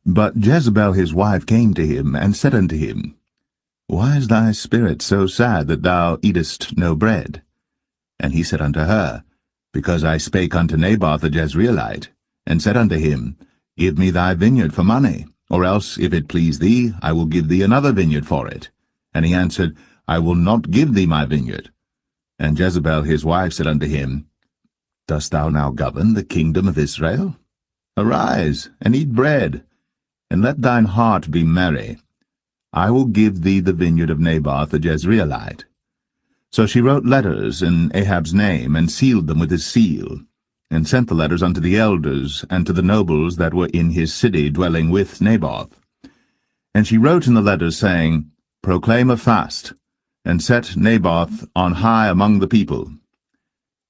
But Jezebel his wife came to him, and said unto him, Why is thy spirit so sad that thou eatest no bread? And he said unto her, Because I spake unto Naboth the Jezreelite, and said unto him, Give me thy vineyard for money, or else, if it please thee, I will give thee another vineyard for it. And he answered, I will not give thee my vineyard. And Jezebel his wife said unto him, Dost thou now govern the kingdom of Israel? Arise, and eat bread, and let thine heart be merry. I will give thee the vineyard of Naboth the Jezreelite. So she wrote letters in Ahab's name, and sealed them with his seal, and sent the letters unto the elders, and to the nobles that were in his city dwelling with Naboth. And she wrote in the letters, saying, Proclaim a fast, and set Naboth on high among the people.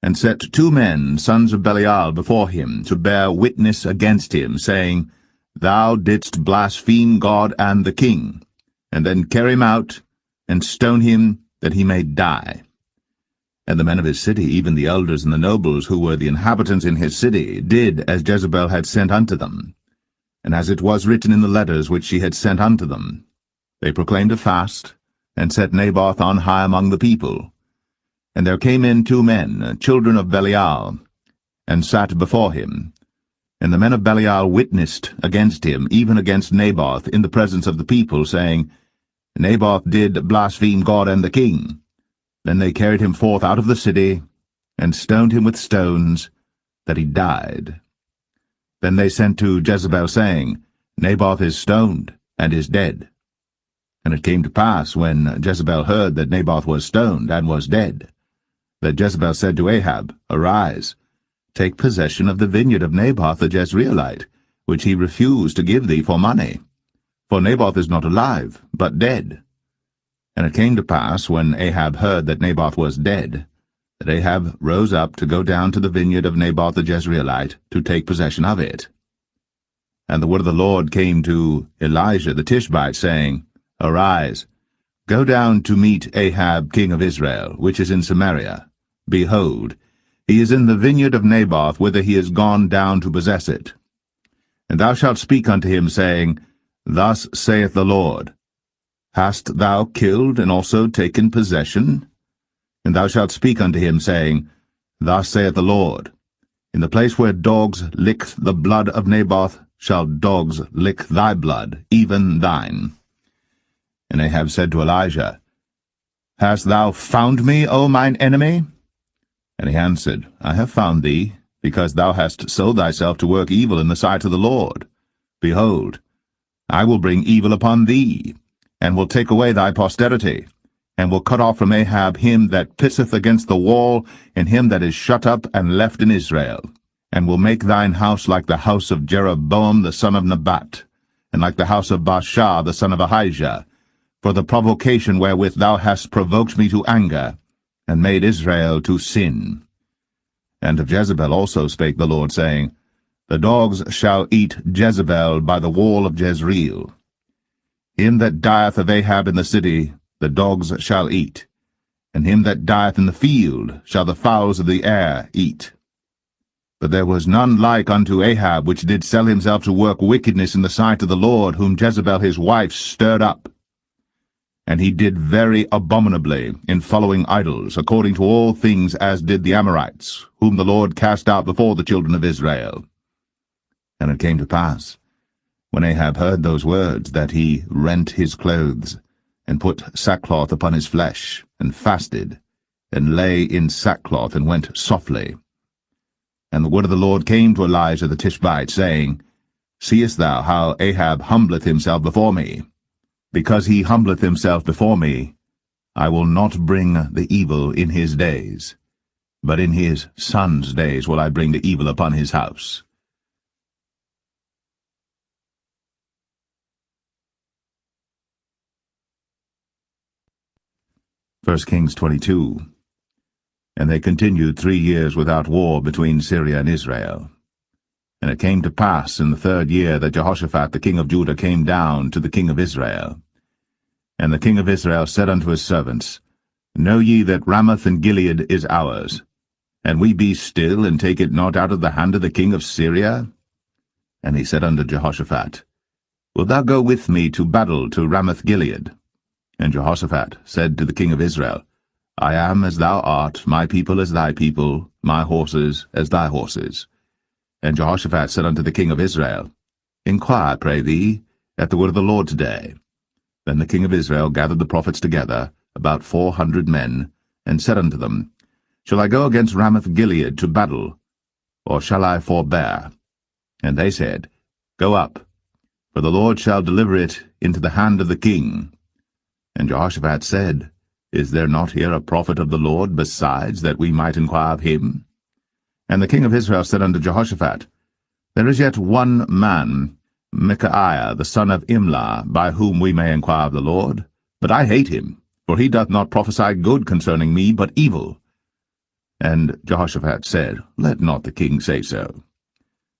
And set 2 men, sons of Belial, before him, to bear witness against him, saying, Thou didst blaspheme God and the king. And then carry him out, and stone him, that he may die. And the men of his city, even the elders and the nobles, who were the inhabitants in his city, did as Jezebel had sent unto them, and as it was written in the letters which she had sent unto them. They proclaimed a fast, and set Naboth on high among the people. And there came in 2 men, children of Belial, and sat before him. And the men of Belial witnessed against him, even against Naboth, in the presence of the people, saying, Naboth did blaspheme God and the king. Then they carried him forth out of the city, and stoned him with stones, that he died. Then they sent to Jezebel, saying, Naboth is stoned, and is dead. And it came to pass, when Jezebel heard that Naboth was stoned, and was dead, that Jezebel said to Ahab, Arise, take possession of the vineyard of Naboth the Jezreelite, which he refused to give thee for money. For Naboth is not alive, but dead. And it came to pass, when Ahab heard that Naboth was dead, that Ahab rose up to go down to the vineyard of Naboth the Jezreelite, to take possession of it. And the word of the Lord came to Elijah the Tishbite, saying, Arise, go down to meet Ahab king of Israel, which is in Samaria. Behold, he is in the vineyard of Naboth, whither he is gone down to possess it. And thou shalt speak unto him, saying, Thus saith the Lord, Hast thou killed and also taken possession? And thou shalt speak unto him, saying, Thus saith the Lord, In the place where dogs licked the blood of Naboth shall dogs lick thy blood, even thine. And Ahab said to Elijah, Hast thou found me, O mine enemy? And he answered, I have found thee, because thou hast sold thyself to work evil in the sight of the Lord. Behold, I will bring evil upon thee, and will take away thy posterity, and will cut off from Ahab him that pisseth against the wall, and him that is shut up and left in Israel, and will make thine house like the house of Jeroboam the son of Nebat, and like the house of Baasha the son of Ahijah, for the provocation wherewith thou hast provoked me to anger, and made Israel to sin. And of Jezebel also spake the Lord, saying, The dogs shall eat Jezebel by the wall of Jezreel. Him that dieth of Ahab in the city the dogs shall eat, and him that dieth in the field shall the fowls of the air eat. But there was none like unto Ahab, which did sell himself to work wickedness in the sight of the Lord, whom Jezebel his wife stirred up. And he did very abominably in following idols, according to all things as did the Amorites, whom the Lord cast out before the children of Israel. And it came to pass, when Ahab heard those words, that he rent his clothes, and put sackcloth upon his flesh, and fasted, and lay in sackcloth, and went softly. And the word of the Lord came to Elijah the Tishbite, saying, Seest thou how Ahab humbleth himself before me? Because he humbleth himself before me, I will not bring the evil in his days, but in his son's days will I bring the evil upon his house. 1 Kings 22. And they continued 3 years without war between Syria and Israel. And it came to pass in the 3rd year that Jehoshaphat the king of Judah came down to the king of Israel. And the king of Israel said unto his servants, Know ye that Ramoth and Gilead is ours, and we be still, and take it not out of the hand of the king of Syria? And he said unto Jehoshaphat, Wilt thou go with me to battle to Ramoth Gilead? And Jehoshaphat said to the king of Israel, I am as thou art, my people as thy people, my horses as thy horses. And Jehoshaphat said unto the king of Israel, Inquire, pray thee, at the word of the Lord today. Then the king of Israel gathered the prophets together, about 400 men, and said unto them, Shall I go against Ramoth Gilead to battle, or shall I forbear? And they said, Go up, for the Lord shall deliver it into the hand of the king. And Jehoshaphat said, Is there not here a prophet of the Lord besides, that we might inquire of him? And the king of Israel said unto Jehoshaphat, There is yet one man, Micaiah the son of Imlah, by whom we may inquire of the Lord. But I hate him, for he doth not prophesy good concerning me, but evil. And Jehoshaphat said, Let not the king say so.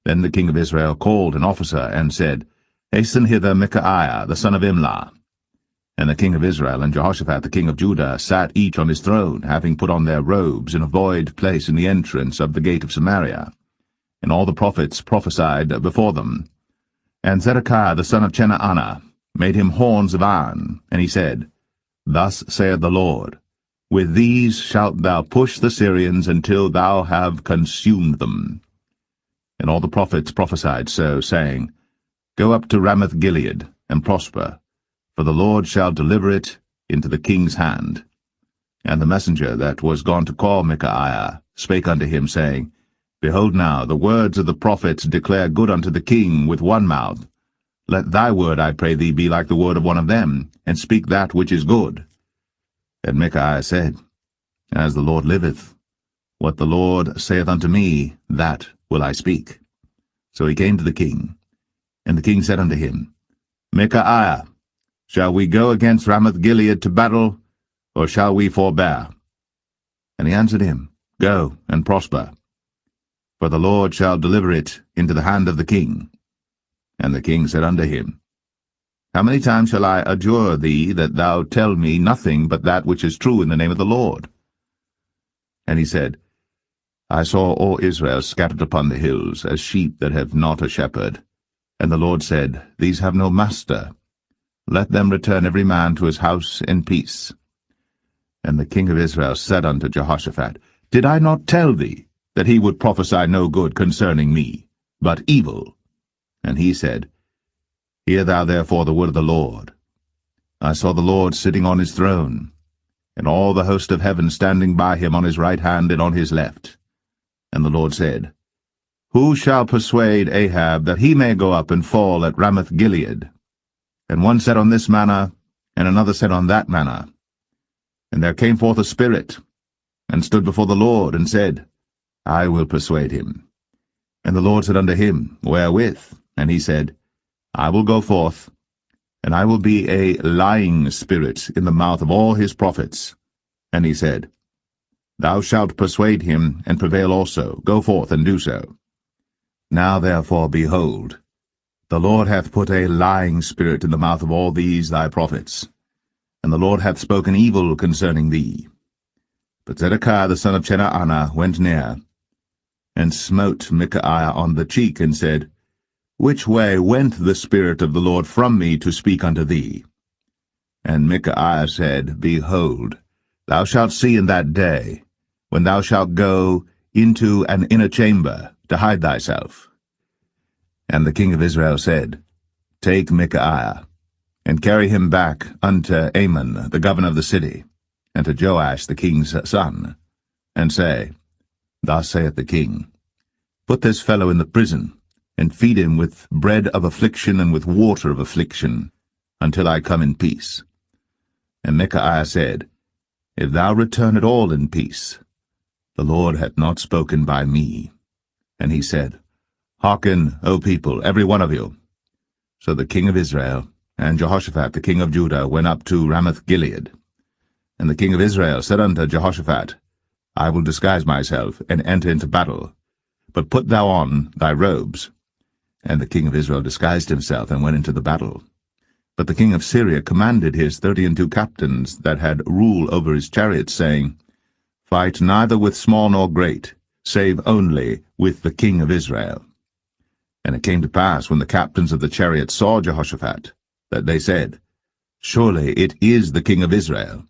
Then the king of Israel called an officer, and said, Hasten hither Micaiah the son of Imlah. And the king of Israel and Jehoshaphat the king of Judah sat each on his throne, having put on their robes in a void place in the entrance of the gate of Samaria. And all the prophets prophesied before them. And Zedekiah the son of Chenaanah made him horns of iron, and he said, Thus saith the Lord, With these shalt thou push the Syrians until thou have consumed them. And all the prophets prophesied so, saying, Go up to Ramoth-Gilead, and prosper, for the Lord shall deliver it into the king's hand. And the messenger that was gone to call Micaiah spake unto him, saying, Behold now, the words of the prophets declare good unto the king with one mouth. Let thy word, I pray thee, be like the word of one of them, and speak that which is good. And Micaiah said, As the Lord liveth, what the Lord saith unto me, that will I speak. So he came to the king. And the king said unto him, Micaiah, shall we go against Ramoth-Gilead to battle, or shall we forbear? And he answered him, Go and prosper, for the Lord shall deliver it into the hand of the king. And the king said unto him, How many times shall I adjure thee that thou tell me nothing but that which is true in the name of the Lord? And he said, I saw all Israel scattered upon the hills, as sheep that have not a shepherd. And the Lord said, These have no master. Let them return every man to his house in peace. And the king of Israel said unto Jehoshaphat, Did I not tell thee that he would prophesy no good concerning me, but evil? And he said, Hear thou therefore the word of the Lord. I saw the Lord sitting on his throne, and all the host of heaven standing by him on his right hand and on his left. And the Lord said, Who shall persuade Ahab that he may go up and fall at Ramoth-Gilead? And one said on this manner, and another said on that manner. And there came forth a spirit, and stood before the Lord, and said, I will persuade him. And the Lord said unto him, Wherewith? And he said, I will go forth, and I will be a lying spirit in the mouth of all his prophets. And he said, Thou shalt persuade him, and prevail also. Go forth, and do so. Now therefore, behold, the Lord hath put a lying spirit in the mouth of all these thy prophets, and the Lord hath spoken evil concerning thee. But Zedekiah the son of Chenaanah went near, and smote Micaiah on the cheek, and said, Which way went the Spirit of the Lord from me to speak unto thee? And Micaiah said, Behold, thou shalt see in that day, when thou shalt go into an inner chamber to hide thyself. And the king of Israel said, Take Micaiah, and carry him back unto Amon, the governor of the city, and to Joash the king's son, and say, Thus saith the king, Put this fellow in the prison, and feed him with bread of affliction and with water of affliction, until I come in peace. And Micaiah said, If thou return at all in peace, the Lord hath not spoken by me. And he said, Hearken, O people, every one of you. So the king of Israel and Jehoshaphat the king of Judah went up to Ramoth-Gilead. And the king of Israel said unto Jehoshaphat, I will disguise myself, and enter into battle, but put thou on thy robes. And the king of Israel disguised himself, and went into the battle. But the king of Syria commanded his 32 captains that had rule over his chariots, saying, Fight neither with small nor great, save only with the king of Israel. And it came to pass, when the captains of the chariots saw Jehoshaphat, that they said, Surely it is the king of Israel.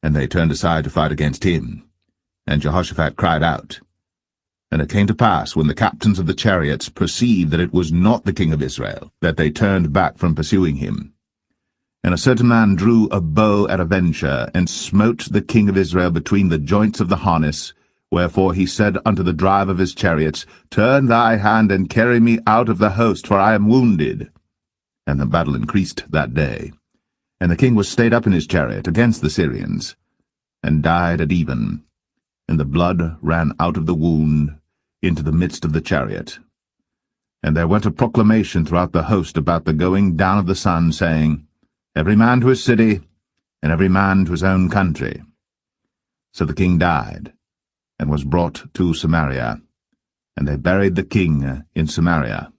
And they turned aside to fight against him. And Jehoshaphat cried out. And it came to pass, when the captains of the chariots perceived that it was not the king of Israel, that they turned back from pursuing him. And a certain man drew a bow at a venture, and smote the king of Israel between the joints of the harness, wherefore he said unto the driver of his chariots, Turn thy hand, and carry me out of the host, for I am wounded. And the battle increased that day. And the king was stayed up in his chariot against the Syrians, and died at even. And the blood ran out of the wound into the midst of the chariot. And there went a proclamation throughout the host about the going down of the sun, saying, Every man to his city, and every man to his own country. So the king died, and was brought to Samaria, and they buried the king in Samaria.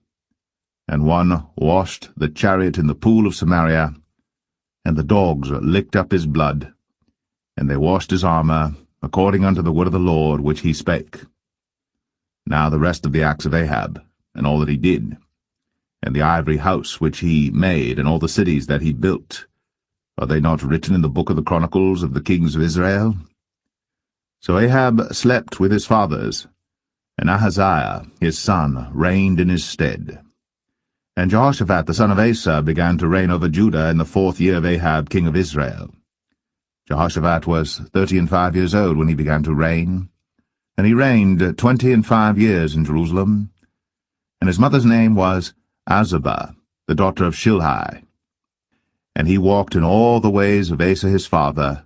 And one washed the chariot in the pool of Samaria, and the dogs licked up his blood, and they washed his armor, according unto the word of the Lord which he spake. Now the rest of the acts of Ahab, and all that he did, and the ivory house which he made, and all the cities that he built, are they not written in the book of the Chronicles of the kings of Israel? So Ahab slept with his fathers, And Ahaziah his son reigned in his stead. And Jehoshaphat the son of Asa began to reign over Judah in the 4th year of Ahab king of Israel. Jehoshaphat was 35 years old when he began to reign, and he reigned 25 years in Jerusalem. And his mother's name was Azubah, the daughter of Shilhi. And he walked in all the ways of Asa his father.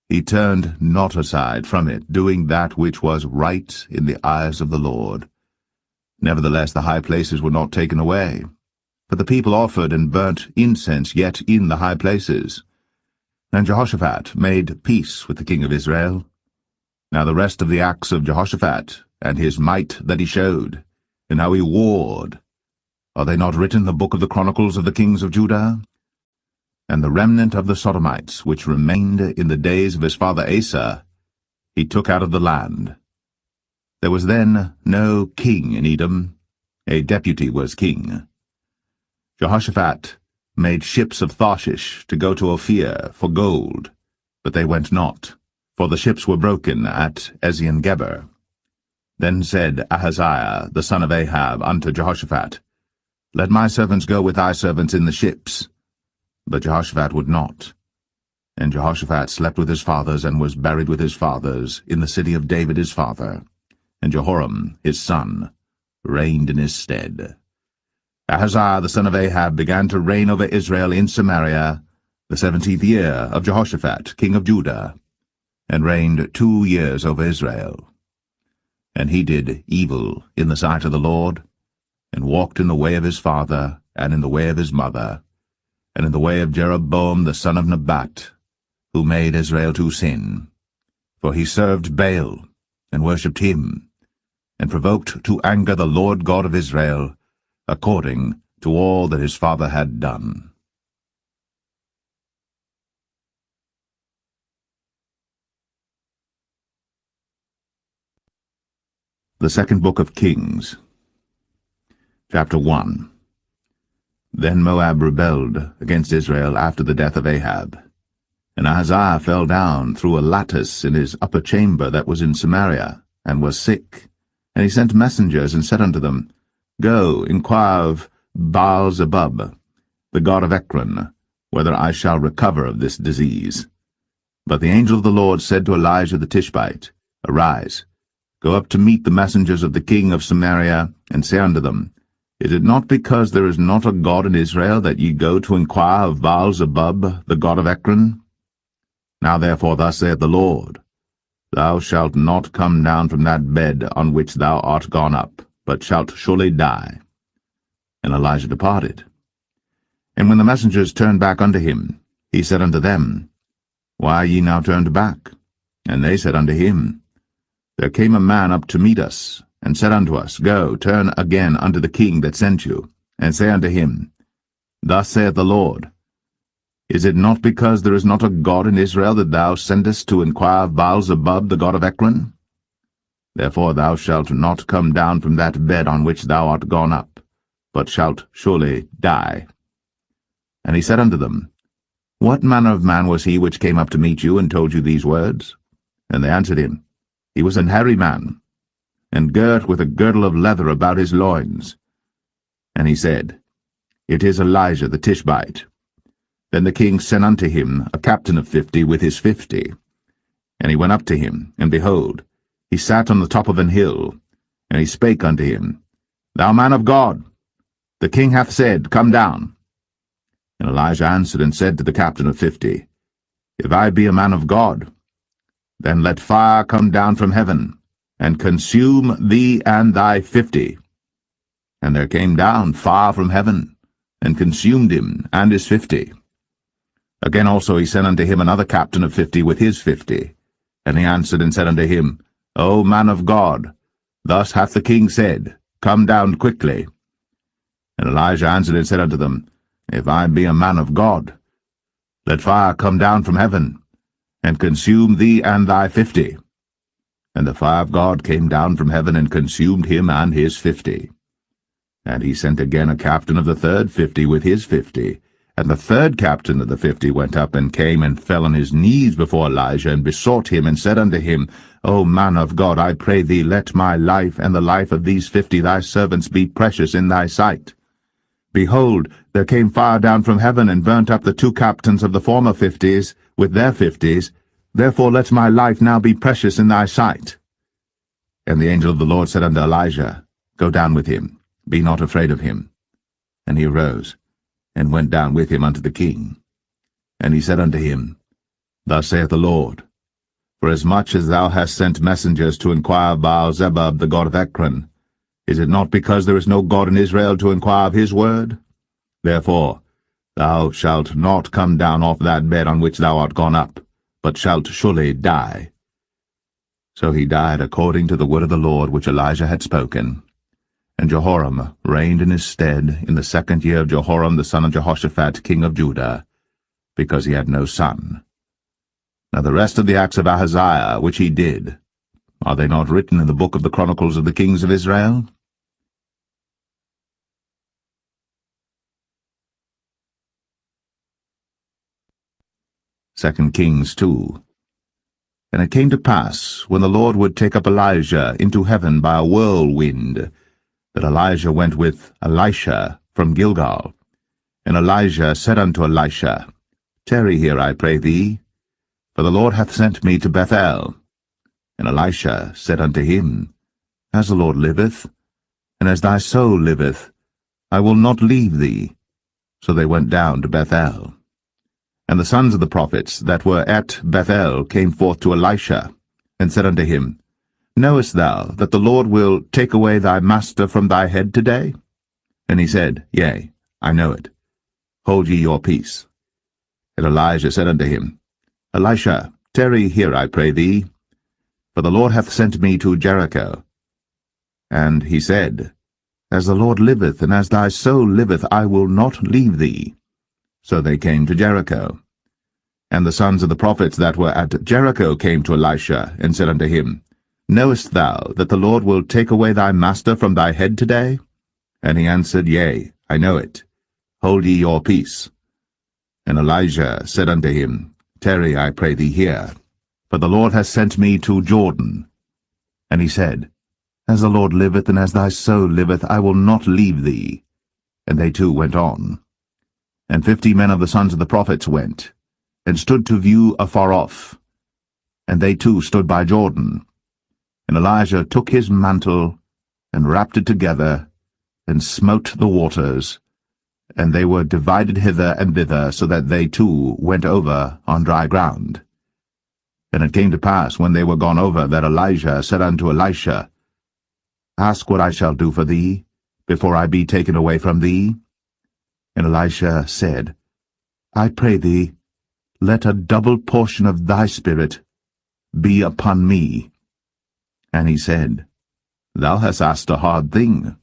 He turned not aside from it, doing that which was right in the eyes of the Lord. Nevertheless the high places were not taken away, for the people offered and burnt incense yet in the high places. And Jehoshaphat made peace with the king of Israel. Now the rest of the acts of Jehoshaphat, and his might that he showed, and how he warred, are they not written in the book of the Chronicles of the kings of Judah? And the remnant of the Sodomites, which remained in the days of his father Asa, he took out of the land. There was then no king in Edom, a deputy was king. Jehoshaphat made ships of Tarshish to go to Ophir for gold, but they went not, for the ships were broken at Ezion-Geber. Then said Ahaziah the son of Ahab unto Jehoshaphat, Let my servants go with thy servants in the ships. But Jehoshaphat would not. And Jehoshaphat slept with his fathers, and was buried with his fathers in the city of David his father. And Jehoram his son reigned in his stead. Ahaziah the son of Ahab began to reign over Israel in Samaria the 17th year of Jehoshaphat king of Judah, and reigned 2 years over Israel. And he did evil in the sight of the Lord, and walked in the way of his father, and in the way of his mother, and in the way of Jeroboam the son of Nebat, who made Israel to sin. For he served Baal, and worshipped him, and provoked to anger the Lord God of Israel, according to all that his father had done. The Second Book of Kings, Chapter 1. Then Moab rebelled against Israel after the death of Ahab. And Ahaziah fell down through a lattice in his upper chamber that was in Samaria, and was sick. And he sent messengers, and said unto them, Go, inquire of Baal-zebub, the god of Ekron, whether I shall recover of this disease. But the angel of the Lord said to Elijah the Tishbite, Arise, go up to meet the messengers of the king of Samaria, and say unto them, Is it not because there is not a God in Israel that ye go to inquire of Baal-zebub, the god of Ekron? Now therefore thus saith the Lord, Thou shalt not come down from that bed on which thou art gone up, but shalt surely die. And Elijah departed. And when the messengers turned back unto him, he said unto them, Why are ye now turned back? And they said unto him, There came a man up to meet us, and said unto us, Go, turn again unto the king that sent you, and say unto him, Thus saith the Lord, Is it not because there is not a God in Israel that thou sendest to inquire of Baal-zebub, the god of Ekron? Therefore thou shalt not come down from that bed on which thou art gone up, but shalt surely die. And he said unto them, What manner of man was he which came up to meet you, and told you these words? And they answered him, He was an hairy man, and girt with a girdle of leather about his loins. And he said, It is Elijah the Tishbite. Then the king sent unto him a captain of 50 with his 50. And he went up to him, and behold, he sat on the top of an hill. And he spake unto him, Thou man of God, the king hath said, Come down. And Elijah answered and said to the captain of 50, If I be a man of God, then let fire come down from heaven, and consume thee and thy 50. And there came down fire from heaven, and consumed him and his 50. Again also he sent unto him another captain of 50 with his 50. And he answered and said unto him, O man of God, thus hath the king said, Come down quickly. And Elijah answered and said unto them, If I be a man of God, let fire come down from heaven, and consume thee and thy 50. And the fire of God came down from heaven, and consumed him and his 50. And he sent again a captain of the third 50 with his 50, And the third captain of the 50 went up and came and fell on his knees before Elijah, and besought him, and said unto him, O man of God, I pray thee, let my life and the life of these 50 thy servants be precious in thy sight. Behold, there came fire down from heaven, and burnt up the 2 captains of the former 50s with their 50s. Therefore let my life now be precious in thy sight. And the angel of the Lord said unto Elijah, Go down with him, be not afraid of him. And he arose, and went down with him unto the king. And he said unto him, Thus saith the Lord, Forasmuch as thou hast sent messengers to inquire of Baal-zebub the god of Ekron, is it not because there is no God in Israel to inquire of his word? Therefore thou shalt not come down off that bed on which thou art gone up, but shalt surely die. So he died according to the word of the Lord which Elijah had spoken. And Jehoram reigned in his stead in the 2nd year of Jehoram the son of Jehoshaphat king of Judah, because he had no son. Now the rest of the acts of Ahaziah which he did, are they not written in the book of the Chronicles of the kings of Israel? Second Kings 2. And it came to pass, when the Lord would take up Elijah into heaven by a whirlwind, that Elijah went with Elisha from Gilgal. And Elijah said unto Elisha, Tarry here, I pray thee, for the Lord hath sent me to Bethel. And Elisha said unto him, As the Lord liveth, and as thy soul liveth, I will not leave thee. So they went down to Bethel. And the sons of the prophets that were at Bethel came forth to Elisha, and said unto him, Knowest thou that the Lord will take away thy master from thy head today? And he said, Yea, I know it. Hold ye your peace. And Elijah said unto him, Elisha, tarry here, I pray thee, for the Lord hath sent me to Jericho. And he said, As the Lord liveth, and as thy soul liveth, I will not leave thee. So they came to Jericho. And the sons of the prophets that were at Jericho came to Elisha, and said unto him, Knowest thou that the Lord will take away thy master from thy head today? And he answered, Yea, I know it. Hold ye your peace. And Elijah said unto him, Tarry, I pray thee here, for the Lord hath sent me to Jordan. And he said, As the Lord liveth, and as thy soul liveth, I will not leave thee. And they two went on. And 50 men of the sons of the prophets went, and stood to view afar off. And they too stood by Jordan. And Elijah took his mantle, and wrapped it together, and smote the waters, and they were divided hither and thither, so that they too went over on dry ground. And it came to pass, when they were gone over, that Elijah said unto Elisha, Ask what I shall do for thee, before I be taken away from thee. And Elisha said, I pray thee, let a double portion of thy spirit be upon me. And he said, Thou hast asked a hard thing.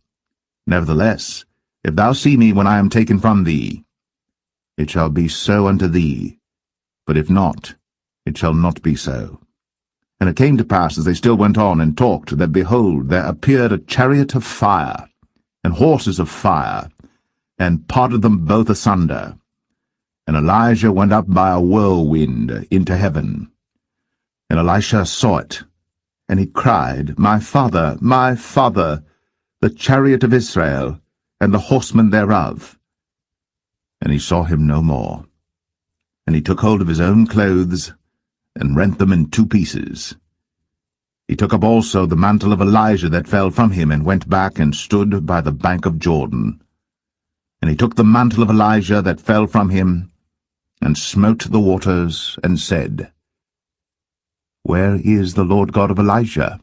Nevertheless, if thou see me when I am taken from thee, it shall be so unto thee, but if not, it shall not be so. And it came to pass, as they still went on and talked, that, behold, there appeared a chariot of fire, and horses of fire, and parted them both asunder. And Elijah went up by a whirlwind into heaven. And Elisha saw it, and he cried, My father, the chariot of Israel, and the horsemen thereof. And he saw him no more. And he took hold of his own clothes, and rent them in 2 pieces. He took up also the mantle of Elijah that fell from him, and went back and stood by the bank of Jordan. And he took the mantle of Elijah that fell from him, and smote the waters, and said, Where is the Lord God of Elijah?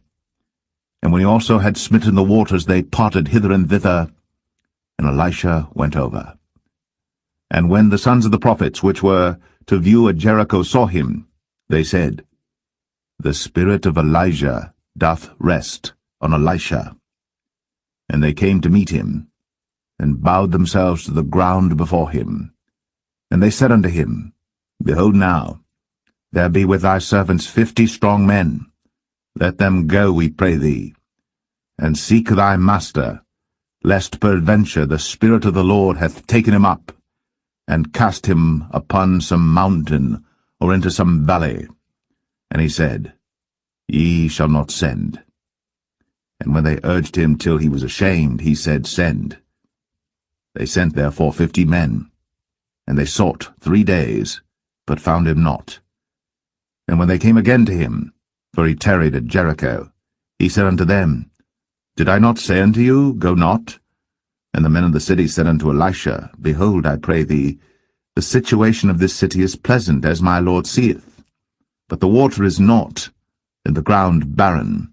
And when he also had smitten the waters, they parted hither and thither, and Elisha went over. And when the sons of the prophets which were to view at Jericho saw him, they said, The spirit of Elijah doth rest on Elisha. And they came to meet him, and bowed themselves to the ground before him. And they said unto him, Behold now, there be with thy servants 50 strong men. Let them go, we pray thee, and seek thy master, lest peradventure the Spirit of the Lord hath taken him up, and cast him upon some mountain, or into some valley. And he said, Ye shall not send. And when they urged him till he was ashamed, he said, Send. They sent therefore 50 men, and they sought 3 days, but found him not. And when they came again to him, for he tarried at Jericho, he said unto them, Did I not say unto you, Go not? And the men of the city said unto Elisha, Behold, I pray thee, the situation of this city is pleasant, as my Lord seeth, but the water is not, and the ground barren.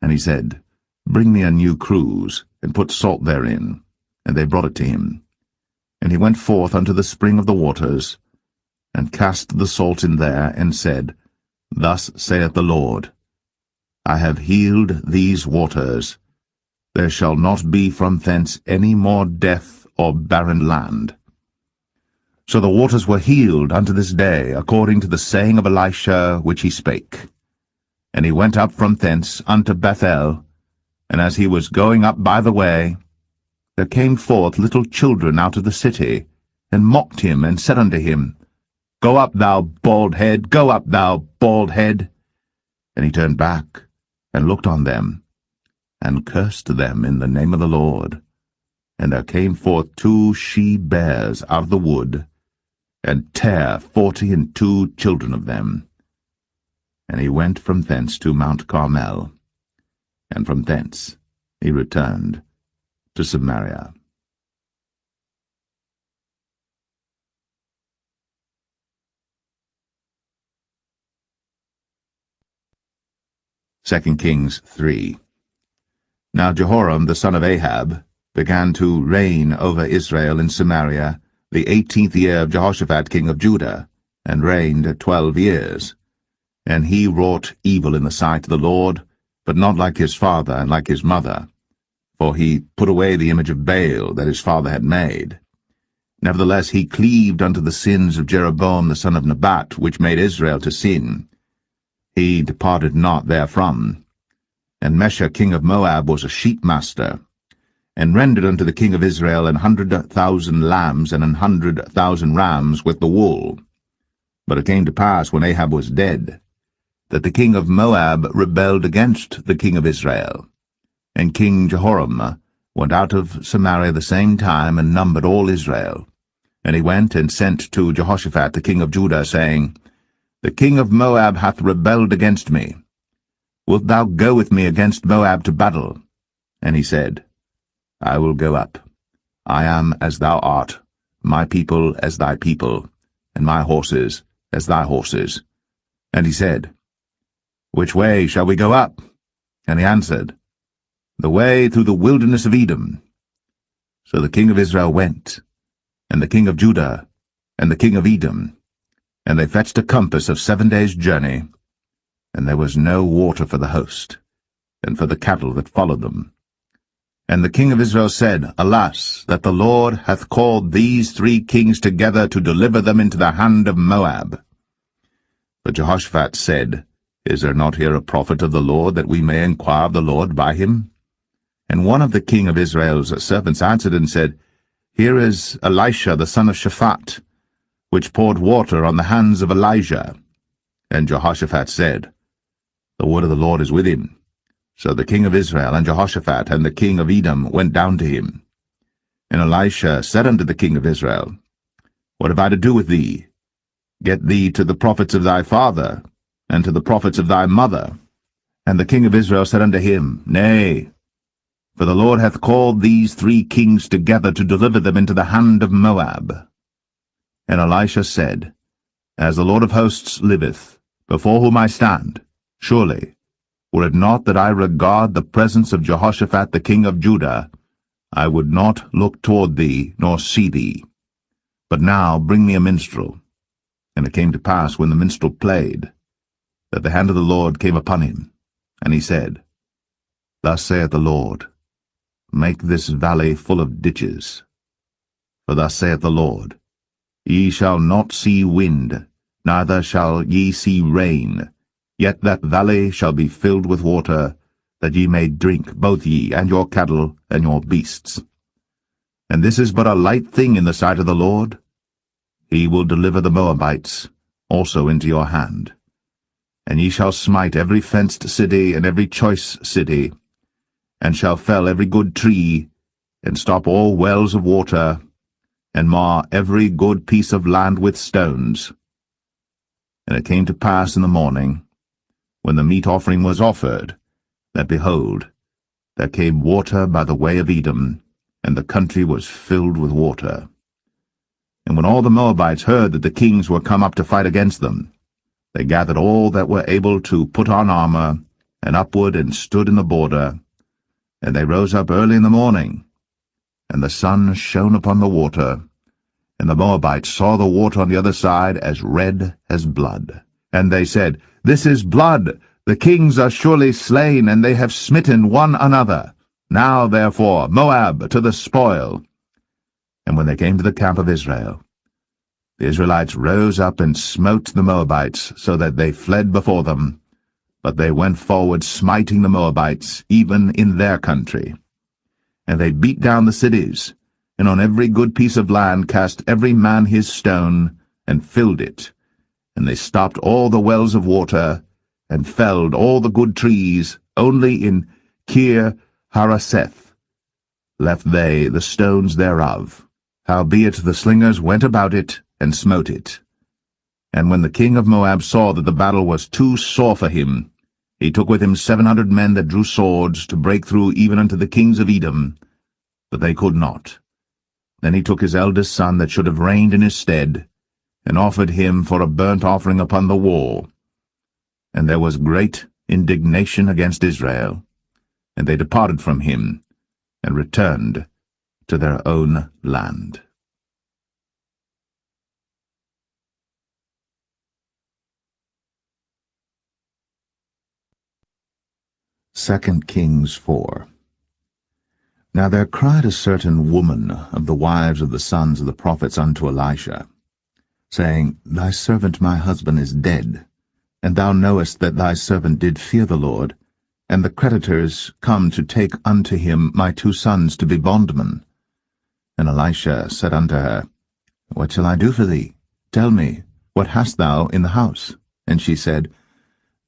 And he said, Bring me a new cruse, and put salt therein. And they brought it to him. And he went forth unto the spring of the waters, and cast the salt in there, and said, Thus saith the Lord, I have healed these waters. There shall not be from thence any more death or barren land. So the waters were healed unto this day, according to the saying of Elisha which he spake. And he went up from thence unto Bethel, and as he was going up by the way, there came forth little children out of the city, and mocked him, and said unto him, Go up, thou bald head, go up, thou bald head. And he turned back, and looked on them, and cursed them in the name of the Lord. And there came forth 2 she-bears out of the wood, and tare 42 children of them. And he went from thence to Mount Carmel, and from thence he returned to Samaria. Second Kings 3. Now Jehoram the son of Ahab began to reign over Israel in Samaria the 18th year of Jehoshaphat king of Judah, and reigned 12 years. And he wrought evil in the sight of the Lord, but not like his father and like his mother. For he put away the image of Baal that his father had made. Nevertheless he cleaved unto the sins of Jeroboam the son of Nebat, which made Israel to sin. He departed not therefrom. And Mesha king of Moab was a sheepmaster, and rendered unto the king of Israel 100,000 lambs and 100,000 rams with the wool. But it came to pass, when Ahab was dead, that the king of Moab rebelled against the king of Israel. And King Jehoram went out of Samaria the same time, and numbered all Israel. And he went and sent to Jehoshaphat the king of Judah, saying, The king of Moab hath rebelled against me. Wilt thou go with me against Moab to battle? And he said, I will go up. I am as thou art, my people as thy people, and my horses as thy horses. And he said, Which way shall we go up? And he answered, The way through the wilderness of Edom. So the king of Israel went, and the king of Judah, and the king of Edom, and they fetched a compass of 7 days' journey, and there was no water for the host, and for the cattle that followed them. And the king of Israel said, Alas, that the Lord hath called these 3 kings together to deliver them into the hand of Moab. But Jehoshaphat said, Is there not here a prophet of the Lord, that we may inquire of the Lord by him? And one of the king of Israel's servants answered and said, Here is Elisha the son of Shaphat, which poured water on the hands of Elijah. And Jehoshaphat said, The word of the Lord is with him. So the king of Israel and Jehoshaphat and the king of Edom went down to him. And Elisha said unto the king of Israel, What have I to do with thee? Get thee to the prophets of thy father, and to the prophets of thy mother. And the king of Israel said unto him, Nay, for the Lord hath called these 3 kings together to deliver them into the hand of Moab. And Elisha said, As the Lord of hosts liveth, before whom I stand, surely, were it not that I regard the presence of Jehoshaphat the king of Judah, I would not look toward thee, nor see thee. But now bring me a minstrel. And it came to pass, when the minstrel played, that the hand of the Lord came upon him. And he said, Thus saith the Lord, Make this valley full of ditches. For thus saith the Lord, Ye shall not see wind, neither shall ye see rain, yet that valley shall be filled with water, that ye may drink, both ye, and your cattle, and your beasts. And this is but a light thing in the sight of the Lord, he will deliver the Moabites also into your hand. And ye shall smite every fenced city and every choice city, and shall fell every good tree, and stop all wells of water, and mar every good piece of land with stones. And it came to pass in the morning, when the meat offering was offered, that, behold, there came water by the way of Edom, and the country was filled with water. And when all the Moabites heard that the kings were come up to fight against them, they gathered all that were able to put on armor, and upward and stood in the border. And they rose up early in the morning, and the sun shone upon the water, and the Moabites saw the water on the other side as red as blood. And they said, This is blood, the kings are surely slain, and they have smitten one another. Now, therefore, Moab to the spoil. And when they came to the camp of Israel, the Israelites rose up and smote the Moabites, so that they fled before them. But they went forward, smiting the Moabites, even in their country. And they beat down the cities, and on every good piece of land cast every man his stone, and filled it. And they stopped all the wells of water, and felled all the good trees. Only in Kir Hareseth left they the stones thereof. Howbeit the slingers went about it, and smote it. And when the king of Moab saw that the battle was too sore for him, he took with him 700 men that drew swords, to break through even unto the kings of Edom, but they could not. Then he took his eldest son that should have reigned in his stead, and offered him for a burnt offering upon the wall. And there was great indignation against Israel, and they departed from him, and returned to their own land. 2 Kings 4. Now there cried a certain woman of the wives of the sons of the prophets unto Elisha, saying, Thy servant my husband is dead, and thou knowest that thy servant did fear the Lord, and the creditors come to take unto him my 2 sons to be bondmen. And Elisha said unto her, What shall I do for thee? Tell me, what hast thou in the house? And she said,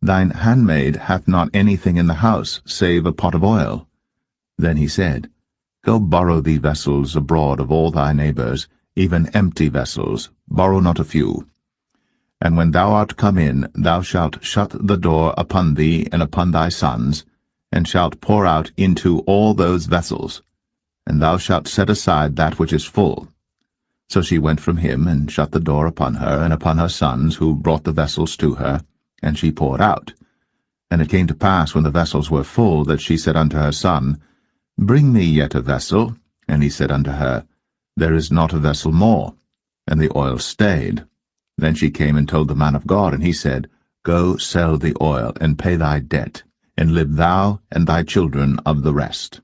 Thine handmaid hath not anything in the house, save a pot of oil. Then he said, Go borrow thee vessels abroad of all thy neighbors, even empty vessels, borrow not a few. And when thou art come in, thou shalt shut the door upon thee and upon thy sons, and shalt pour out into all those vessels, and thou shalt set aside that which is full. So she went from him, and shut the door upon her and upon her sons, who brought the vessels to her, and she poured out. And it came to pass, when the vessels were full, that she said unto her son, Bring me yet a vessel. And he said unto her, There is not a vessel more. And the oil stayed. Then she came and told the man of God, and he said, Go sell the oil, and pay thy debt, and live thou and thy children of the rest.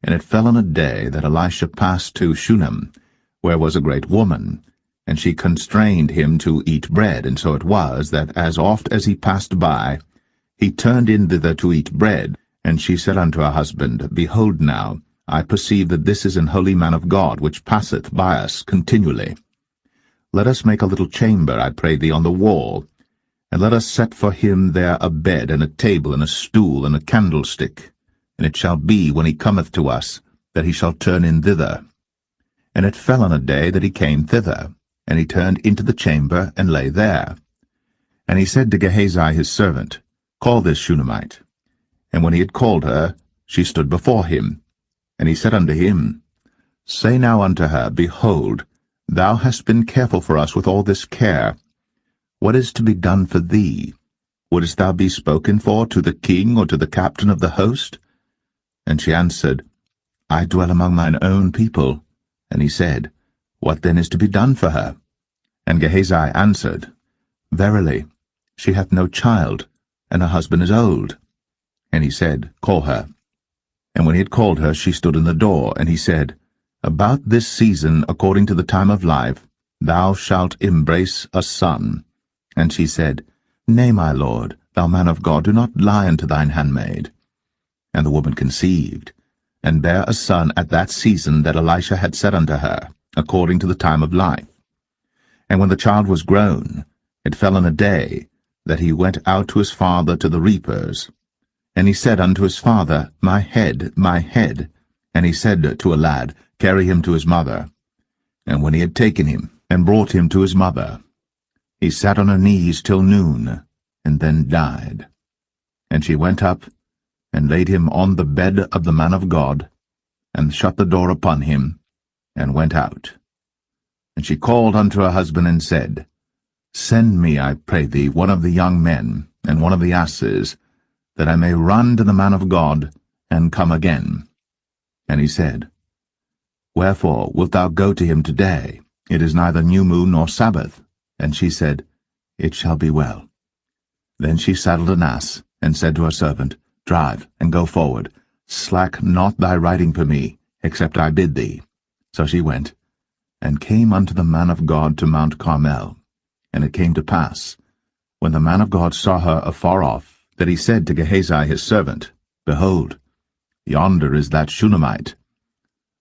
And it fell on a day that Elisha passed to Shunem, where was a great woman, and she constrained him to eat bread. And so it was, that as oft as he passed by, he turned in thither to eat bread. And she said unto her husband, Behold now, I perceive that this is an holy man of God, which passeth by us continually. Let us make a little chamber, I pray thee, on the wall, and let us set for him there a bed, and a table, and a stool, and a candlestick. And it shall be, when he cometh to us, that he shall turn in thither. And it fell on a day that he came thither, and he turned into the chamber, and lay there. And he said to Gehazi his servant, Call this Shunammite. And when he had called her, she stood before him. And he said unto him, Say now unto her, Behold, thou hast been careful for us with all this care. What is to be done for thee? Wouldest thou be spoken for to the king or to the captain of the host? And she answered, I dwell among mine own people. And he said, What then is to be done for her? And Gehazi answered, Verily, she hath no child, and her husband is old. And he said, Call her. And when he had called her, she stood in the door. And he said, About this season, according to the time of life, thou shalt embrace a son. And she said, Nay, my lord, thou man of God, do not lie unto thine handmaid. And the woman conceived, and bare a son at that season that Elisha had said unto her, according to the time of life. And when the child was grown, it fell on a day that he went out to his father to the reapers. And he said unto his father, My head, my head. And he said to a lad, Carry him to his mother. And when he had taken him, and brought him to his mother, he sat on her knees till noon, and then died. And she went up, and laid him on the bed of the man of God, and shut the door upon him, and went out. And she called unto her husband, and said, Send me, I pray thee, one of the young men, and one of the asses, that I may run to the man of God, and come again. And he said, Wherefore wilt thou go to him today? It is neither new moon nor Sabbath. And she said, It shall be well. Then she saddled an ass, and said to her servant, Drive, and go forward. Slack not thy riding for me, except I bid thee. So she went, and came unto the man of God to Mount Carmel. And it came to pass, when the man of God saw her afar off, that he said to Gehazi his servant, Behold, yonder is that Shunammite.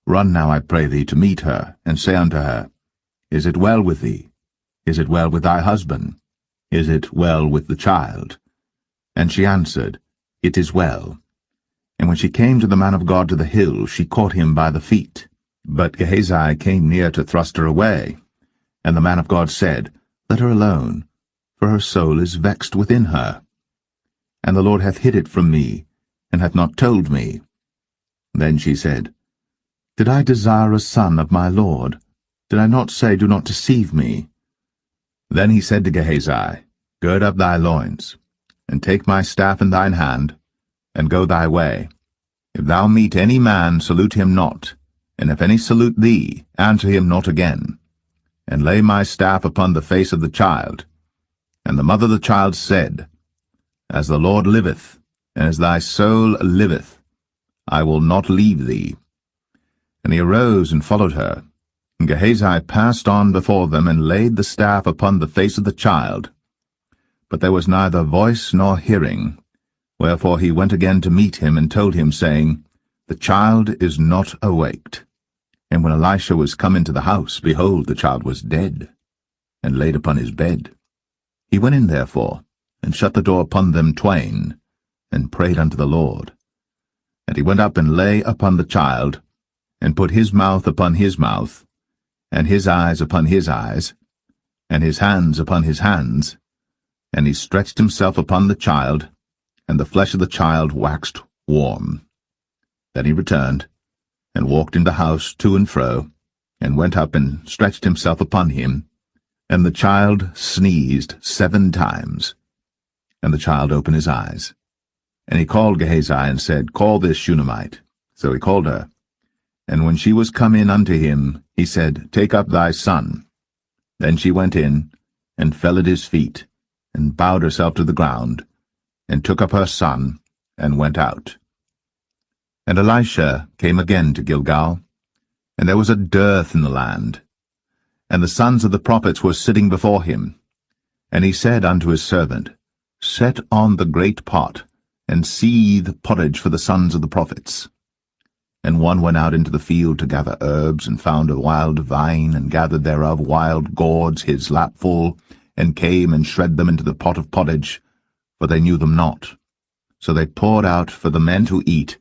Run now, I pray thee, to meet her, and say unto her, Is it well with thee? Is it well with thy husband? Is it well with the child? And she answered, It is well. And when she came to the man of God to the hill, she caught him by the feet. But Gehazi came near to thrust her away. And the man of God said, Let her alone, for her soul is vexed within her. And the Lord hath hid it from me, and hath not told me. Then she said, Did I desire a son of my Lord? Did I not say, Do not deceive me? Then he said to Gehazi, Gird up thy loins, and take my staff in thine hand, and go thy way. If thou meet any man, salute him not, and if any salute thee, answer him not again. And lay my staff upon the face of the child. And the mother of the child said, As the Lord liveth, and as thy soul liveth, I will not leave thee. And he arose and followed her. And Gehazi passed on before them, and laid the staff upon the face of the child. But there was neither voice nor hearing. Wherefore he went again to meet him, and told him, saying, The child is not awaked. And when Elisha was come into the house, behold, the child was dead, and laid upon his bed. He went in therefore, and shut the door upon them twain, and prayed unto the Lord. And he went up and lay upon the child, and put his mouth upon his mouth, and his eyes upon his eyes, and his hands upon his hands, and he stretched himself upon the child, and the flesh of the child waxed warm. Then he returned, and walked in the house to and fro, and went up and stretched himself upon him, and the child sneezed 7 times. And the child opened his eyes. And he called Gehazi, and said, Call this Shunammite. So he called her. And when she was come in unto him, he said, Take up thy son. Then she went in, and fell at his feet, and bowed herself to the ground, and took up her son, and went out. And Elisha came again to Gilgal, and there was a dearth in the land. And the sons of the prophets were sitting before him. And he said unto his servant, Set on the great pot, and seethe porridge for the sons of the prophets. And one went out into the field to gather herbs, and found a wild vine, and gathered thereof wild gourds his lapful, and came and shred them into the pot of pottage, for they knew them not. So they poured out for the men to eat.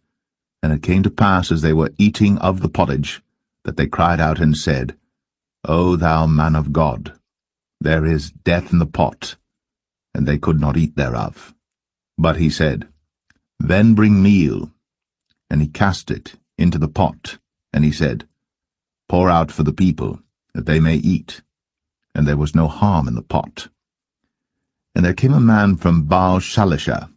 And it came to pass, as they were eating of the pottage, that they cried out and said, O thou man of God, there is death in the pot. And they could not eat thereof. But he said, Then bring meal. And he cast it into the pot. And he said, Pour out for the people, that they may eat. And there was no harm in the pot. And there came a man from Baal-Shalisha,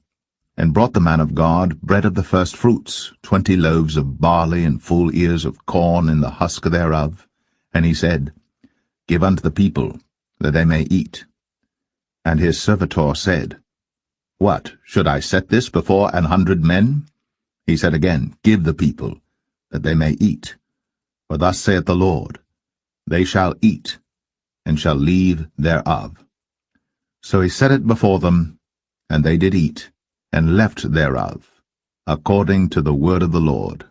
and brought the man of God bread of the first fruits, 20 loaves of barley, and full ears of corn in the husk thereof. And he said, Give unto the people, that they may eat. And his servitor said, What, should I set this before 100 men? He said again, Give the people, that they may eat. For thus saith the Lord, They shall eat, and shall leave thereof. So he set it before them, and they did eat, and left thereof, according to the word of the Lord.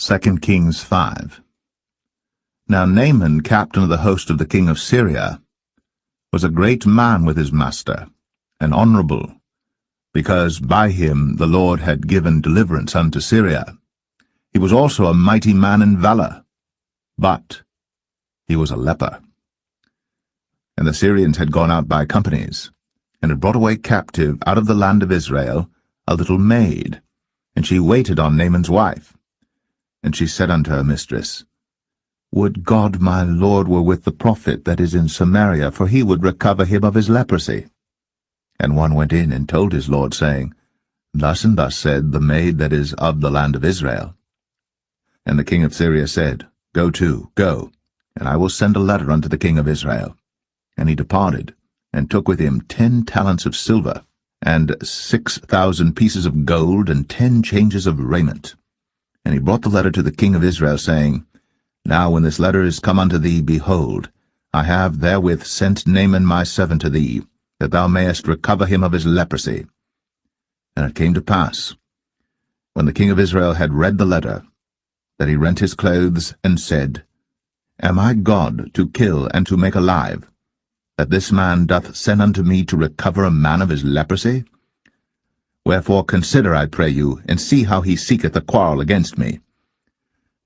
2 Kings 5. Now Naaman, captain of the host of the king of Syria, was a great man with his master, and honorable, because by him the Lord had given deliverance unto Syria. He was also a mighty man in valor, but he was a leper. And the Syrians had gone out by companies, and had brought away captive out of the land of Israel a little maid, and she waited on Naaman's wife. And she said unto her mistress, Would God my Lord were with the prophet that is in Samaria, for he would recover him of his leprosy. And one went in and told his lord, saying, Thus and thus said the maid that is of the land of Israel. And the king of Syria said, Go to, go, and I will send a letter unto the king of Israel. And he departed, and took with him 10 talents of silver, and 6,000 pieces of gold, and 10 changes of raiment. And he brought the letter to the king of Israel, saying, Now when this letter is come unto thee, behold, I have therewith sent Naaman my servant to thee, that thou mayest recover him of his leprosy. And it came to pass, when the king of Israel had read the letter, that he rent his clothes, and said, Am I God to kill and to make alive, that this man doth send unto me to recover a man of his leprosy? Wherefore consider, I pray you, and see how he seeketh a quarrel against me.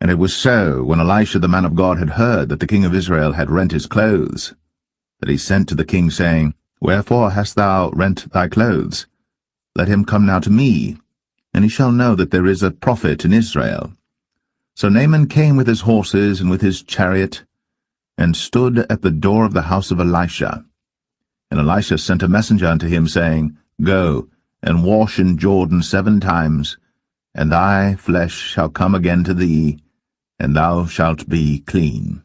And it was so, when Elisha the man of God had heard that the king of Israel had rent his clothes, that he sent to the king, saying, Wherefore hast thou rent thy clothes? Let him come now to me, and he shall know that there is a prophet in Israel. So Naaman came with his horses and with his chariot, and stood at the door of the house of Elisha. And Elisha sent a messenger unto him, saying, Go, and wash in Jordan 7 times, and thy flesh shall come again to thee, and thou shalt be clean.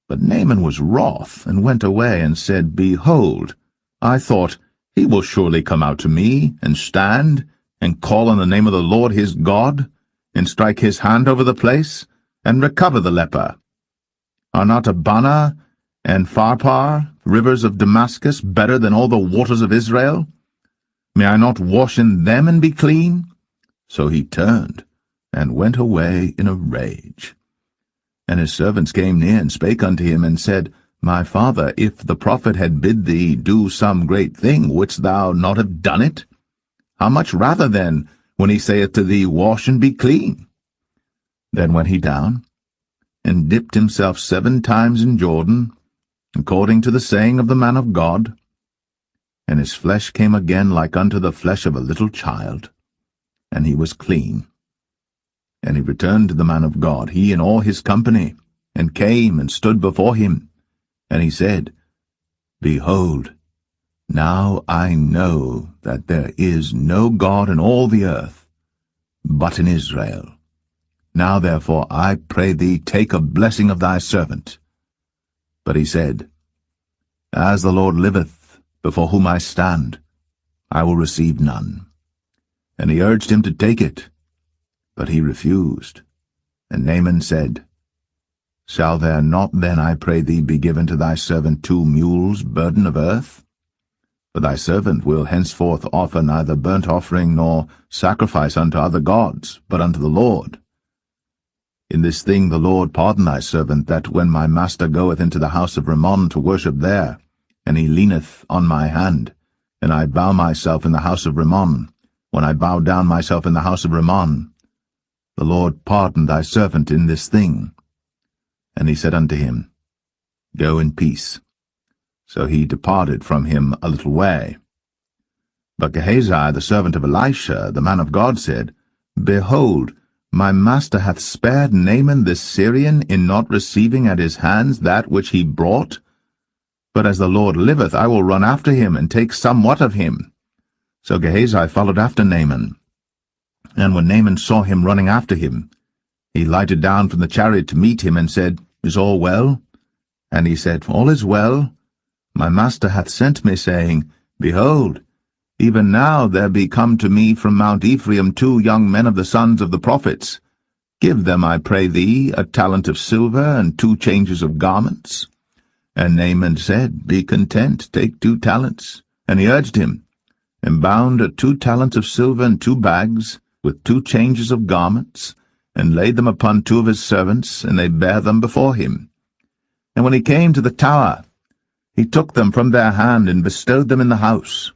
But Naaman was wroth, and went away, and said, Behold, I thought, he will surely come out to me, and stand, and call on the name of the Lord his God, and strike his hand over the place, and recover the leper. Are not Abana and Pharpar, rivers of Damascus, better than all the waters of Israel? May I not wash in them and be clean? So he turned, and went away in a rage. And his servants came near, and spake unto him, and said, My father, if the prophet had bid thee do some great thing, wouldst thou not have done it? How much rather then, when he saith to thee, Wash and be clean? Then went he down, and dipped himself 7 times in Jordan, according to the saying of the man of God, and his flesh came again like unto the flesh of a little child, and he was clean. And he returned to the man of God, he and all his company, and came and stood before him. And he said, Behold, now I know that there is no God in all the earth, but in Israel. Now therefore I pray thee, take a blessing of thy servant. But he said, As the Lord liveth, before whom I stand, I will receive none. And he urged him to take it, but he refused. And Naaman said, Shall there not then, I pray thee, be given to thy servant 2 mules, burden of earth? For thy servant will henceforth offer neither burnt offering nor sacrifice unto other gods, but unto the Lord. In this thing the Lord pardon thy servant, that when my master goeth into the house of Rimmon to worship there, and he leaneth on my hand, and I bow myself in the house of Rimmon, when I bow down myself in the house of Rimmon, the Lord pardon thy servant in this thing. And he said unto him, Go in peace. So he departed from him a little way. But Gehazi, the servant of Elisha, the man of God, said, Behold, my master hath spared Naaman this Syrian in not receiving at his hands that which he brought. But as the Lord liveth, I will run after him, and take somewhat of him. So Gehazi followed after Naaman. And when Naaman saw him running after him, he lighted down from the chariot to meet him, and said, Is all well? And he said, All is well. My master hath sent me, saying, Behold, even now there be come to me from Mount Ephraim 2 young men of the sons of the prophets. Give them, I pray thee, a talent of silver, and 2 changes of garments. And Naaman said, Be content, take 2 talents. And he urged him, and bound 2 talents of silver in 2 bags, with 2 changes of garments, and laid them upon 2 of his servants, and they bare them before him. And when he came to the tower, he took them from their hand, and bestowed them in the house.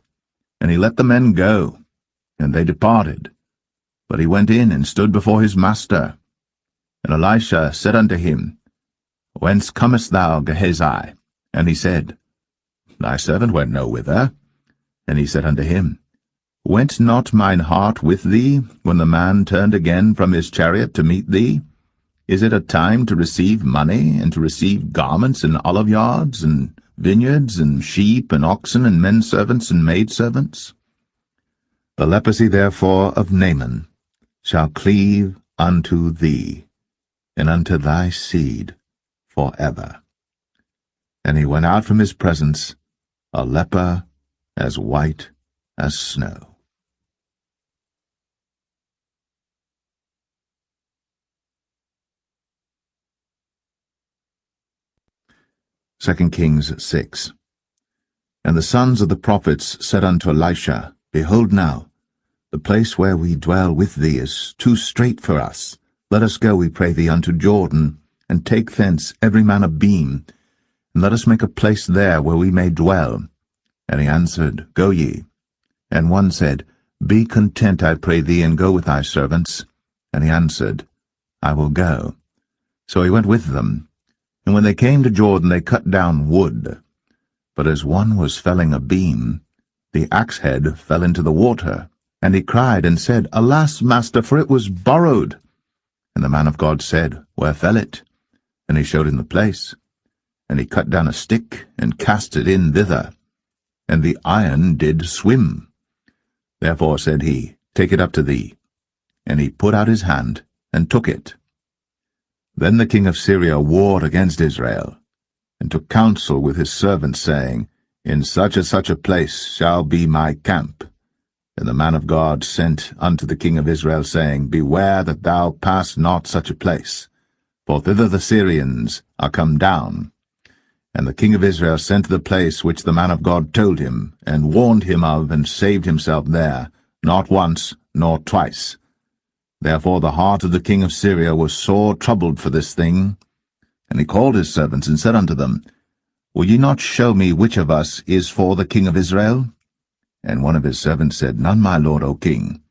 And he let the men go, and they departed. But he went in, and stood before his master. And Elisha said unto him, Whence comest thou, Gehazi? And he said, Thy servant went no whither. And he said unto him, Went not mine heart with thee, when the man turned again from his chariot to meet thee? Is it a time to receive money, and to receive garments, and oliveyards, and vineyards, and sheep, and oxen, and menservants, and maidservants? The leprosy therefore of Naaman shall cleave unto thee, and unto thy seed forever. And he went out from his presence, a leper as white as snow. 2 Kings 6. And the sons of the prophets said unto Elisha, Behold now, the place where we dwell with thee is too strait for us. Let us go, we pray thee, unto Jordan, and take thence every man a beam, and let us make a place there where we may dwell. And he answered, Go ye. And one said, Be content, I pray thee, and go with thy servants. And he answered, I will go. So he went with them. And when they came to Jordan, they cut down wood. But as one was felling a beam, the axe head fell into the water. And he cried and said, Alas, master, for it was borrowed. And the man of God said, Where fell it? And he showed him the place. And he cut down a stick, and cast it in thither. And the iron did swim. Therefore said he, Take it up to thee. And he put out his hand, and took it. Then the king of Syria warred against Israel, and took counsel with his servants, saying, In such and such a place shall be my camp. And the man of God sent unto the king of Israel, saying, Beware that thou pass not such a place, for thither the Syrians are come down. And the king of Israel sent to the place which the man of God told him, and warned him of, and saved himself there, not once nor twice. Therefore the heart of the king of Syria was sore troubled for this thing. And he called his servants, and said unto them, Will ye not show me which of us is for the king of Israel? And one of his servants said, None, my lord, O king.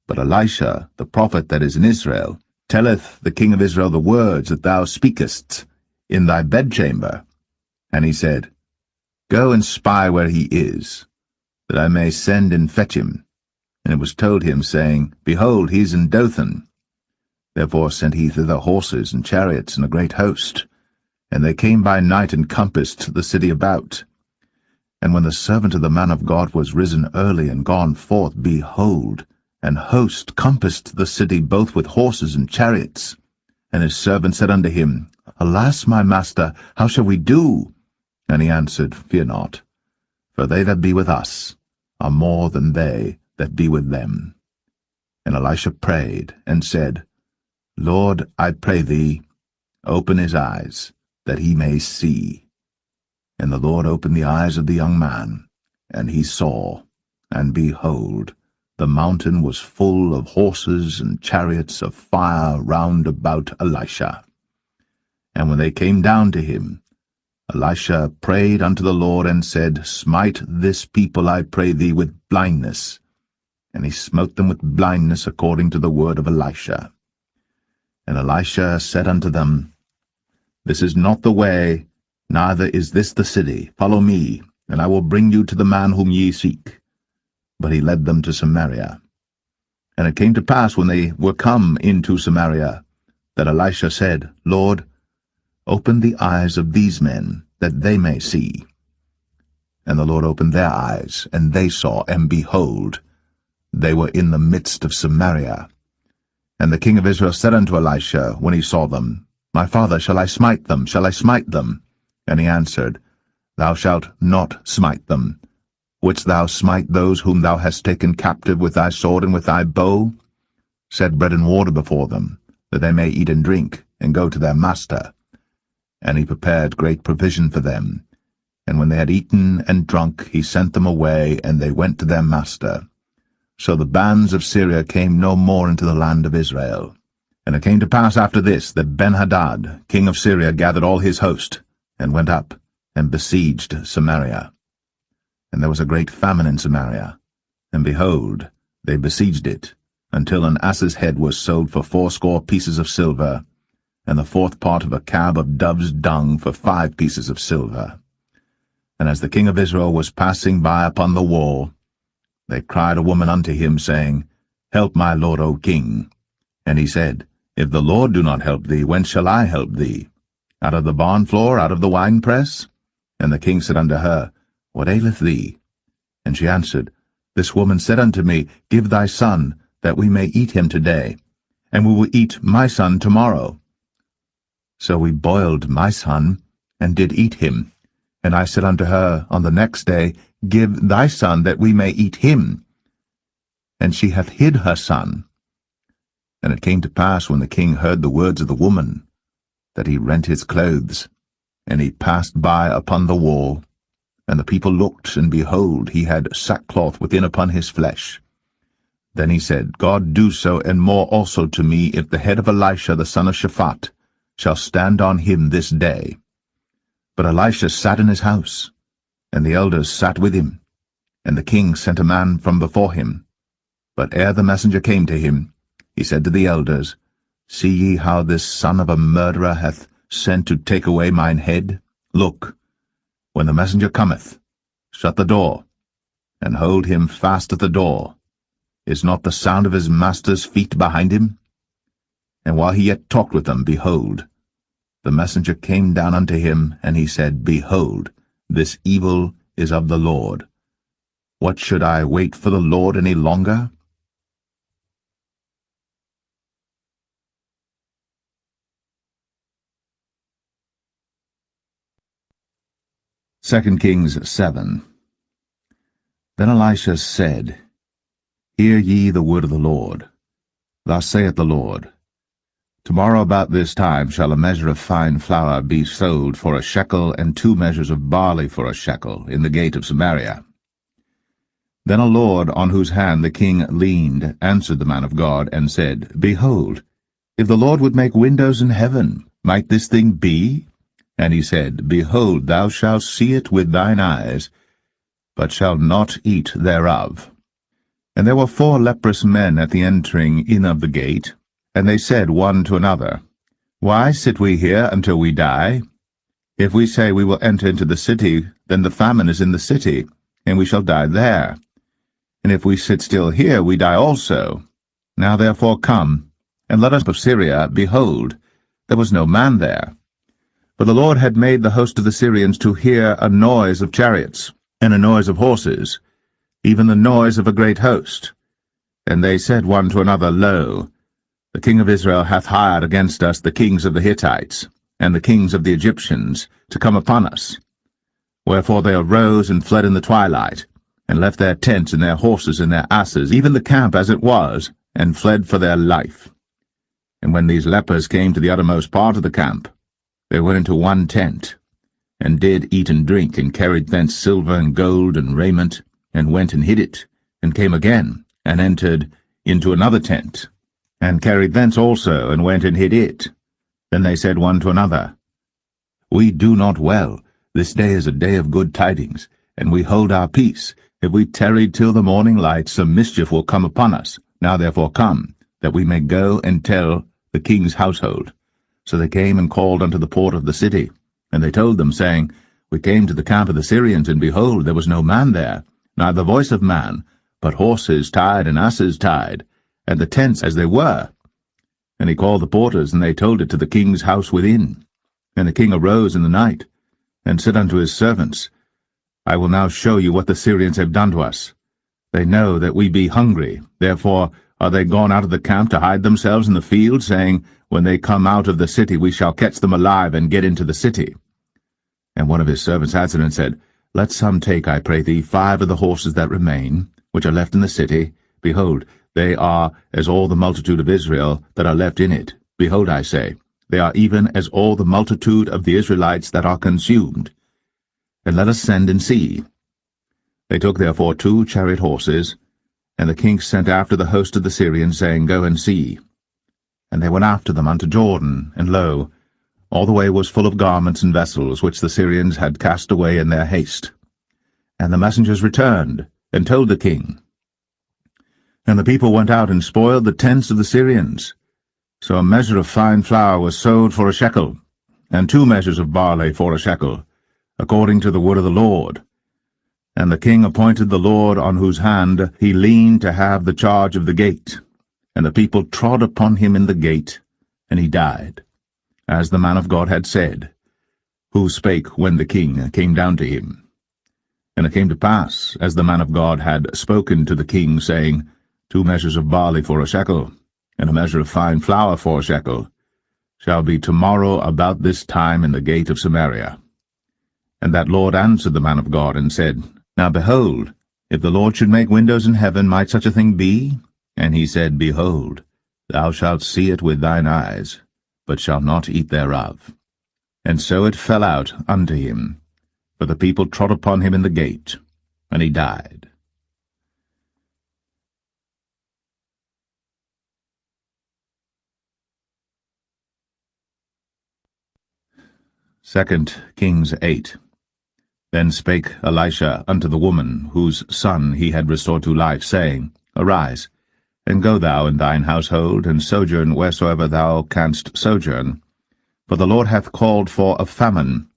But Elisha, the prophet that is in Israel, telleth the king of Israel the words that thou speakest in thy bedchamber. And he said, Go and spy where he is, that I may send and fetch him. And it was told him, saying, Behold, he is in Dothan. Therefore sent he thither horses and chariots and a great host. And they came by night and compassed the city about. And when the servant of the man of God was risen early and gone forth, behold, an host compassed the city both with horses and chariots. And his servant said unto him, Alas, my master, how shall we do? And he answered, Fear not, for they that be with us are more than they that be with them. And Elisha prayed, and said, Lord, I pray thee, open his eyes, that he may see. And the Lord opened the eyes of the young man, and he saw, and behold, the mountain was full of horses and chariots of fire round about Elisha. And when they came down to him, Elisha prayed unto the Lord, and said, Smite this people, I pray thee, with blindness. And he smote them with blindness according to the word of Elisha. And Elisha said unto them, This is not the way, neither is this the city. Follow me, and I will bring you to the man whom ye seek. But he led them to Samaria. And it came to pass, when they were come into Samaria, that Elisha said, Lord, open the eyes of these men, that they may see. And the Lord opened their eyes, and they saw, and behold, they were in the midst of Samaria. And the king of Israel said unto Elisha, when he saw them, My father, shall I smite them? Shall I smite them? And he answered, Thou shalt not smite them. Wouldst thou smite those whom thou hast taken captive with thy sword and with thy bow? Set bread and water before them, that they may eat and drink, and go to their master. And he prepared great provision for them. And when they had eaten and drunk, he sent them away, and they went to their master. So the bands of Syria came no more into the land of Israel. And it came to pass after this that Ben-Hadad, king of Syria, gathered all his host, and went up, and besieged Samaria. And there was a great famine in Samaria, and behold, they besieged it, until an ass's head was sold for 80 pieces of silver, and the 4th part of a cab of dove's dung for 5 pieces of silver. And as the king of Israel was passing by upon the wall, they cried a woman unto him, saying, Help my lord, O king. And he said, If the Lord do not help thee, whence shall I help thee? Out of the barn floor, out of the winepress? And the king said unto her, What aileth thee? And she answered, This woman said unto me, Give thy son, that we may eat him today, and we will eat my son tomorrow. So we boiled my son, and did eat him. And I said unto her on the next day, Give thy son, that we may eat him. And she hath hid her son. And it came to pass, when the king heard the words of the woman, that he rent his clothes, and he passed by upon the wall. And the people looked, and behold, he had sackcloth within upon his flesh. Then he said, God do so, and more also to me, if the head of Elisha the son of Shaphat shall stand on him this day. But Elisha sat in his house, and the elders sat with him. And the king sent a man from before him. But ere the messenger came to him, he said to the elders, See ye how this son of a murderer hath sent to take away mine head? Look, when the messenger cometh, shut the door, and hold him fast at the door. Is not the sound of his master's feet behind him? And while he yet talked with them, behold, the messenger came down unto him, and he said, Behold, this evil is of the Lord. What should I wait for the Lord any longer? Second Kings 7. Then Elisha said, Hear ye the word of the Lord. Thus saith the Lord, Tomorrow about this time shall a measure of fine flour be sold for a shekel, and 2 measures of barley for a shekel, in the gate of Samaria. Then a lord, on whose hand the king leaned, answered the man of God, and said, Behold, if the Lord would make windows in heaven, might this thing be? And he said, Behold, thou shalt see it with thine eyes, but shalt not eat thereof. And there were 4 leprous men at the entering in of the gate, and they said one to another, Why sit we here until we die? If we say we will enter into the city, then the famine is in the city, and we shall die there. And if we sit still here, we die also. Now therefore come, and let us of Syria, behold, there was no man there. For the Lord had made the host of the Syrians to hear a noise of chariots, and a noise of horses, even the noise of a great host. And they said one to another, Lo, the king of Israel hath hired against us the kings of the Hittites, and the kings of the Egyptians, to come upon us. Wherefore they arose and fled in the twilight, and left their tents and their horses and their asses, even the camp as it was, and fled for their life. And when these lepers came to the uttermost part of the camp, they went into one tent, and did eat and drink, and carried thence silver and gold and raiment, and went and hid it, and came again, and entered into another tent, and carried thence also, and went and hid it. Then they said one to another, We do not well. This day is a day of good tidings, and we hold our peace. If we tarried till the morning light, some mischief will come upon us. Now therefore come, that we may go and tell the king's household. So they came and called unto the port of the city. And they told them, saying, We came to the camp of the Syrians, and behold, there was no man there, neither voice of man, but horses tied and asses tied, and the tents as they were. And he called the porters, and they told it to the king's house within. And the king arose in the night, and said unto his servants, I will now show you what the Syrians have done to us. They know that we be hungry, therefore are they gone out of the camp to hide themselves in the field, saying, When they come out of the city, we shall catch them alive, and get into the city. And one of his servants answered and said, Let some take, I pray thee, 5 of the horses that remain, which are left in the city. Behold, they are as all the multitude of Israel that are left in it. Behold, I say, they are even as all the multitude of the Israelites that are consumed. And let us send and see. They took therefore 2 chariot horses, and the king sent after the host of the Syrians, saying, Go and see. And they went after them unto Jordan, and lo, all the way was full of garments and vessels, which the Syrians had cast away in their haste. And the messengers returned, and told the king. And the people went out and spoiled the tents of the Syrians. So a measure of fine flour was sold for a shekel, and 2 measures of barley for a shekel, according to the word of the Lord. And the king appointed the Lord on whose hand he leaned to have the charge of the gate. And the people trod upon him in the gate, and he died, as the man of God had said, who spake when the king came down to him. And it came to pass, as the man of God had spoken to the king, saying, 2 measures of barley for a shekel, and a measure of fine flour for a shekel, shall be tomorrow about this time in the gate of Samaria. And that Lord answered the man of God, and said, Now behold, if the Lord should make windows in heaven, might such a thing be? And he said, Behold, thou shalt see it with thine eyes, but shalt not eat thereof. And so it fell out unto him, for the people trod upon him in the gate, and he died. Second Kings 8. Then spake Elisha unto the woman, whose son he had restored to life, saying, Arise, and go thou and thine household, and sojourn wheresoever thou canst sojourn. For the Lord hath called for a famine,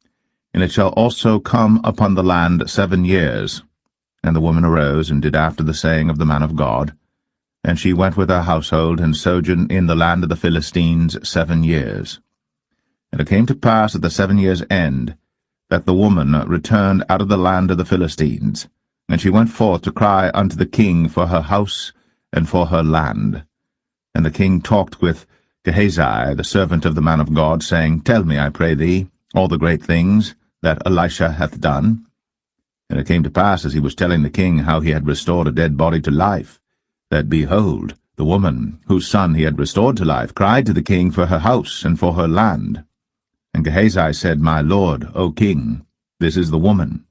and it shall also come upon the land 7 years. And the woman arose, and did after the saying of the man of God. And she went with her household, and sojourned in the land of the Philistines 7 years. And it came to pass at the 7 years' end, that the woman returned out of the land of the Philistines. And she went forth to cry unto the king for her house and for her land. And the king talked with Gehazi, the servant of the man of God, saying, Tell me, I pray thee, all the great things that Elisha hath done. And it came to pass, as he was telling the king how he had restored a dead body to life, that, behold, the woman, whose son he had restored to life, cried to the king for her house and for her land. And Gehazi said, My lord, O king, this is the woman,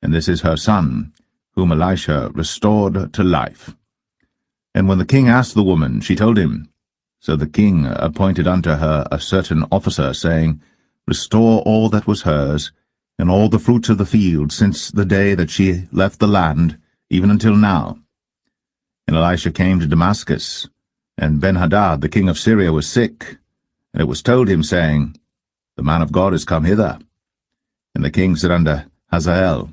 and this is her son, whom Elisha restored to life. And when the king asked the woman, she told him. So the king appointed unto her a certain officer, saying, Restore all that was hers, and all the fruits of the field, since the day that she left the land, even until now. And Elisha came to Damascus, and Benhadad the king of Syria was sick. And it was told him, saying, The man of God is come hither. And the king said unto Hazael,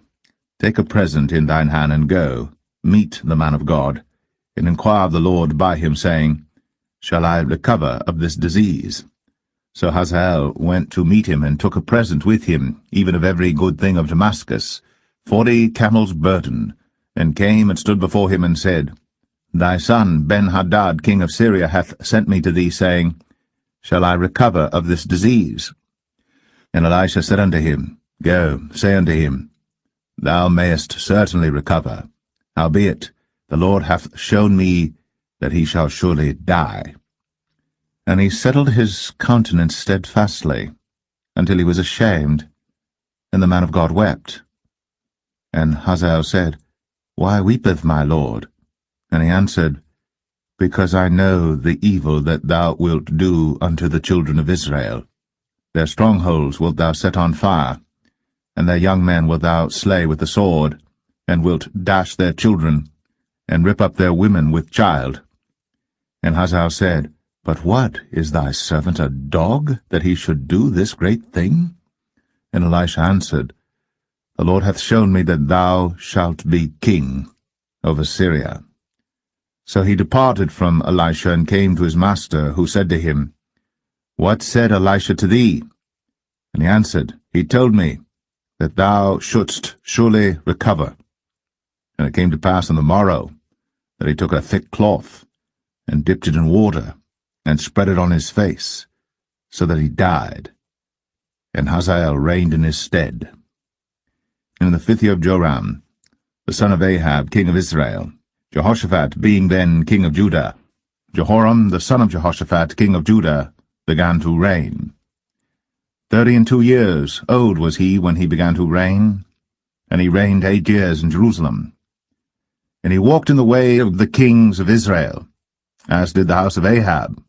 Take a present in thine hand, and go, meet the man of God, and inquire of the Lord by him, saying, Shall I recover of this disease? So Hazael went to meet him, and took a present with him, even of every good thing of Damascus, 40 camels' burden, and came and stood before him, and said, Thy son Ben-Hadad, king of Syria, hath sent me to thee, saying, Shall I recover of this disease? And Elisha said unto him, Go, say unto him, Thou mayest certainly recover. Howbeit, the Lord hath shown me that he shall surely die. And he settled his countenance steadfastly, until he was ashamed, and the man of God wept. And Hazael said, Why weepeth my lord? And he answered, Because I know the evil that thou wilt do unto the children of Israel. Their strongholds wilt thou set on fire, and their young men wilt thou slay with the sword, and wilt dash their children, and rip up their women with child. And Hazael said, But what, is thy servant a dog, that he should do this great thing? And Elisha answered, The Lord hath shown me that thou shalt be king over Syria. So he departed from Elisha, and came to his master, who said to him, What said Elisha to thee? And he answered, He told me that thou shouldst surely recover. And it came to pass on the morrow, that he took a thick cloth, and dipped it in water, and spread it on his face, so that he died. And Hazael reigned in his stead. And in the 5th year of Joram, the son of Ahab, king of Israel, Jehoshaphat being then king of Judah, Jehoram the son of Jehoshaphat, king of Judah, began to reign. 32 years old was he when he began to reign, and he reigned 8 years in Jerusalem. And he walked in the way of the kings of Israel, as did the house of Ahab,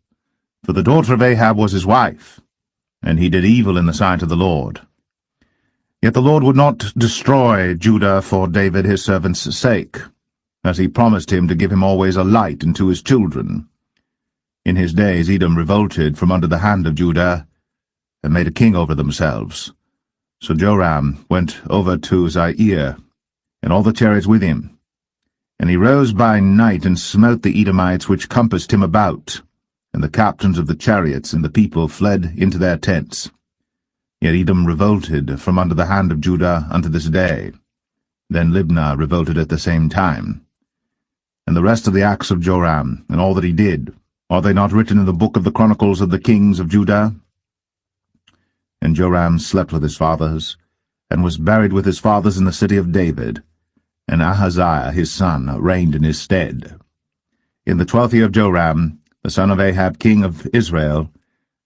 For the daughter of Ahab was his wife, and he did evil in the sight of the Lord. Yet the Lord would not destroy Judah for David his servant's sake, as he promised him to give him always a light unto his children. In his days Edom revolted from under the hand of Judah, and made a king over themselves. So Joram went over to Zair, and all the chariots with him. And he rose by night, and smote the Edomites which compassed him about, and the captains of the chariots and the people fled into their tents. Yet Edom revolted from under the hand of Judah unto this day. Then Libnah revolted at the same time. And the rest of the acts of Joram, and all that he did, are they not written in the book of the chronicles of the kings of Judah? And Joram slept with his fathers, and was buried with his fathers in the city of David, and Ahaziah his son reigned in his stead. In the 12th year of Joram, the son of Ahab king of Israel,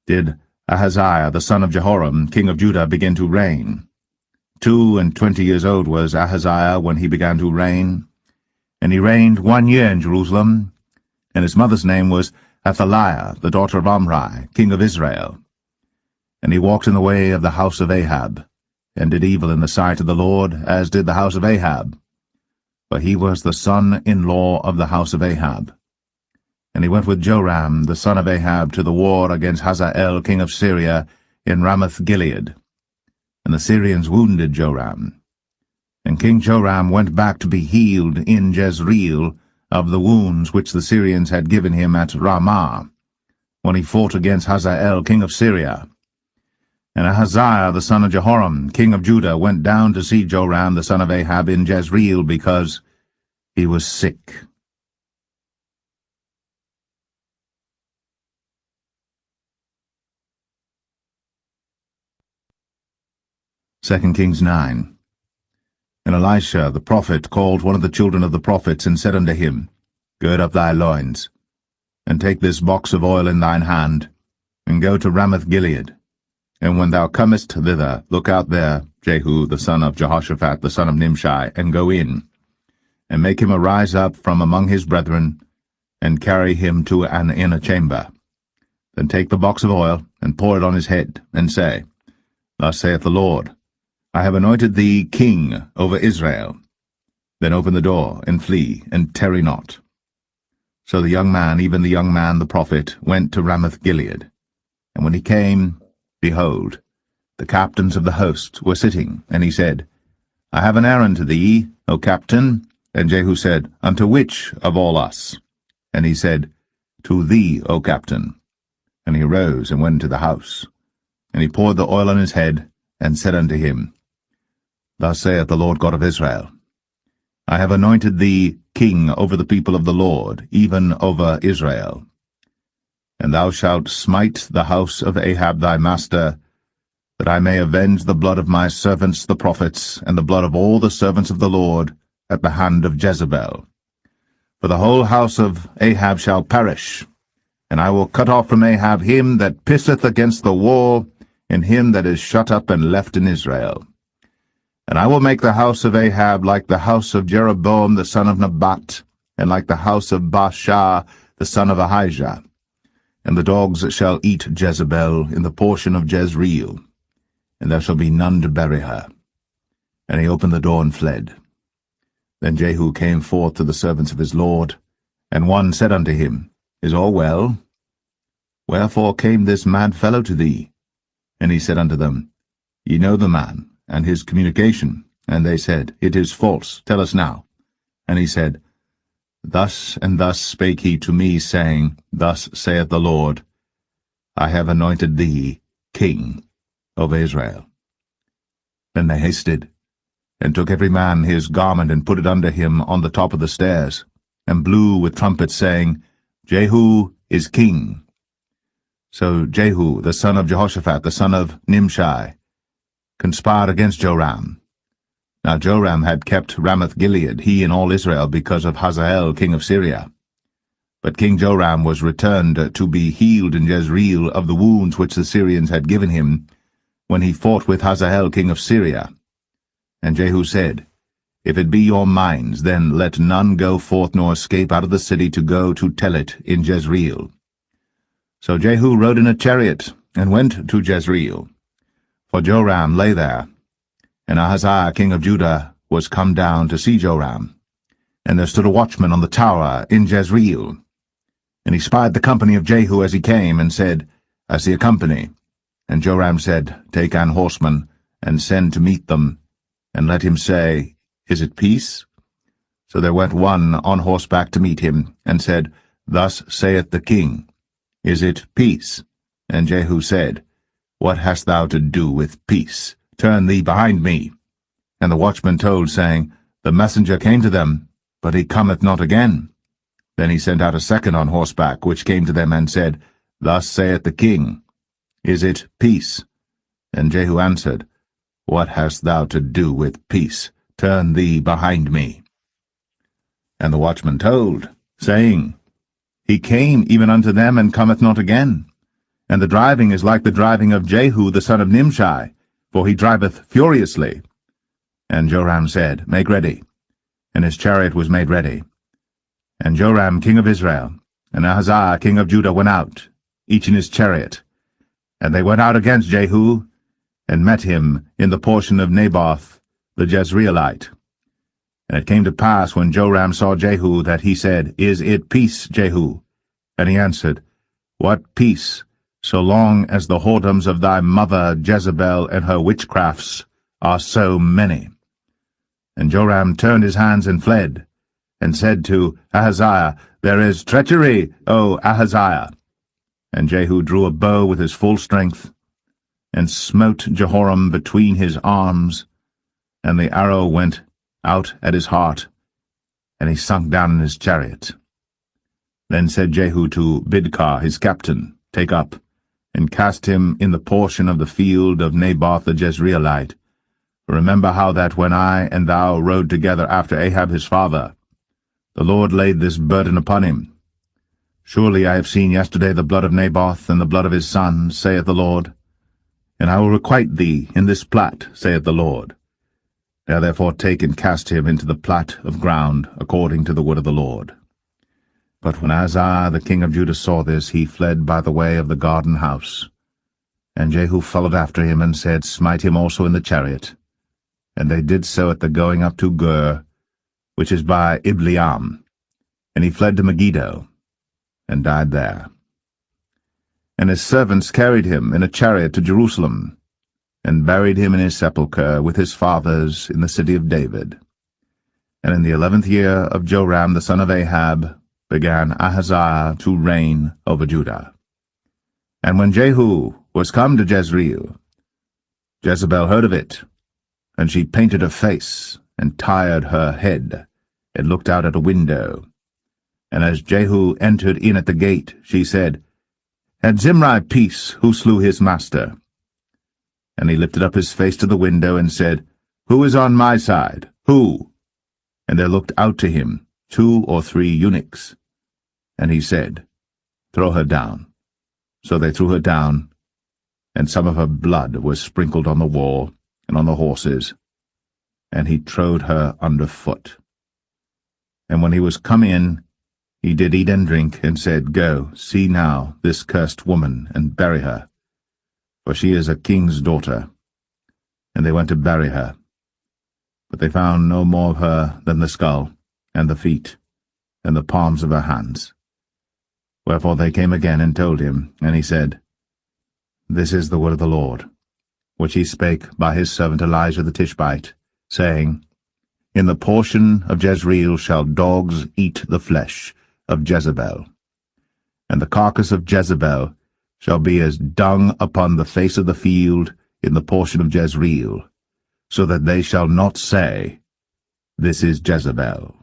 did Ahaziah the son of Jehoram king of Judah begin to reign. 22 years old was Ahaziah when he began to reign, and he reigned 1 year in Jerusalem, and his mother's name was Athaliah, the daughter of Omri, king of Israel. And he walked in the way of the house of Ahab, and did evil in the sight of the Lord, as did the house of Ahab. For he was the son-in-law of the house of Ahab. And he went with Joram, the son of Ahab, to the war against Hazael, king of Syria, in Ramoth-Gilead. And the Syrians wounded Joram. And King Joram went back to be healed in Jezreel of the wounds which the Syrians had given him at Ramah, when he fought against Hazael, king of Syria. And Ahaziah the son of Jehoram, king of Judah, went down to see Joram the son of Ahab in Jezreel, because he was sick. Second Kings 9. And Elisha the prophet called one of the children of the prophets, and said unto him, Gird up thy loins, and take this box of oil in thine hand, and go to Ramoth-Gilead. And when thou comest thither, look out there Jehu the son of Jehoshaphat the son of Nimshi, and go in, and make him arise up from among his brethren, and carry him to an inner chamber. Then take the box of oil, and pour it on his head, and say, Thus saith the Lord, I have anointed thee king over Israel. Then open the door, and flee, and tarry not. So the young man, even the young man the prophet, went to Ramoth-Gilead. And when he came, behold, the captains of the host were sitting, and he said, I have an errand to thee, O captain. And Jehu said, Unto which of all us? And he said, To thee, O captain. And he arose and went into the house. And he poured the oil on his head, and said unto him, Thus saith the Lord God of Israel, I have anointed thee king over the people of the Lord, even over Israel. And thou shalt smite the house of Ahab thy master, that I may avenge the blood of my servants the prophets, and the blood of all the servants of the Lord, at the hand of Jezebel. For the whole house of Ahab shall perish, and I will cut off from Ahab him that pisseth against the wall, and him that is shut up and left in Israel. And I will make the house of Ahab like the house of Jeroboam the son of Nebat, and like the house of Baasha the son of Ahijah. And the dogs shall eat Jezebel in the portion of Jezreel, and there shall be none to bury her. And he opened the door and fled. Then Jehu came forth to the servants of his lord, and one said unto him, Is all well? Wherefore came this mad fellow to thee? And he said unto them, Ye know the man, and his communication. And they said, It is false, tell us now. And he said, Thus and thus spake he to me, saying, Thus saith the Lord, I have anointed thee king over Israel. Then they hasted, and took every man his garment, and put it under him on the top of the stairs, and blew with trumpets, saying, Jehu is king. So Jehu, the son of Jehoshaphat, the son of Nimshi, conspired against Joram. Now Joram had kept Ramoth-Gilead, he and all Israel, because of Hazael king of Syria. But King Joram was returned to be healed in Jezreel of the wounds which the Syrians had given him, when he fought with Hazael king of Syria. And Jehu said, If it be your minds, then let none go forth nor escape out of the city to go to tell it in Jezreel. So Jehu rode in a chariot, and went to Jezreel. For Joram lay there, and Ahaziah king of Judah was come down to see Joram. And there stood a watchman on the tower in Jezreel. And he spied the company of Jehu as he came, and said, I see a company. And Joram said, Take an horseman, and send to meet them, and let him say, Is it peace? So there went one on horseback to meet him, and said, Thus saith the king, Is it peace? And Jehu said, What hast thou to do with peace? Turn thee behind me. And the watchman told, saying, The messenger came to them, but he cometh not again. Then he sent out a second on horseback, which came to them, and said, Thus saith the king, Is it peace? And Jehu answered, What hast thou to do with peace? Turn thee behind me. And the watchman told, saying, He came even unto them, and cometh not again. And the driving is like the driving of Jehu the son of Nimshi, for he driveth furiously. And Joram said, Make ready. And his chariot was made ready. And Joram king of Israel, and Ahaziah king of Judah went out, each in his chariot. And they went out against Jehu, and met him in the portion of Naboth the Jezreelite. And it came to pass, when Joram saw Jehu, that he said, Is it peace, Jehu? And he answered, What peace, so long as the whoredoms of thy mother Jezebel and her witchcrafts are so many? And Joram turned his hands and fled, and said to Ahaziah, There is treachery, O Ahaziah. And Jehu drew a bow with his full strength, and smote Jehoram between his arms, and the arrow went out at his heart, and he sunk down in his chariot. Then said Jehu to Bidkar his captain, Take up, and cast him in the portion of the field of Naboth the Jezreelite. Remember how that when I and thou rode together after Ahab his father, the Lord laid this burden upon him. Surely I have seen yesterday the blood of Naboth and the blood of his sons, saith the Lord. And I will requite thee in this plat, saith the Lord. Now therefore take and cast him into the plat of ground, according to the word of the Lord. But when Ahaziah the king of Judah saw this, he fled by the way of the garden house. And Jehu followed after him, and said, Smite him also in the chariot. And they did so at the going up to Gur, which is by Ibleam. And he fled to Megiddo, and died there. And his servants carried him in a chariot to Jerusalem, and buried him in his sepulchre with his fathers in the city of David. And in the 11th year of Joram the son of Ahab began Ahaziah to reign over Judah. And when Jehu was come to Jezreel, Jezebel heard of it, and she painted her face, and tired her head, and looked out at a window. And as Jehu entered in at the gate, she said, Had Zimri peace, who slew his master? And he lifted up his face to the window, and said, Who is on my side? Who? And there looked out to him 2 or 3 eunuchs. And he said, Throw her down. So they threw her down, and some of her blood was sprinkled on the wall and on the horses, and he trode her under foot. And when he was come in, he did eat and drink, and said, Go, see now this cursed woman, and bury her, for she is a king's daughter. And they went to bury her. But they found no more of her than the skull, and the feet, and the palms of her hands. Wherefore they came again and told him, and he said, This is the word of the Lord, which he spake by his servant Elijah the Tishbite, saying, In the portion of Jezreel shall dogs eat the flesh of Jezebel, and the carcass of Jezebel shall be as dung upon the face of the field in the portion of Jezreel, so that they shall not say, This is Jezebel.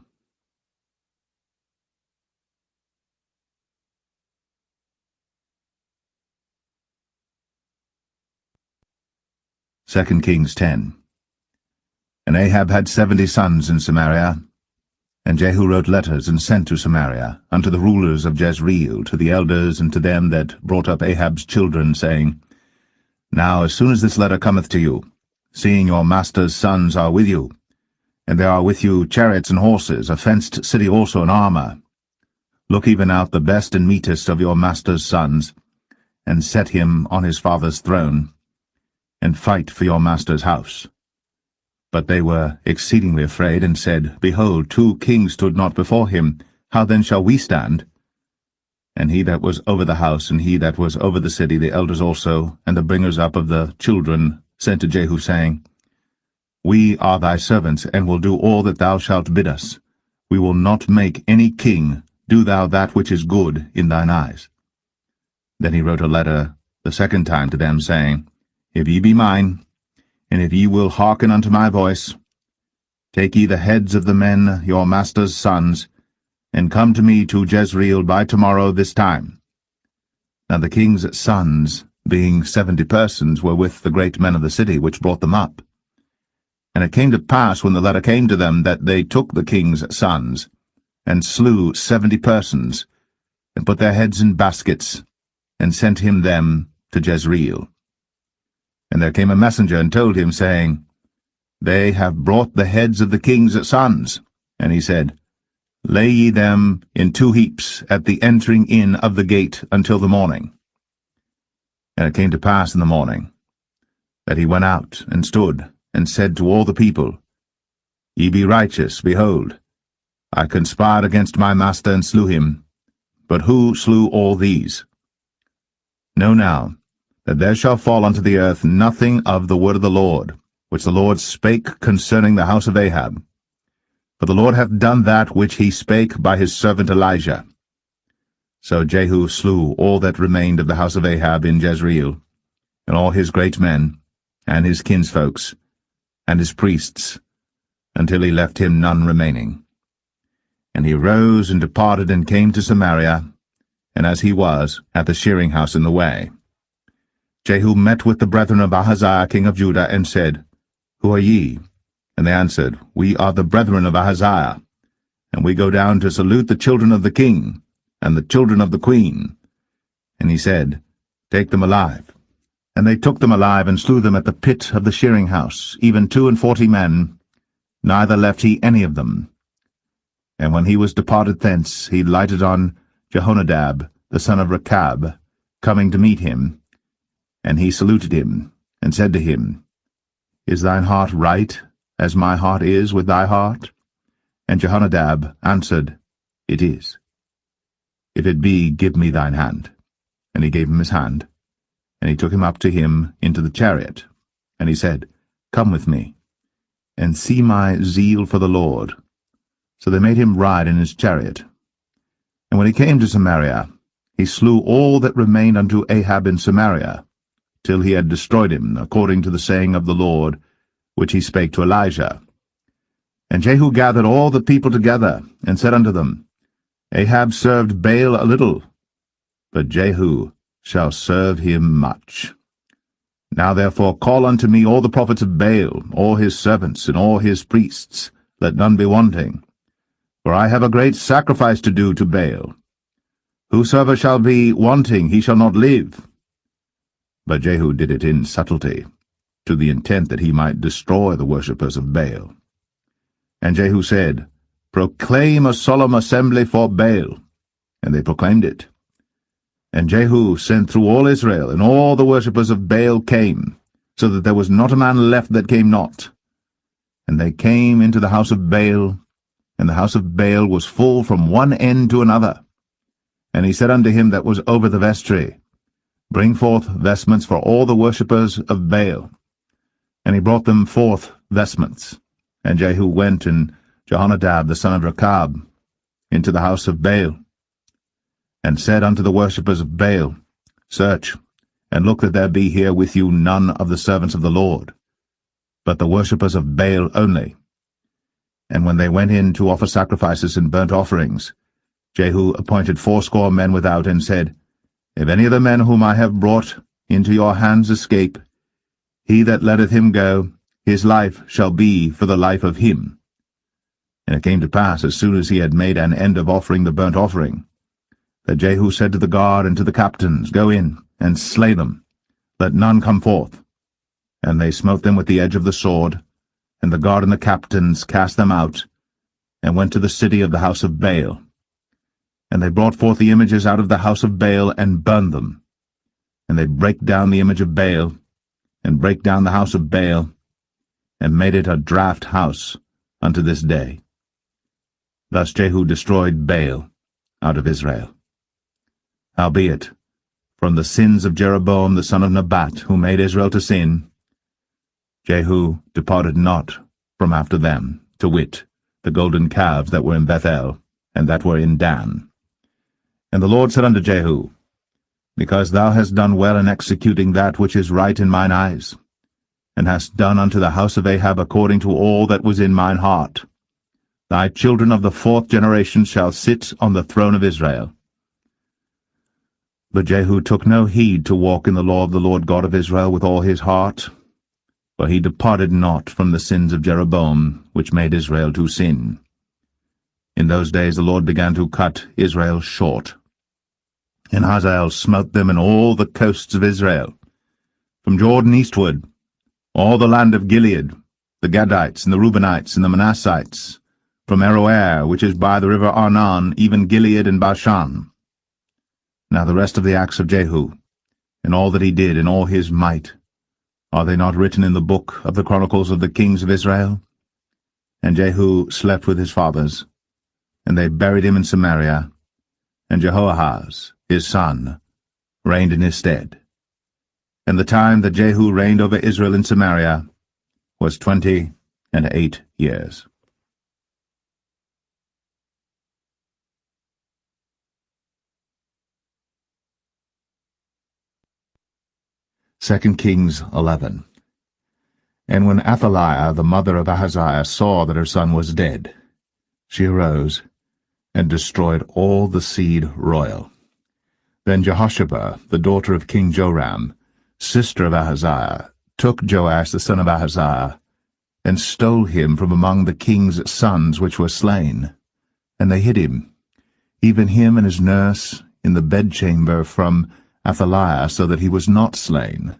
Second Kings 10. And Ahab had 70 sons in Samaria, and Jehu wrote letters and sent to Samaria unto the rulers of Jezreel, to the elders, and to them that brought up Ahab's children, saying, Now as soon as this letter cometh to you, seeing your master's sons are with you, and there are with you chariots and horses, a fenced city also in armor, look even out the best and meetest of your master's sons, and set him on his father's throne, and fight for your master's house. But they were exceedingly afraid, and said, Behold, 2 kings stood not before him. How then shall we stand? And he that was over the house, and he that was over the city, the elders also, and the bringers up of the children, sent to Jehu, saying, We are thy servants, and will do all that thou shalt bid us. We will not make any king. Do thou that which is good in thine eyes. Then he wrote a letter the second time to them, saying, If ye be mine, and if ye will hearken unto my voice, take ye the heads of the men, your master's sons, and come to me to Jezreel by tomorrow this time. Now the king's sons, being 70 persons, were with the great men of the city, which brought them up. And it came to pass, when the letter came to them, that they took the king's sons, and slew 70 persons, and put their heads in baskets, and sent him them to Jezreel. And there came a messenger, and told him, saying, They have brought the heads of the king's sons. And he said, Lay ye them in 2 heaps at the entering in of the gate until the morning. And it came to pass in the morning, that he went out, and stood, and said to all the people, Ye be righteous, behold, I conspired against my master, and slew him. But who slew all these? Know now, that there shall fall unto the earth nothing of the word of the Lord, which the Lord spake concerning the house of Ahab. For the Lord hath done that which he spake by his servant Elijah. So Jehu slew all that remained of the house of Ahab in Jezreel, and all his great men, and his kinsfolks, and his priests, until he left him none remaining. And he rose and departed, and came to Samaria, and as he was, at the shearing house in the way. Jehu met with the brethren of Ahaziah king of Judah, and said, Who are ye? And they answered, We are the brethren of Ahaziah, and we go down to salute the children of the king, and the children of the queen. And he said, Take them alive. And they took them alive, and slew them at the pit of the shearing house, even 42 men, neither left he any of them. And when he was departed thence, he lighted on Jehonadab, the son of Rechab, coming to meet him. And he saluted him, and said to him, Is thine heart right, as my heart is with thy heart? And Jehonadab answered, It is. If it be, give me thine hand. And he gave him his hand. And he took him up to him into the chariot. And he said, Come with me, and see my zeal for the Lord. So they made him ride in his chariot. And when he came to Samaria, he slew all that remained unto Ahab in Samaria, till he had destroyed him, according to the saying of the Lord, which he spake to Elijah. And Jehu gathered all the people together, and said unto them, Ahab served Baal a little, but Jehu shall serve him much. Now therefore call unto me all the prophets of Baal, all his servants, and all his priests, let none be wanting. For I have a great sacrifice to do to Baal. Whosoever shall be wanting, he shall not live. But Jehu did it in subtlety, to the intent that he might destroy the worshippers of Baal. And Jehu said, Proclaim a solemn assembly for Baal. And they proclaimed it. And Jehu sent through all Israel, and all the worshippers of Baal came, so that there was not a man left that came not. And they came into the house of Baal, and the house of Baal was full from one end to another. And he said unto him that was over the vestry, Bring forth vestments for all the worshippers of Baal. And he brought them forth vestments. And Jehu went, and Jehonadab the son of Rechab, into the house of Baal, and said unto the worshippers of Baal, Search, and look that there be here with you none of the servants of the Lord, but the worshippers of Baal only. And when they went in to offer sacrifices and burnt offerings, Jehu appointed 80 men without, and said, If any of the men whom I have brought into your hands escape, he that letteth him go, his life shall be for the life of him. And it came to pass, as soon as he had made an end of offering the burnt offering, that Jehu said to the guard and to the captains, Go in, and slay them, let none come forth. And they smote them with the edge of the sword, and the guard and the captains cast them out, and went to the city of the house of Baal. And they brought forth the images out of the house of Baal, and burned them. and they brake down the image of Baal, and brake down the house of Baal, and made it a draught house unto this day. Thus Jehu destroyed Baal out of Israel. Howbeit, from the sins of Jeroboam the son of Nebat, who made Israel to sin, Jehu departed not from after them, to wit, the golden calves that were in Bethel, and that were in Dan. And the Lord said unto Jehu, Because thou hast done well in executing that which is right in mine eyes, and hast done unto the house of Ahab according to all that was in mine heart, thy children of the 4th generation shall sit on the throne of Israel. But Jehu took no heed to walk in the law of the Lord God of Israel with all his heart, for he departed not from the sins of Jeroboam, which made Israel to sin. In those days the Lord began to cut Israel short, and Hazael smote them in all the coasts of Israel, from Jordan eastward, all the land of Gilead, the Gadites, and the Reubenites, and the Manassites, from Aroer, which is by the river Arnon, even Gilead and Bashan. Now the rest of the acts of Jehu, and all that he did, and all his might, are they not written in the book of the chronicles of the kings of Israel? And Jehu slept with his fathers, and they buried him in Samaria, and Jehoahaz, his son, reigned in his stead. And the time that Jehu reigned over Israel in Samaria was 28 years. Second Kings 11. And when Athaliah, the mother of Ahaziah, saw that her son was dead, she arose and destroyed all the seed royal. Then Jehosheba, the daughter of King Joram, sister of Ahaziah, took Joash the son of Ahaziah, and stole him from among the king's sons which were slain. And they hid him, even him and his nurse, in the bedchamber from Athaliah, so that he was not slain.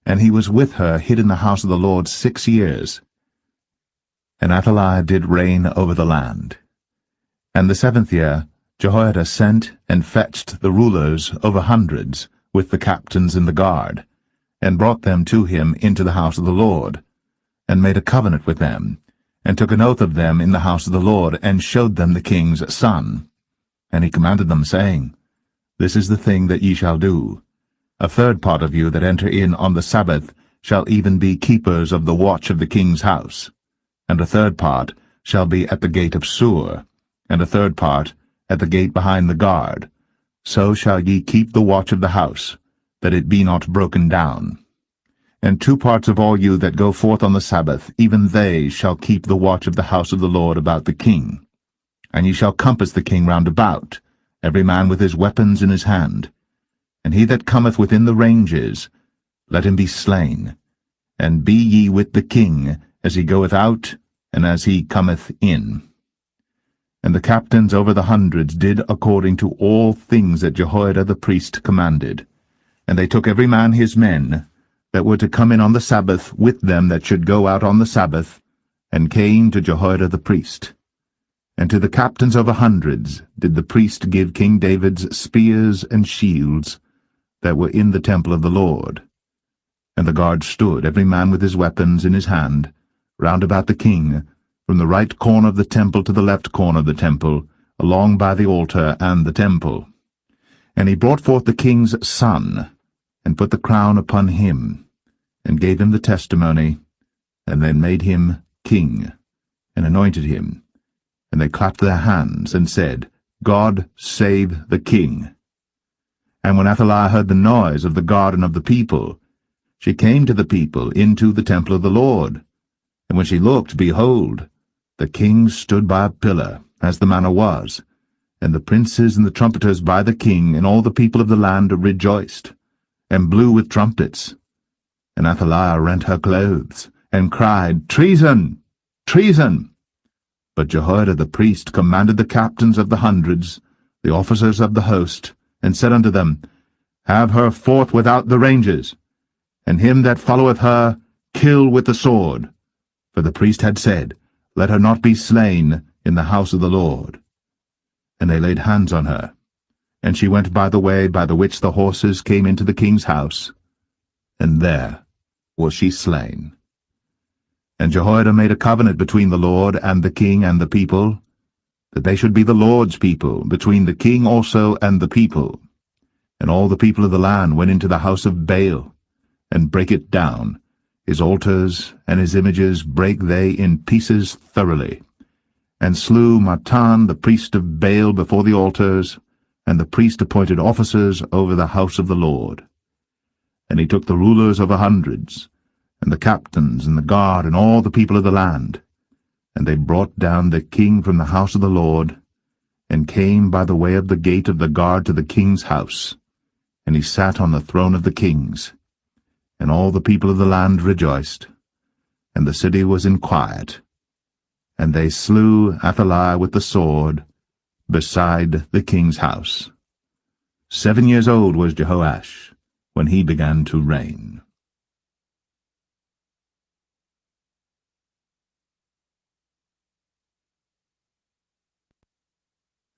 And he was with her hid in the house of the Lord 6 years. And Athaliah did reign over the land. And the 7th year Jehoiada sent and fetched the rulers over hundreds, with the captains and the guard, and brought them to him into the house of the Lord, and made a covenant with them, and took an oath of them in the house of the Lord, and showed them the king's son. And he commanded them, saying, This is the thing that ye shall do. A 1/3 part of you that enter in on the Sabbath shall even be keepers of the watch of the king's house, and a 1/3 part shall be at the gate of Sur, and a 1/3 part at the gate behind the guard. So shall ye keep the watch of the house, that it be not broken down. And 2 parts of all you that go forth on the Sabbath, even they shall keep the watch of the house of the Lord about the king. And ye shall compass the king round about, every man with his weapons in his hand. And he that cometh within the ranges, let him be slain. And be ye with the king, as he goeth out, and as he cometh in. And the captains over the hundreds did according to all things that Jehoiada the priest commanded. And they took every man his men, that were to come in on the Sabbath, with them that should go out on the Sabbath, and came to Jehoiada the priest. And to the captains over hundreds did the priest give King David's spears and shields, that were in the temple of the Lord. And the guard stood, every man with his weapons in his hand, round about the king, from the right corner of the temple to the left corner of the temple, along by the altar and the temple. And he brought forth the king's son, and put the crown upon him, and gave him the testimony, and then made him king, and anointed him. And they clapped their hands, and said, God save the king. And when Athaliah heard the noise of the guard and of the people, she came to the people into the temple of the Lord. And when she looked, behold, the king stood by a pillar, as the manner was, and the princes and the trumpeters by the king, and all the people of the land rejoiced, and blew with trumpets. And Athaliah rent her clothes, and cried, Treason! Treason! But Jehoiada the priest commanded the captains of the hundreds, the officers of the host, and said unto them, Have her forth without the ranges, and him that followeth her kill with the sword. For the priest had said, Let her not be slain in the house of the Lord. And they laid hands on her, And she went by the way by the which the horses came into the king's house, and there was she slain. And Jehoiada made a covenant between the Lord and the king and the people, that they should be the Lord's people, between the king also and the people. And all the people of the land went into the house of Baal, and brake it down. His altars and his images brake they in pieces thoroughly, and slew Matan the priest of Baal before the altars, and the priest appointed officers over the house of the Lord. And he took the rulers over hundreds, and the captains, and the guard, and all the people of the land. And they brought down the king from the house of the Lord, and came by the way of the gate of the guard to the king's house. And he sat on the throne of the kings. And all the people of the land rejoiced, and the city was in quiet. And they slew Athaliah with the sword, beside the king's house. 7 years old was Jehoash when he began to reign.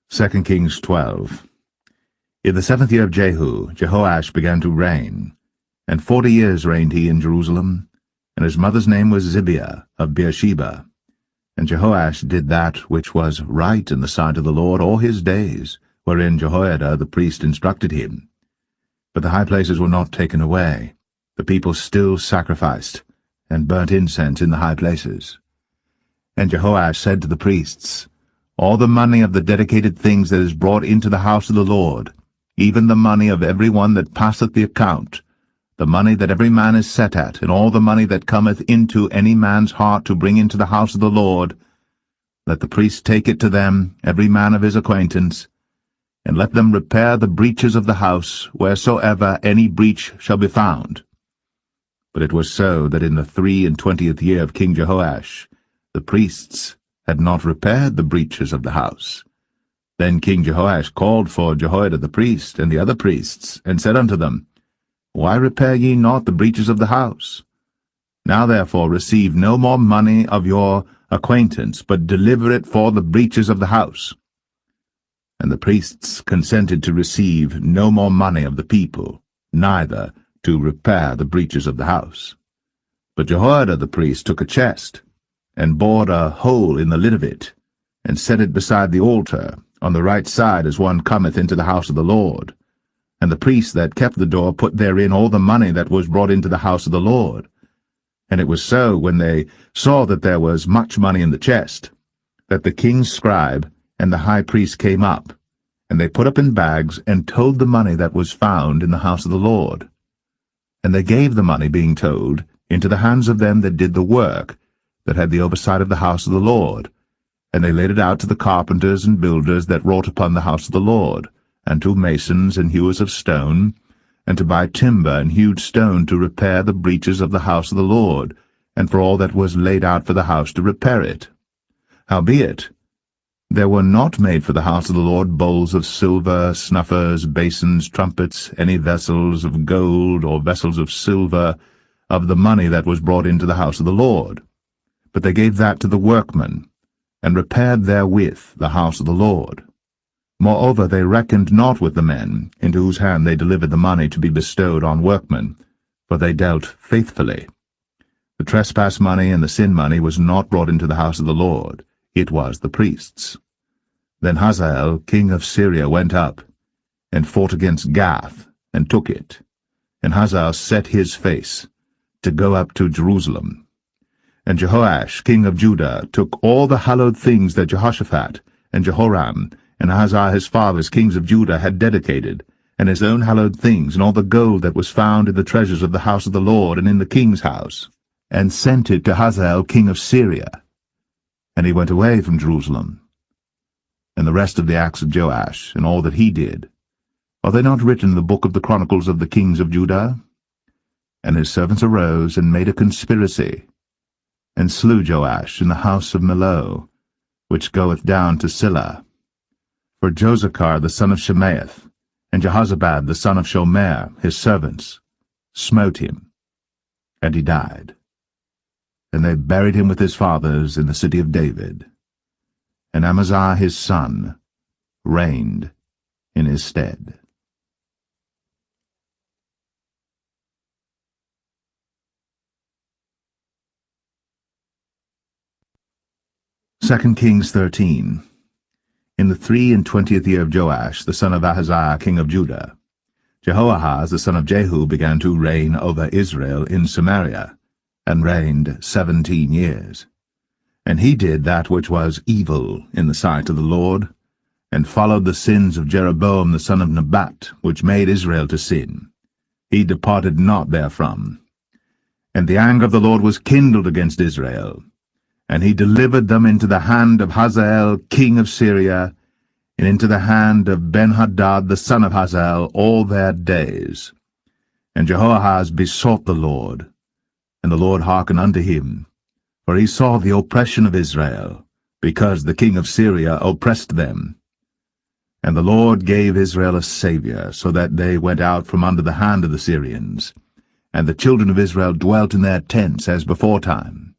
2 Kings 12. In the 7th year of Jehu, Jehoash began to reign, and 40 years reigned he in Jerusalem, and his mother's name was Zibiah of Beersheba. And Jehoash did that which was right in the sight of the Lord all his days, wherein Jehoiada the priest instructed him. But the high places were not taken away. The people still sacrificed, and burnt incense in the high places. And Jehoash said to the priests, All the money of the dedicated things that is brought into the house of the Lord, even the money of every one that passeth the account, the money that every man is set at, and all the money that cometh into any man's heart to bring into the house of the Lord, let the priests take it to them, every man of his acquaintance, and let them repair the breaches of the house, wheresoever any breach shall be found. But it was so that in the 23 year of King Jehoash, the priests had not repaired the breaches of the house. Then King Jehoash called for Jehoiada the priest and the other priests, and said unto them, Why repair ye not the breaches of the house? Now therefore receive no more money of your acquaintance, but deliver it for the breaches of the house. And the priests consented to receive no more money of the people, neither to repair the breaches of the house. But Jehoiada the priest took a chest, and bored a hole in the lid of it, and set it beside the altar, on the right side as one cometh into the house of the Lord. And the priest that kept the door put therein all the money that was brought into the house of the Lord. And it was so, when they saw that there was much money in the chest, that the king's scribe and the high priest came up, and they put up in bags, and towed the money that was found in the house of the Lord. And they gave the money, being towed, into the hands of them that did the work, that had the oversight of the house of the Lord. And they laid it out to the carpenters and builders that wrought upon the house of the Lord, and to masons and hewers of stone, and to buy timber and hewed stone to repair the breaches of the house of the Lord, and for all that was laid out for the house to repair it. Howbeit, there were not made for the house of the Lord bowls of silver, snuffers, basins, trumpets, any vessels of gold, or vessels of silver, of the money that was brought into the house of the Lord. But they gave that to the workmen, and repaired therewith the house of the Lord. Moreover, they reckoned not with the men, into whose hand they delivered the money to be bestowed on workmen, for they dealt faithfully. The trespass money and the sin money was not brought into the house of the Lord, it was the priests. Then Hazael, king of Syria, went up, and fought against Gath, and took it. And Hazael set his face, to go up to Jerusalem. And Jehoash, king of Judah, took all the hallowed things that Jehoshaphat, and Jehoram, and Ahaziah his fathers, kings of Judah, had dedicated, and his own hallowed things, and all the gold that was found in the treasures of the house of the Lord and in the king's house, and sent it to Hazael king of Syria. And he went away from Jerusalem. And the rest of the acts of Joash, and all that he did, are they not written in the book of the chronicles of the kings of Judah? And his servants arose, and made a conspiracy, and slew Joash in the house of Millo, which goeth down to Silla. For Josachar the son of Shemaeth, and Jehozabad the son of Shomer, his servants, smote him, and he died. And they buried him with his fathers in the city of David. And Amaziah his son reigned in his his stead. 2 Kings 13. In the 23rd year of Joash, the son of Ahaziah, king of Judah, Jehoahaz, the son of Jehu, began to reign over Israel in Samaria, and reigned 17 years. And he did that which was evil in the sight of the Lord, and followed the sins of Jeroboam the son of Nebat, which made Israel to sin. He departed not therefrom. And the anger of the Lord was kindled against Israel, and he delivered them into the hand of Hazael king of Syria, and into the hand of Benhadad the son of Hazael all their days. And Jehoahaz besought the Lord, and the Lord hearkened unto him, for he saw the oppression of Israel, because the king of Syria oppressed them. And the Lord gave Israel a Saviour, so that they went out from under the hand of the Syrians, and the children of Israel dwelt in their tents as beforetime.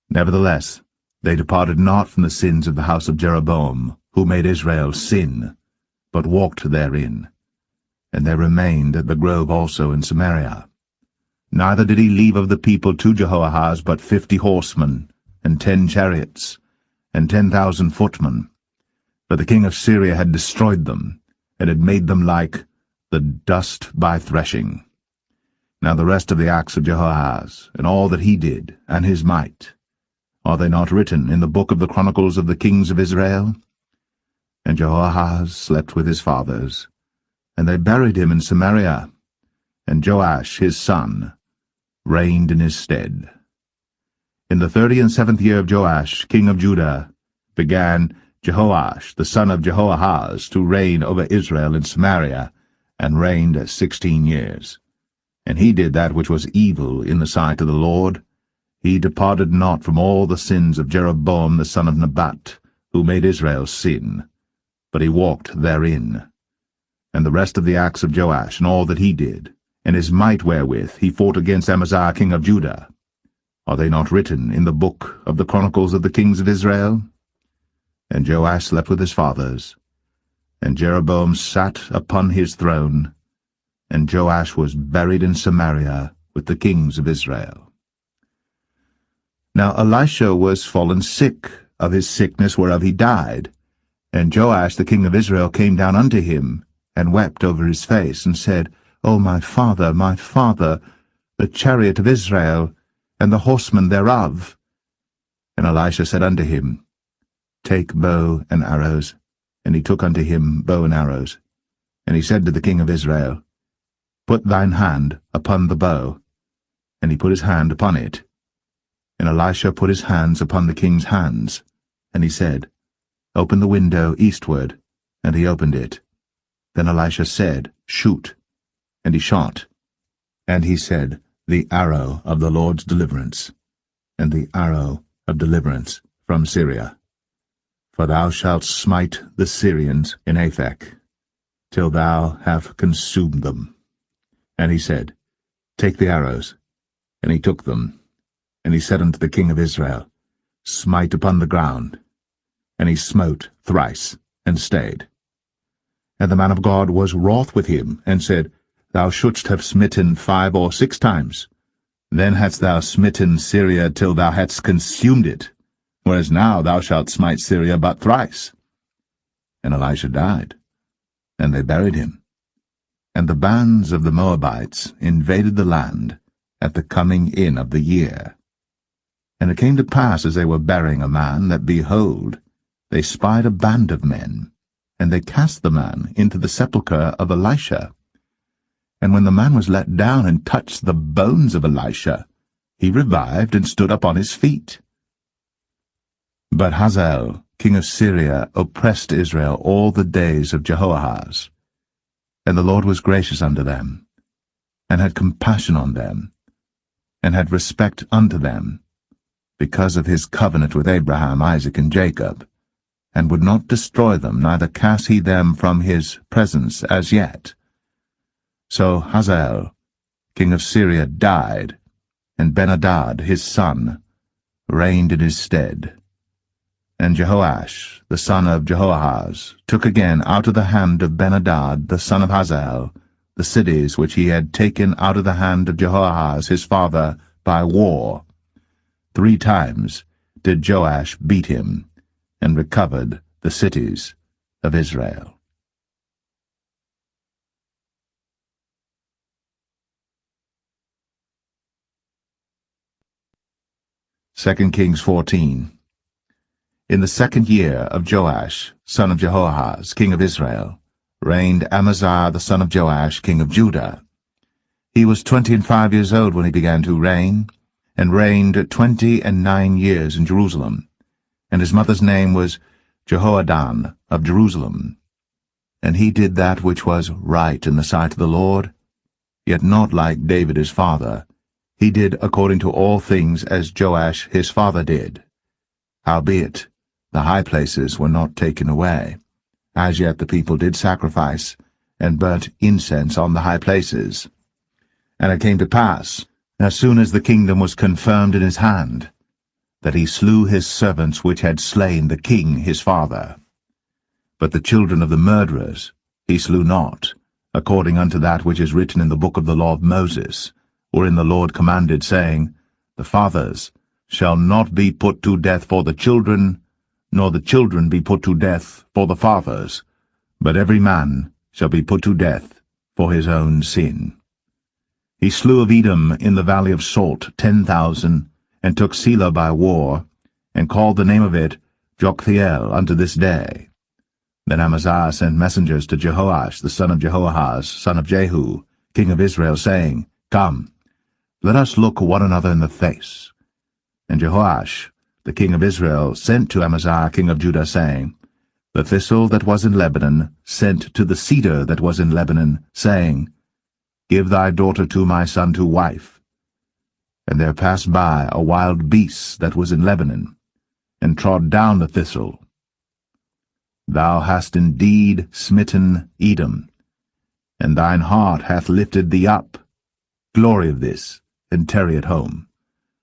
Nevertheless, they departed not from the sins of the house of Jeroboam, who made Israel sin, but walked therein. And they remained at the grove also in Samaria. Neither did he leave of the people to Jehoahaz but 50 horsemen, and 10 chariots, and 10,000 footmen. For the king of Syria had destroyed them, and had made them like the dust by threshing. Now the rest of the acts of Jehoahaz, and all that he did, and his might, are they not written in the book of the chronicles of the kings of Israel? And Jehoahaz slept with his fathers, and they buried him in Samaria, and Joash his son reigned in his stead. In the 37th year of Joash, king of Judah, began Jehoash the son of Jehoahaz to reign over Israel in Samaria, and reigned 16 years. And he did that which was evil in the sight of the Lord. He departed not from all the sins of Jeroboam the son of Nebat, who made Israel sin, but he walked therein. And the rest of the acts of Joash, and all that he did, and his might wherewith he fought against Amaziah king of Judah, are they not written in the book of the chronicles of the kings of Israel? And Joash slept with his fathers, and Jeroboam sat upon his throne, and Joash was buried in Samaria with the kings of Israel. Now Elisha was fallen sick of his sickness whereof he died, and Joash the king of Israel came down unto him, and wept over his face, and said, O my father, the chariot of Israel, and the horsemen thereof. And Elisha said unto him, Take bow and arrows. And he took unto him bow and arrows. And he said to the king of Israel, Put thine hand upon the bow. And he put his hand upon it. And Elisha put his hands upon the king's hands. And he said, Open the window eastward. And he opened it. Then Elisha said, Shoot. And he shot. And he said, The arrow of the Lord's deliverance, and the arrow of deliverance from Syria. For thou shalt smite the Syrians in Aphek, till thou have consumed them. And he said, Take the arrows. And he took them. And he said unto the king of Israel, Smite upon the ground. And he smote thrice, and stayed. And the man of God was wroth with him, and said, Thou shouldst have smitten 5 or 6 times. Then hadst thou smitten Syria till thou hadst consumed it, whereas now thou shalt smite Syria but thrice. And Elisha died, and they buried him. And the bands of the Moabites invaded the land at the coming in of the year. And it came to pass, as they were burying a man, that, behold, they spied a band of men, and they cast the man into the sepulchre of Elisha. And when the man was let down and touched the bones of Elisha, he revived and stood up on his feet. But Hazael, king of Syria, oppressed Israel all the days of Jehoahaz. And the Lord was gracious unto them, and had compassion on them, and had respect unto them, because of his covenant with Abraham, Isaac, and Jacob, and would not destroy them, neither cast he them from his presence as yet. So Hazael, king of Syria, died, and Ben-Hadad his son reigned in his stead. And Jehoash, the son of Jehoahaz, took again out of the hand of Ben-Hadad, the son of Hazael, the cities which he had taken out of the hand of Jehoahaz his father by war. 3 times did Joash beat him, and recovered the cities of Israel. 2 Kings 14. In the 2nd year of Joash, son of Jehoahaz, king of Israel, reigned Amaziah the son of Joash, king of Judah. He was 25 years old when he began to reign, and reigned 29 years in Jerusalem. And his mother's name was Jehoadan of Jerusalem. And he did that which was right in the sight of the Lord, yet not like David his father. He did according to all things as Joash his father did. Howbeit, the high places were not taken away. As yet the people did sacrifice, and burnt incense on the high places. And it came to pass, as soon as the kingdom was confirmed in his hand, that he slew his servants which had slain the king his father. But the children of the murderers he slew not, according unto that which is written in the book of the law of Moses, wherein the Lord commanded, saying, The fathers shall not be put to death for the children, nor the children be put to death for the fathers, but every man shall be put to death for his own sin. He slew of Edom in the valley of Salt 10,000, and took Selah by war, and called the name of it Joktheel unto this day. Then Amaziah sent messengers to Jehoash the son of Jehoahaz, son of Jehu, king of Israel, saying, Come, let us look one another in the face. And Jehoash, the king of Israel, sent to Amaziah king of Judah, saying, The thistle that was in Lebanon sent to the cedar that was in Lebanon, saying, Give thy daughter to my son to wife. And there passed by a wild beast that was in Lebanon, and trod down the thistle. Thou hast indeed smitten Edom, and thine heart hath lifted thee up. Glory of this, and tarry at home.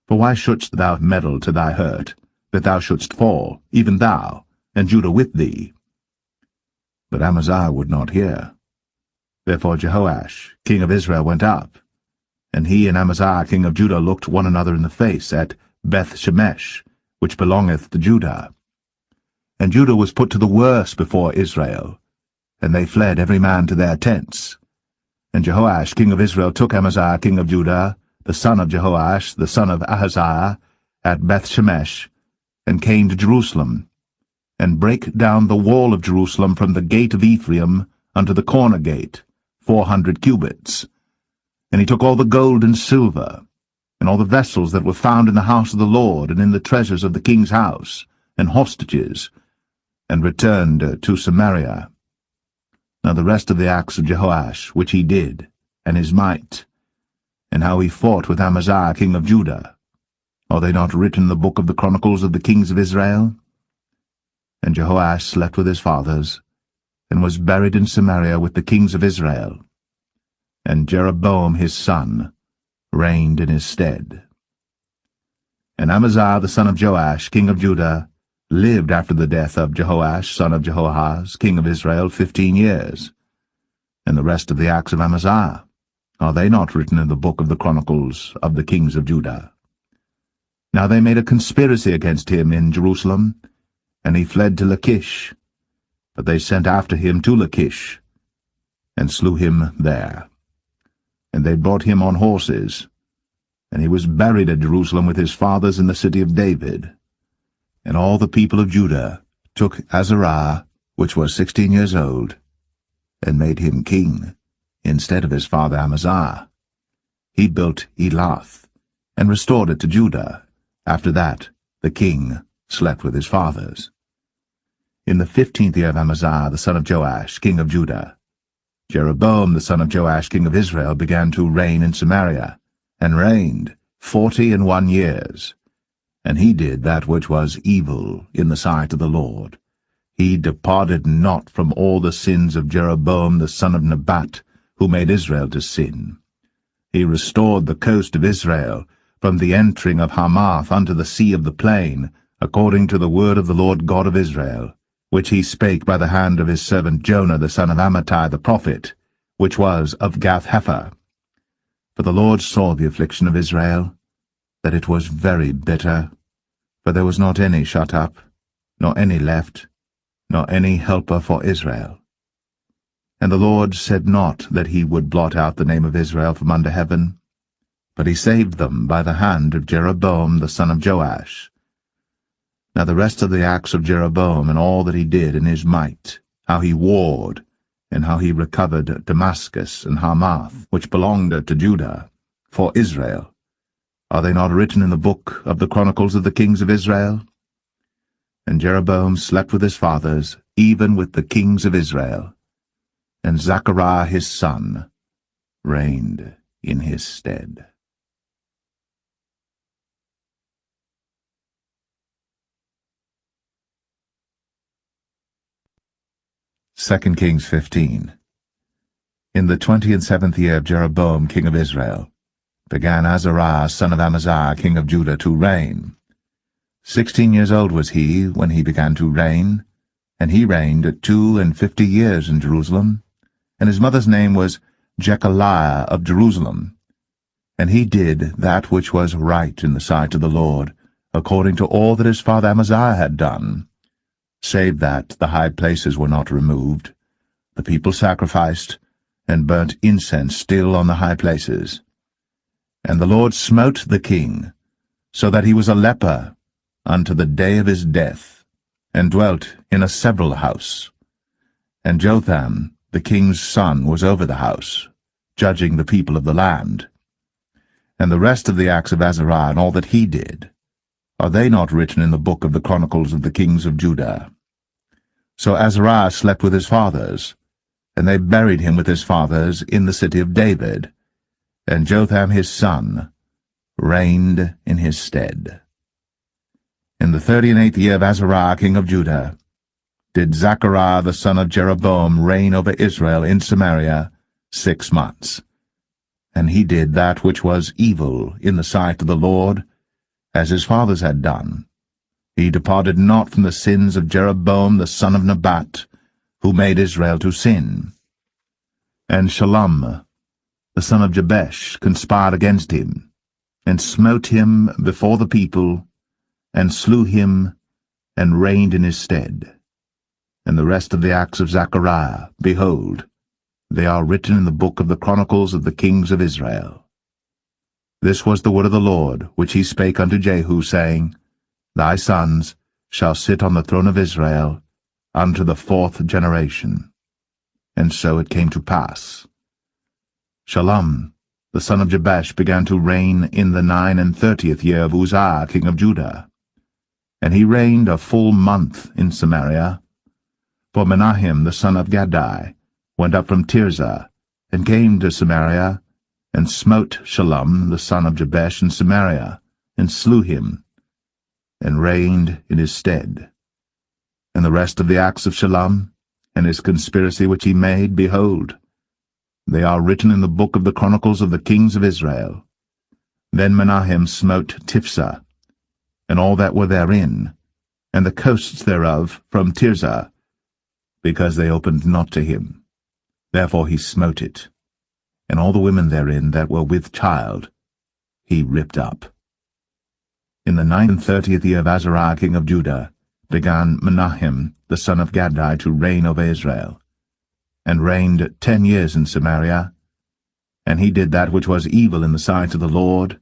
For why shouldst thou meddle to thy hurt, that thou shouldst fall, even thou, and Judah with thee? But Amaziah would not hear. Therefore Jehoash, king of Israel, went up, and he and Amaziah king of Judah looked one another in the face at Beth-shemesh, which belongeth to Judah. And Judah was put to the worse before Israel, and they fled every man to their tents. And Jehoash king of Israel took Amaziah king of Judah, the son of Jehoash, the son of Ahaziah, at Beth-shemesh, and came to Jerusalem, and brake down the wall of Jerusalem from the gate of Ephraim unto the corner gate, 400 cubits. And he took all the gold and silver, and all the vessels that were found in the house of the Lord, and in the treasures of the king's house, and hostages, and returned to Samaria. Now the rest of the acts of Jehoash, which he did, and his might, and how he fought with Amaziah king of Judah, are they not written in the book of the chronicles of the kings of Israel? And Jehoash slept with his fathers, and was buried in Samaria with the kings of Israel. And Jeroboam his son reigned in his stead. And Amaziah the son of Joash, king of Judah, lived after the death of Jehoash son of Jehoahaz, king of Israel, 15 years. And the rest of the acts of Amaziah, are they not written in the book of the chronicles of the kings of Judah? Now they made a conspiracy against him in Jerusalem, and he fled to Lachish. But they sent after him to Lachish, and slew him there. And they brought him on horses, and he was buried at Jerusalem with his fathers in the city of David. And all the people of Judah took Azariah, which was 16 years old, and made him king, instead of his father Amaziah. He built Elath, and restored it to Judah. After that the king slept with his fathers. In the 15th year of Amaziah the son of Joash, king of Judah, Jeroboam the son of Joash, king of Israel, began to reign in Samaria, and reigned 41 years. And he did that which was evil in the sight of the Lord. He departed not from all the sins of Jeroboam the son of Nebat, who made Israel to sin. He restored the coast of Israel, from the entering of Hamath unto the sea of the plain, according to the word of the Lord God of Israel, which he spake by the hand of his servant Jonah the son of Amittai the prophet, which was of Gath-hepher. For the Lord saw the affliction of Israel, that it was very bitter, for there was not any shut up, nor any left, nor any helper for Israel. And the Lord said not that he would blot out the name of Israel from under heaven, but he saved them by the hand of Jeroboam the son of Joash. Now the rest of the acts of Jeroboam, and all that he did in his might, how he warred, and how he recovered Damascus and Hamath, which belonged to Judah, for Israel, are they not written in the book of the chronicles of the kings of Israel? And Jeroboam slept with his fathers, even with the kings of Israel, and Zechariah his son reigned in his stead. 2 Kings 15. In the 27th year of Jeroboam king of Israel, began Azariah son of Amaziah king of Judah to reign. 16 years old was he when he began to reign, and he reigned 52 years in Jerusalem, and his mother's name was Jechaliah of Jerusalem. And he did that which was right in the sight of the Lord, according to all that his father Amaziah had done, save that the high places were not removed. The people sacrificed, and burnt incense still on the high places. And the Lord smote the king, so that he was a leper unto the day of his death, and dwelt in a several house. And Jotham, the king's son, was over the house, judging the people of the land. And the rest of the acts of Azariah and all that he did, are they not written in the book of the chronicles of the kings of Judah? So Azariah slept with his fathers, and they buried him with his fathers in the city of David, and Jotham his son reigned in his stead. In the 38th year of Azariah king of Judah did Zechariah the son of Jeroboam reign over Israel in Samaria 6 months. And he did that which was evil in the sight of the Lord, as his fathers had done. He departed not from the sins of Jeroboam the son of Nebat, who made Israel to sin. And Shallum the son of Jabesh conspired against him, and smote him before the people, and slew him, and reigned in his stead. And the rest of the acts of Zechariah, behold, they are written in the book of the chronicles of the kings of Israel. This was the word of the Lord, which he spake unto Jehu, saying, Thy sons shall sit on the throne of Israel unto the 4th generation. And so it came to pass. Shallum, the son of Jabesh, began to reign in the 39th year of Uzziah king of Judah. And he reigned a full month in Samaria. For Menahem the son of Gadai went up from Tirzah, and came to Samaria, and smote Shallum the son of Jabesh in Samaria, and slew him, and reigned in his stead. And the rest of the acts of Shallum, and his conspiracy which he made, behold, they are written in the book of the chronicles of the kings of Israel. Then Menahem smote Tiphsah, and all that were therein, and the coasts thereof from Tirzah, because they opened not to him. Therefore he smote it, and all the women therein that were with child he ripped up. In the 39th year of Azariah king of Judah began Menahem the son of Gadai to reign over Israel, and reigned 10 years in Samaria. And he did that which was evil in the sight of the Lord.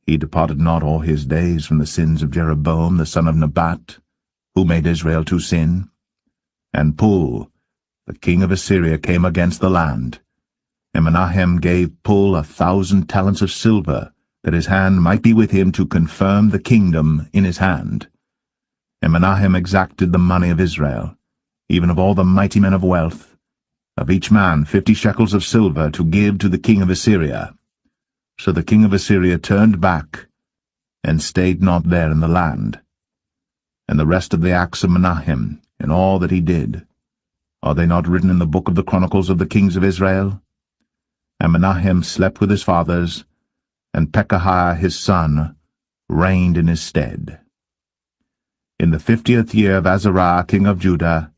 He departed not all his days from the sins of Jeroboam the son of Nebat, who made Israel to sin. And Pul, the king of Assyria, came against the land, and Menahem gave Pul 1,000 talents of silver, that his hand might be with him to confirm the kingdom in his hand. And Menahem exacted the money of Israel, even of all the mighty men of wealth, of each man 50 shekels of silver, to give to the king of Assyria. So the king of Assyria turned back, and stayed not there in the land. And the rest of the acts of Menahem, and all that he did, are they not written in the book of the chronicles of the kings of Israel? And Menahem slept with his fathers, and Pekahiah his son reigned in his stead. In the 50th year of Azariah king of Judah,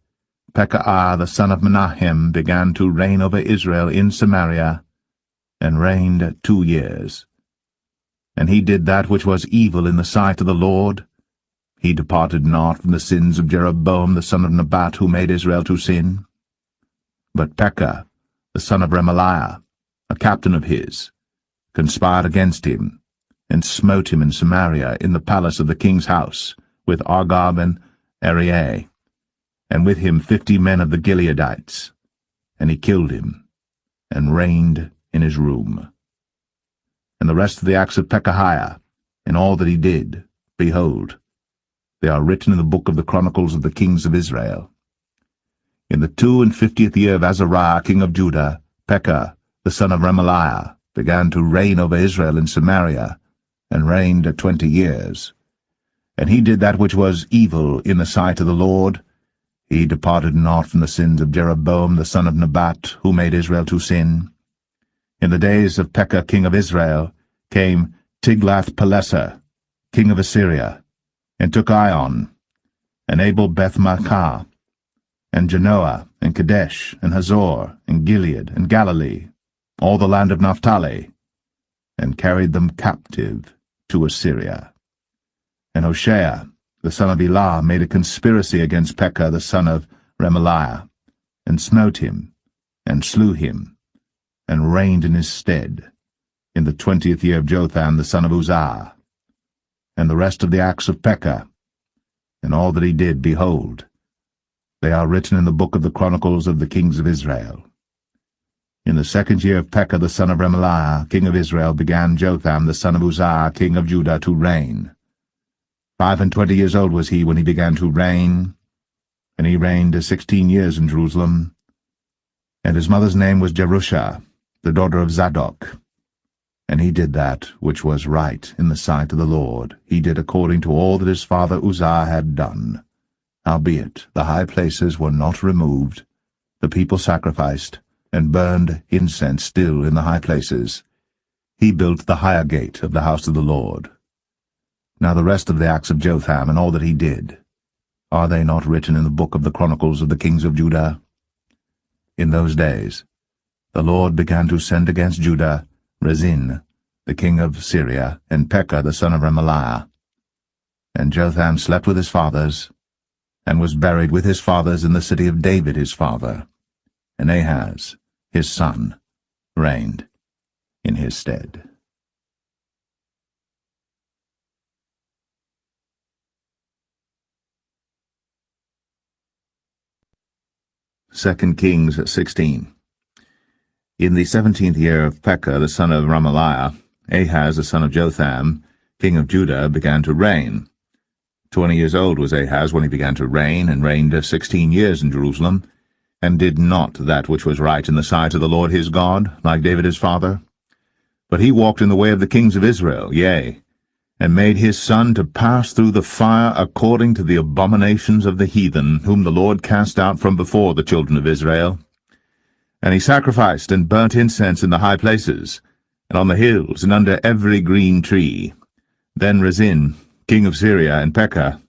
Pekah the son of Menahem began to reign over Israel in Samaria, and reigned 2 years. And he did that which was evil in the sight of the Lord. He departed not from the sins of Jeroboam the son of Nebat, who made Israel to sin. But Pekah the son of Remaliah, a captain of his, conspired against him, and smote him in Samaria in the palace of the king's house, with Argob and Arieh, and with him 50 men of the Gileadites. And he killed him, and reigned in his room. And the rest of the acts of Pekahiah, and all that he did, behold, they are written in the book of the Chronicles of the kings of Israel. In the 52nd year of Azariah king of Judah, Pekah the son of Remaliah began to reign over Israel in Samaria, and reigned 20 years. And he did that which was evil in the sight of the Lord. He departed not from the sins of Jeroboam the son of Nebat, who made Israel to sin. In the days of Pekah king of Israel came Tiglath-Pileser, king of Assyria, and took Ion, and Abel-Beth-Maachah, and Genoa, and Kadesh, and Hazor, and Gilead, and Galilee, all the land of Naphtali, and carried them captive to Assyria. And Hoshea, the son of Elah, made a conspiracy against Pekah the son of Remaliah, and smote him, and slew him, and reigned in his stead, in the 20th year of Jotham the son of Uzziah. And the rest of the acts of Pekah, and all that he did, behold, they are written in the book of the Chronicles of the kings of Israel. In the 2nd year of Pekah the son of Remaliah, king of Israel, began Jotham the son of Uzziah, king of Judah, to reign. 25 years old was he when he began to reign, and he reigned 16 years in Jerusalem. And his mother's name was Jerusha, the daughter of Zadok. And he did that which was right in the sight of the Lord. He did according to all that his father Uzziah had done. Howbeit the high places were not removed. The people sacrificed, and burned incense still in the high places. He built the higher gate of the house of the Lord. Now the rest of the acts of Jotham, and all that he did, are they not written in the book of the Chronicles of the kings of Judah? In those days the Lord began to send against Judah Rezin, the king of Syria, and Pekah the son of Remaliah. And Jotham slept with his fathers, and was buried with his fathers in the city of David his father. And Ahaz, his son, reigned in his stead. Second Kings 16. In the 17th year of Pekah the son of Remaliah, Ahaz the son of Jotham, king of Judah, began to reign. 20 years old was Ahaz when he began to reign, and reigned 16 years in Jerusalem, and did not that which was right in the sight of the Lord his God, like David his father. But he walked in the way of the kings of Israel, yea, and made his son to pass through the fire according to the abominations of the heathen, whom the Lord cast out from before the children of Israel. And he sacrificed and burnt incense in the high places, and on the hills, and under every green tree. Then Rezin, king of Syria, and Pekah,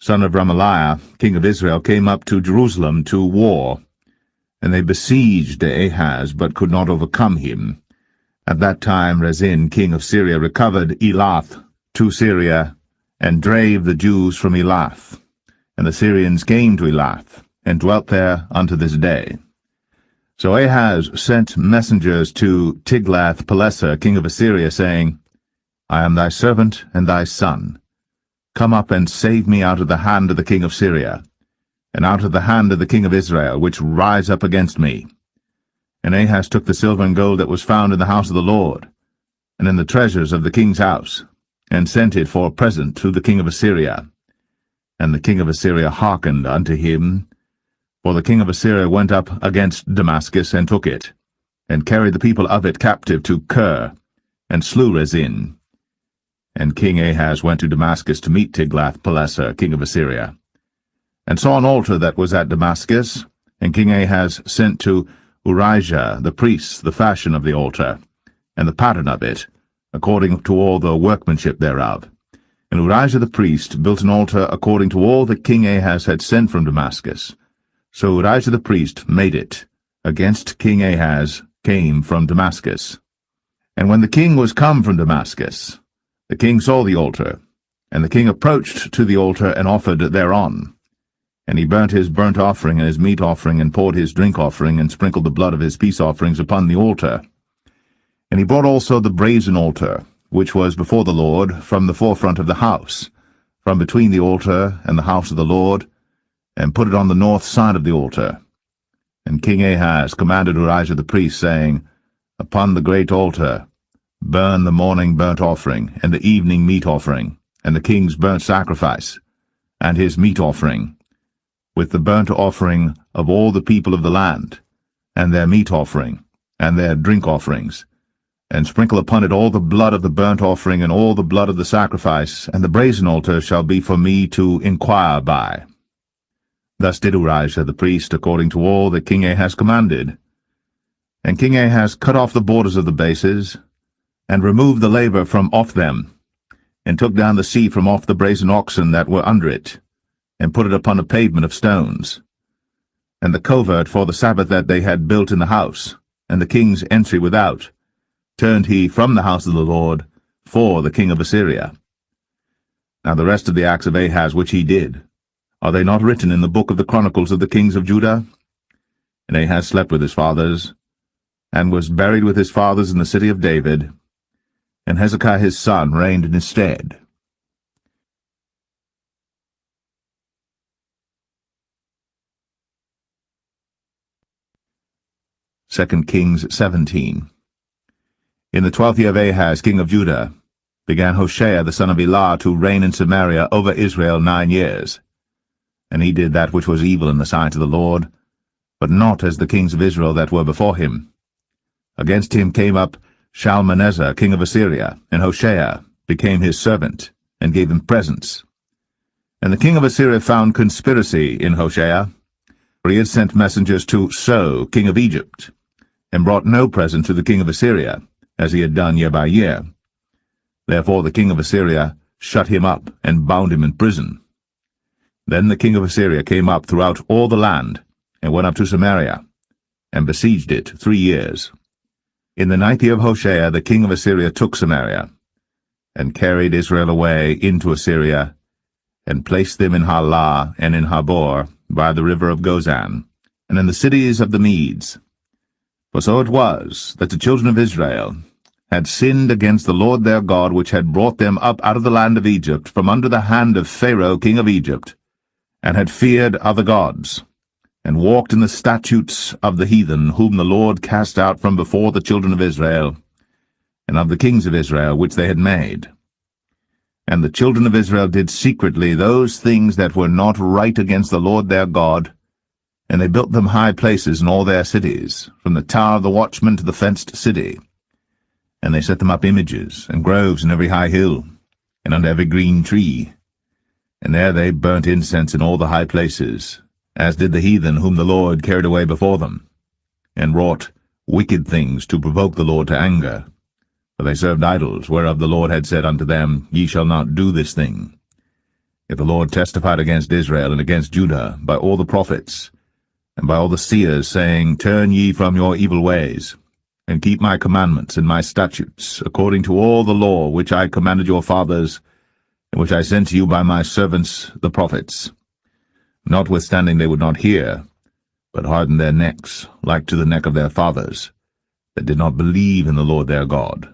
son of Remaliah, king of Israel, came up to Jerusalem to war. And they besieged Ahaz, but could not overcome him. At that time Rezin, king of Syria, recovered Elath to Syria, and drave the Jews from Elath. And the Syrians came to Elath, and dwelt there unto this day. So Ahaz sent messengers to Tiglath-Pileser, king of Assyria, saying, I am thy servant and thy son. Come up and save me out of the hand of the king of Syria, and out of the hand of the king of Israel, which rise up against me. And Ahaz took the silver and gold that was found in the house of the Lord, and in the treasures of the king's house, and sent it for a present to the king of Assyria. And the king of Assyria hearkened unto him, for the king of Assyria went up against Damascus, and took it, and carried the people of it captive to Kir, and slew Rezin. And King Ahaz went to Damascus to meet Tiglath-Pileser, king of Assyria, and saw an altar that was at Damascus. And King Ahaz sent to Urijah the priest the fashion of the altar, and the pattern of it, according to all the workmanship thereof. And Urijah the priest built an altar according to all that King Ahaz had sent from Damascus. So Urijah the priest made it, against King Ahaz came from Damascus. And when the king was come from Damascus, the king saw the altar, and the king approached to the altar and offered thereon. And he burnt his burnt offering and his meat offering, and poured his drink offering, and sprinkled the blood of his peace offerings upon the altar. And he brought also the brazen altar, which was before the Lord, from the forefront of the house, from between the altar and the house of the Lord, and put it on the north side of the altar. And King Ahaz commanded Urijah the priest, saying, Upon the great altar burn the morning burnt offering, and the evening meat offering, and the king's burnt sacrifice, and his meat offering, with the burnt offering of all the people of the land, and their meat offering, and their drink offerings, and sprinkle upon it all the blood of the burnt offering, and all the blood of the sacrifice, and the brazen altar shall be for me to inquire by. Thus did Urijah the priest, according to all that King Ahaz commanded. And King Ahaz cut off the borders of the bases, and removed the laver from off them, and took down the sea from off the brazen oxen that were under it, and put it upon a pavement of stones. And the covert for the Sabbath that they had built in the house, and the king's entry without, turned he from the house of the Lord for the king of Assyria. Now the rest of the acts of Ahaz which he did, are they not written in the book of the Chronicles of the kings of Judah? And Ahaz slept with his fathers, and was buried with his fathers in the city of David, and Hezekiah his son reigned in his stead. 2 Kings 17. In the 12th year of Ahaz, king of Judah, began Hoshea the son of Elah to reign in Samaria over Israel 9 years. And he did that which was evil in the sight of the Lord, but not as the kings of Israel that were before him. Against him came up Shalmaneser king of Assyria, and Hoshea became his servant, and gave him presents. And the king of Assyria found conspiracy in Hoshea, for he had sent messengers to So king of Egypt, and brought no present to the king of Assyria, as he had done year by year. Therefore the king of Assyria shut him up, and bound him in prison. Then the king of Assyria came up throughout all the land, and went up to Samaria, and besieged it 3 years. In the 9th year of Hoshea the king of Assyria took Samaria, and carried Israel away into Assyria, and placed them in Halah and in Habor, by the river of Gozan, and in the cities of the Medes. For so it was, that the children of Israel had sinned against the Lord their God, which had brought them up out of the land of Egypt, from under the hand of Pharaoh king of Egypt, and had feared other gods, and walked in the statutes of the heathen, whom the Lord cast out from before the children of Israel, and of the kings of Israel which they had made. And the children of Israel did secretly those things that were not right against the Lord their God, and they built them high places in all their cities, from the tower of the watchman to the fenced city. And they set them up images, and groves in every high hill, and under every green tree. And there they burnt incense in all the high places, as did the heathen whom the Lord carried away before them, and wrought wicked things to provoke the Lord to anger. For they served idols, whereof the Lord had said unto them, Ye shall not do this thing. Yet the Lord testified against Israel and against Judah by all the prophets, and by all the seers, saying, Turn ye from your evil ways, and keep my commandments and my statutes, according to all the law which I commanded your fathers, and which I sent to you by my servants the prophets. Notwithstanding they would not hear, but hardened their necks, like to the neck of their fathers, that did not believe in the Lord their God.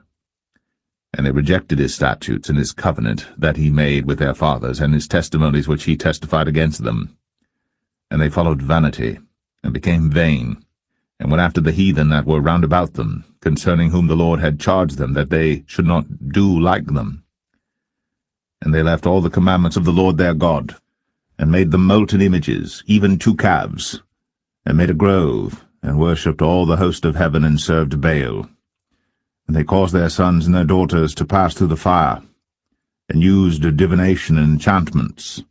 And they rejected his statutes and his covenant that he made with their fathers, and his testimonies which he testified against them. And they followed vanity, and became vain, and went after the heathen that were round about them, concerning whom the Lord had charged them that they should not do like them. And they left all the commandments of the Lord their God, and made them molten images, even 2 calves, and made a grove, and worshipped all the host of heaven, and served Baal. And they caused their sons and their daughters to pass through the fire, and used divination and enchantments,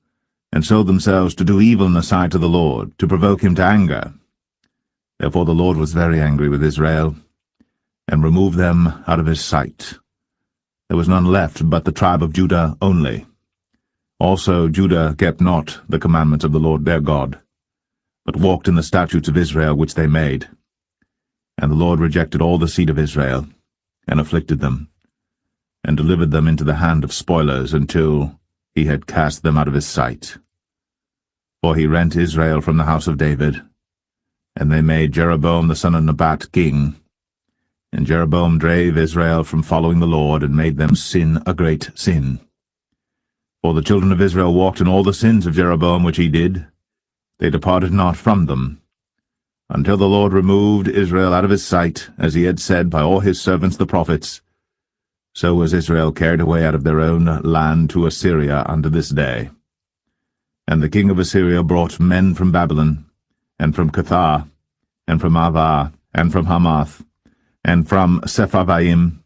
and sold themselves to do evil in the sight of the Lord, to provoke him to anger. Therefore the Lord was very angry with Israel, and removed them out of his sight. There was none left but the tribe of Judah only, Also Judah kept not the commandments of the Lord their God, but walked in the statutes of Israel which they made. And the Lord rejected all the seed of Israel, and afflicted them, and delivered them into the hand of spoilers, until he had cast them out of his sight. For he rent Israel from the house of David, and they made Jeroboam the son of Nebat king. And Jeroboam drave Israel from following the Lord, and made them sin a great sin. For the children of Israel walked in all the sins of Jeroboam which he did. They departed not from them, until the Lord removed Israel out of his sight, as he had said by all his servants the prophets. So was Israel carried away out of their own land to Assyria unto this day. And the king of Assyria brought men from Babylon, and from Cathar, and from Avah, and from Hamath, and from Sepharvaim,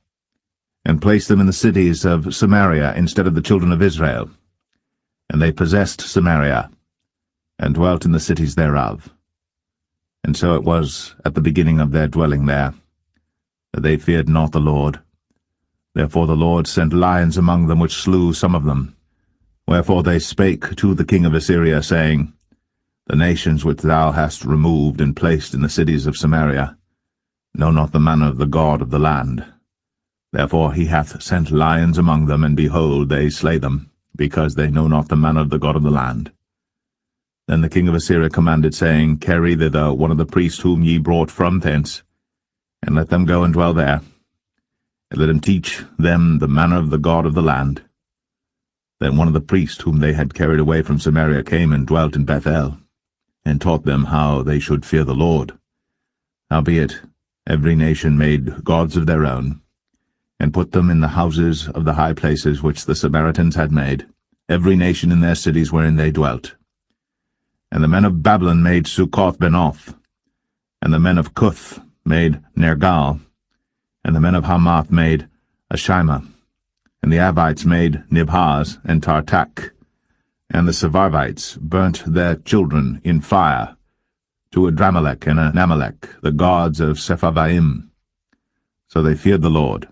and placed them in the cities of Samaria instead of the children of Israel. And they possessed Samaria, and dwelt in the cities thereof. And so it was at the beginning of their dwelling there, that they feared not the Lord. Therefore the Lord sent lions among them, which slew some of them. Wherefore they spake to the king of Assyria, saying, The nations which thou hast removed and placed in the cities of Samaria know not the manner of the God of the land. Therefore he hath sent lions among them, and behold, they slay them, because they know not the manner of the God of the land. Then the king of Assyria commanded, saying, Carry thither one of the priests whom ye brought from thence, and let them go and dwell there, and let him teach them the manner of the God of the land. Then one of the priests whom they had carried away from Samaria came and dwelt in Bethel, and taught them how they should fear the Lord. Howbeit every nation made gods of their own, and put them in the houses of the high places which the Samaritans had made, every nation in their cities wherein they dwelt. And the men of Babylon made Succoth-Benoth, and the men of Cuth made Nergal, and the men of Hamath made Ashima, and the Avites made Nibhaz and Tartak, and the Sepharvites burnt their children in fire to Adramelech and Anamelech, the gods of Sepharvaim. So they feared the Lord,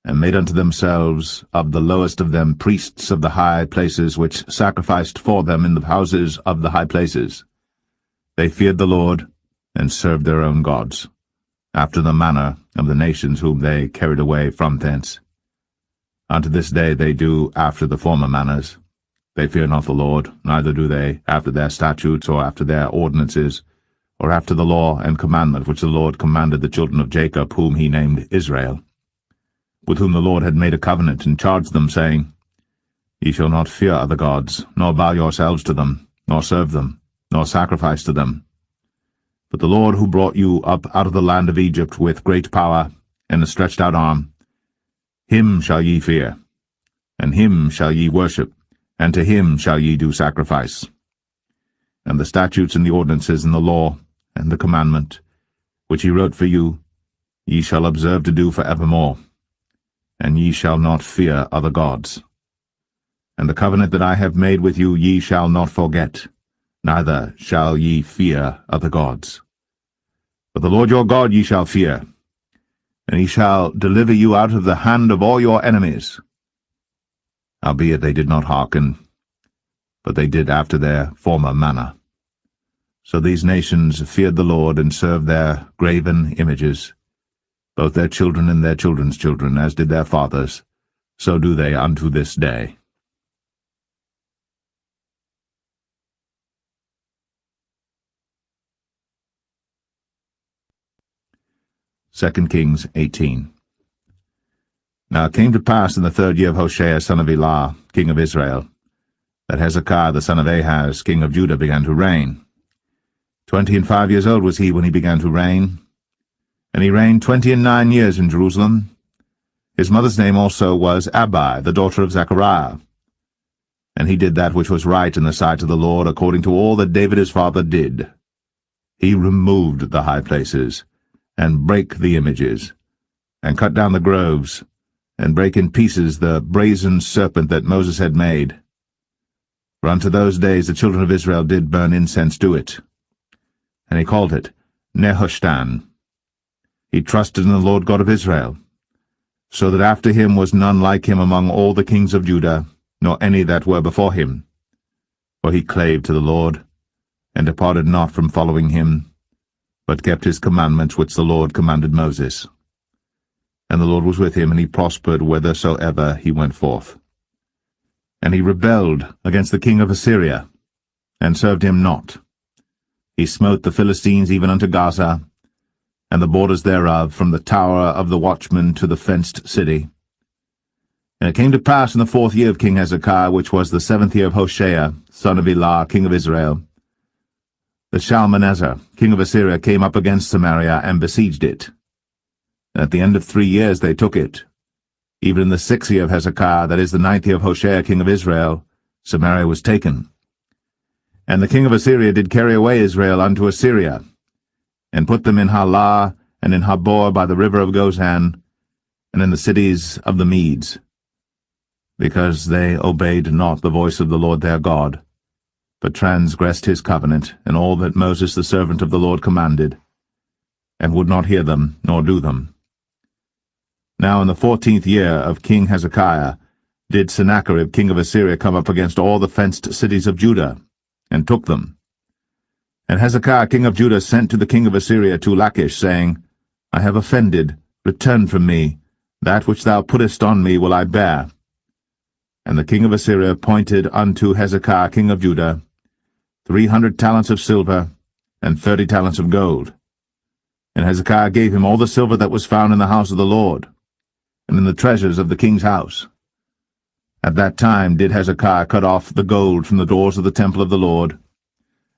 and made unto themselves of the lowest of them priests of the high places, which sacrificed for them in the houses of the high places. They feared the Lord, and served their own gods, after the manner of the nations whom they carried away from thence. Unto this day they do after the former manners. They fear not the Lord, neither do they after their statutes, or after their ordinances, or after the law and commandment which the Lord commanded the children of Jacob, whom he named Israel, with whom the Lord had made a covenant, and charged them, saying, Ye shall not fear other gods, nor bow yourselves to them, nor serve them, nor sacrifice to them. But the Lord who brought you up out of the land of Egypt with great power and a stretched out arm, him shall ye fear, and him shall ye worship, and to him shall ye do sacrifice. And the statutes and the ordinances and the law and the commandment, which he wrote for you, ye shall observe to do for evermore, and ye shall not fear other gods. And the covenant that I have made with you ye shall not forget, neither shall ye fear other gods. But the Lord your God ye shall fear, and he shall deliver you out of the hand of all your enemies. Howbeit they did not hearken, but they did after their former manner. So these nations feared the Lord, and served their graven images, both their children and their children's children, as did their fathers, so do they unto this day. 2 Kings 18. Now it came to pass in the 3rd year of Hoshea son of Elah, king of Israel, that Hezekiah the son of Ahaz, king of Judah, began to reign. 25 years old was he when he began to reign, and he reigned 29 years in Jerusalem. His mother's name also was Abi, the daughter of Zechariah. And he did that which was right in the sight of the Lord, according to all that David his father did. He removed the high places, and brake the images, and cut down the groves, and brake in pieces the brazen serpent that Moses had made. For unto those days the children of Israel did burn incense to it. And he called it Nehushtan. He trusted in the Lord God of Israel, so that after him was none like him among all the kings of Judah, nor any that were before him. For he clave to the Lord, and departed not from following him, but kept his commandments which the Lord commanded Moses. And the Lord was with him, and he prospered whithersoever he went forth. And he rebelled against the king of Assyria, and served him not. He smote the Philistines even unto Gaza, and the borders thereof, from the tower of the watchman to the fenced city. And it came to pass in the 4th year of King Hezekiah, which was the 7th year of Hoshea, son of Elah, king of Israel, that Shalmaneser, king of Assyria, came up against Samaria, and besieged it. And at the end of 3 years they took it. Even in the 6th year of Hezekiah, that is the 9th year of Hoshea, king of Israel, Samaria was taken. And the king of Assyria did carry away Israel unto Assyria, and put them in Halah, and in Habor by the river of Gozan, and in the cities of the Medes, because they obeyed not the voice of the Lord their God, but transgressed his covenant, and all that Moses the servant of the Lord commanded, and would not hear them, nor do them. Now in the 14th year of King Hezekiah did Sennacherib king of Assyria come up against all the fenced cities of Judah, and took them. And Hezekiah king of Judah sent to the king of Assyria to Lachish, saying, I have offended, return from me, that which thou puttest on me will I bear. And the king of Assyria appointed unto Hezekiah king of Judah 300 talents of silver, and 30 talents of gold. And Hezekiah gave him all the silver that was found in the house of the Lord, and in the treasures of the king's house. At that time did Hezekiah cut off the gold from the doors of the temple of the Lord,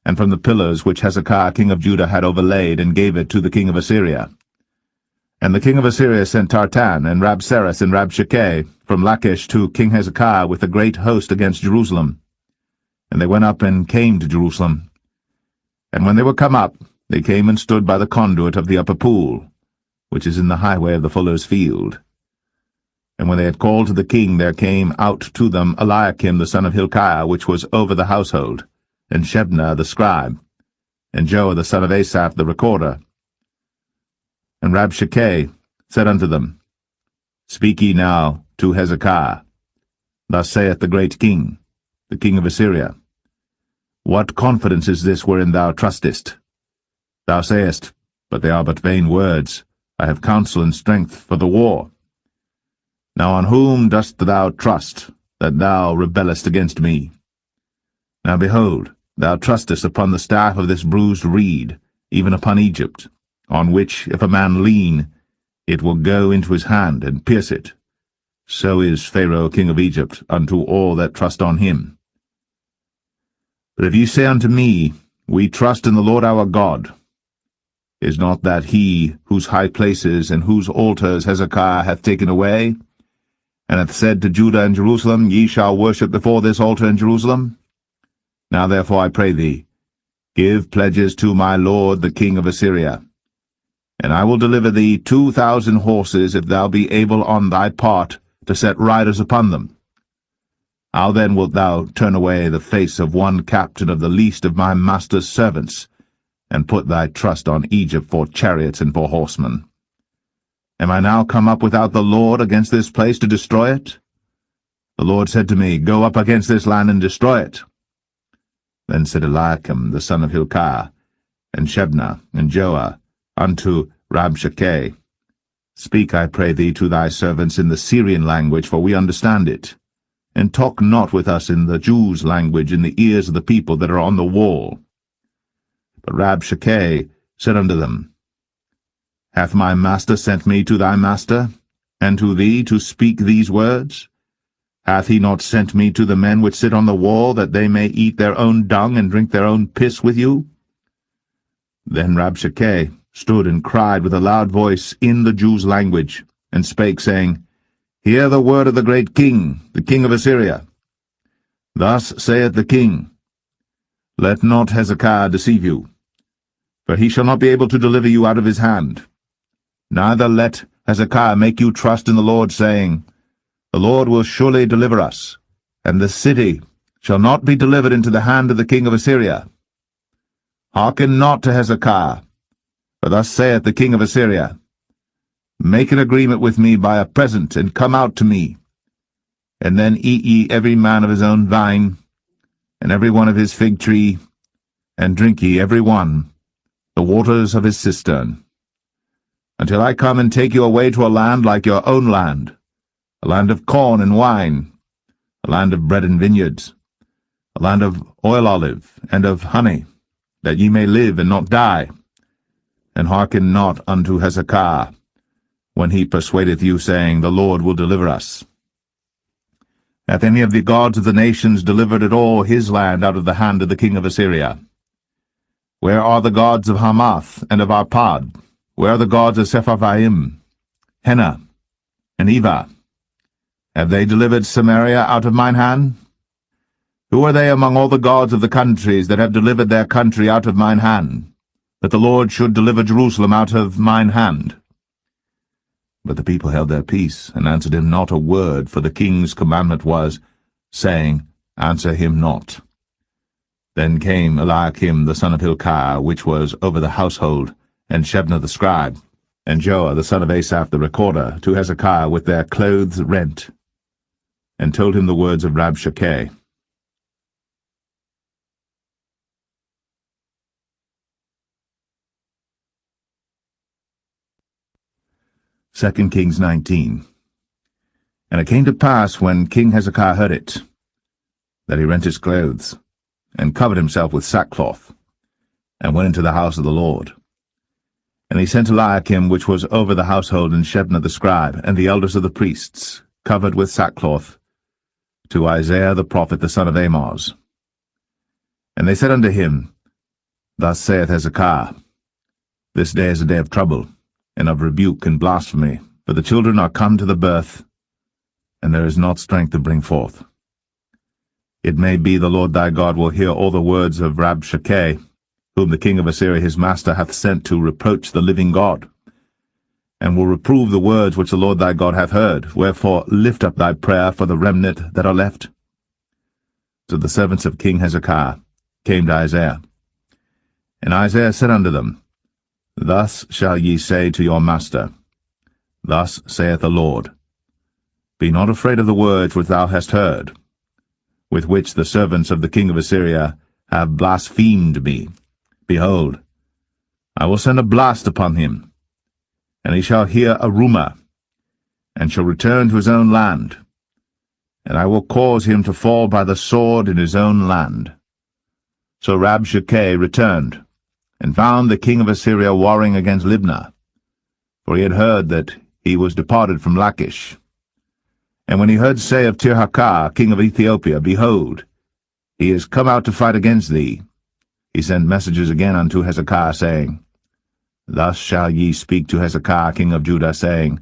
and from the pillars which Hezekiah king of Judah had overlaid, and gave it to the king of Assyria. And the king of Assyria sent Tartan, and Rabsaris, and Rabshakeh from Lachish to King Hezekiah with a great host against Jerusalem. And they went up and came to Jerusalem. And when they were come up, they came and stood by the conduit of the upper pool, which is in the highway of the fuller's field. And when they had called to the king, there came out to them Eliakim the son of Hilkiah, which was over the household, and Shebna the scribe, and Joah the son of Asaph the recorder. And Rabshakeh said unto them, Speak ye now to Hezekiah. Thus saith the great king, the king of Assyria, What confidence is this wherein thou trustest? Thou sayest, but they are but vain words, I have counsel and strength for the war. Now on whom dost thou trust, that thou rebellest against me? Now behold, thou trustest upon the staff of this bruised reed, even upon Egypt, on which, if a man lean, it will go into his hand, and pierce it. So is Pharaoh king of Egypt unto all that trust on him. But if ye say unto me, We trust in the Lord our God, is not that he whose high places and whose altars Hezekiah hath taken away, and hath said to Judah and Jerusalem, Ye shall worship before this altar in Jerusalem? Now therefore I pray thee, give pledges to my lord the king of Assyria, and I will deliver thee 2,000 horses, if thou be able on thy part to set riders upon them. How then wilt thou turn away the face of one captain of the least of my master's servants, and put thy trust on Egypt for chariots and for horsemen? Am I now come up without the Lord against this place to destroy it? The Lord said to me, Go up against this land and destroy it. Then said Eliakim the son of Hilkiah, and Shebna, and Joah, unto Rabshakeh, Speak, I pray thee, to thy servants in the Syrian language, for we understand it, and talk not with us in the Jews' language in the ears of the people that are on the wall. But Rabshakeh said unto them, Hath my master sent me to thy master, and to thee to speak these words? Hath he not sent me to the men which sit on the wall, that they may eat their own dung and drink their own piss with you? Then Rabshakeh stood and cried with a loud voice in the Jews' language, and spake, saying, Hear the word of the great king, the king of Assyria. Thus saith the king, Let not Hezekiah deceive you, for he shall not be able to deliver you out of his hand. Neither let Hezekiah make you trust in the Lord, saying, The Lord will surely deliver us, and the city shall not be delivered into the hand of the king of Assyria. Hearken not to Hezekiah, for thus saith the king of Assyria, Make an agreement with me by a present, and come out to me. And then eat ye every man of his own vine, and every one of his fig tree, and drink ye every one the waters of his cistern, until I come and take you away to a land like your own land, a land of corn and wine, a land of bread and vineyards, a land of oil olive and of honey, that ye may live and not die. And hearken not unto Hezekiah, when he persuadeth you, saying, The Lord will deliver us. Hath any of the gods of the nations delivered at all his land out of the hand of the king of Assyria? Where are the gods of Hamath and of Arpad? Where are the gods of Sepharvaim, Hena, and Eva? Have they delivered Samaria out of mine hand? Who are they among all the gods of the countries that have delivered their country out of mine hand, that the Lord should deliver Jerusalem out of mine hand? But the people held their peace, and answered him not a word, for the king's commandment was, saying, Answer him not. Then came Eliakim the son of Hilkiah, which was over the household, and Shebna the scribe, and Joah the son of Asaph the recorder, to Hezekiah with their clothes rent, and told him the words of Rabshakeh. 2 Kings 19. And it came to pass, when King Hezekiah heard it, that he rent his clothes, and covered himself with sackcloth, and went into the house of the Lord. And he sent Eliakim, which was over the household, and Shebna the scribe, and the elders of the priests, covered with sackcloth, to Isaiah the prophet, the son of Amoz. And they said unto him, Thus saith Hezekiah, This day is a day of trouble, and of rebuke and blasphemy, for the children are come to the birth, and there is not strength to bring forth. It may be the Lord thy God will hear all the words of Rabshakeh, whom the king of Assyria his master hath sent to reproach the living God, and will reprove the words which the Lord thy God hath heard. Wherefore lift up thy prayer for the remnant that are left. So the servants of King Hezekiah came to Isaiah. And Isaiah said unto them, Thus shall ye say to your master, Thus saith the Lord, Be not afraid of the words which thou hast heard, with which the servants of the king of Assyria have blasphemed me. Behold, I will send a blast upon him, and he shall hear a rumour, and shall return to his own land, and I will cause him to fall by the sword in his own land. So Rabshakeh returned, and found the king of Assyria warring against Libnah, for he had heard that he was departed from Lachish. And when he heard say of Tirhakah, king of Ethiopia, Behold, he is come out to fight against thee, he sent messages again unto Hezekiah, saying, Thus shall ye speak to Hezekiah king of Judah, saying,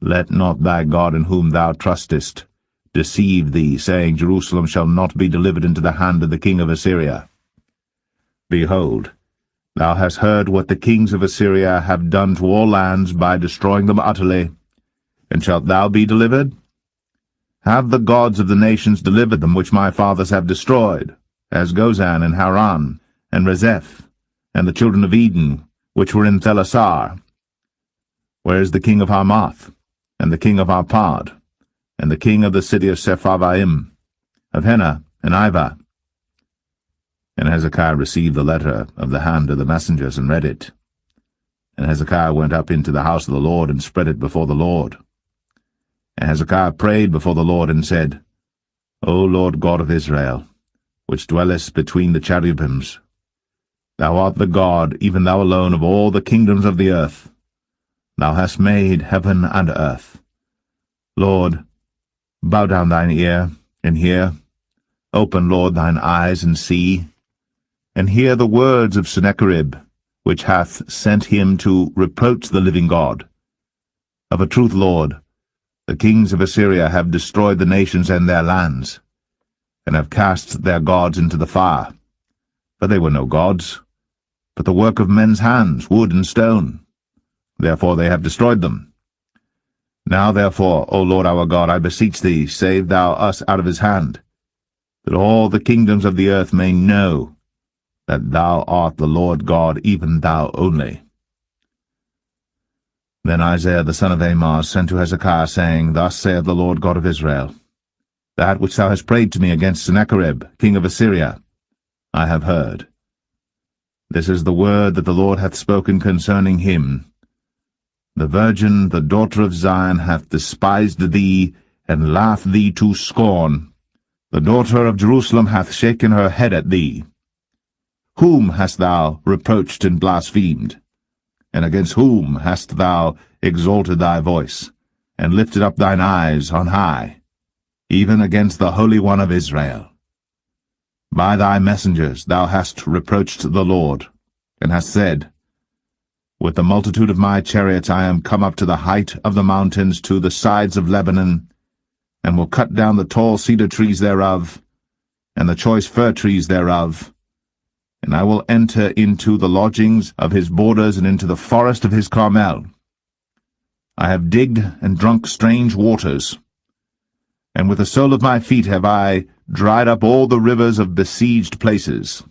Let not thy God in whom thou trustest deceive thee, saying, Jerusalem shall not be delivered into the hand of the king of Assyria. Behold, thou hast heard what the kings of Assyria have done to all lands by destroying them utterly, and shalt thou be delivered? Have the gods of the nations delivered them which my fathers have destroyed, as Gozan and Haran, and Rezeph, and the children of Eden, which were in Thelasar? Where is the king of Hamath, and the king of Arpad, and the king of the city of Sepharvaim, of Hena and Ivah? And Hezekiah received the letter of the hand of the messengers, and read it. And Hezekiah went up into the house of the Lord, and spread it before the Lord. And Hezekiah prayed before the Lord, and said, O Lord God of Israel, which dwellest between the cherubims, thou art the God, even thou alone, of all the kingdoms of the earth. Thou hast made heaven and earth. Lord, bow down thine ear, and hear. Open, Lord, thine eyes, and see. And hear the words of Sennacherib, which hath sent him to reproach the living God. Of a truth, Lord, the kings of Assyria have destroyed the nations and their lands, and have cast their gods into the fire. For they were no gods, but the work of men's hands, wood and stone. Therefore they have destroyed them. Now therefore, O Lord our God, I beseech thee, save thou us out of his hand, that all the kingdoms of the earth may know that thou art the Lord God, even thou only. Then Isaiah the son of Amoz sent to Hezekiah, saying, Thus saith the Lord God of Israel, That which thou hast prayed to me against Sennacherib, king of Assyria, I have heard. This is the word that the Lord hath spoken concerning him. The virgin, the daughter of Zion, hath despised thee, and laughed thee to scorn. The daughter of Jerusalem hath shaken her head at thee. Whom hast thou reproached and blasphemed? And against whom hast thou exalted thy voice, and lifted up thine eyes on high, even against the Holy One of Israel? By thy messengers thou hast reproached the Lord, and hast said, With the multitude of my chariots I am come up to the height of the mountains, to the sides of Lebanon, and will cut down the tall cedar trees thereof, and the choice fir trees thereof, and I will enter into the lodgings of his borders, and into the forest of his Carmel. I have digged and drunk strange waters, and with the sole of my feet have I dried up all the rivers of besieged places.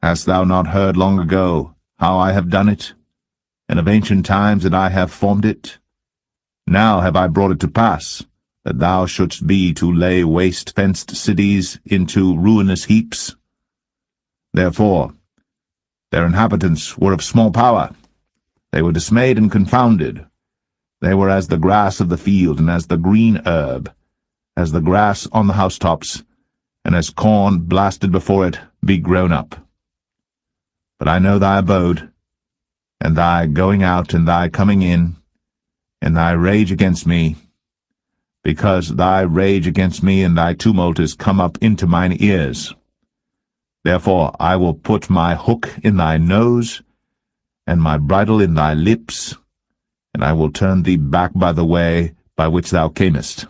Hast thou not heard long ago how I have done it, and of ancient times that I have formed it? Now have I brought it to pass, that thou shouldst be to lay waste fenced cities into ruinous heaps. Therefore their inhabitants were of small power. They were dismayed and confounded. They were as the grass of the field, and as the green herb, as the grass on the housetops, and as corn blasted before it be grown up. But I know thy abode, and thy going out and thy coming in, and thy rage against me, because thy rage against me and thy tumult is come up into mine ears. Therefore I will put my hook in thy nose, and my bridle in thy lips, and I will turn thee back by the way by which thou camest.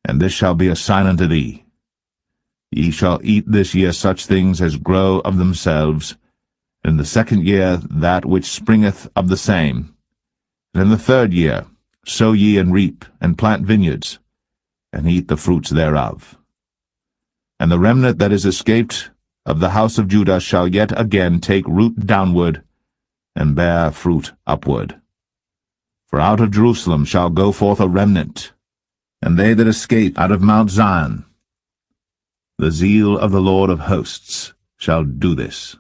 And this shall be a sign unto thee. Ye shall eat this year such things as grow of themselves, and in the second year that which springeth of the same. And in the third year sow ye and reap, and plant vineyards, and eat the fruits thereof. And the remnant that is escaped of the house of Judah shall yet again take root downward, and bear fruit upward. For out of Jerusalem shall go forth a remnant, and they that escape out of Mount Zion. The zeal of the Lord of hosts shall do this.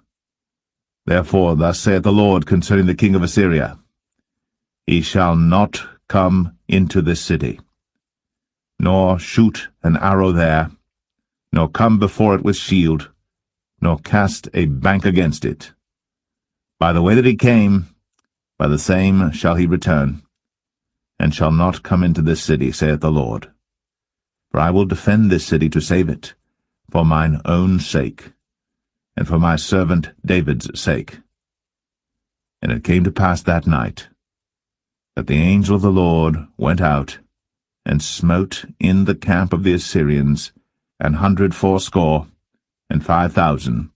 Therefore thus saith the Lord concerning the king of Assyria, He shall not come into this city, nor shoot an arrow there, nor come before it with shield, nor cast a bank against it. By the way that he came, by the same shall he return, and shall not come into this city, saith the Lord. For I will defend this city to save it, for mine own sake, and for my servant David's sake. And it came to pass that night, that the angel of the Lord went out, and smote in the camp of the Assyrians 180 and 5,000.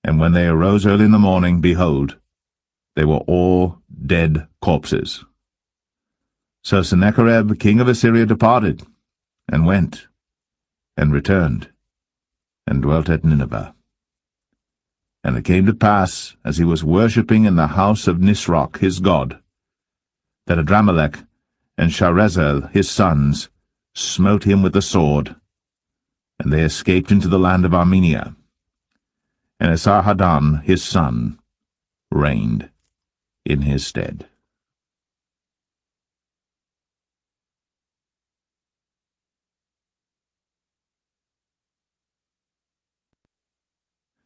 And when they arose early in the morning, behold, they were all dead corpses. So Sennacherib king of Assyria departed, and went, and returned, and dwelt at Nineveh. And it came to pass, as he was worshipping in the house of Nisroch his god, that Adramelech and Sharezer his sons smote him with the sword, and they escaped into the land of Armenia. And Esarhaddon his son reigned in his stead.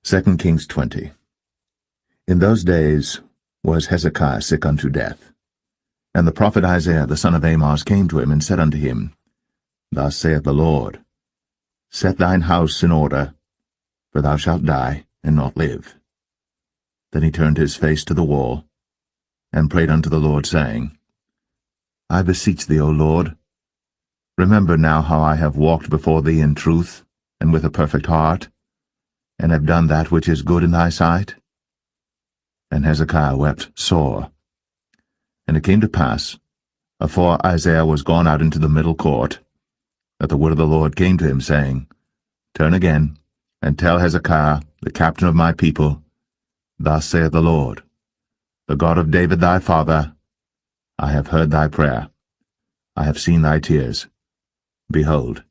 2 Kings 20. In those days was Hezekiah sick unto death. And the prophet Isaiah the son of Amoz came to him, and said unto him, Thus saith the Lord, Set thine house in order, for thou shalt die, and not live. Then he turned his face to the wall, and prayed unto the Lord, saying, I beseech thee, O Lord, remember now how I have walked before thee in truth, and with a perfect heart, and have done that which is good in thy sight. And Hezekiah wept sore. And it came to pass, afore Isaiah was gone out into the middle court, that the word of the Lord came to him, saying, Turn again, and tell Hezekiah, the captain of my people, Thus saith the Lord, the God of David thy father, I have heard thy prayer, I have seen thy tears. Behold,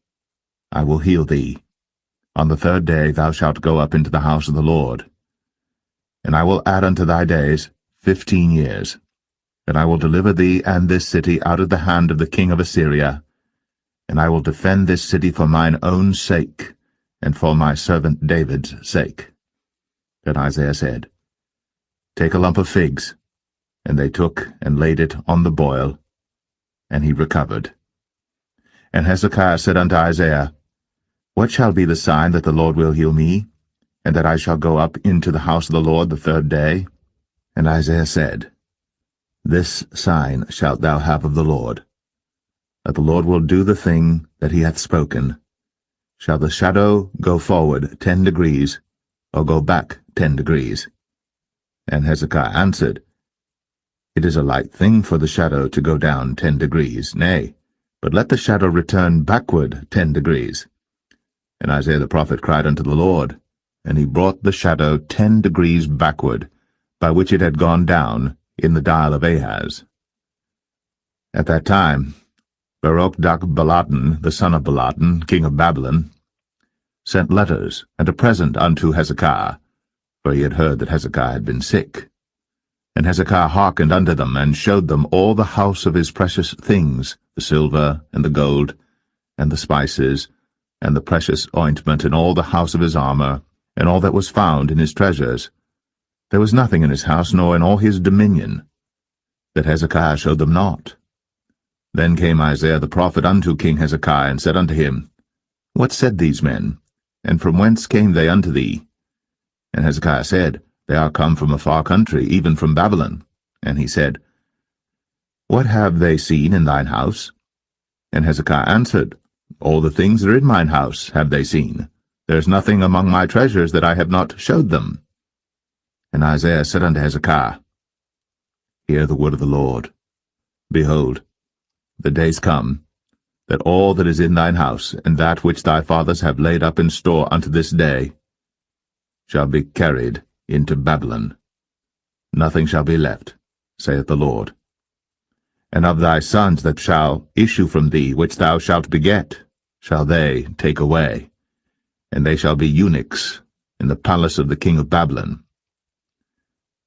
I will heal thee. On the 3rd day thou shalt go up into the house of the Lord. And I will add unto thy days 15 years. And I will deliver thee and this city out of the hand of the king of Assyria. And I will defend this city for mine own sake, and for my servant David's sake. Then Isaiah said, Take a lump of figs. And they took and laid it on the boil, and he recovered. And Hezekiah said unto Isaiah, What shall be the sign that the Lord will heal me, and that I shall go up into the house of the Lord the 3rd day? And Isaiah said, This sign shalt thou have of the Lord, that the Lord will do the thing that he hath spoken. Shall the shadow go forward 10 degrees, or go back 10 degrees? And Hezekiah answered, It is a light thing for the shadow to go down 10 degrees, nay, but let the shadow return backward 10 degrees. And Isaiah the prophet cried unto the Lord, and he brought the shadow 10 degrees backward, by which it had gone down in the dial of Ahaz. At that time Baruch-Baladan, the son of Baladan, king of Babylon, sent letters and a present unto Hezekiah, for he had heard that Hezekiah had been sick. And Hezekiah hearkened unto them, and showed them all the house of his precious things, the silver, and the gold, and the spices, and the precious ointment, and all the house of his armor, and all that was found in his treasures. There was nothing in his house, nor in all his dominion, that Hezekiah showed them not. Then came Isaiah the prophet unto King Hezekiah, and said unto him, What said these men? And from whence came they unto thee? And Hezekiah said, They are come from a far country, even from Babylon. And he said, What have they seen in thine house? And Hezekiah answered, All the things that are in mine house have they seen. There is nothing among my treasures that I have not showed them. And Isaiah said unto Hezekiah, Hear the word of the Lord. Behold, the days come, that all that is in thine house, and that which thy fathers have laid up in store unto this day, shall be carried into Babylon. Nothing shall be left, saith the Lord. And of thy sons that shall issue from thee, which thou shalt beget, shall they take away, and they shall be eunuchs in the palace of the king of Babylon.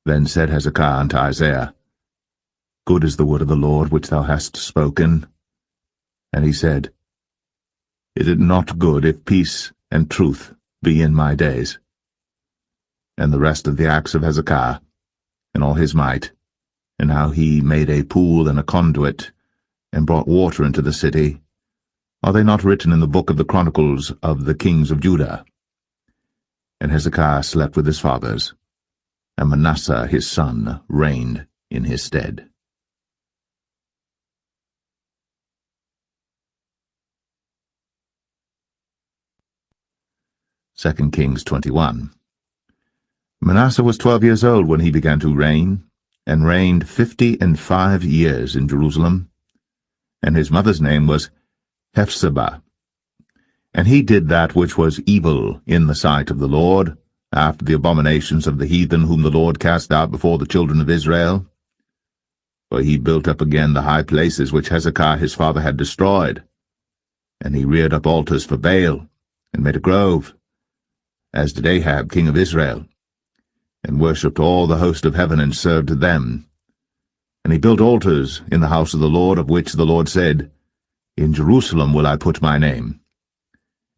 Then said Hezekiah unto Isaiah, Good is the word of the Lord which thou hast spoken. And he said, Is it not good if peace and truth be in my days? And the rest of the acts of Hezekiah, and all his might, and how he made a pool and a conduit, and brought water into the city, are they not written in the book of the Chronicles of the kings of Judah? And Hezekiah slept with his fathers, and Manasseh his son reigned in his stead. 2 Kings 21. Manasseh was 12 years old when he began to reign, and reigned 55 years in Jerusalem. And his mother's name was Hephzibah. And he did that which was evil in the sight of the Lord, after the abominations of the heathen whom the Lord cast out before the children of Israel. For he built up again the high places which Hezekiah his father had destroyed. And he reared up altars for Baal, and made a grove, as did Ahab king of Israel, and worshipped all the host of heaven, and served them. And he built altars in the house of the Lord, of which the Lord said, In Jerusalem will I put my name.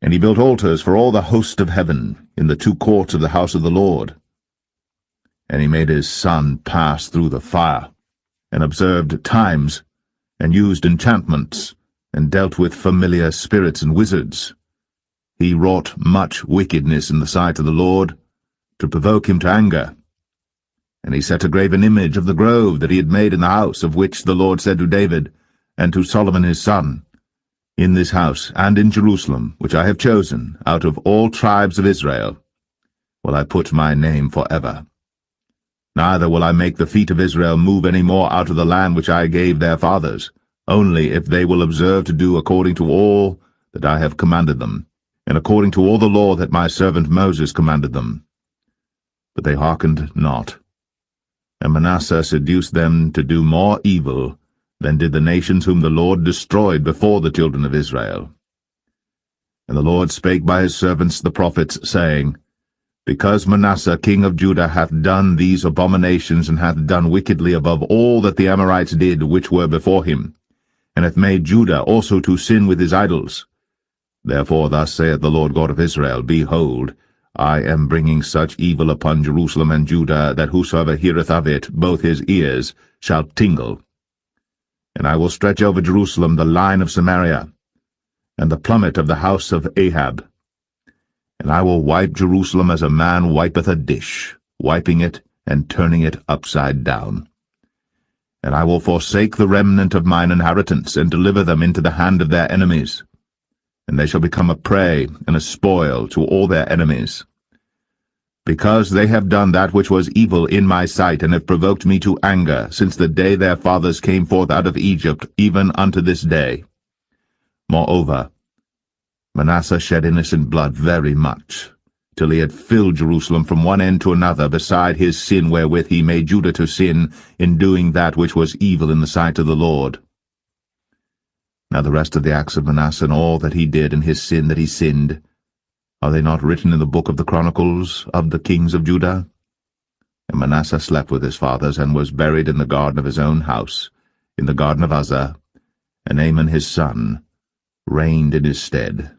And he built altars for all the host of heaven in the 2 courts of the house of the Lord. And he made his son pass through the fire, and observed times, and used enchantments, and dealt with familiar spirits and wizards. He wrought much wickedness in the sight of the Lord, to provoke him to anger. And he set a graven image of the grove that he had made in the house, of which the Lord said to David, and to Solomon his son, In this house and in Jerusalem, which I have chosen, out of all tribes of Israel, will I put my name forever. Neither will I make the feet of Israel move any more out of the land which I gave their fathers, only if they will observe to do according to all that I have commanded them, and according to all the law that my servant Moses commanded them. But they hearkened not. And Manasseh seduced them to do more evil than did the nations whom the Lord destroyed before the children of Israel. And the Lord spake by his servants the prophets, saying, Because Manasseh king of Judah hath done these abominations, and hath done wickedly above all that the Amorites did which were before him, and hath made Judah also to sin with his idols. Therefore thus saith the Lord God of Israel, Behold, I am bringing such evil upon Jerusalem and Judah, that whosoever heareth of it, both his ears shall tingle. And I will stretch over Jerusalem the line of Samaria, and the plummet of the house of Ahab. And I will wipe Jerusalem as a man wipeth a dish, wiping it and turning it upside down. And I will forsake the remnant of mine inheritance, and deliver them into the hand of their enemies. And they shall become a prey and a spoil to all their enemies. Because they have done that which was evil in my sight, and have provoked me to anger, since the day their fathers came forth out of Egypt, even unto this day. Moreover, Manasseh shed innocent blood very much, till he had filled Jerusalem from one end to another, beside his sin wherewith he made Judah to sin, in doing that which was evil in the sight of the Lord. Now the rest of the acts of Manasseh, and all that he did, and his sin that he sinned, are they not written in the book of the Chronicles of the kings of Judah? And Manasseh slept with his fathers, and was buried in the garden of his own house, in the garden of Uzzah, and Amon his son reigned in his stead.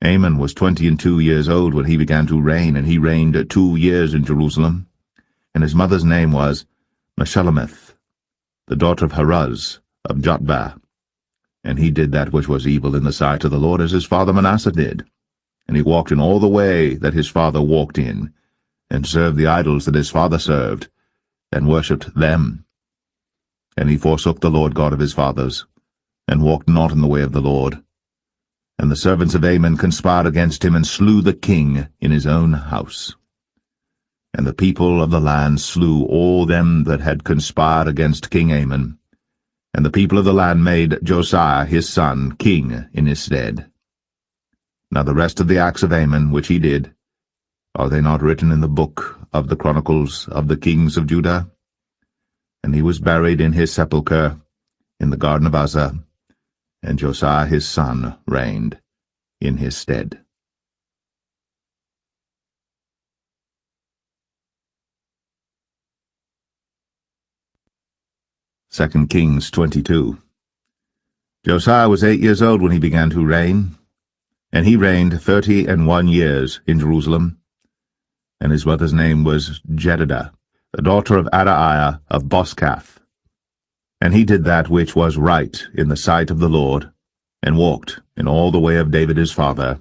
Amon was 22 years old when he began to reign, and he reigned 2 years in Jerusalem. And his mother's name was Meshullemeth, the daughter of Haruz of Jotbah. And he did that which was evil in the sight of the Lord, as his father Manasseh did. And he walked in all the way that his father walked in, and served the idols that his father served, and worshipped them. And he forsook the Lord God of his fathers, and walked not in the way of the Lord. And the servants of Amon conspired against him, and slew the king in his own house. And the people of the land slew all them that had conspired against King Amon. And the people of the land made Josiah his son king in his stead. Now the rest of the acts of Amon which he did, are they not written in the book of the Chronicles of the kings of Judah? And he was buried in his sepulchre in the garden of Uzzah, and Josiah his son reigned in his stead. Second Kings 22. Josiah was 8 years old when he began to reign, and he reigned 31 years in Jerusalem. And his mother's name was Jedidah, the daughter of Adaiah of Boscath. And he did that which was right in the sight of the Lord, and walked in all the way of David his father,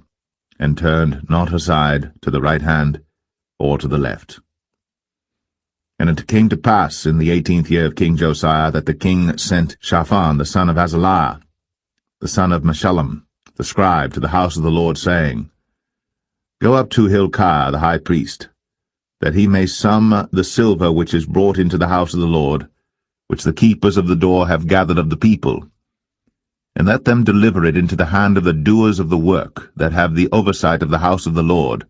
and turned not aside to the right hand or to the left. And it came to pass in the 18th year of King Josiah, that the king sent Shaphan the son of Azaliah, the son of Meshullam, the scribe, to the house of the Lord, saying, Go up to Hilkiah the high priest, that he may sum the silver which is brought into the house of the Lord, which the keepers of the door have gathered of the people, and let them deliver it into the hand of the doers of the work that have the oversight of the house of the Lord,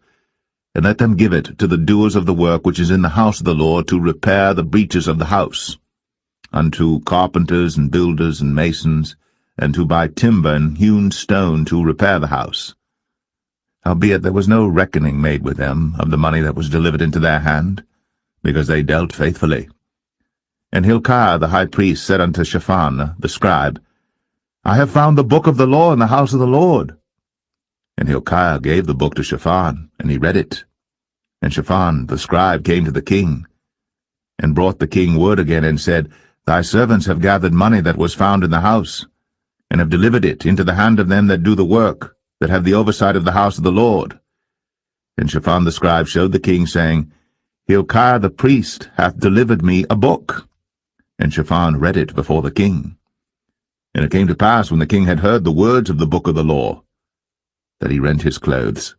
and let them give it to the doers of the work which is in the house of the Lord, to repair the breaches of the house, unto carpenters and builders and masons, and to buy timber and hewn stone to repair the house. Howbeit there was no reckoning made with them of the money that was delivered into their hand, because they dealt faithfully. And Hilkiah the high priest said unto Shaphan the scribe, I have found the book of the law in the house of the Lord. And Hilkiah gave the book to Shaphan, and he read it. And Shaphan the scribe came to the king, and brought the king word again, and said, Thy servants have gathered money that was found in the house, and have delivered it into the hand of them that do the work, that have the oversight of the house of the Lord. And Shaphan the scribe showed the king, saying, Hilkiah the priest hath delivered me a book. And Shaphan read it before the king. And it came to pass, when the king had heard the words of the book of the law, that he rent his clothes.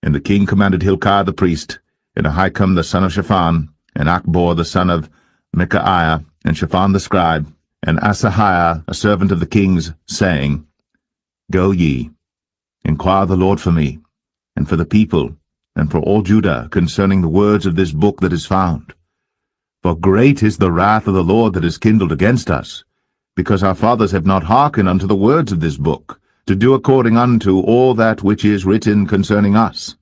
And the king commanded Hilkiah the priest, and Ahikam the son of Shaphan, and Achbor the son of Micaiah, and Shaphan the scribe, and Asahiah a servant of the king's, saying, Go ye, inquire the Lord for me, and for the people, and for all Judah, concerning the words of this book that is found. For great is the wrath of the Lord that is kindled against us, because our fathers have not hearkened unto the words of this book, to do according unto all that which is written concerning us.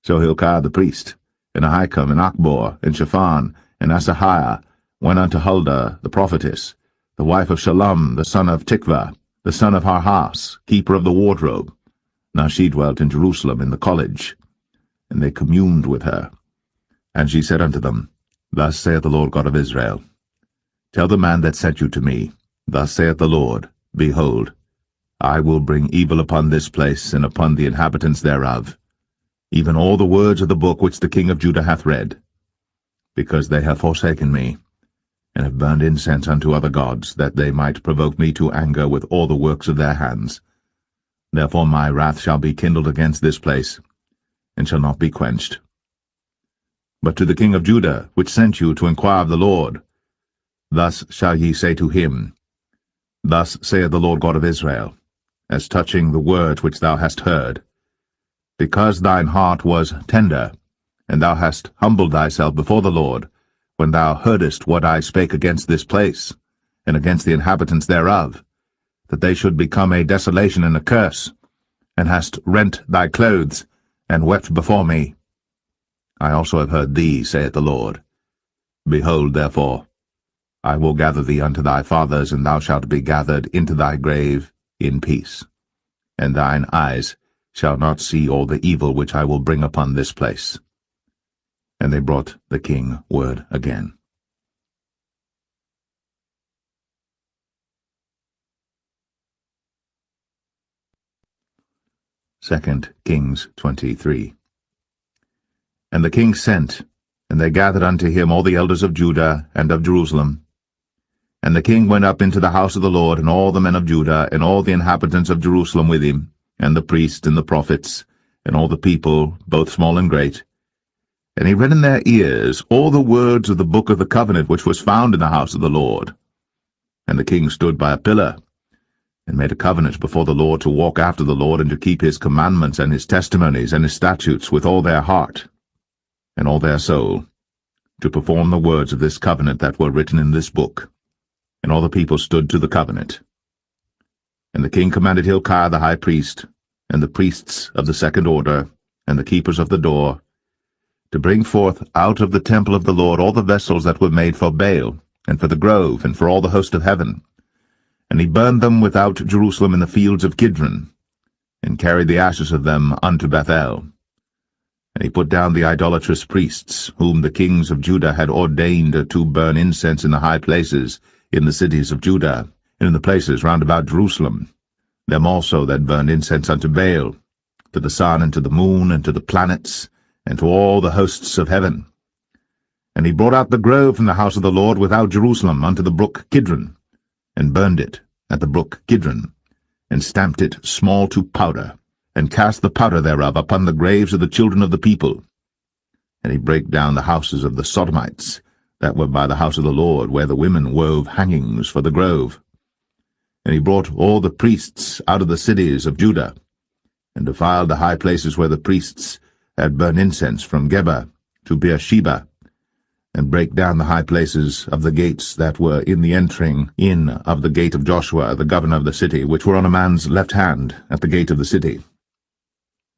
So Hilkiah the priest, and Ahikam, and Achbor, and Shaphan, and Asahiah went unto Huldah the prophetess, the wife of Shallum, the son of Tikvah, the son of Harhas, keeper of the wardrobe. Now she dwelt in Jerusalem in the college, and they communed with her. And she said unto them, Thus saith the Lord God of Israel, Tell the man that sent you to me, Thus saith the Lord, Behold, I will bring evil upon this place and upon the inhabitants thereof, even all the words of the book which the king of Judah hath read, because they have forsaken me, and have burned incense unto other gods, that they might provoke me to anger with all the works of their hands. Therefore my wrath shall be kindled against this place, and shall not be quenched. But to the king of Judah, which sent you to inquire of the Lord, thus shall ye say to him, Thus saith the Lord God of Israel, as touching the words which thou hast heard, because thine heart was tender, and thou hast humbled thyself before the Lord, when thou heardest what I spake against this place, and against the inhabitants thereof, that they should become a desolation and a curse, and hast rent thy clothes, and wept before me. I also have heard thee, saith the Lord. Behold, therefore, I will gather thee unto thy fathers, and thou shalt be gathered into thy grave in peace. And thine eyes shall not see all the evil which I will bring upon this place. And they brought the king word again. 2 Kings 23. And the king sent, and they gathered unto him all the elders of Judah and of Jerusalem. And the king went up into the house of the Lord, and all the men of Judah, and all the inhabitants of Jerusalem with him, and the priests and the prophets, and all the people, both small and great. And he read in their ears all the words of the book of the covenant which was found in the house of the Lord. And the king stood by a pillar, and made a covenant before the Lord to walk after the Lord, and to keep his commandments and his testimonies and his statutes with all their heart and all their soul, to perform the words of this covenant that were written in this book. And all the people stood to the covenant. And the king commanded Hilkiah the high priest, and the priests of the second order, and the keepers of the door, to bring forth out of the temple of the Lord all the vessels that were made for Baal, and for the grove, and for all the host of heaven. And he burned them without Jerusalem in the fields of Kidron, and carried the ashes of them unto Bethel. And he put down the idolatrous priests, whom the kings of Judah had ordained to burn incense in the high places, in the cities of Judah, and in the places round about Jerusalem, them also that burned incense unto Baal, to the sun, and to the moon, and to the planets, and to all the hosts of heaven. And he brought out the grove from the house of the Lord without Jerusalem unto the brook Kidron, and burned it at the brook Kidron, and stamped it small to powder, and cast the powder thereof upon the graves of the children of the people. And he brake down the houses of the Sodomites, that were by the house of the Lord, where the women wove hangings for the grove. And he brought all the priests out of the cities of Judah, and defiled the high places where the priests had burned incense, from Geba to Beersheba, and brake down the high places of the gates that were in the entering in of the gate of Joshua, the governor of the city, which were on a man's left hand at the gate of the city.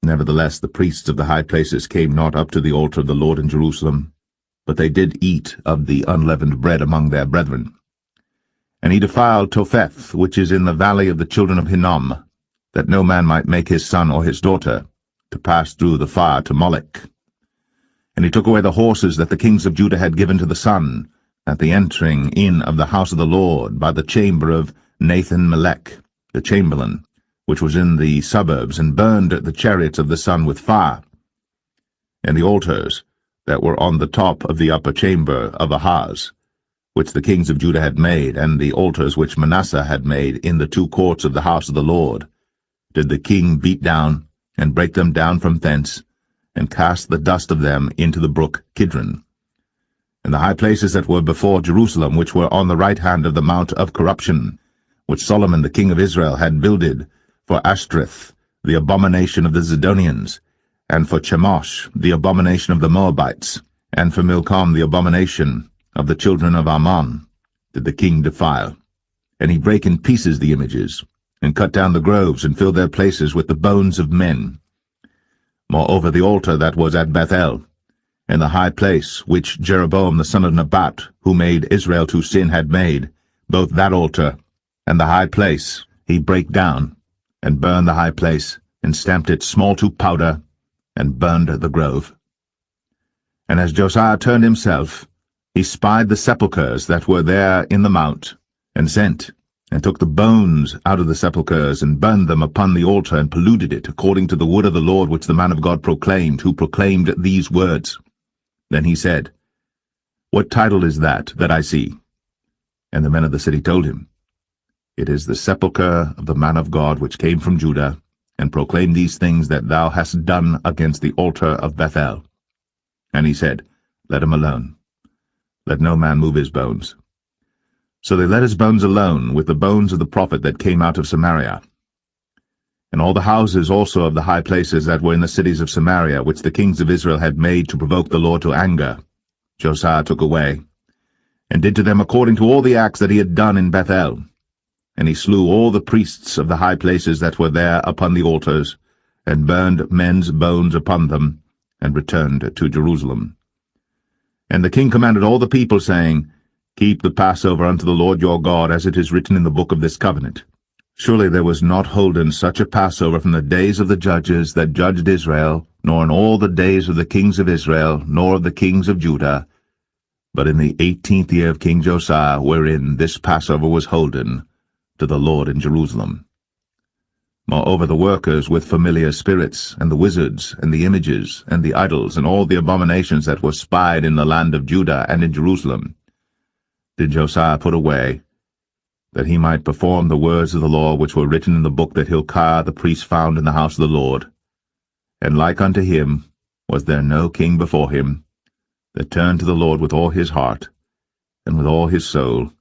Nevertheless the priests of the high places came not up to the altar of the Lord in Jerusalem, but they did eat of the unleavened bread among their brethren. And he defiled Topheth, which is in the valley of the children of Hinnom, that no man might make his son or his daughter to pass through the fire to Molech. And he took away the horses that the kings of Judah had given to the sun, at the entering in of the house of the Lord, by the chamber of Nathan-Melech, the chamberlain, which was in the suburbs, and burned the chariots of the sun with fire. And the altars that were on the top of the upper chamber of Ahaz, which the kings of Judah had made, and the altars which Manasseh had made in the two courts of the house of the Lord, did the king beat down, and break them down from thence, and cast the dust of them into the brook Kidron. And the high places that were before Jerusalem, which were on the right hand of the mount of corruption, which Solomon the king of Israel had builded for Ashtoreth, the abomination of the Zidonians, and for Chemosh, the abomination of the Moabites, and for Milcom, the abomination of the children of Ammon, did the king defile. And he brake in pieces the images, and cut down the groves, and filled their places with the bones of men. Moreover, the altar that was at Bethel, and the high place which Jeroboam the son of Nebat, who made Israel to sin, had made, both that altar and the high place he brake down, and burned the high place, and stamped it small to powder, and burned the grove. And as Josiah turned himself, he spied the sepulchres that were there in the mount, and sent, and took the bones out of the sepulchres, and burned them upon the altar, and polluted it, according to the word of the Lord which the man of God proclaimed, who proclaimed these words. Then he said, What title is that I see? And the men of the city told him, It is the sepulchre of the man of God which came from Judah, and proclaimed these things that thou hast done against the altar of Bethel. And he said, Let him alone. Let no man move his bones. So they let his bones alone, with the bones of the prophet that came out of Samaria. And all the houses also of the high places that were in the cities of Samaria, which the kings of Israel had made to provoke the Lord to anger, Josiah took away, and did to them according to all the acts that he had done in Bethel. And he slew all the priests of the high places that were there upon the altars, and burned men's bones upon them, and returned to Jerusalem. And the king commanded all the people, saying, Keep the Passover unto the Lord your God, as it is written in the book of this covenant. Surely there was not holden such a Passover from the days of the judges that judged Israel, nor in all the days of the kings of Israel, nor of the kings of Judah, but in the 18th year of King Josiah, wherein this Passover was holden to the Lord in Jerusalem. Moreover, the workers with familiar spirits, and the wizards, and the images, and the idols, and all the abominations that were spied in the land of Judah and in Jerusalem, did Josiah put away, that he might perform the words of the law which were written in the book that Hilkiah the priest found in the house of the Lord. And like unto him was there no king before him, that turned to the Lord with all his heart, and with all his soul,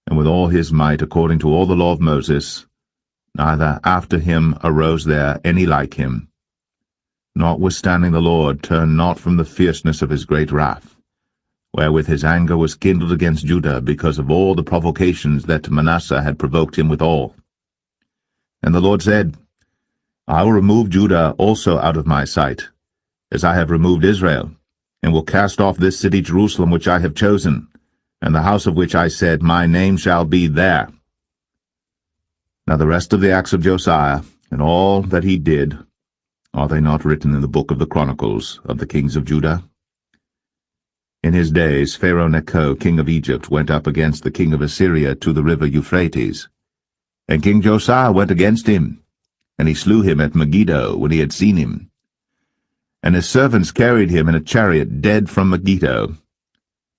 and with all his might, according to all the law of Moses, neither after him arose there any like him. Notwithstanding the Lord turned not from the fierceness of his great wrath, wherewith his anger was kindled against Judah, because of all the provocations that Manasseh had provoked him withal. And the Lord said, I will remove Judah also out of my sight, as I have removed Israel, and will cast off this city Jerusalem which I have chosen, and the house of which I said, My name shall be there. Now the rest of the acts of Josiah, and all that he did, are they not written in the book of the Chronicles of the kings of Judah? In his days Pharaoh Necho, king of Egypt, went up against the king of Assyria to the river Euphrates. And King Josiah went against him, and he slew him at Megiddo when he had seen him. And his servants carried him in a chariot dead from Megiddo,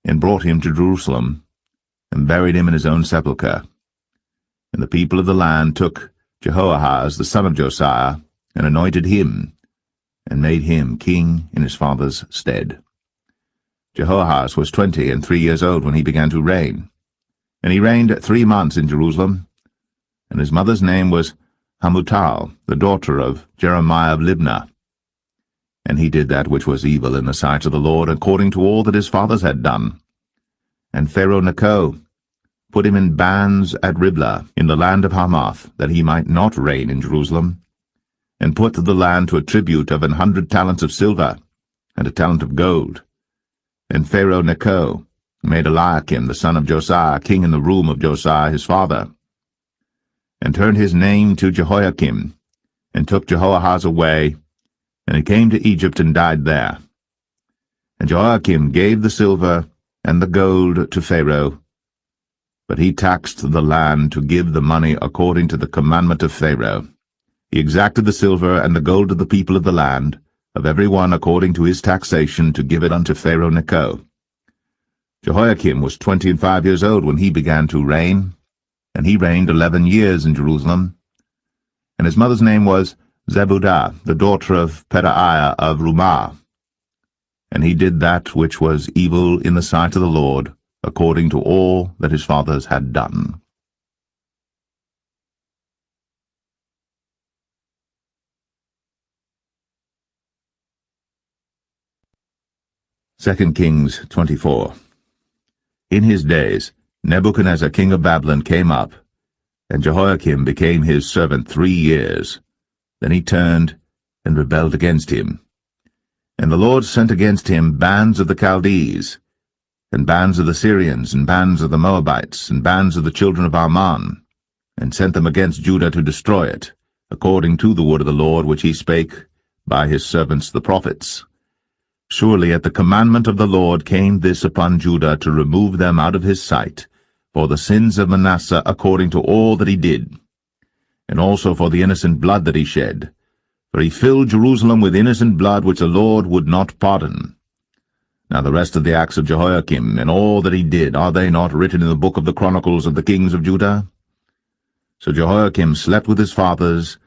and brought him to Jerusalem, and buried him in his own sepulchre. And the people of the land took Jehoahaz the son of Josiah, and anointed him, and made him king in his father's stead. Jehoahaz was 23 years old when he began to reign, and he reigned 3 months in Jerusalem. And his mother's name was Hamutal, the daughter of Jeremiah of Libnah. And he did that which was evil in the sight of the Lord, according to all that his fathers had done. And Pharaoh Necho put him in bands at Riblah, in the land of Hamath, that he might not reign in Jerusalem, and put the land to a tribute of 100 talents of silver, and a talent of gold. And Pharaoh Necho made Eliakim the son of Josiah king in the room of Josiah his father, and turned his name to Jehoiakim, and took Jehoahaz away, and he came to Egypt and died there. And Jehoiakim gave the silver and the gold to Pharaoh, but he taxed the land to give the money according to the commandment of Pharaoh. He exacted the silver and the gold of the people of the land, of every one according to his taxation, to give it unto Pharaoh Necho. Jehoiakim was 25 years old when he began to reign, and he reigned 11 years in Jerusalem. And his mother's name was Zebudah, the daughter of Pedaiah of Rumah. And he did that which was evil in the sight of the Lord, according to all that his fathers had done. Second Kings 24. In his days Nebuchadnezzar king of Babylon came up, And Jehoiakim became his servant 3 years. Then he turned and rebelled against him. And the Lord sent against him bands of the Chaldees, and bands of the Syrians, and bands of the Moabites, and bands of the children of Ammon, and sent them against Judah to destroy it, according to the word of the Lord which he spake by his servants the prophets. Surely at the commandment of the Lord came this upon Judah, to remove them out of his sight, for the sins of Manasseh according to all that he did, and also for the innocent blood that he shed. For he filled Jerusalem with innocent blood which the Lord would not pardon. Now the rest of the acts of Jehoiakim, and all that he did, are they not written in the book of the Chronicles of the kings of Judah? So Jehoiakim slept with his fathers,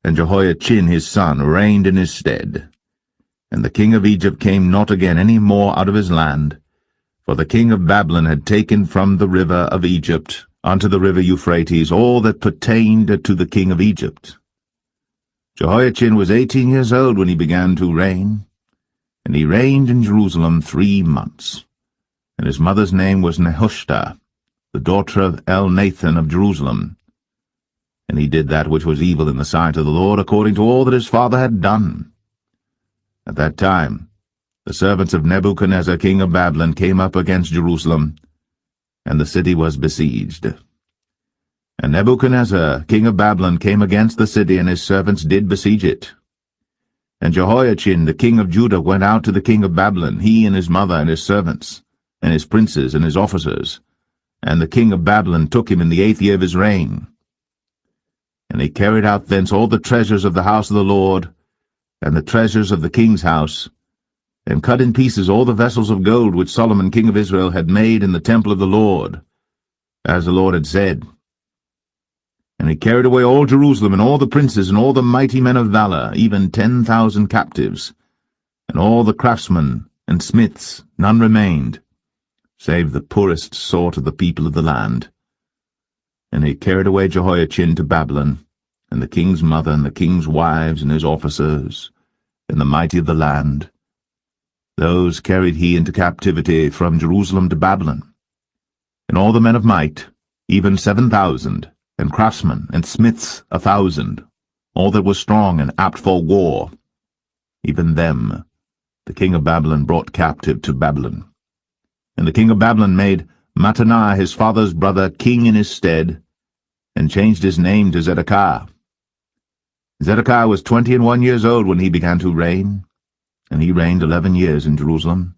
and Jehoiachin his son reigned in his stead. And the king of Egypt came not again any more out of his land, for the king of Babylon had taken from the river of Egypt unto the river Euphrates all that pertained to the king of Egypt. Jehoiachin was 18 years old when he began to reign, and he reigned in Jerusalem 3 months. And his mother's name was Nehushta, the daughter of Elnathan of Jerusalem. And he did that which was evil in the sight of the Lord, according to all that his father had done. At that time the servants of Nebuchadnezzar king of Babylon came up against Jerusalem, and the city was besieged. And Nebuchadnezzar king of Babylon came against the city, and his servants did besiege it. And Jehoiachin the king of Judah went out to the king of Babylon, he and his mother and his servants, and his princes and his officers. And the king of Babylon took him in the 8th year of his reign. And he carried out thence all the treasures of the house of the Lord, and the treasures of the king's house, and cut in pieces all the vessels of gold which Solomon king of Israel had made in the temple of the Lord, as the Lord had said. And he carried away all Jerusalem, and all the princes, and all the mighty men of valor, even 10,000 captives, and all the craftsmen and smiths, none remained, save the poorest sort of the people of the land. And he carried away Jehoiachin to Babylon, and the king's mother, and the king's wives, and his officers, and the mighty of the land. Those carried he into captivity from Jerusalem to Babylon. And all the men of might, even 7,000, and craftsmen and smiths 1,000, all that was strong and apt for war, even them the king of Babylon brought captive to Babylon. And the king of Babylon made Mattaniah his father's brother king in his stead, and changed his name to Zedekiah. Zedekiah was 21 years old when he began to reign, and he reigned 11 years in Jerusalem.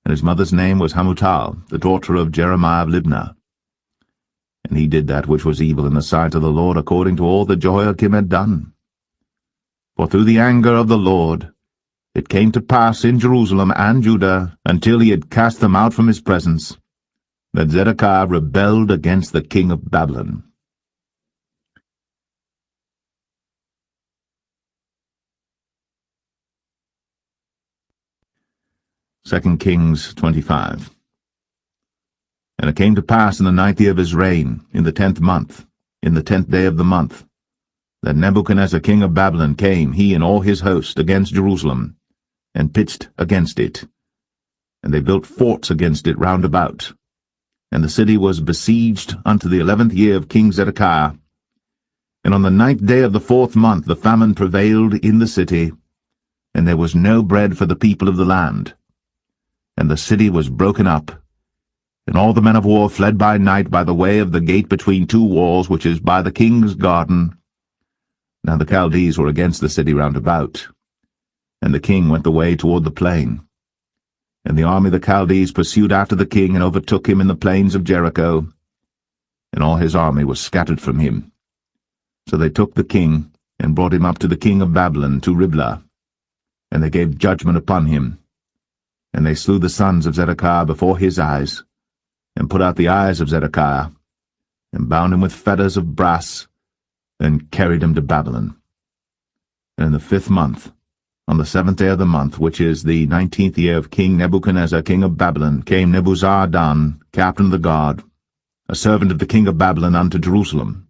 And his mother's name was Hamutal, the daughter of Jeremiah of Libnah. And he did that which was evil in the sight of the Lord, according to all that Jehoiakim had done. For through the anger of the Lord it came to pass in Jerusalem and Judah, until he had cast them out from his presence, that Zedekiah rebelled against the king of Babylon. Second Kings 25. And it came to pass in the 9th year of his reign, in the 10th month, in the 10th day of the month, that Nebuchadnezzar king of Babylon came, he and all his host, against Jerusalem, and pitched against it. And they built forts against it round about. And the city was besieged unto the 11th year of King Zedekiah. And on the 9th day of the 4th month the famine prevailed in the city, and there was no bread for the people of the land. And the city was broken up, and all the men of war fled by night by the way of the gate between 2 walls, which is by the king's garden. Now the Chaldees were against the city round about. And the king went the way toward the plain. And the army of the Chaldees pursued after the king, and overtook him in the plains of Jericho. And all his army was scattered from him. So they took the king, and brought him up to the king of Babylon, to Riblah. And they gave judgment upon him. And they slew the sons of Zedekiah before his eyes, and put out the eyes of Zedekiah, and bound him with fetters of brass, and carried him to Babylon. And in the 5th month, on the 7th day of the month, which is the 19th year of King Nebuchadnezzar king of Babylon, came Nebuzaradan, captain of the guard, a servant of the king of Babylon, unto Jerusalem.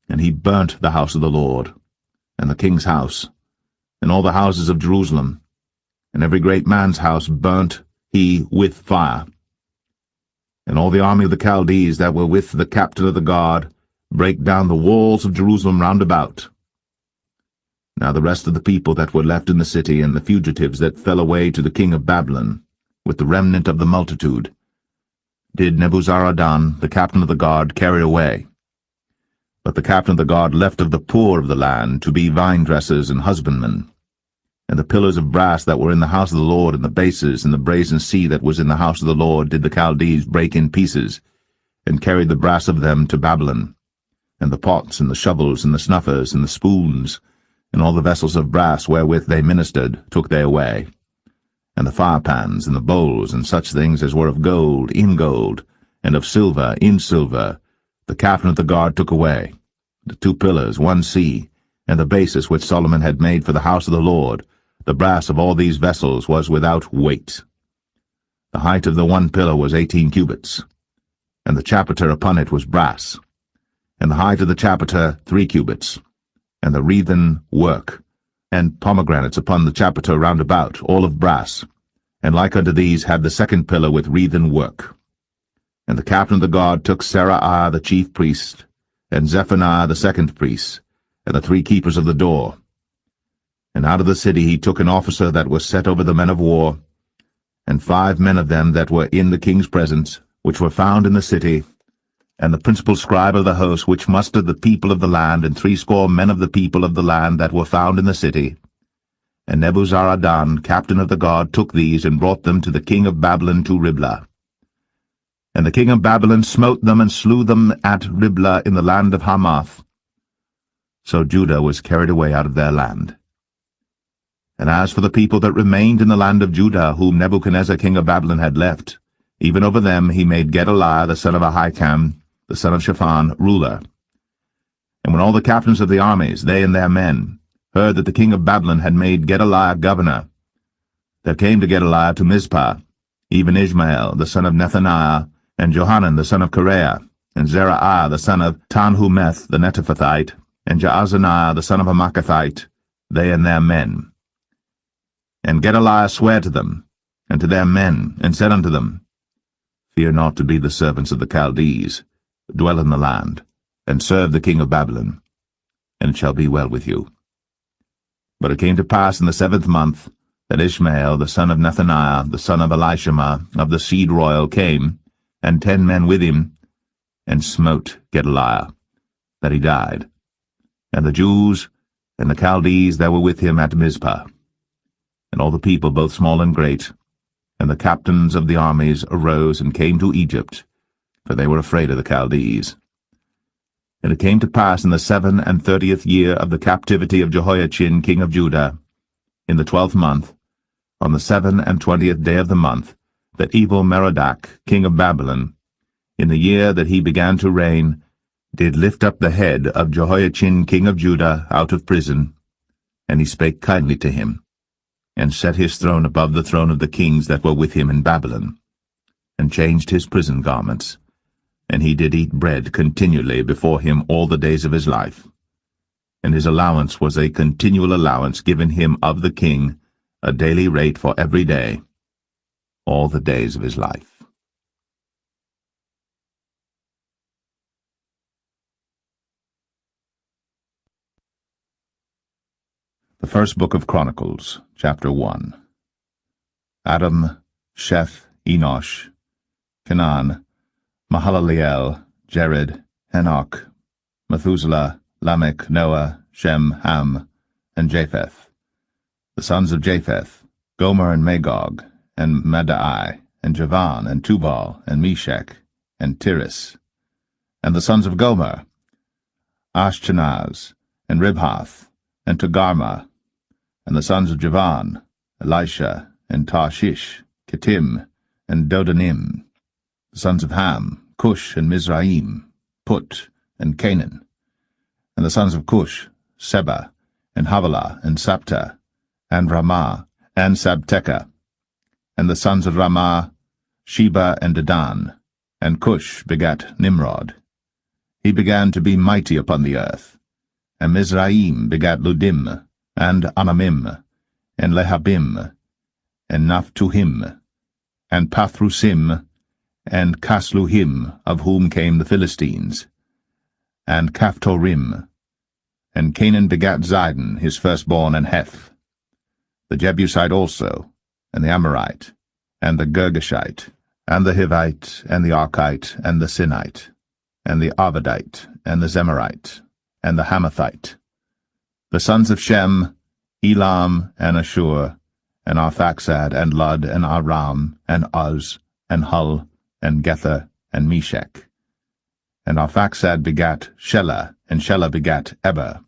And he burnt the house of the Lord, and the king's house, and all the houses of Jerusalem, and every great man's house burnt he with fire. And all the army of the Chaldees that were with the captain of the guard brake down the walls of Jerusalem round about. Now the rest of the people that were left in the city, and the fugitives that fell away to the king of Babylon, with the remnant of the multitude, did Nebuzaradan, the captain of the guard, carry away. But the captain of the guard left of the poor of the land to be vine-dressers and husbandmen. And the pillars of brass that were in the house of the Lord, and the bases, and the brazen sea that was in the house of the Lord, did the Chaldees break in pieces, and carried the brass of them to Babylon. And the pots, and the shovels, and the snuffers, and the spoons, and all the vessels of brass wherewith they ministered, took they away. And the firepans, and the bowls, and such things as were of gold, in gold, and of silver, in silver, the captain of the guard took away. The 2 pillars, 1 sea, and the bases which Solomon had made for the house of the Lord, the brass of all these vessels was without weight. The height of the 1 pillar was 18 cubits, and the chapiter upon it was brass, and the height of the chapiter 3 cubits, and the wreathen work, and pomegranates upon the chapiter round about, all of brass, and like unto these had the 2nd pillar with wreathen work. And the captain of the guard took Seraiah the chief priest, and Zephaniah the 2nd priest, and the 3 keepers of the door. And out of the city he took an officer that was set over the men of war, and 5 men of them that were in the king's presence, which were found in the city, and the principal scribe of the host, which mustered the people of the land, and 60 men of the people of the land that were found in the city. And Nebuzaradan, captain of the guard, took these, and brought them to the king of Babylon to Riblah. And the king of Babylon smote them, and slew them at Riblah in the land of Hamath. So Judah was carried away out of their land. And as for the people that remained in the land of Judah, whom Nebuchadnezzar king of Babylon had left, even over them he made Gedaliah the son of Ahikam, the son of Shaphan, ruler. And when all the captains of the armies, they and their men, heard that the king of Babylon had made Gedaliah governor, there came to Gedaliah to Mizpah, even Ishmael the son of Nethaniah, and Johanan the son of Kareah, and Zeraiah the son of Tanhumeth the Netophathite, and Jaazaniah the son of a Maacathite, they and their men. And Gedaliah sware to them, and to their men, and said unto them, Fear not to be the servants of the Chaldees, dwell in the land, and serve the king of Babylon, and it shall be well with you. But it came to pass in the 7th month, that Ishmael the son of Nethaniah, the son of Elishama, of the seed royal, came, and 10 men with him, and smote Gedaliah, that he died, and the Jews and the Chaldees that were with him at Mizpah. And all the people, both small and great, and the captains of the armies arose and came to Egypt, for they were afraid of the Chaldees. And it came to pass in the 37th year of the captivity of Jehoiachin king of Judah, in the 12th month, on the 27th day of the month, that Evil-Merodach king of Babylon, in the year that he began to reign, did lift up the head of Jehoiachin king of Judah out of prison, and he spake kindly to him, and set his throne above the throne of the kings that were with him in Babylon, and changed his prison garments, and he did eat bread continually before him all the days of his life. And his allowance was a continual allowance given him of the king, a daily rate for every day, all the days of his life. The first book of Chronicles, chapter 1. Adam, Sheth, Enosh, Canaan, Mahalaleel, Jared, Enoch, Methuselah, Lamech, Noah, Shem, Ham, and Japheth. The sons of Japheth, Gomer and Magog, and Madai, and Javan, and Tubal, and Meshach, and Tiras. And the sons of Gomer, Ashchenaz, and Ribhath, and Togarmah. And the sons of Javan, Elisha, and Tarshish, Kittim, and Dodanim. The sons of Ham, Cush, and Mizraim, Put, and Canaan. And the sons of Cush, Seba, and Havilah, and Sapta, and Ramah, and Sabteka. And the sons of Ramah, Sheba, and Dedan. And Cush begat Nimrod. He began to be mighty upon the earth. And Mizraim begat Ludim, and Anamim, and Lehabim, and Naphtuhim, and Pathrusim, and Casluhim, of whom came the Philistines. and Caphtorim. And Canaan begat Zidon, his firstborn, and Heth, the Jebusite also, and the Amorite, and the Girgashite, and the Hivite, and the Archite, and the Sinite, and the Arvadite, and the Zemarite, and the Hamathite. The sons of Shem, Elam, and Ashur, and Arphaxad, and Lud, and Aram, and Uz, and Hul, and Gether, and Meshech. And Arphaxad begat Shelah, and Shelah begat Eber.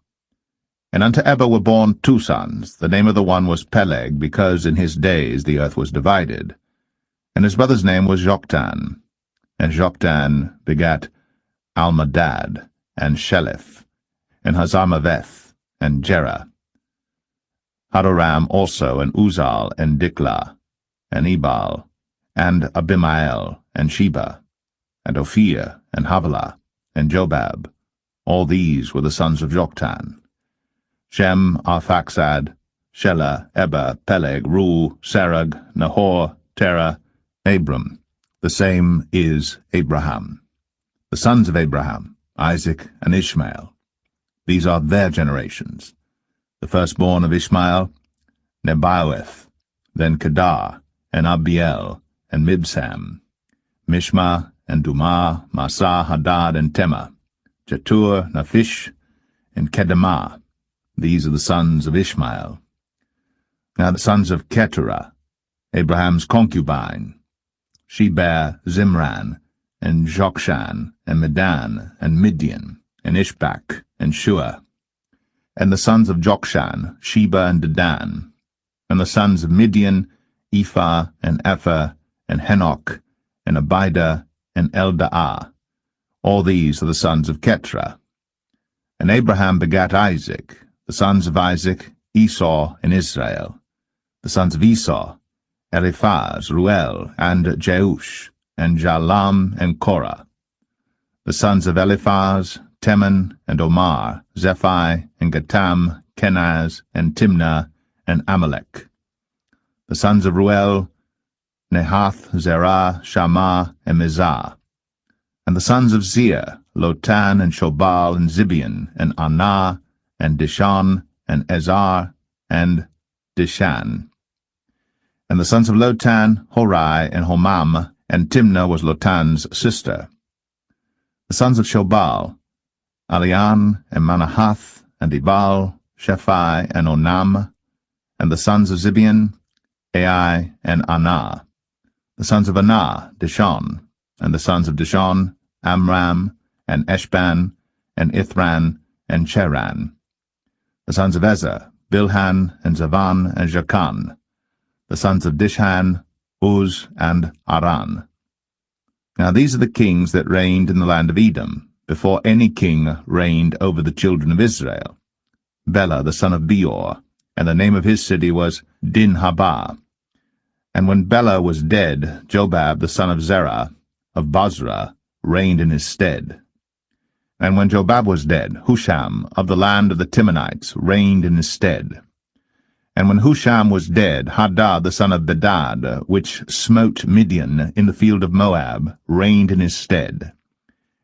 And unto Eber were born 2 sons. The name of the one was Peleg, because in his days the earth was divided. And his brother's name was Joktan. And Joktan begat Almadad, and Sheleph, and Hazarmaveth, and Jerah. Hadoram also, and Uzal, and Diklah, and Ebal, and Abimael, and Sheba, and Ophir, and Havilah, and Jobab. All these were the sons of Joktan. Shem, Arphaxad, Shelah, Eber, Peleg, Reu, Serug, Nahor, Terah, Abram. The same is Abraham. The sons of Abraham, Isaac, and Ishmael. These are their generations. The firstborn of Ishmael, Nebaioth, then Kedar, and Abiel, and Mibsam, Mishma, and Dumah, Massa, Hadad, and Tema, Jetur, Naphish, and Kedemah. These are the sons of Ishmael. Now the sons of Keturah, Abraham's concubine. She bare Zimran, and Jokshan, and Medan, and Midian, and Ishbak, and Shua. And the sons of Jokshan, Sheba, and Dedan. And the sons of Midian, Ephah, and Epher, and Henoch, and Abida, and Eldaah. All these are the sons of Keturah. And Abraham begat Isaac. The sons of Isaac, Esau, and Israel. The sons of Esau, Eliphaz, Ruel, and Jeush, and Jalam, and Korah. The sons of Eliphaz, Teman, and Omar, Zephi, and Gatam, Kenaz, and Timnah, and Amalek. The sons of Ruel, Nehath, Zerah, Shammah, and Mizah. And the sons of Zia, Lotan, and Shobal, and Zibeon, and Anah, and Dishan, and Ezar, and Dishan. And the sons of Lotan, Horai, and Homam, and Timnah was Lotan's sister. The sons of Shobal, Alian, and Manahath, and Ebal, Shephi, and Onam. And the sons of Zibeon, Ai, and Anah. The sons of Anah, Dishon. And the sons of Dishon, Amram, and Eshban, and Ithran, and Cheran. The sons of Ezer, Bilhan, and Zavan, and Jakan. The sons of Dishan, Uz, and Aran. Now these are the kings that reigned in the land of Edom, before any king reigned over the children of Israel. Bela the son of Beor, and the name of his city was Dinhabah. And when Bela was dead, Jobab the son of Zerah, of Basra, reigned in his stead. And when Jobab was dead, Husham of the land of the Timonites reigned in his stead. And when Husham was dead, Hadad the son of Bedad, which smote Midian in the field of Moab, reigned in his stead.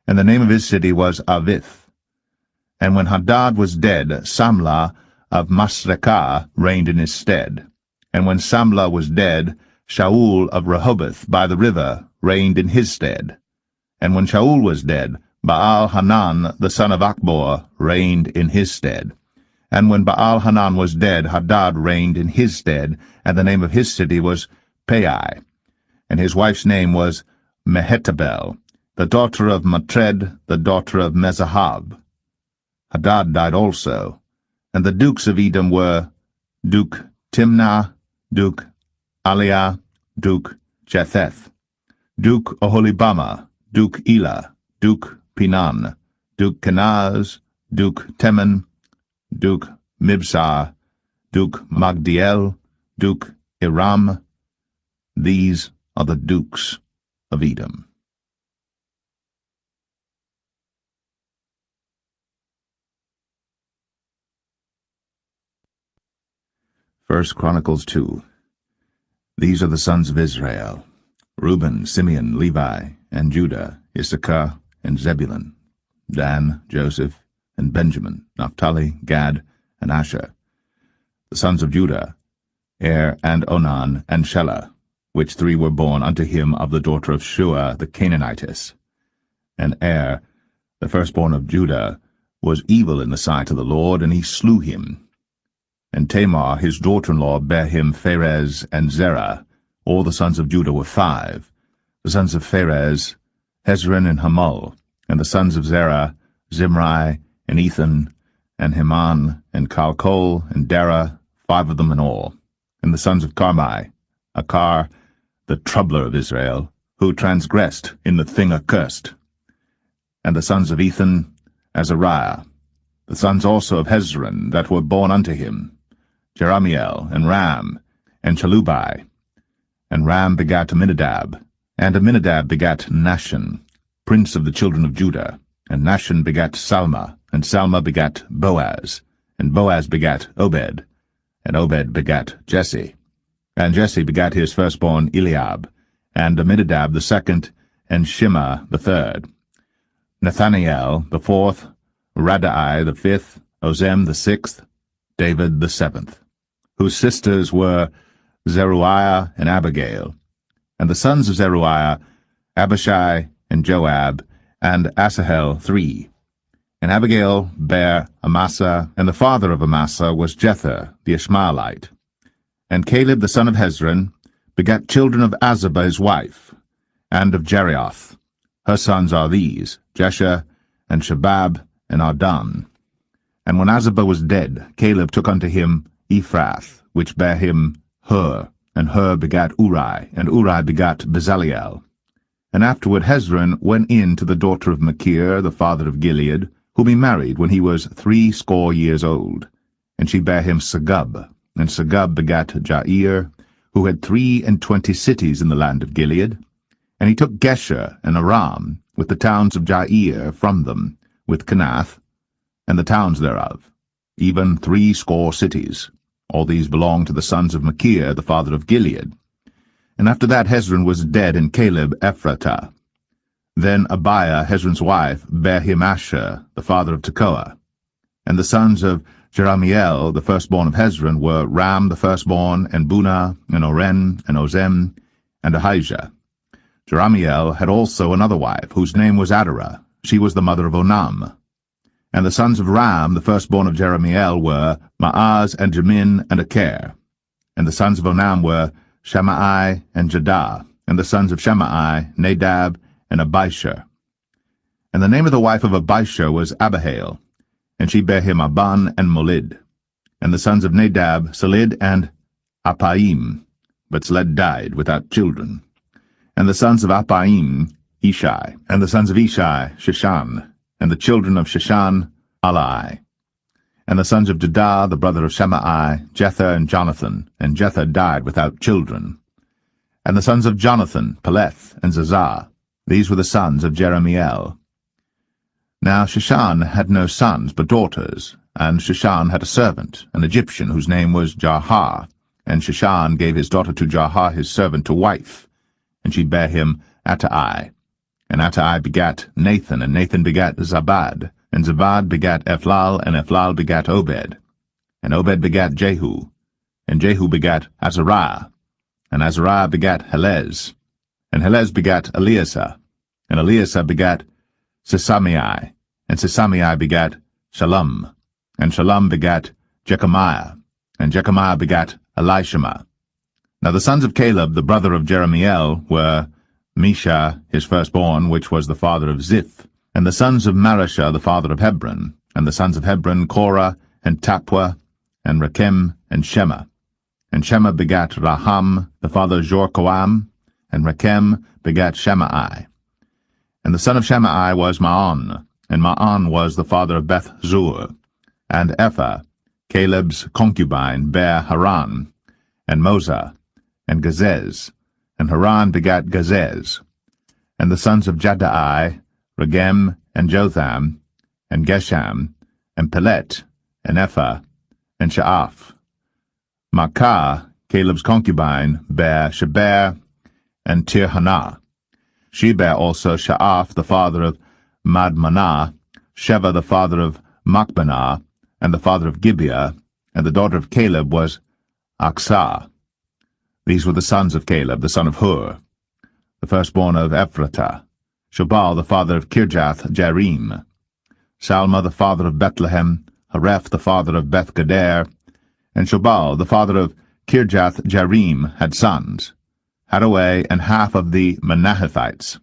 And the name of his city was Avith. And when Hadad was dead, Samlah of Masrekah reigned in his stead. And when Samlah was dead, Shaul of Rehoboth by the river reigned in his stead. And when Shaul was dead, Baal-Hanan the son of Achbor reigned in his stead. And when Baal-Hanan was dead, Hadad reigned in his stead, and the name of his city was Pai. And his wife's name was Mehetabel, the daughter of Matred, the daughter of Mezahab. Hadad died also. And the dukes of Edom were Duke Timnah, Duke Aliah, Duke Jetheth, Duke Oholibama, Duke Elah, Duke Pinan, Duke Kenaz, Duke Teman, Duke Mibsar, Duke Magdiel, Duke Iram. These are the dukes of Edom. 1 Chronicles 2. These are the sons of Israel: Reuben, Simeon, Levi, and Judah, Issachar, and Zebulun. Dan, Joseph, and Benjamin, Naphtali, Gad, and Asher. The sons of Judah, Er, and Onan, and Shelah, which three were born unto him of the daughter of Shua the Canaanitess. And Er, the firstborn of Judah, was evil in the sight of the Lord, and he slew him. And Tamar his daughter-in-law bare him Pharez and Zerah. All the sons of Judah were 5. The sons of Pharez, Hezron and Hamul, and the sons of Zerah, Zimri, and Ethan, and Heman, and Calcol, and Dara, 5 of them in all. And the sons of Carmi, Achar, the troubler of Israel, who transgressed in the thing accursed. And the sons of Ethan, Azariah. The sons also of Hezron that were born unto him, Jeramiel, and Ram, and Chalubai. And Ram begat Aminadab, and Aminadab begat Nahshon, prince of the children of Judah. And Nahshon begat Salma, and Salma begat Boaz, and Boaz begat Obed, and Obed begat Jesse. And Jesse begat his firstborn Eliab, and Aminadab the second, and Shema the third. Nathaniel the fourth, Radai the fifth, Ozem the sixth, David the seventh, whose sisters were Zeruiah and Abigail. And the sons of Zeruiah, Abishai and Joab, and Asahel 3. And Abigail bare Amasa, and the father of Amasa was Jether the Ishmaelite. And Caleb the son of Hezron begat children of Azabah his wife, and of Jerioth. Her sons are these, Jesher, and Shabab, and Ardan. And when Azabah was dead, Caleb took unto him Ephrath, which bare him Hur, and Hur begat Uri, and Uri begat Bezaleel. And afterward Hezron went in to the daughter of Machir, the father of Gilead, whom he married when he was 60 years old. And she bare him Segub, and Segub begat Jair, who had 23 cities in the land of Gilead. And he took Gesher and Aram, with the towns of Jair from them, with Kenath, and the towns thereof, even 60 cities. All these belonged to the sons of Machir, the father of Gilead. And after that Hezron was dead, and Caleb Ephratah. Then Abiah, Hezron's wife, bare him Asher, the father of Tekoa. And the sons of Jeramiel, the firstborn of Hezron, were Ram the firstborn, and Bunah, and Oren, and Ozem, and Ahijah. Jeramiel had also another wife, whose name was Adarah. She was the mother of Onam. And the sons of Ram, the firstborn of Jeramiel, were Maaz, and Jamin, and Acher. And the sons of Onam were Shammai, and Jadah. And the sons of Shammai, Nadab, and Abishur. And the name of the wife of Abishur was Abihail, and she bare him Aban and Molid. And the sons of Nadab, Seled, and Appaim. But Seled died without children. And the sons of Appaim, Ishai. And the sons of Ishai, Sheshan. And the children of Sheshan, Alai. And the sons of Judah, the brother of Shammai, Jether and Jonathan. And Jether died without children. And the sons of Jonathan, Paulett and Zazah. These were the sons of Jeramiel. Now Sheshan had no sons but daughters, and Sheshan had a servant, an Egyptian, whose name was Jarha. And Sheshan gave his daughter to Jarha his servant to wife, and she bare him Attai. And Attai begat Nathan, and Nathan begat Zabad, and Zabad begat Ephlal, and Ephlal begat Obed. And Obed begat Jehu, and Jehu begat Azariah, and Azariah begat Helez. And Helez begat Eleazar, and Eleazar begat Sesamei, and Sesamei begat Shalom, and Shalom begat Jechamiah, and Jechamiah begat Elishama. Now the sons of Caleb, the brother of Jeramiel, were Misha, his firstborn, which was the father of Ziph, and the sons of Marashah, the father of Hebron, and the sons of Hebron, Korah, and Tapua, and Rechem, and Shema. And Shema begat Raham, the father of Jorkoam, and Rechem begat Shammai. And the son of Shammai was Maon, and Maon was the father of Beth-zur. And Ephah, Caleb's concubine, bare Haran, and Moza, and Gazez. And Haran begat Gazez. And the sons of Jaddai, Regem, and Jotham, and Gesham, and Paulett, and Ephah, and Sha'af. Maacah, Caleb's concubine, bare Sheber, and Tirhanah. She bare also Sha'af, the father of Madmanah, Sheva the father of Machbenah, and the father of Gibeah, and the daughter of Caleb was Aksah. These were the sons of Caleb, the son of Hur, the firstborn of Ephratah, Shobal the father of Kirjath-Jearim, Salma the father of Bethlehem, Hareph the father of Beth-Gader, and Shobal the father of Kirjath-Jearim had sons, Haraway and half of the Manahethites.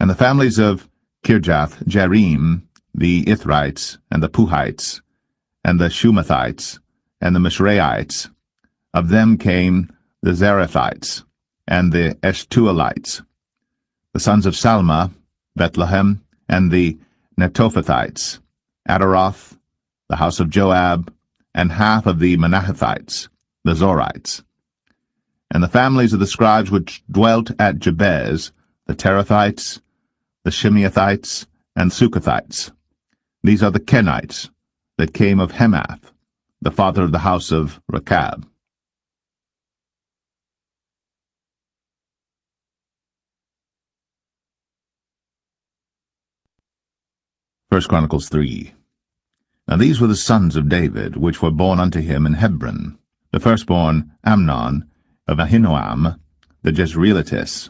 And the families of Kirjath-Jearim, the Ithrites, and the Puhites, and the Shumathites, and the Mishraites, of them came the Zarethites, and the Eshtuelites. The sons of Salma, Bethlehem, and the Netophathites, Adaroth, the house of Joab, and half of the Manahethites, the Zorites. And the families of the scribes which dwelt at Jabez, the Terathites, the Shimeathites, and Sukathites. These are the Kenites that came of Hemath, the father of the house of Rechab. 1 Chronicles 3. Now these were the sons of David, which were born unto him in Hebron. The firstborn Amnon of Ahinoam, the Jezreelitess.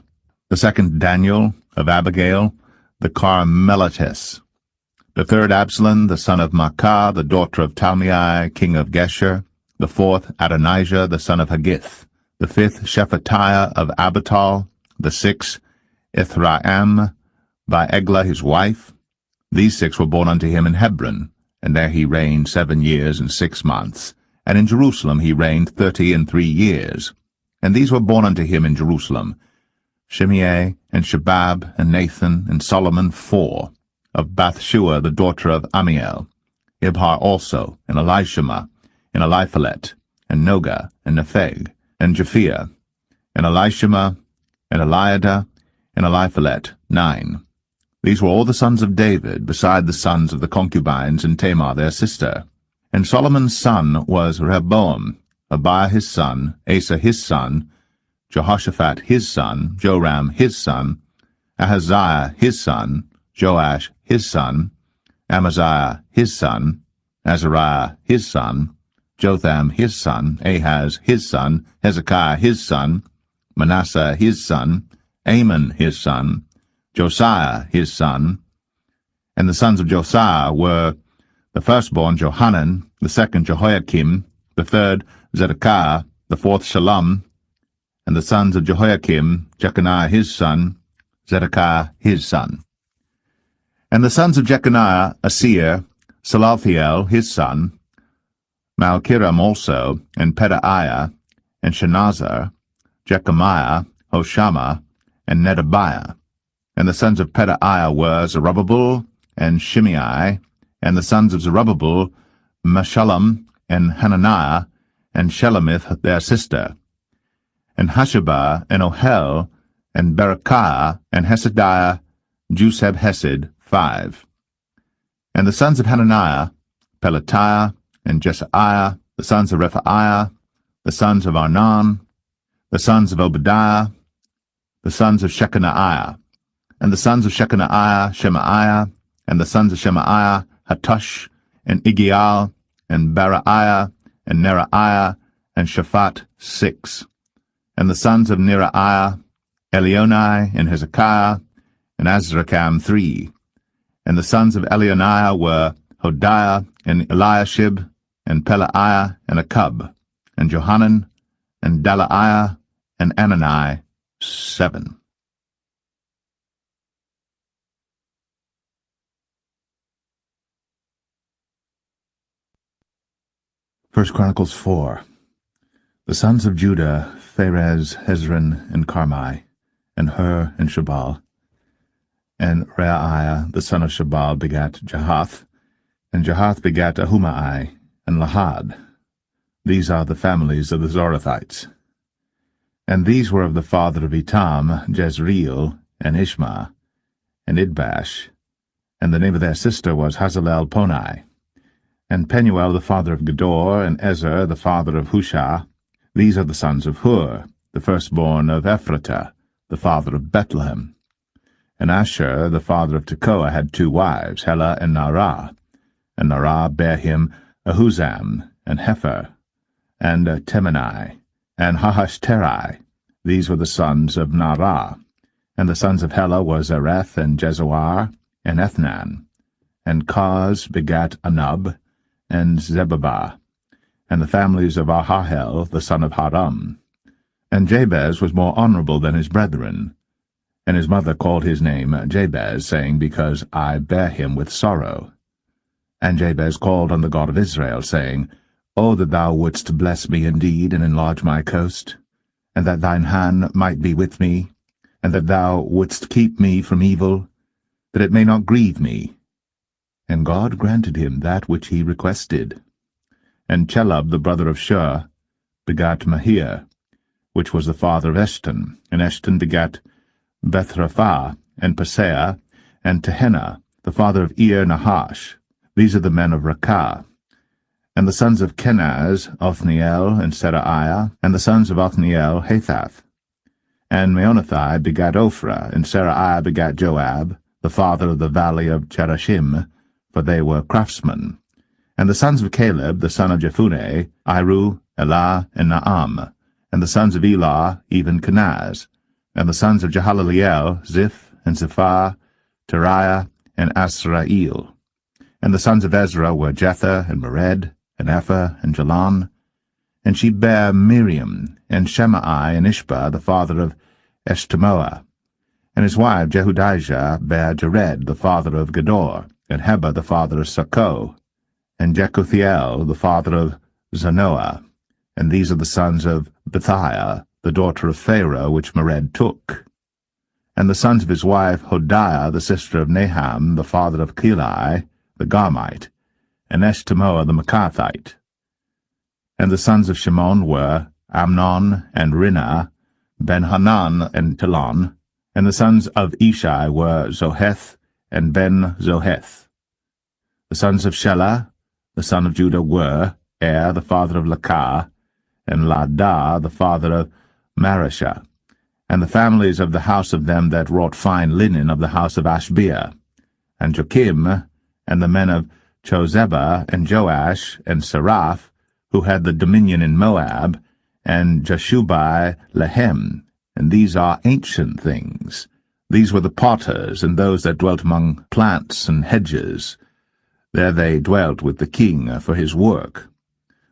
The second Daniel of Abigail, the Carmelitess. The third Absalom, the son of Maacah, the daughter of Talmai, king of Geshur. The fourth Adonijah, the son of Haggith. The fifth Shephatiah of Abital. The sixth Ithraam, by Eglah his wife. These 6 were born unto him in Hebron, and there he reigned 7 years and 6 months. And in Jerusalem he reigned 33 years. And these were born unto him in Jerusalem, Shimei, and Shabab, and Nathan, and Solomon 4, of Bathshua the daughter of Amiel, Ibhar also, and Elishama, and Eliphalet, and Noga, and Nepheg, and Japhia, and Elishama, and Eliada, and Eliphalet, 9. These were all the sons of David, beside the sons of the concubines and Tamar their sister. And Solomon's son was Rehoboam, Abiah his son, Asa his son, Jehoshaphat his son, Joram his son, Ahaziah his son, Joash his son, Amaziah his son, Azariah his son, Jotham his son, Ahaz his son, Hezekiah his son, Manasseh his son, Amon his son, Josiah his son. And the sons of Josiah were the firstborn Johanan, the second Jehoiakim, the third Zedekiah, the fourth Shallum. And the sons of Jehoiakim, Jeconiah his son, Zedekiah his son. And the sons of Jeconiah, Asir, Salathiel his son, Malchiram also, and Pedaiah, and Shenazar, Jechemiah, Hoshama, and Nedabiah. And the sons of Pedaiah were Zerubbabel and Shimei, and the sons of Zerubbabel, Meshullam, and Hananiah, and Shelemith their sister, and Hashabah, and Ohel, and Berechiah, and Hesediah, Juseb-Hesed, 5. And the sons of Hananiah, Pelatiah, and Jesaiah, the sons of Rephaiah, the sons of Arnan, the sons of Obadiah, the sons of Shechaniah, and the sons of Shechaniah, Shemaiah, and the sons of Shemaiah, Hattush, and Igial, and Baraiah, and Neraiah, and Shaphat, 6. And the sons of Neraiah, Elionai, and Hezekiah, and Azrikam, 3. And the sons of Elionai were Hodiah, and Eliashib, and Pelaiah, and Akub, and Johanan, and Dalaiah, and Anani, 7. 1 Chronicles 4. The sons of Judah, Pharez, Hezron, and Carmi, and Hur, and Shabal. And Reaiah, the son of Shabal, begat Jahath, and Jahath begat Ahumai, and Lahad. These are the families of the Zorathites. And these were of the father of Etam, Jezreel, and Ishma, and Idbash, and the name of their sister was Hazalel-Ponai. And Penuel the father of Gedor, and Ezer the father of Hushah. These are the sons of Hur, the firstborn of Ephratah, the father of Bethlehem. And Asher, the father of Tekoa, had 2 wives, Helah and Naarah. And Naarah bare him Ahuzam, and Hepher, and Temeni, and Hahashterai. These were the sons of Naarah. And the sons of Helah were Zereth, and Jezoar, and Ethnan. And Kaz begat Anub, and Zebabah, and the families of Ahahel, the son of Haram. And Jabez was more honorable than his brethren. And his mother called his name Jabez, saying, Because I bare him with sorrow. And Jabez called on the God of Israel, saying, O that thou wouldst bless me indeed, and enlarge my coast, and that thine hand might be with me, and that thou wouldst keep me from evil, that it may not grieve me. And God granted him that which he requested. And Chelub, the brother of Shur, begat Mahir, which was the father of Eshton. And Eshton begat Bethraphah, and Paseah, and Tehenna, the father of Nahash. These are the men of Rakah. And the sons of Kenaz, Othniel, and Seraiah, and the sons of Othniel, Hathath. And Meonothai begat Ophrah, and Seraiah begat Joab, the father of the valley of Cherashim, for they were craftsmen. And the sons of Caleb, the son of Jephunneh, Iru, Elah, and Naam. And the sons of Elah, even Kenaz. And the sons of Jehaleleel, Ziph, and Zephah, Teriah, and Asrael. And the sons of Ezra were Jether, and Mered, and Epher, and Jalan. And she bare Miriam, and Shemai, and Ishba, the father of Eshtemoa. And his wife Jehudijah bare Jared, the father of Gedor, and Heber, the father of Sako, and Jekuthiel, the father of Zanoah. And these are the sons of Bethiah, the daughter of Pharaoh, which Mered took. And the sons of his wife Hodiah, the sister of Naham, the father of Keli, the Garmite, and Eshtemoa the Maacathite. And the sons of Shimon were Amnon, and Rinnah, Ben-Hanan, and Telon. And the sons of Ishai were Zoheth, and Ben-Zoheth. The sons of Shelah, the son of Judah, were the father of Lakah, and Ladah, the father of Mareshah. And the families of the house of them that wrought fine linen of the house of Ashbea, and Joachim, and the men of Chozeba, and Joash, and Seraph, who had the dominion in Moab, and Jashubai Lehem. And these are ancient things. These were the potters, and those that dwelt among plants and hedges. There they dwelt with the king for his work.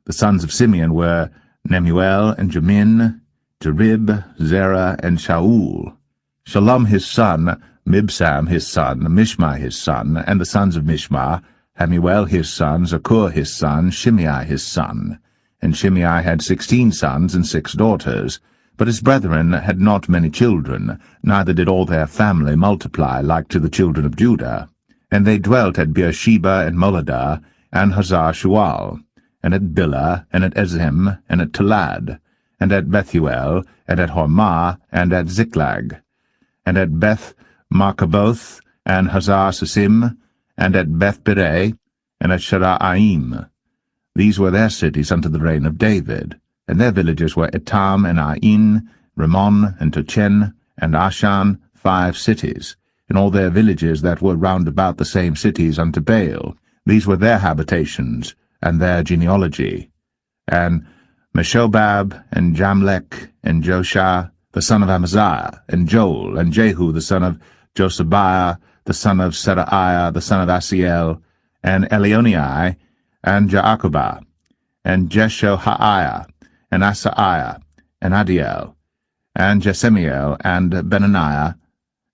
The sons of Simeon were Nemuel, and Jamin, Jerib, Zerah, and Shaul. Shalom his son, Mibsam his son, Mishma his son, and the sons of Mishma, Hamuel his son, Zakur his son, Shimei his son. And Shimei had 16 sons and 6 daughters. But his brethren had not many children, neither did all their family multiply like to the children of Judah. And they dwelt at Beersheba, and Moladah, and Hazar-Shual, and at Bilhah, and at Ezem, and at Talad, and at Bethuel, and at Hormah, and at Ziklag, and at Beth-Markaboth, and Hazar-Susim, and at Beth-Pireh, and at Sharaim. These were their cities unto the reign of David. And their villages were Etam, and Ain, Rimmon, and Tochen, and Ashan, 5 cities, and all their villages that were round about the same cities unto Baal. These were their habitations, and their genealogy. And Meshobab, and Jamlech, and Joshah, the son of Amaziah, and Joel, and Jehu, the son of Josabiah, the son of Seraiah, the son of Asiel, and Elionai, and Jaakobah, and Jeshohaiah, and Asaiah, and Adiel, and Jesemiel, and Benaniah,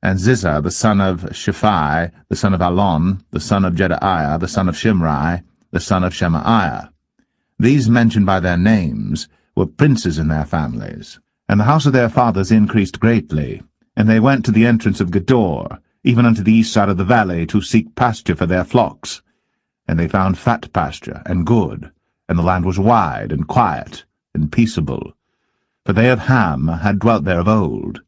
and Ziza, the son of Shaphi, the son of Alon, the son of Jedaiah, the son of Shimri, the son of Shemaiah. These mentioned by their names were princes in their families. And the house of their fathers increased greatly, and they went to the entrance of Gedor, even unto the east side of the valley, to seek pasture for their flocks. And they found fat pasture, and good, and the land was wide, and quiet, and peaceable, for they of Ham had dwelt there of old.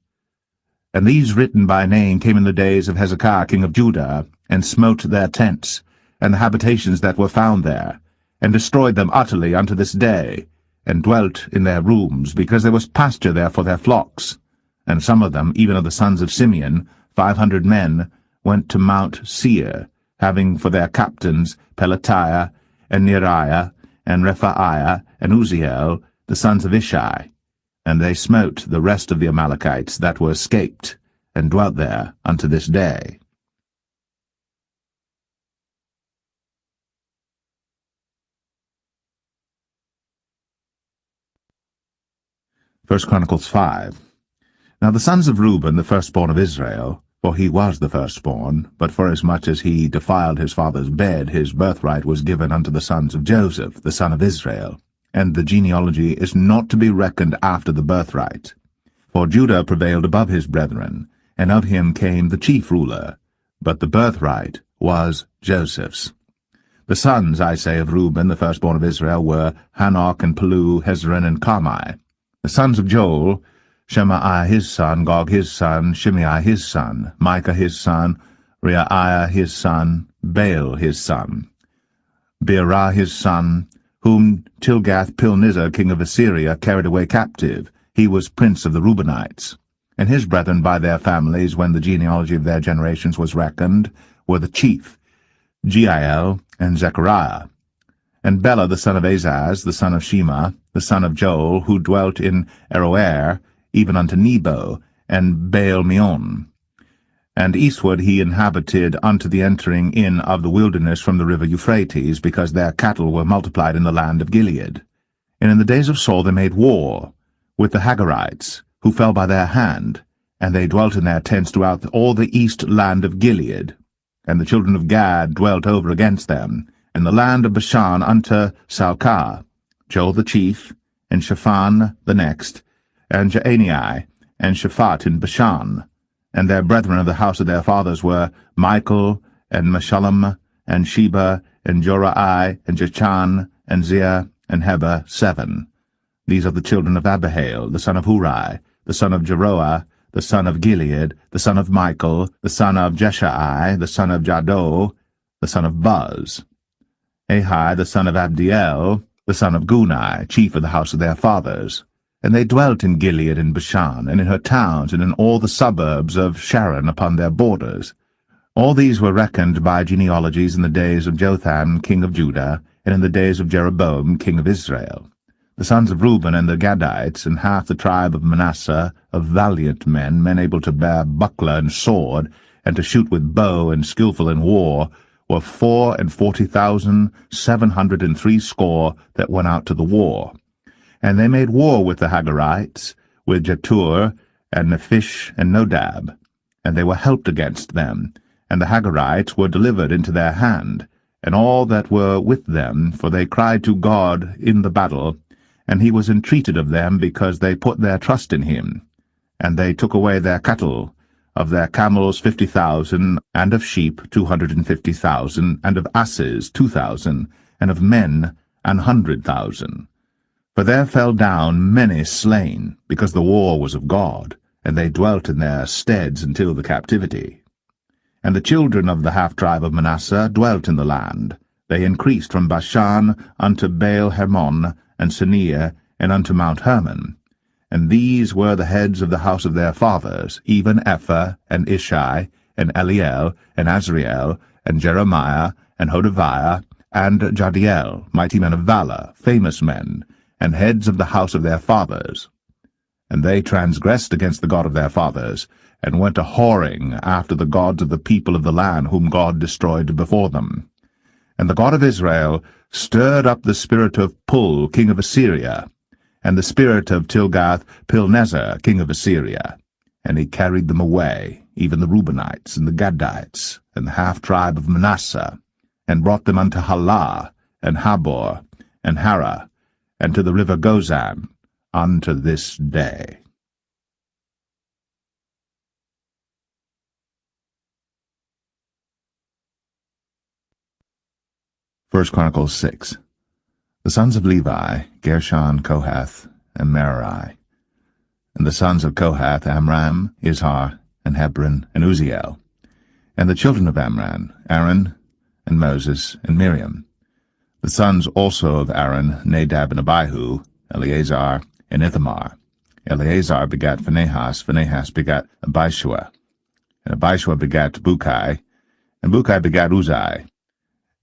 And these written by name came in the days of Hezekiah king of Judah, and smote their tents, and the habitations that were found there, and destroyed them utterly unto this day, and dwelt in their rooms, because there was pasture there for their flocks. And some of them, even of the sons of Simeon, 500 men, went to Mount Seir, having for their captains Pelatiah, and Neriah, and Rephaiah, and Uzziel, the sons of Ishai. And they smote the rest of the Amalekites that were escaped, and dwelt there unto this day. 1 Chronicles 5. Now the sons of Reuben, the firstborn of Israel, for he was the firstborn, but forasmuch as he defiled his father's bed, his birthright was given unto the sons of Joseph, the son of Israel. And the genealogy is not to be reckoned after the birthright. For Judah prevailed above his brethren, and of him came the chief ruler, but the birthright was Joseph's. The sons, I say, of Reuben, the firstborn of Israel, were Hanok, and Palu, Hezron, and Carmi. The sons of Joel, Shemaiah his son, Gog his son, Shimei his son, Micah his son, Reaiah his son, Baal his son, Beerah his son, whom Tilgath-Pilneser, king of Assyria, carried away captive. He was prince of the Reubenites. And his brethren by their families, when the genealogy of their generations was reckoned, were the chief, Jeiel and Zechariah. And Bela the son of Azaz, the son of Shema, the son of Joel, who dwelt in Aroer, even unto Nebo, and Baal-meon. And eastward he inhabited unto the entering in of the wilderness from the river Euphrates, because their cattle were multiplied in the land of Gilead. And in the days of Saul they made war with the Hagarites, who fell by their hand, and they dwelt in their tents throughout all the east land of Gilead. And the children of Gad dwelt over against them, and the land of Bashan unto Salcah, Joel the chief, and Shaphan the next, and Jaanai, and Shaphat in Bashan. And their brethren of the house of their fathers were Michael, and Meshullam, and Sheba, and Jorai, and Jachan, and Zia, and Heber, 7. These are the children of Abihail, the son of Huri, the son of Jeroah, the son of Gilead, the son of Michael, the son of Jeshai, the son of Jado, the son of Buz. Ahi, the son of Abdiel, the son of Gunai, chief of the house of their fathers. And they dwelt in Gilead and Bashan, and in her towns, and in all the suburbs of Sharon upon their borders. All these were reckoned by genealogies in the days of Jotham, king of Judah, and in the days of Jeroboam, king of Israel. The sons of Reuben and the Gadites, and half the tribe of Manasseh, of valiant men, men able to bear buckler and sword, and to shoot with bow, and skillful in war, were 44,760 that went out to the war. And they made war with the Hagarites, with Jetur, and Nephish, and Nodab. And they were helped against them, and the Hagarites were delivered into their hand, and all that were with them, for they cried to God in the battle, and he was entreated of them, because they put their trust in him. And they took away their cattle, of their camels 50,000, and of sheep 250,000, and of asses 2,000, and of men 100,000. For there fell down many slain, because the war was of God, and they dwelt in their steads until the captivity. And the children of the half-tribe of Manasseh dwelt in the land. They increased from Bashan unto Baal-Hermon, and Sinir, and unto Mount Hermon. And these were the heads of the house of their fathers, even Ephah, and Ishai, and Eliel, and Azriel, and Jeremiah, and Hodaviah, and Jadiel, mighty men of valor, famous men, and heads of the house of their fathers. And they transgressed against the God of their fathers, and went a-whoring after the gods of the people of the land, whom God destroyed before them. And the God of Israel stirred up the spirit of Pul, king of Assyria, and the spirit of Tilgath-Pilneser, king of Assyria. And he carried them away, even the Reubenites, and the Gadites, and the half-tribe of Manasseh, and brought them unto Halah, and Habor, and Hara, and to the river Gozan, unto this day. 1 Chronicles 6. The sons of Levi, Gershon, Kohath, and Merari. And the sons of Kohath, Amram, Izhar, and Hebron, and Uzziel. And the children of Amram, Aaron, and Moses, and Miriam. The sons also of Aaron, Nadab and Abihu, Eleazar, and Ithamar. Eleazar begat Phinehas, Phinehas begat Abishua. And Abishua begat Bukai, and Bukai begat Uzai.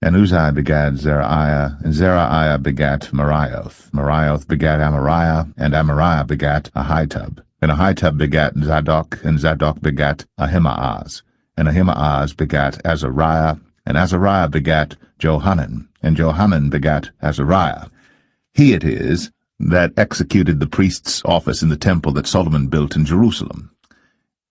And Uzai begat Zerahiah, and Zerahiah begat Marioth. Marioth begat Amariah, and Amariah begat Ahitub. And Ahitub begat Zadok, and Zadok begat Ahimaaz. And Ahimaaz begat Azariah, and Azariah begat Johanan, and Johanan begat Azariah. He it is that executed the priest's office in the temple that Solomon built in Jerusalem.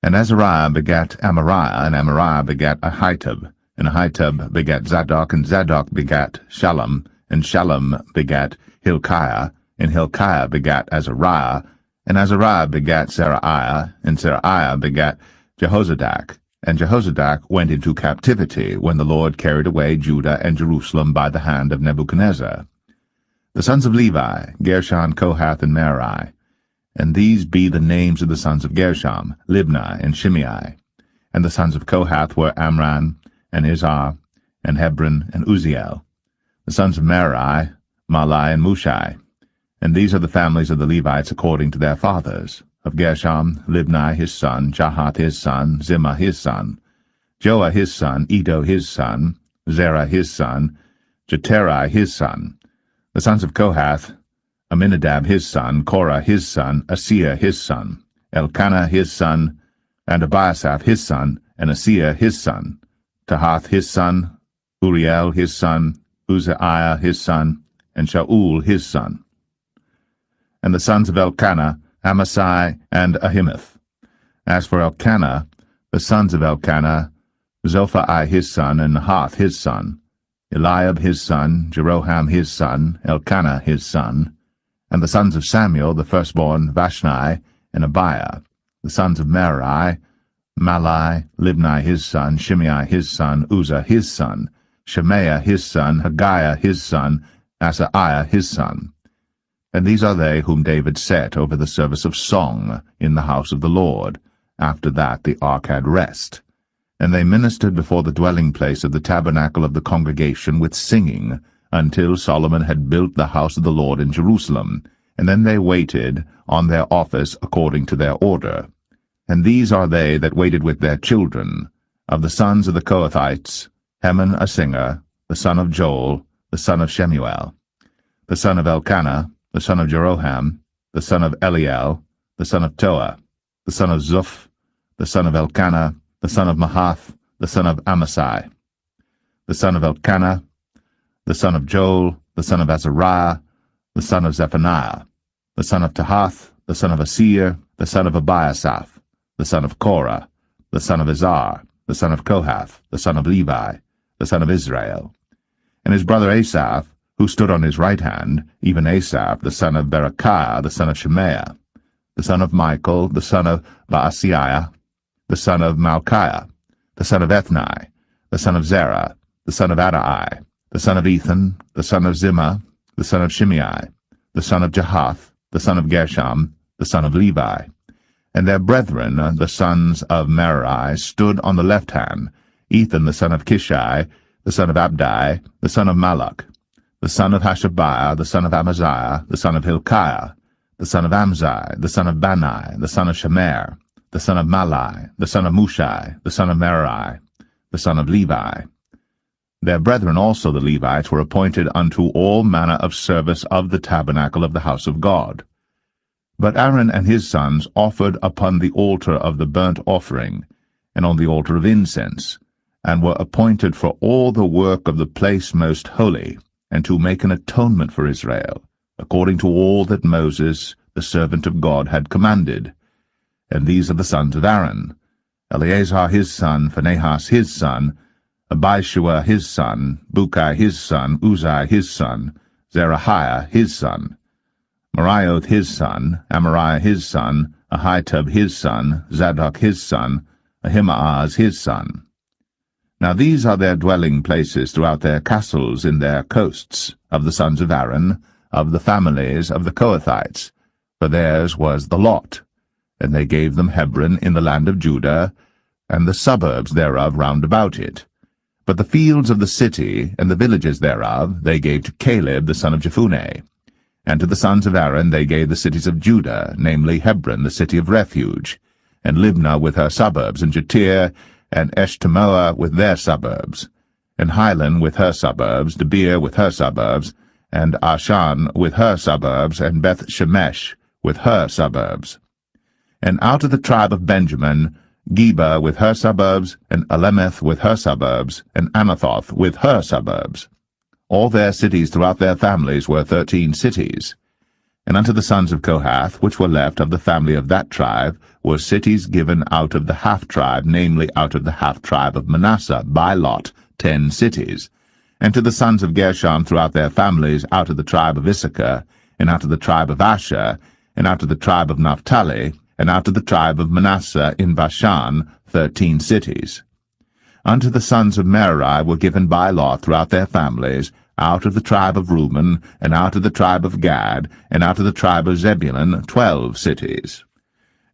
And Azariah begat Amariah, and Amariah begat Ahitub. And Ahitub begat Zadok, and Zadok begat Shallum, and Shallum begat Hilkiah, and Hilkiah begat Azariah, and Azariah begat Zerahiah, and Zerahiah begat Jehozadak. And Jehozadak went into captivity when the Lord carried away Judah and Jerusalem by the hand of Nebuchadnezzar. The sons of Levi, Gershon, Kohath, and Merari. And these be the names of the sons of Gershom, Libni, and Shimei. And the sons of Kohath were Amram, and Izhar, and Hebron, and Uzziel. The sons of Merari, Mahli, and Mushai. And these are the families of the Levites according to their fathers. Of Gershom, Libni his son, Jahath his son, Zimmah his son, Joah his son, Iddo his son, Zerah his son, Jeterai his son. The sons of Kohath, Aminadab his son, Korah his son, Asir his son, Elkanah his son, and Abiasaph his son, and Asir his son, Tahath his son, Uriel his son, Uzziah his son, and Shaul his son. And the sons of Elkanah, Amasai, and Ahimeth. As for Elkanah, the sons of Elkanah, Zophai his son, and Nahath his son, Eliab his son, Jeroham his son, Elkanah his son, and the sons of Samuel the firstborn, Vashni, and Abiah. The sons of Merari, Mahli, Libni his son, Shimei his son, Uzzah his son, Shemaiah his son, Haggiah his son, Asaiah his son. And these are they whom David set over the service of song in the house of the Lord. After that the ark had rest. And they ministered before the dwelling place of the tabernacle of the congregation with singing, until Solomon had built the house of the Lord in Jerusalem. And then they waited on their office according to their order. And these are they that waited with their children. Of the sons of the Kohathites, Heman a singer, the son of Joel, the son of Shemuel, the son of Elkanah, the son of Jeroham, the son of Eliel, the son of Toah, the son of Zuph, the son of Elkanah, the son of Mahath, the son of Amasai, the son of Elkanah, the son of Joel, the son of Azariah, the son of Zephaniah, the son of Tahath, the son of Asir, the son of Abiasaph, the son of Korah, the son of Izhar, the son of Kohath, the son of Levi, the son of Israel, and his brother Asaph, who stood on his right hand, even Asaph, the son of Berechiah, the son of Shemaiah, the son of Michael, the son of Baasiah, the son of Malchiah, the son of Ethni, the son of Zerah, the son of Adai, the son of Ethan, the son of Zimmah, the son of Shimei, the son of Jahath, the son of Gershom, the son of Levi. And their brethren, the sons of Merari, stood on the left hand, Ethan the son of Kishi, the son of Abdi, the son of Malach, the son of Hashabiah, the son of Amaziah, the son of Hilkiah, the son of Amzi, the son of Bani, the son of Shemer, the son of Mahli, the son of Mushai, the son of Merari, the son of Levi. Their brethren also the Levites were appointed unto all manner of service of the tabernacle of the house of God. But Aaron and his sons offered upon the altar of the burnt offering, and on the altar of incense, and were appointed for all the work of the place most holy, and to make an atonement for Israel, according to all that Moses, the servant of God, had commanded. And these are the sons of Aaron, Eleazar his son, Phinehas his son, Abishua his son, Bukai his son, Uzai his son, Zerahiah his son, Marioth his son, Amariah his son, Ahitub his son, Zadok his son, Ahimaaz his son. Now these are their dwelling places throughout their castles in their coasts, of the sons of Aaron, of the families of the Kohathites, for theirs was the lot. And they gave them Hebron in the land of Judah, and the suburbs thereof round about it. But the fields of the city and the villages thereof they gave to Caleb the son of Jephunneh. And to the sons of Aaron they gave the cities of Judah, namely Hebron, the city of refuge, and Libnah with her suburbs, and Jatir, and Eshtemoa with their suburbs, and Hilan with her suburbs, Debir with her suburbs, and Ashan with her suburbs, and Beth-Shemesh with her suburbs. And out of the tribe of Benjamin, Geba with her suburbs, and Alemeth with her suburbs, and Anathoth with her suburbs. All their cities throughout their families were 13 cities. And unto the sons of Kohath, which were left of the family of that tribe, were cities given out of the half-tribe, namely out of the half-tribe of Manasseh, by lot, 10 cities. And to the sons of Gershon throughout their families, out of the tribe of Issachar, and out of the tribe of Asher, and out of the tribe of Naphtali, and out of the tribe of Manasseh in Bashan, 13 cities. Unto the sons of Merari were given by lot throughout their families, out of the tribe of Reuben, and out of the tribe of Gad, and out of the tribe of Zebulun, 12 cities.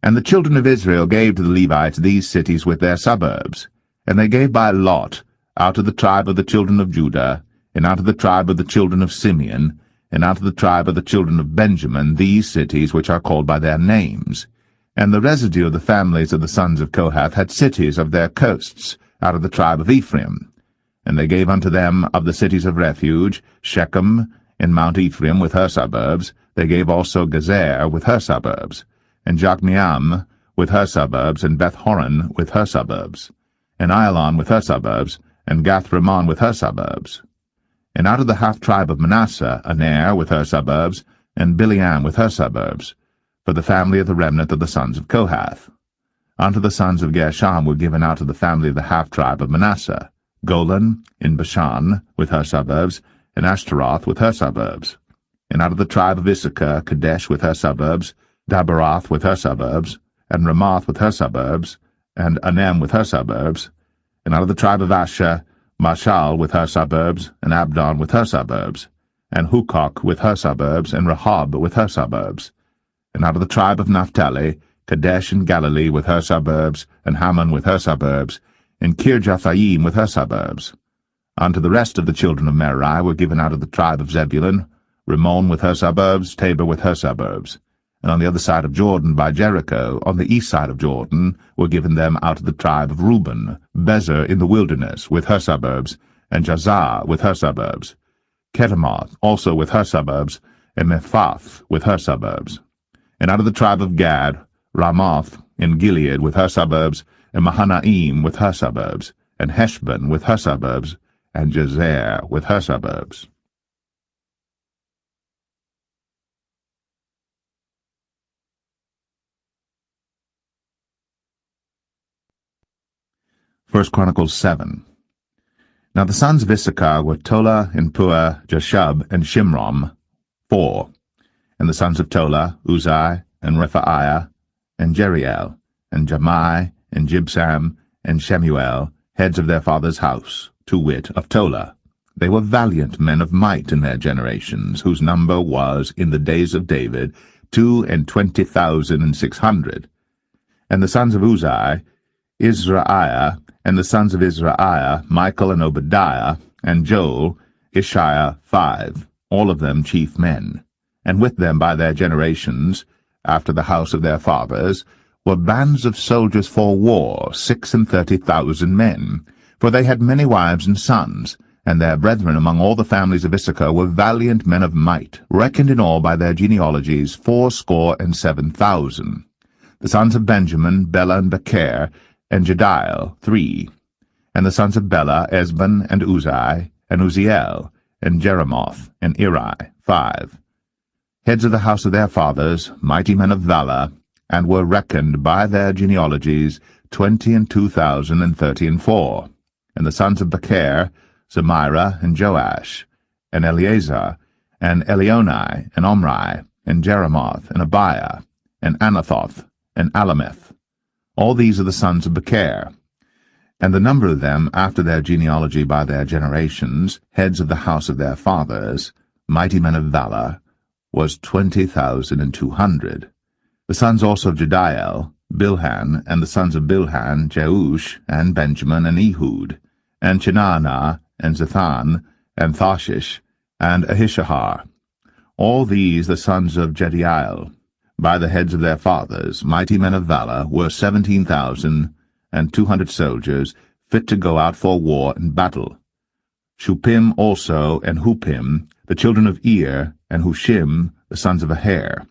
And the children of Israel gave to the Levites these cities with their suburbs, and they gave by lot, out of the tribe of the children of Judah, and out of the tribe of the children of Simeon, and out of the tribe of the children of Benjamin, these cities which are called by their names. And the residue of the families of the sons of Kohath had cities of their coasts, out of the tribe of Ephraim. And they gave unto them of the cities of refuge, Shechem, in Mount Ephraim with her suburbs. They gave also Gezer with her suburbs, and Jokmeam with her suburbs, and Beth-horon with her suburbs, and Ailon with her suburbs, and Gath-rimmon with her suburbs. And out of the half-tribe of Manasseh, Aner with her suburbs, and Bileam with her suburbs, for the family of the remnant of the sons of Kohath. Unto the sons of Gershon were given out of the family of the half-tribe of Manasseh, Golan in Bashan with her suburbs, and Ashtaroth with her suburbs. And out of the tribe of Issachar, Kadesh with her suburbs, Dabaroth with her suburbs, and Ramoth with her suburbs, and Anem with her suburbs. And out of the tribe of Asher, Mashal with her suburbs, and Abdon with her suburbs, and Hukok with her suburbs, and Rehob with her suburbs. And out of the tribe of Naphtali, Kadesh in Galilee with her suburbs, and Hammon with her suburbs, and Kirjathaim with her suburbs. Unto the rest of the children of Merari were given out of the tribe of Zebulun, Rimmon with her suburbs, Tabor with her suburbs. And on the other side of Jordan by Jericho, on the east side of Jordan, were given them out of the tribe of Reuben, Bezer in the wilderness with her suburbs, and Jazar with her suburbs, Kedemoth also with her suburbs, and Mephath with her suburbs. And out of the tribe of Gad, Ramoth in Gilead with her suburbs, and Mahanaim with her suburbs, and Heshbon with her suburbs, and Jazer with her suburbs. First Chronicles 7. Now the sons of Issachar were Tola, and Puah, Jashub, and Shimrom, 4. And the sons of Tola, Uzai, and Rephaiah, and Jeriel, and Jamai, and Jibsam, and Shemuel, heads of their father's house, to wit, of Tola. They were valiant men of might in their generations, whose number was, in the days of David, 22,600. And the sons of Uzai, Israiah, and the sons of Israiah, Michael and Obadiah, and Joel, Ishiah, 5, all of them chief men. And with them by their generations, after the house of their fathers, were bands of soldiers for war, 36,000 men. For they had many wives and sons, and their brethren among all the families of Issachar were valiant men of might, reckoned in all by their genealogies 7,000. The sons of Benjamin, Bela and Becher, and Jediel, 3. And the sons of Bela, Esban, and Uzai, and Uziel, and Jeremoth, and Eri, 5. Heads of the house of their fathers, mighty men of valor, and were reckoned by their genealogies 22,034. And the sons of Becher, Zemira, and Joash, and Eleazar, and Elionai, and Omri, and Jeremoth, and Abiah, and Anathoth, and Alameth. All these are the sons of Becher. And the number of them after their genealogy by their generations, heads of the house of their fathers, mighty men of valor, was 20,200. The sons also of Jediel, Bilhan, and the sons of Bilhan, Jeush, and Benjamin, and Ehud, and Chenaanah, and Zethan, and Thashish, and Ahishahar. All these the sons of Jediel. by the heads of their fathers, mighty men of valor, were 17,200 soldiers, fit to go out for war and battle. Shuppim also and Huppim, the children of Ir, and Hushim, the sons of Aher.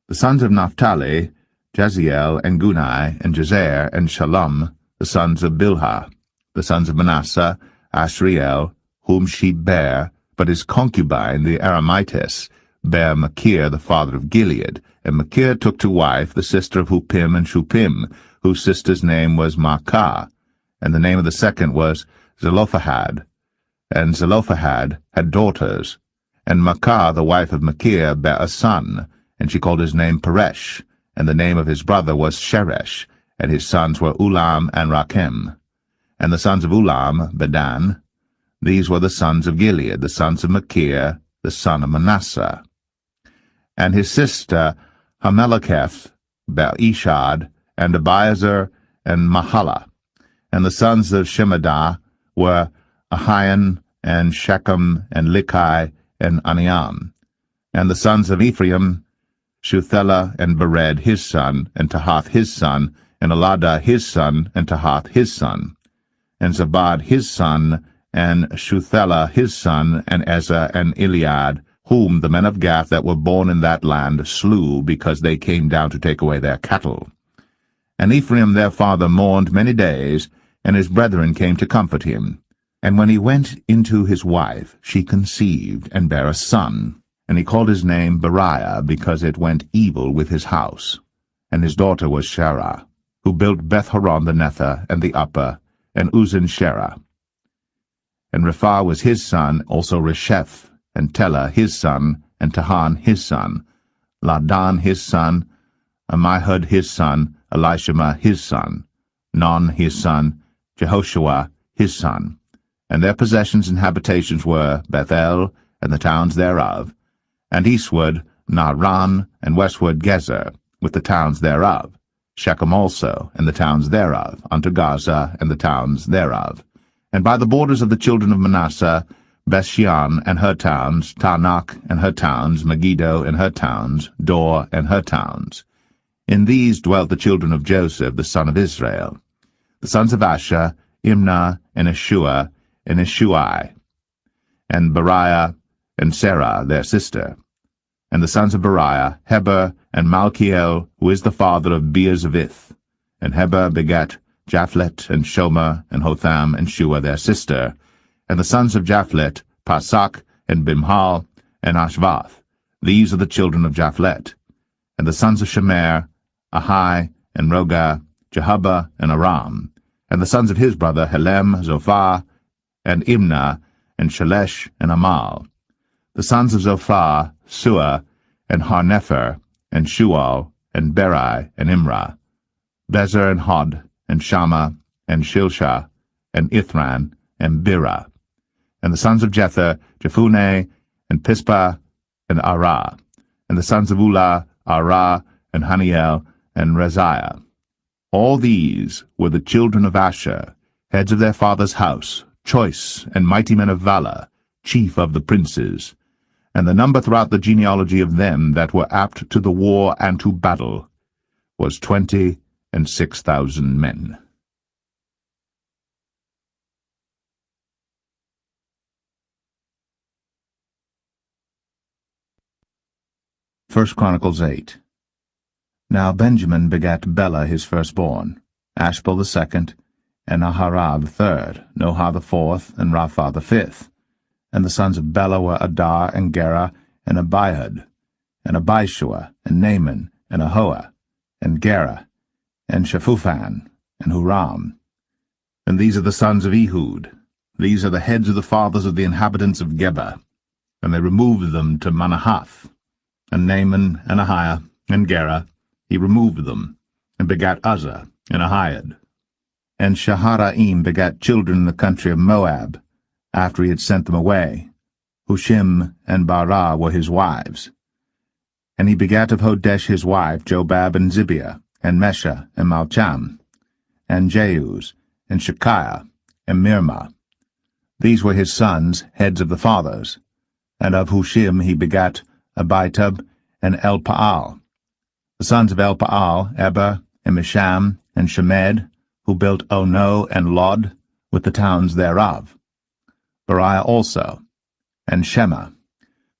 The sons of Naphtali, Jaziel, and Gunai, and Jazer, and Shalom, the sons of Bilhah. The sons of Manasseh, Asriel, whom she bare, but his concubine, the Aramitess, bare Machir, the father of Gilead, and Machir took to wife the sister of Huppim and Shuppim, whose sister's name was Maacah, and the name of the second was Zelophehad. And Zelophehad had daughters, and Maacah, the wife of Machir, bare a son, and she called his name Peresh, and the name of his brother was Sheresh, and his sons were Ulam and Rakem. And the sons of Ulam, Bedan. These were the sons of Gilead, the sons of Machir, the son of Manasseh. And his sister Hameleketh bare Ishad, and Abiezer, and Mahalah. And the sons of Shemadah were Ahian, and Shechem, and Likai, and Aniam. And the sons of Ephraim, Shuthelah, and Bered his son, and Tahath his son, and Eladah his son, and Tahath his son. And Zabad his son, and Shuthelah his son, and Ezer, and Eliad, whom the men of Gath that were born in that land slew, because they came down to take away their cattle. And Ephraim their father mourned many days, and his brethren came to comfort him. And when he went into his wife, she conceived, and bare a son. And he called his name Beriah, because it went evil with his house. And his daughter was Sherah, who built Beth-horon the Nether, and the upper, and Uzan-Sherah. And Rephah was his son, also Resheph, and Telah his son, and Tahan his son, Ladan his son, Ammihud his son, Elishama his son, Non his son, Jehoshua his son. And their possessions and habitations were Bethel, and the towns thereof, and eastward Nahran, and westward Gezer, with the towns thereof, Shechem also, and the towns thereof, unto Gaza, and the towns thereof. And by the borders of the children of Manasseh, Bethshean and her towns, Taanach and her towns, Megiddo and her towns, Dor and her towns. In these dwelt the children of Joseph, the son of Israel. The sons of Asher, Imnah, and Ishua, and Ishuai, and Beriah, and Sarah their sister. And the sons of Beriah, Heber, and Malchiel, who is the father of Beerzavith. And Heber begat Japhlet, and Shomer, and Hotham, and Shua their sister. And the sons of Japhlet, Pasak, and Bimhal, and Ashvath. These are the children of Japhlet. And the sons of Shemer, Ahai, and Roga, Jehubbah, and Aram. And the sons of his brother Helem, Zophah, and Imnah, and Shelesh, and Amal. The sons of Zophah, Sua, and Harnepher, and Shual, and Beri, and Imrah, Bezer, and Hod, and Shammah, and Shilshah, and Ithran, and Birah. And the sons of Jether, Jephunneh, and Pispa, and Arah. And the sons of Ulah, Arah, and Haniel, and Reziah. All these were the children of Asher, heads of their father's house, choice and mighty men of valor, chief of the princes. And the number throughout the genealogy of them that were apt to the war and to battle was 26,000 men. 1 Chronicles 8. Now Benjamin begat Bela his firstborn, Ashbel the second, and Aharab the third, Nohah the fourth, and Rapha the fifth. And the sons of Bela were Adar, and Gera, and Abihud, and Abishua, and Naaman, and Ahoah, and Gera, and Shephuphan, and Huram. And these are the sons of Ehud. These are the heads of the fathers of the inhabitants of Geba. And they removed them to Manahath. And Naaman, and Ahiah, and Gera, he removed them, and begat Uzzah, and Ahiad. And Shaharaim begat children in the country of Moab, after he had sent them away. Hushim and Barah were his wives. And he begat of Hodesh his wife Jobab, and Zibiah, and Mesha, and Malcham, and Jeuz, and Shekiah, and Mirmah. These were his sons, heads of the fathers. And of Hushim he begat Abitub, and Elpaal. The sons of Elpaal, Eber, and Misham, and Shemed, who built Ono and Lod, with the towns thereof. Beriah also, and Shema,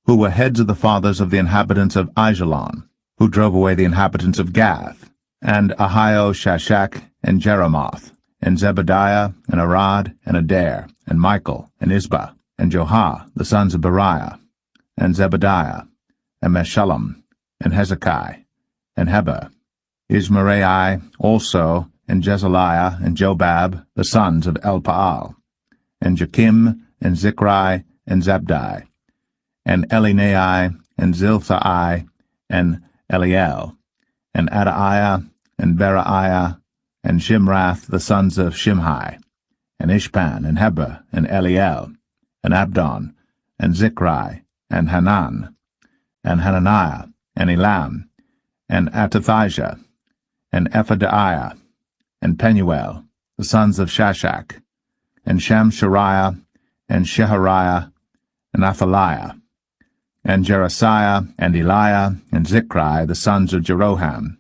who were heads of the fathers of the inhabitants of Aijalon, who drove away the inhabitants of Gath, and Ahio, Shashak, and Jeremoth, and Zebediah, and Arad, and Adair, and Michael, and Isbah, and Johah, the sons of Beriah, and Zebediah, and Meshullam, and Hezekiah, and Heber, Ismarai also, and Jezaliah, and Jobab, the sons of Elpaal, and Jakim, and Zichri, and Zabdi, and Elinai, and Zilthai, and Eliel, and Adaiah, and Beraiah, and Shimrath, the sons of Shimhi, and Ishpan, and Heber, and Eliel, and Abdon, and Zichri, and Hanan, and Hananiah, and Elam, and Atathijah, and Ephadiah, and Penuel, the sons of Shashak, and Shamshariah, and Shehariah, and Athaliah, and Jerasiah, and Eliah, and Zichri, the sons of Jeroham.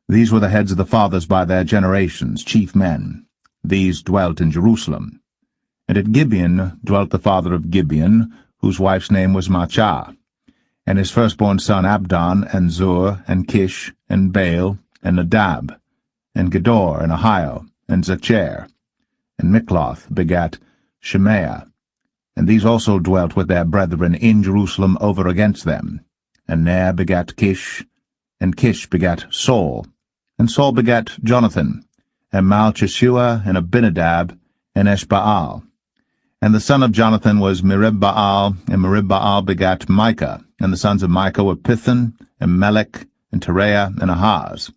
These were the heads of the fathers by their generations, chief men. These dwelt in Jerusalem. And at Gibeon dwelt the father of Gibeon, whose wife's name was Maachah, and his firstborn son Abdon, and Zur, and Kish, and Baal, and Nadab, and Gedor, and Ahio, and Zechar, and Mikloth begat Shemaiah. And these also dwelt with their brethren in Jerusalem over against them. And Ner begat Kish, and Kish begat Saul, and Saul begat Jonathan, and Malchishua, and Abinadab, and Eshbaal. And the son of Jonathan was Meribbaal, and Meribbaal begat Micah, and the sons of Micah were Pithon, and Melech, and Tereah, and Ahaz.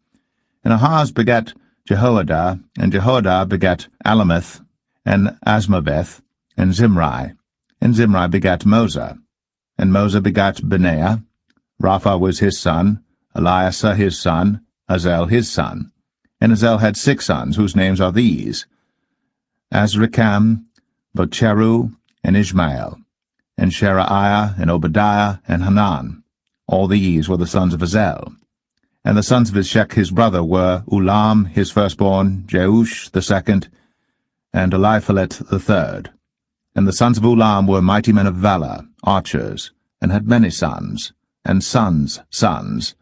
And Ahaz begat Jehoiada, and Jehoiada begat Alameth, and Asmaveth, and Zimri. And Zimri begat Moza, and Moza begat Benaiah. Rapha was his son, Eliasa his son, Azel his son. And Azel had 6 sons, whose names are these: Azrikam, Bocheru, and Ishmael, and Sheraiah, and Obadiah, and Hanan. All these were the sons of Azel. And the sons of Ishek his brother were Ulam his firstborn, Jeush the second, and Eliphalet the third. And the sons of Ulam were mighty men of valor, archers, and had many sons, and sons' sons,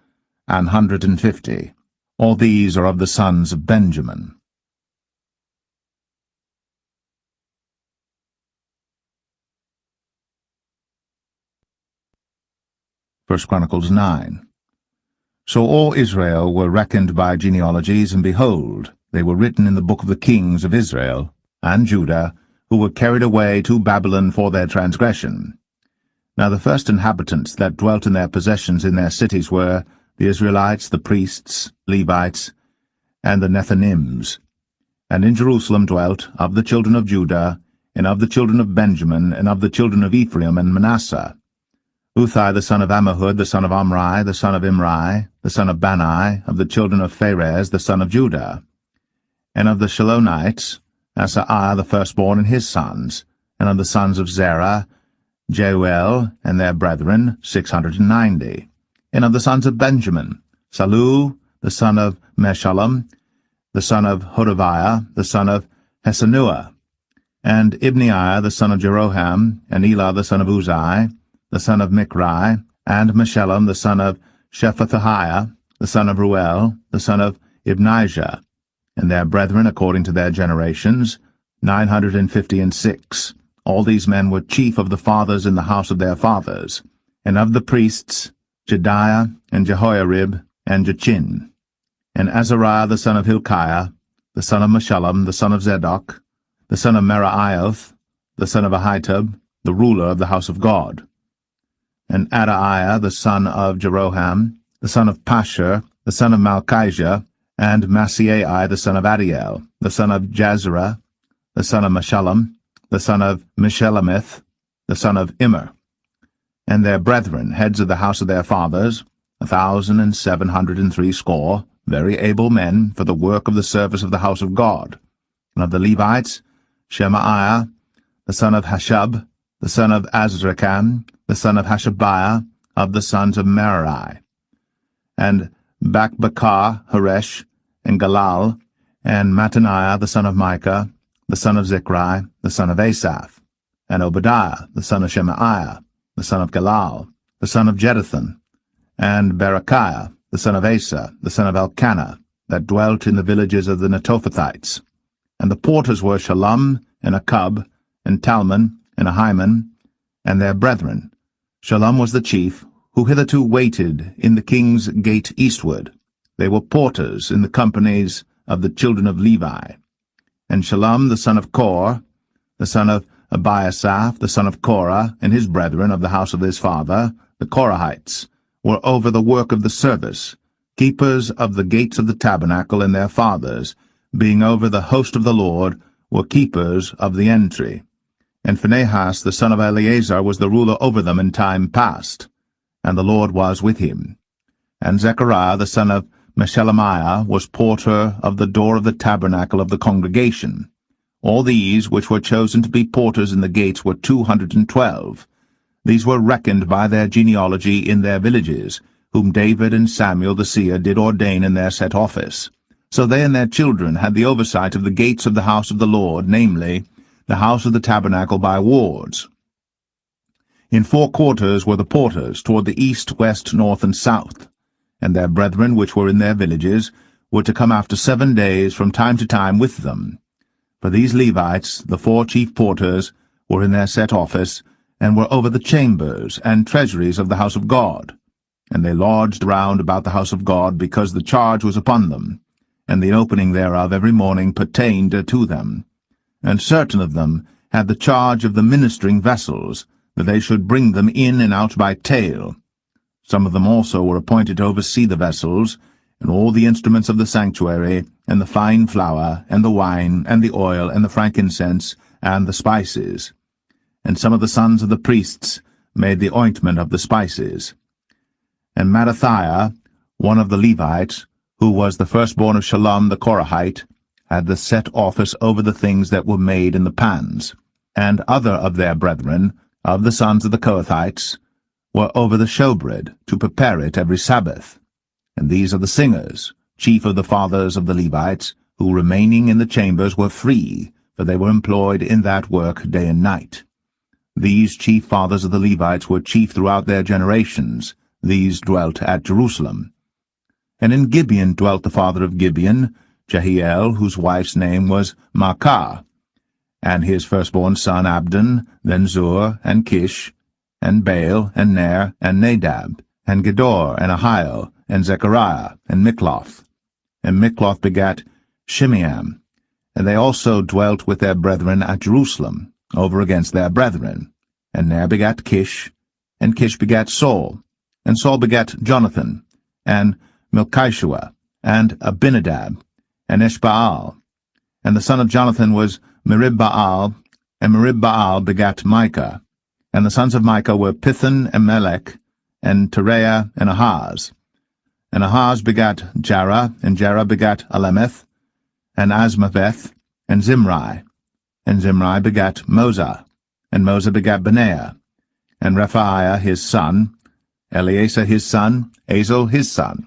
150. All these are of the sons of Benjamin. 1 Chronicles 9. So all Israel were reckoned by genealogies, and behold, they were written in the book of the kings of Israel and Judah, who were carried away to Babylon for their transgression. Now the first inhabitants that dwelt in their possessions in their cities were the Israelites, the priests, Levites, and the Nethinims. And in Jerusalem dwelt, of the children of Judah, and of the children of Benjamin, and of the children of Ephraim and Manasseh, Uthai the son of Ammihud, the son of Omri, the son of Imri, the son of Bani, of the children of Pharez, the son of Judah. And of the Shalonites, Asaiah the firstborn and his sons, and of the sons of Zerah, Jeuel and their brethren, 690. And of the sons of Benjamin, Salu the son of Meshullam, the son of Hodaviah, the son of Hesenuah, and Ibneiah the son of Jeroham, and Elah the son of Uzai, the son of Michri, and Meshullam the son of Shephatiah, the son of Ruel, the son of Ibnijah, and their brethren according to their generations, 956. All these men were chief of the fathers in the house of their fathers, and of the priests, Jediah, and Jehoiarib, and Jachin, and Azariah the son of Hilkiah, the son of Meshullam, the son of Zadok, the son of Meraioth, the son of Ahitub, the ruler of the house of God, and Adaiah the son of Jeroham, the son of Pashur, the son of Malchijah, and Maaseiah the son of Adiel, the son of Jazerah, the son of Meshullam, the son of Meshelemith, the son of Immer, and their brethren, heads of the house of their fathers, 1,760, very able men for the work of the service of the house of God. And of the Levites, Shemaiah, the son of Hashub, the son of Azrikam, the son of Hashabiah, of the sons of Merari, and Bakbakar, Haresh, and Galal, and Mattaniah the son of Micah, the son of Zichri, the son of Asaph, and Obadiah the son of Shemaiah, the son of Galal, the son of Jeduthun, and Berechiah the son of Asa, the son of Elkanah, that dwelt in the villages of the Netophathites. And the porters were Shallum, and Akub, and Talmon, and Ahiman, and their brethren. Shallum was the chief, who hitherto waited in the king's gate eastward. They were porters in the companies of the children of Levi. And Shallum the son of Kor, the son of Abiasaph, the son of Korah, and his brethren of the house of his father, the Korahites, were over the work of the service, keepers of the gates of the tabernacle, and their fathers, being over the host of the Lord, were keepers of the entry. And Phinehas the son of Eleazar was the ruler over them in time past, and the Lord was with him. And Zechariah the son of Meshelemiah was porter of the door of the tabernacle of the congregation. All these which were chosen to be porters in the gates were 212. These were reckoned by their genealogy in their villages, whom David and Samuel the seer did ordain in their set office. So they and their children had the oversight of the gates of the house of the Lord, namely, the house of the tabernacle by wards. In 4 quarters were the porters, toward the east, west, north, and south. And their brethren which were in their villages were to come after 7 days from time to time with them. For these Levites, the 4 chief porters, were in their set office, and were over the chambers and treasuries of the house of God. And they lodged round about the house of God, because the charge was upon them, and the opening thereof every morning pertained to them. And certain of them had the charge of the ministering vessels, that they should bring them in and out by tale. Some of them also were appointed to oversee the vessels, and all the instruments of the sanctuary, and the fine flour, and the wine, and the oil, and the frankincense, and the spices. And some of the sons of the priests made the ointment of the spices. And Mattathiah, one of the Levites, who was the firstborn of Shallum the Korahite, had the set office over the things that were made in the pans. And other of their brethren, of the sons of the Kohathites, were over the showbread, to prepare it every Sabbath. And these are the singers, chief of the fathers of the Levites, who remaining in the chambers were free, for they were employed in that work day and night. These chief fathers of the Levites were chief throughout their generations. These dwelt at Jerusalem. And in Gibeon dwelt the father of Gibeon, Jehiel, whose wife's name was Maacah, and his firstborn son Abdon, then Zur, and Kish, and Baal, and Ner, and Nadab, and Gedor, and Ahiel, and Zechariah, and Mikloth. And Mikloth begat Shimeam. And they also dwelt with their brethren at Jerusalem, over against their brethren. And Ner begat Kish, and Kish begat Saul, and Saul begat Jonathan, and Melchishua, and Abinadab, and Ishbaal. And the son of Jonathan was Meribbaal, and Meribbaal begat Micah. And the sons of Micah were Pithon, and Melech, and Tereah, and Ahaz. And Ahaz begat Jarah, and Jarah begat Alemeth, and Asmaveth, and Zimri. And Zimri begat Moza, and Moza begat Benaiah, and Rephaiah his son, Eleazar his son, Azel his son.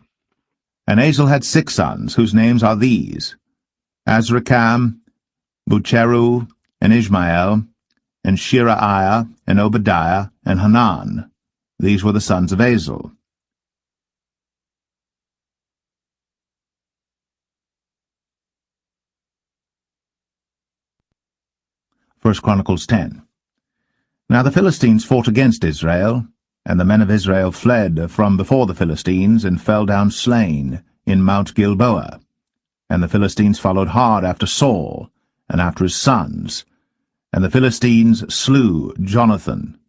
And Azel had 6 sons, whose names are these: Azrikam, Bucheru, and Ishmael, and Shiraiah, and Obadiah, and Hanan. These were the sons of Azel. First Chronicles 10. Now the Philistines fought against Israel, and the men of Israel fled from before the Philistines, and fell down slain in Mount Gilboa. And the Philistines followed hard after Saul, and after his sons. And the Philistines slew Jonathan,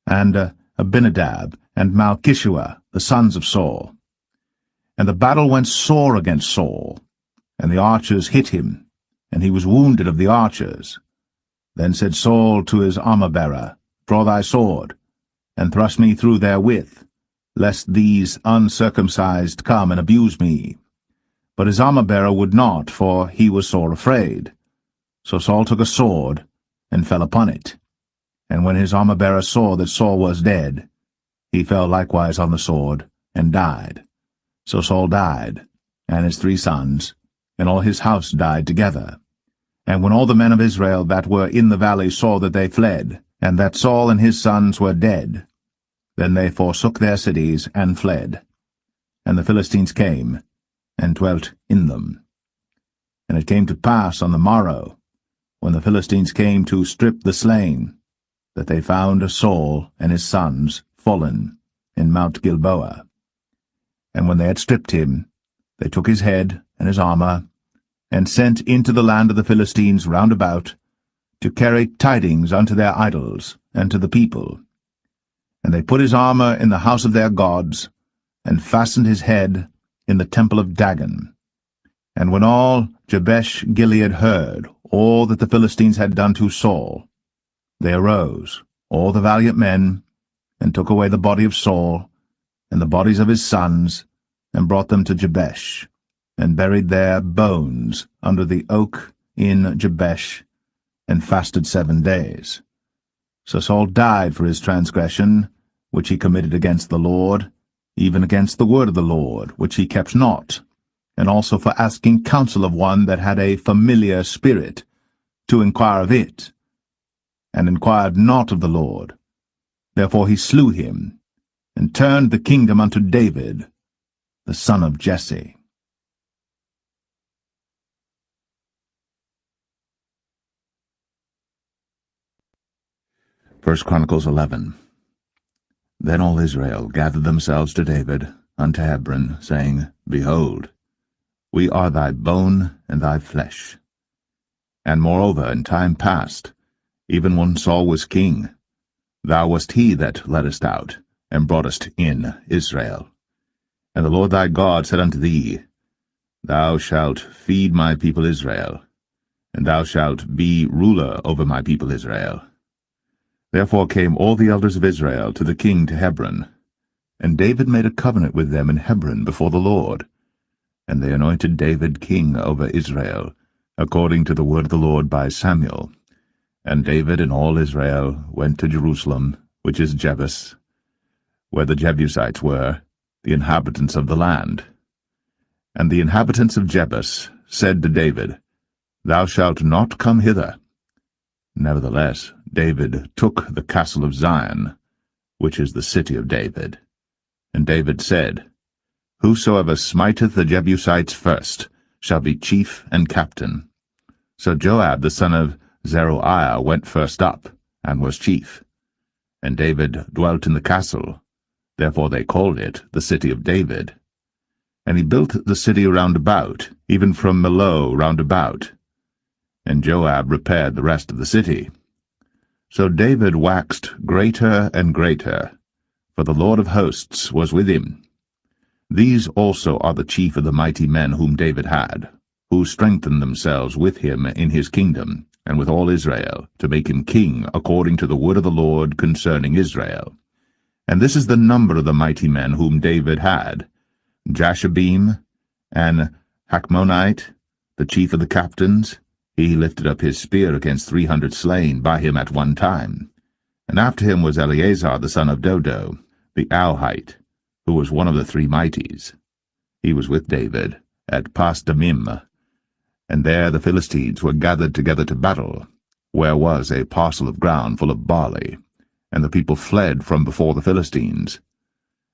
and Abinadab, and Malchishua, the sons of Saul. And the battle went sore against Saul, and the archers hit him, and he was wounded of the archers. Then said Saul to his armor-bearer, Draw thy sword, and thrust me through therewith, lest these uncircumcised come and abuse me. But his armor-bearer would not, for he was sore afraid. So Saul took a sword, and fell upon it. And when his armor-bearer saw that Saul was dead, he fell likewise on the sword, and died. So Saul died, and his 3 sons, and all his house died together. And when all the men of Israel that were in the valley saw that they fled, and that Saul and his sons were dead, then they forsook their cities and fled. And the Philistines came, and dwelt in them. And it came to pass on the morrow, when the Philistines came to strip the slain, that they found Saul and his sons fallen in Mount Gilboa. And when they had stripped him, they took his head and his armor, and sent into the land of the Philistines round about, to carry tidings unto their idols and to the people. And they put his armor in the house of their gods, and fastened his head in the temple of Dagon. And when all Jabesh Gilead heard all that the Philistines had done to Saul, they arose, all the valiant men, and took away the body of Saul, and the bodies of his sons, and brought them to Jabesh, and buried their bones under the oak in Jabesh, and fasted 7 days. So Saul died for his transgression, which he committed against the Lord, even against the word of the Lord, which he kept not, and also for asking counsel of one that had a familiar spirit, to inquire of it, and inquired not of the Lord. Therefore he slew him, and turned the kingdom unto David, the son of Jesse. 1 Chronicles 11. Then all Israel gathered themselves to David unto Hebron, saying, Behold, we are thy bone and thy flesh. And moreover, in time past, even when Saul was king, thou wast he that leddest out, and broughtest in Israel. And the Lord thy God said unto thee, Thou shalt feed my people Israel, and thou shalt be ruler over my people Israel. Therefore came all the elders of Israel to the king to Hebron, and David made a covenant with them in Hebron before the Lord. And they anointed David king over Israel, according to the word of the Lord by Samuel. And David and all Israel went to Jerusalem, which is Jebus, where the Jebusites were, the inhabitants of the land. And the inhabitants of Jebus said to David, Thou shalt not come hither. Nevertheless, David took the castle of Zion, which is the city of David. And David said, Whosoever smiteth the Jebusites first shall be chief and captain. So Joab the son of Zeruiah went first up, and was chief. And David dwelt in the castle, therefore they called it the city of David. And he built the city round about, even from Millo round about. And Joab repaired the rest of the city. So David waxed greater and greater, for the Lord of hosts was with him. These also are the chief of the mighty men whom David had, who strengthened themselves with him in his kingdom, and with all Israel, to make him king according to the word of the Lord concerning Israel. And this is the number of the mighty men whom David had: Jashabim, and Hachmonite, the chief of the captains. He lifted up his spear against 300 slain by him at one time. And after him was Eleazar the son of Dodo, the Auhite, who was one of the 3 mighties. He was with David at Pasdamim, and there the Philistines were gathered together to battle, where was a parcel of ground full of barley, and the people fled from before the Philistines.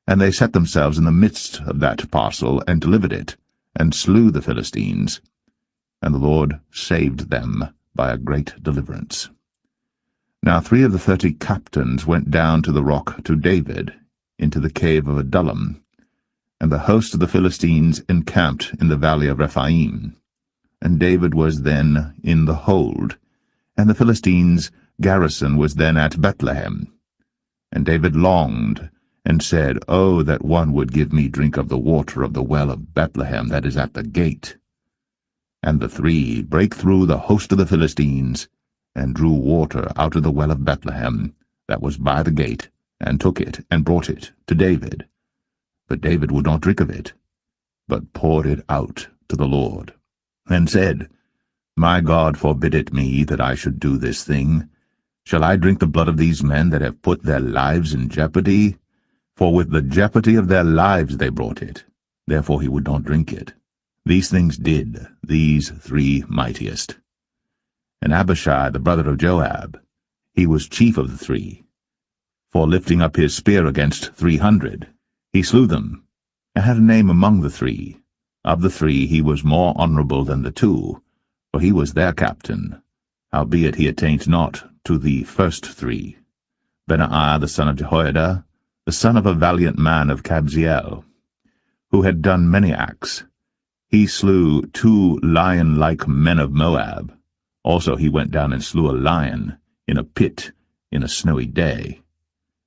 And they set themselves in the midst of that parcel, and delivered it, and slew the Philistines. And the Lord saved them by a great deliverance. Now 3 of the 30 captains went down to the rock to David, into the cave of Adullam, and the host of the Philistines encamped in the valley of Rephaim. And David was then in the hold, and the Philistines' garrison was then at Bethlehem. And David longed, and said, Oh, that one would give me drink of the water of the well of Bethlehem that is at the gate. And the 3 brake through the host of the Philistines, and drew water out of the well of Bethlehem that was by the gate, and took it, and brought it to David. But David would not drink of it, but poured it out to the Lord, and said, My God forbid it me that I should do this thing. Shall I drink the blood of these men that have put their lives in jeopardy? For with the jeopardy of their lives they brought it. therefore he would not drink it. These things did these 3 mightiest. And Abishai, the brother of Joab, he was chief of the 3. For lifting up his spear against 300, he slew them, and had a name among the 3. Of the 3 he was more honourable than the 2, for he was their captain, howbeit he attained not to the first 3. Benaiah the son of Jehoiada, the son of a valiant man of Kabzeel, who had done many acts, he slew 2 lion-like men of Moab. Also he went down and slew a lion in a pit in a snowy day.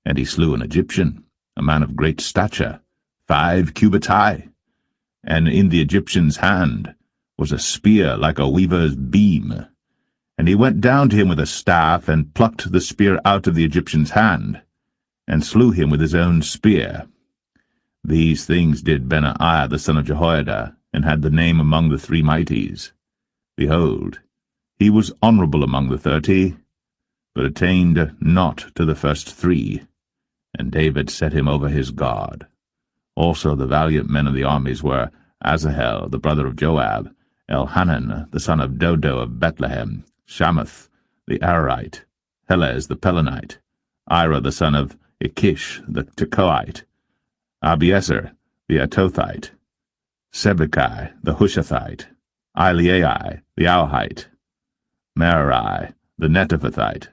And he slew an Egyptian, a man of great stature, 5 cubits high. And in the Egyptian's hand was a spear like a weaver's beam. And he went down to him with a staff, and plucked the spear out of the Egyptian's hand, and slew him with his own spear. These things did Benaiah the son of Jehoiada, and had the name among the 3 mighties. Behold, he was honourable among the 30, but attained not to the first 3. And David set him over his guard. Also the valiant men of the armies were Asahel, the brother of Joab, Elhanan, the son of Dodo of Bethlehem, Shamath, the Ararite, Helez, the Pelonite, Ira, the son of Ikish, the Tekoite, Abiezer, the Atothite, Sibbecai, the Hushathite, Eliai, the Auhite, Merari, the Netophathite,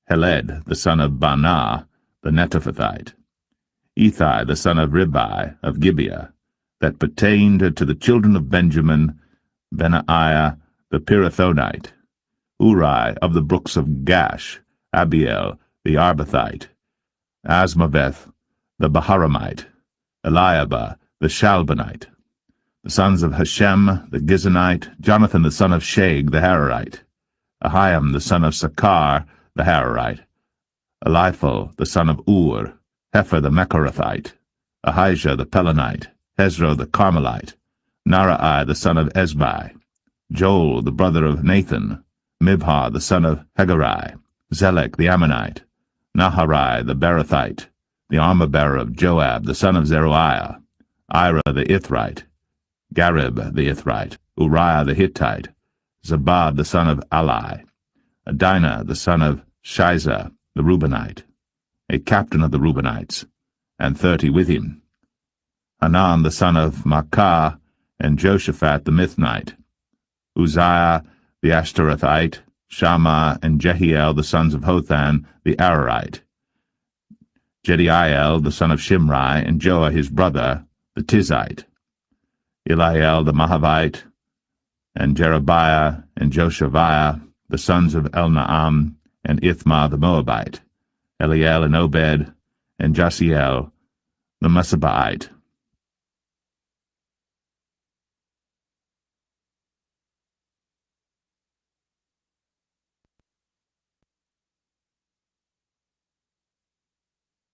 Heled, the son of Banah, the Netophathite, Ethai, the son of Ribai, of Gibeah, that pertained to the children of Benjamin, Benaiah, the Pirathonite, Uri, of the brooks of Gash, Abiel, the Arbathite, Asmaveth, the Baharamite, Eliabah, the Shalbanite, the sons of Hashem, the Gizonite, Jonathan, the son of Shag, the Hararite, Ahiam, the son of Sakar, the Hararite, Eliphal, the son of Ur, Hefer, the Mecharathite, Ahijah, the Pelonite, Hezro, the Carmelite, Narai, the son of Ezbai, Joel, the brother of Nathan, Mibhar, the son of Hegarai, Zelek, the Ammonite, Naharai, the Berathite, the armor-bearer of Joab, the son of Zeruiah, Ira, the Ithrite, Garib, the Ithrite, Uriah, the Hittite, Zabad, the son of Ali, Adinah, the son of Shiza, the Reubenite, a captain of the Reubenites, and 30 with him, Hanan, the son of Maacah, and Joshaphat, the Mithnite, Uzziah, the Ashtarothite, Shammah, and Jehiel, the sons of Hothan, the Ararite, Jediael, the son of Shimri, and Joah, his brother, the Tizite, Eliel, the Mahavite, and Jerebiah, and Joshaviah, the sons of Elnaam, and Ithmah, the Moabite, Eliel, and Obed, and Jasiel, the Mesabaite,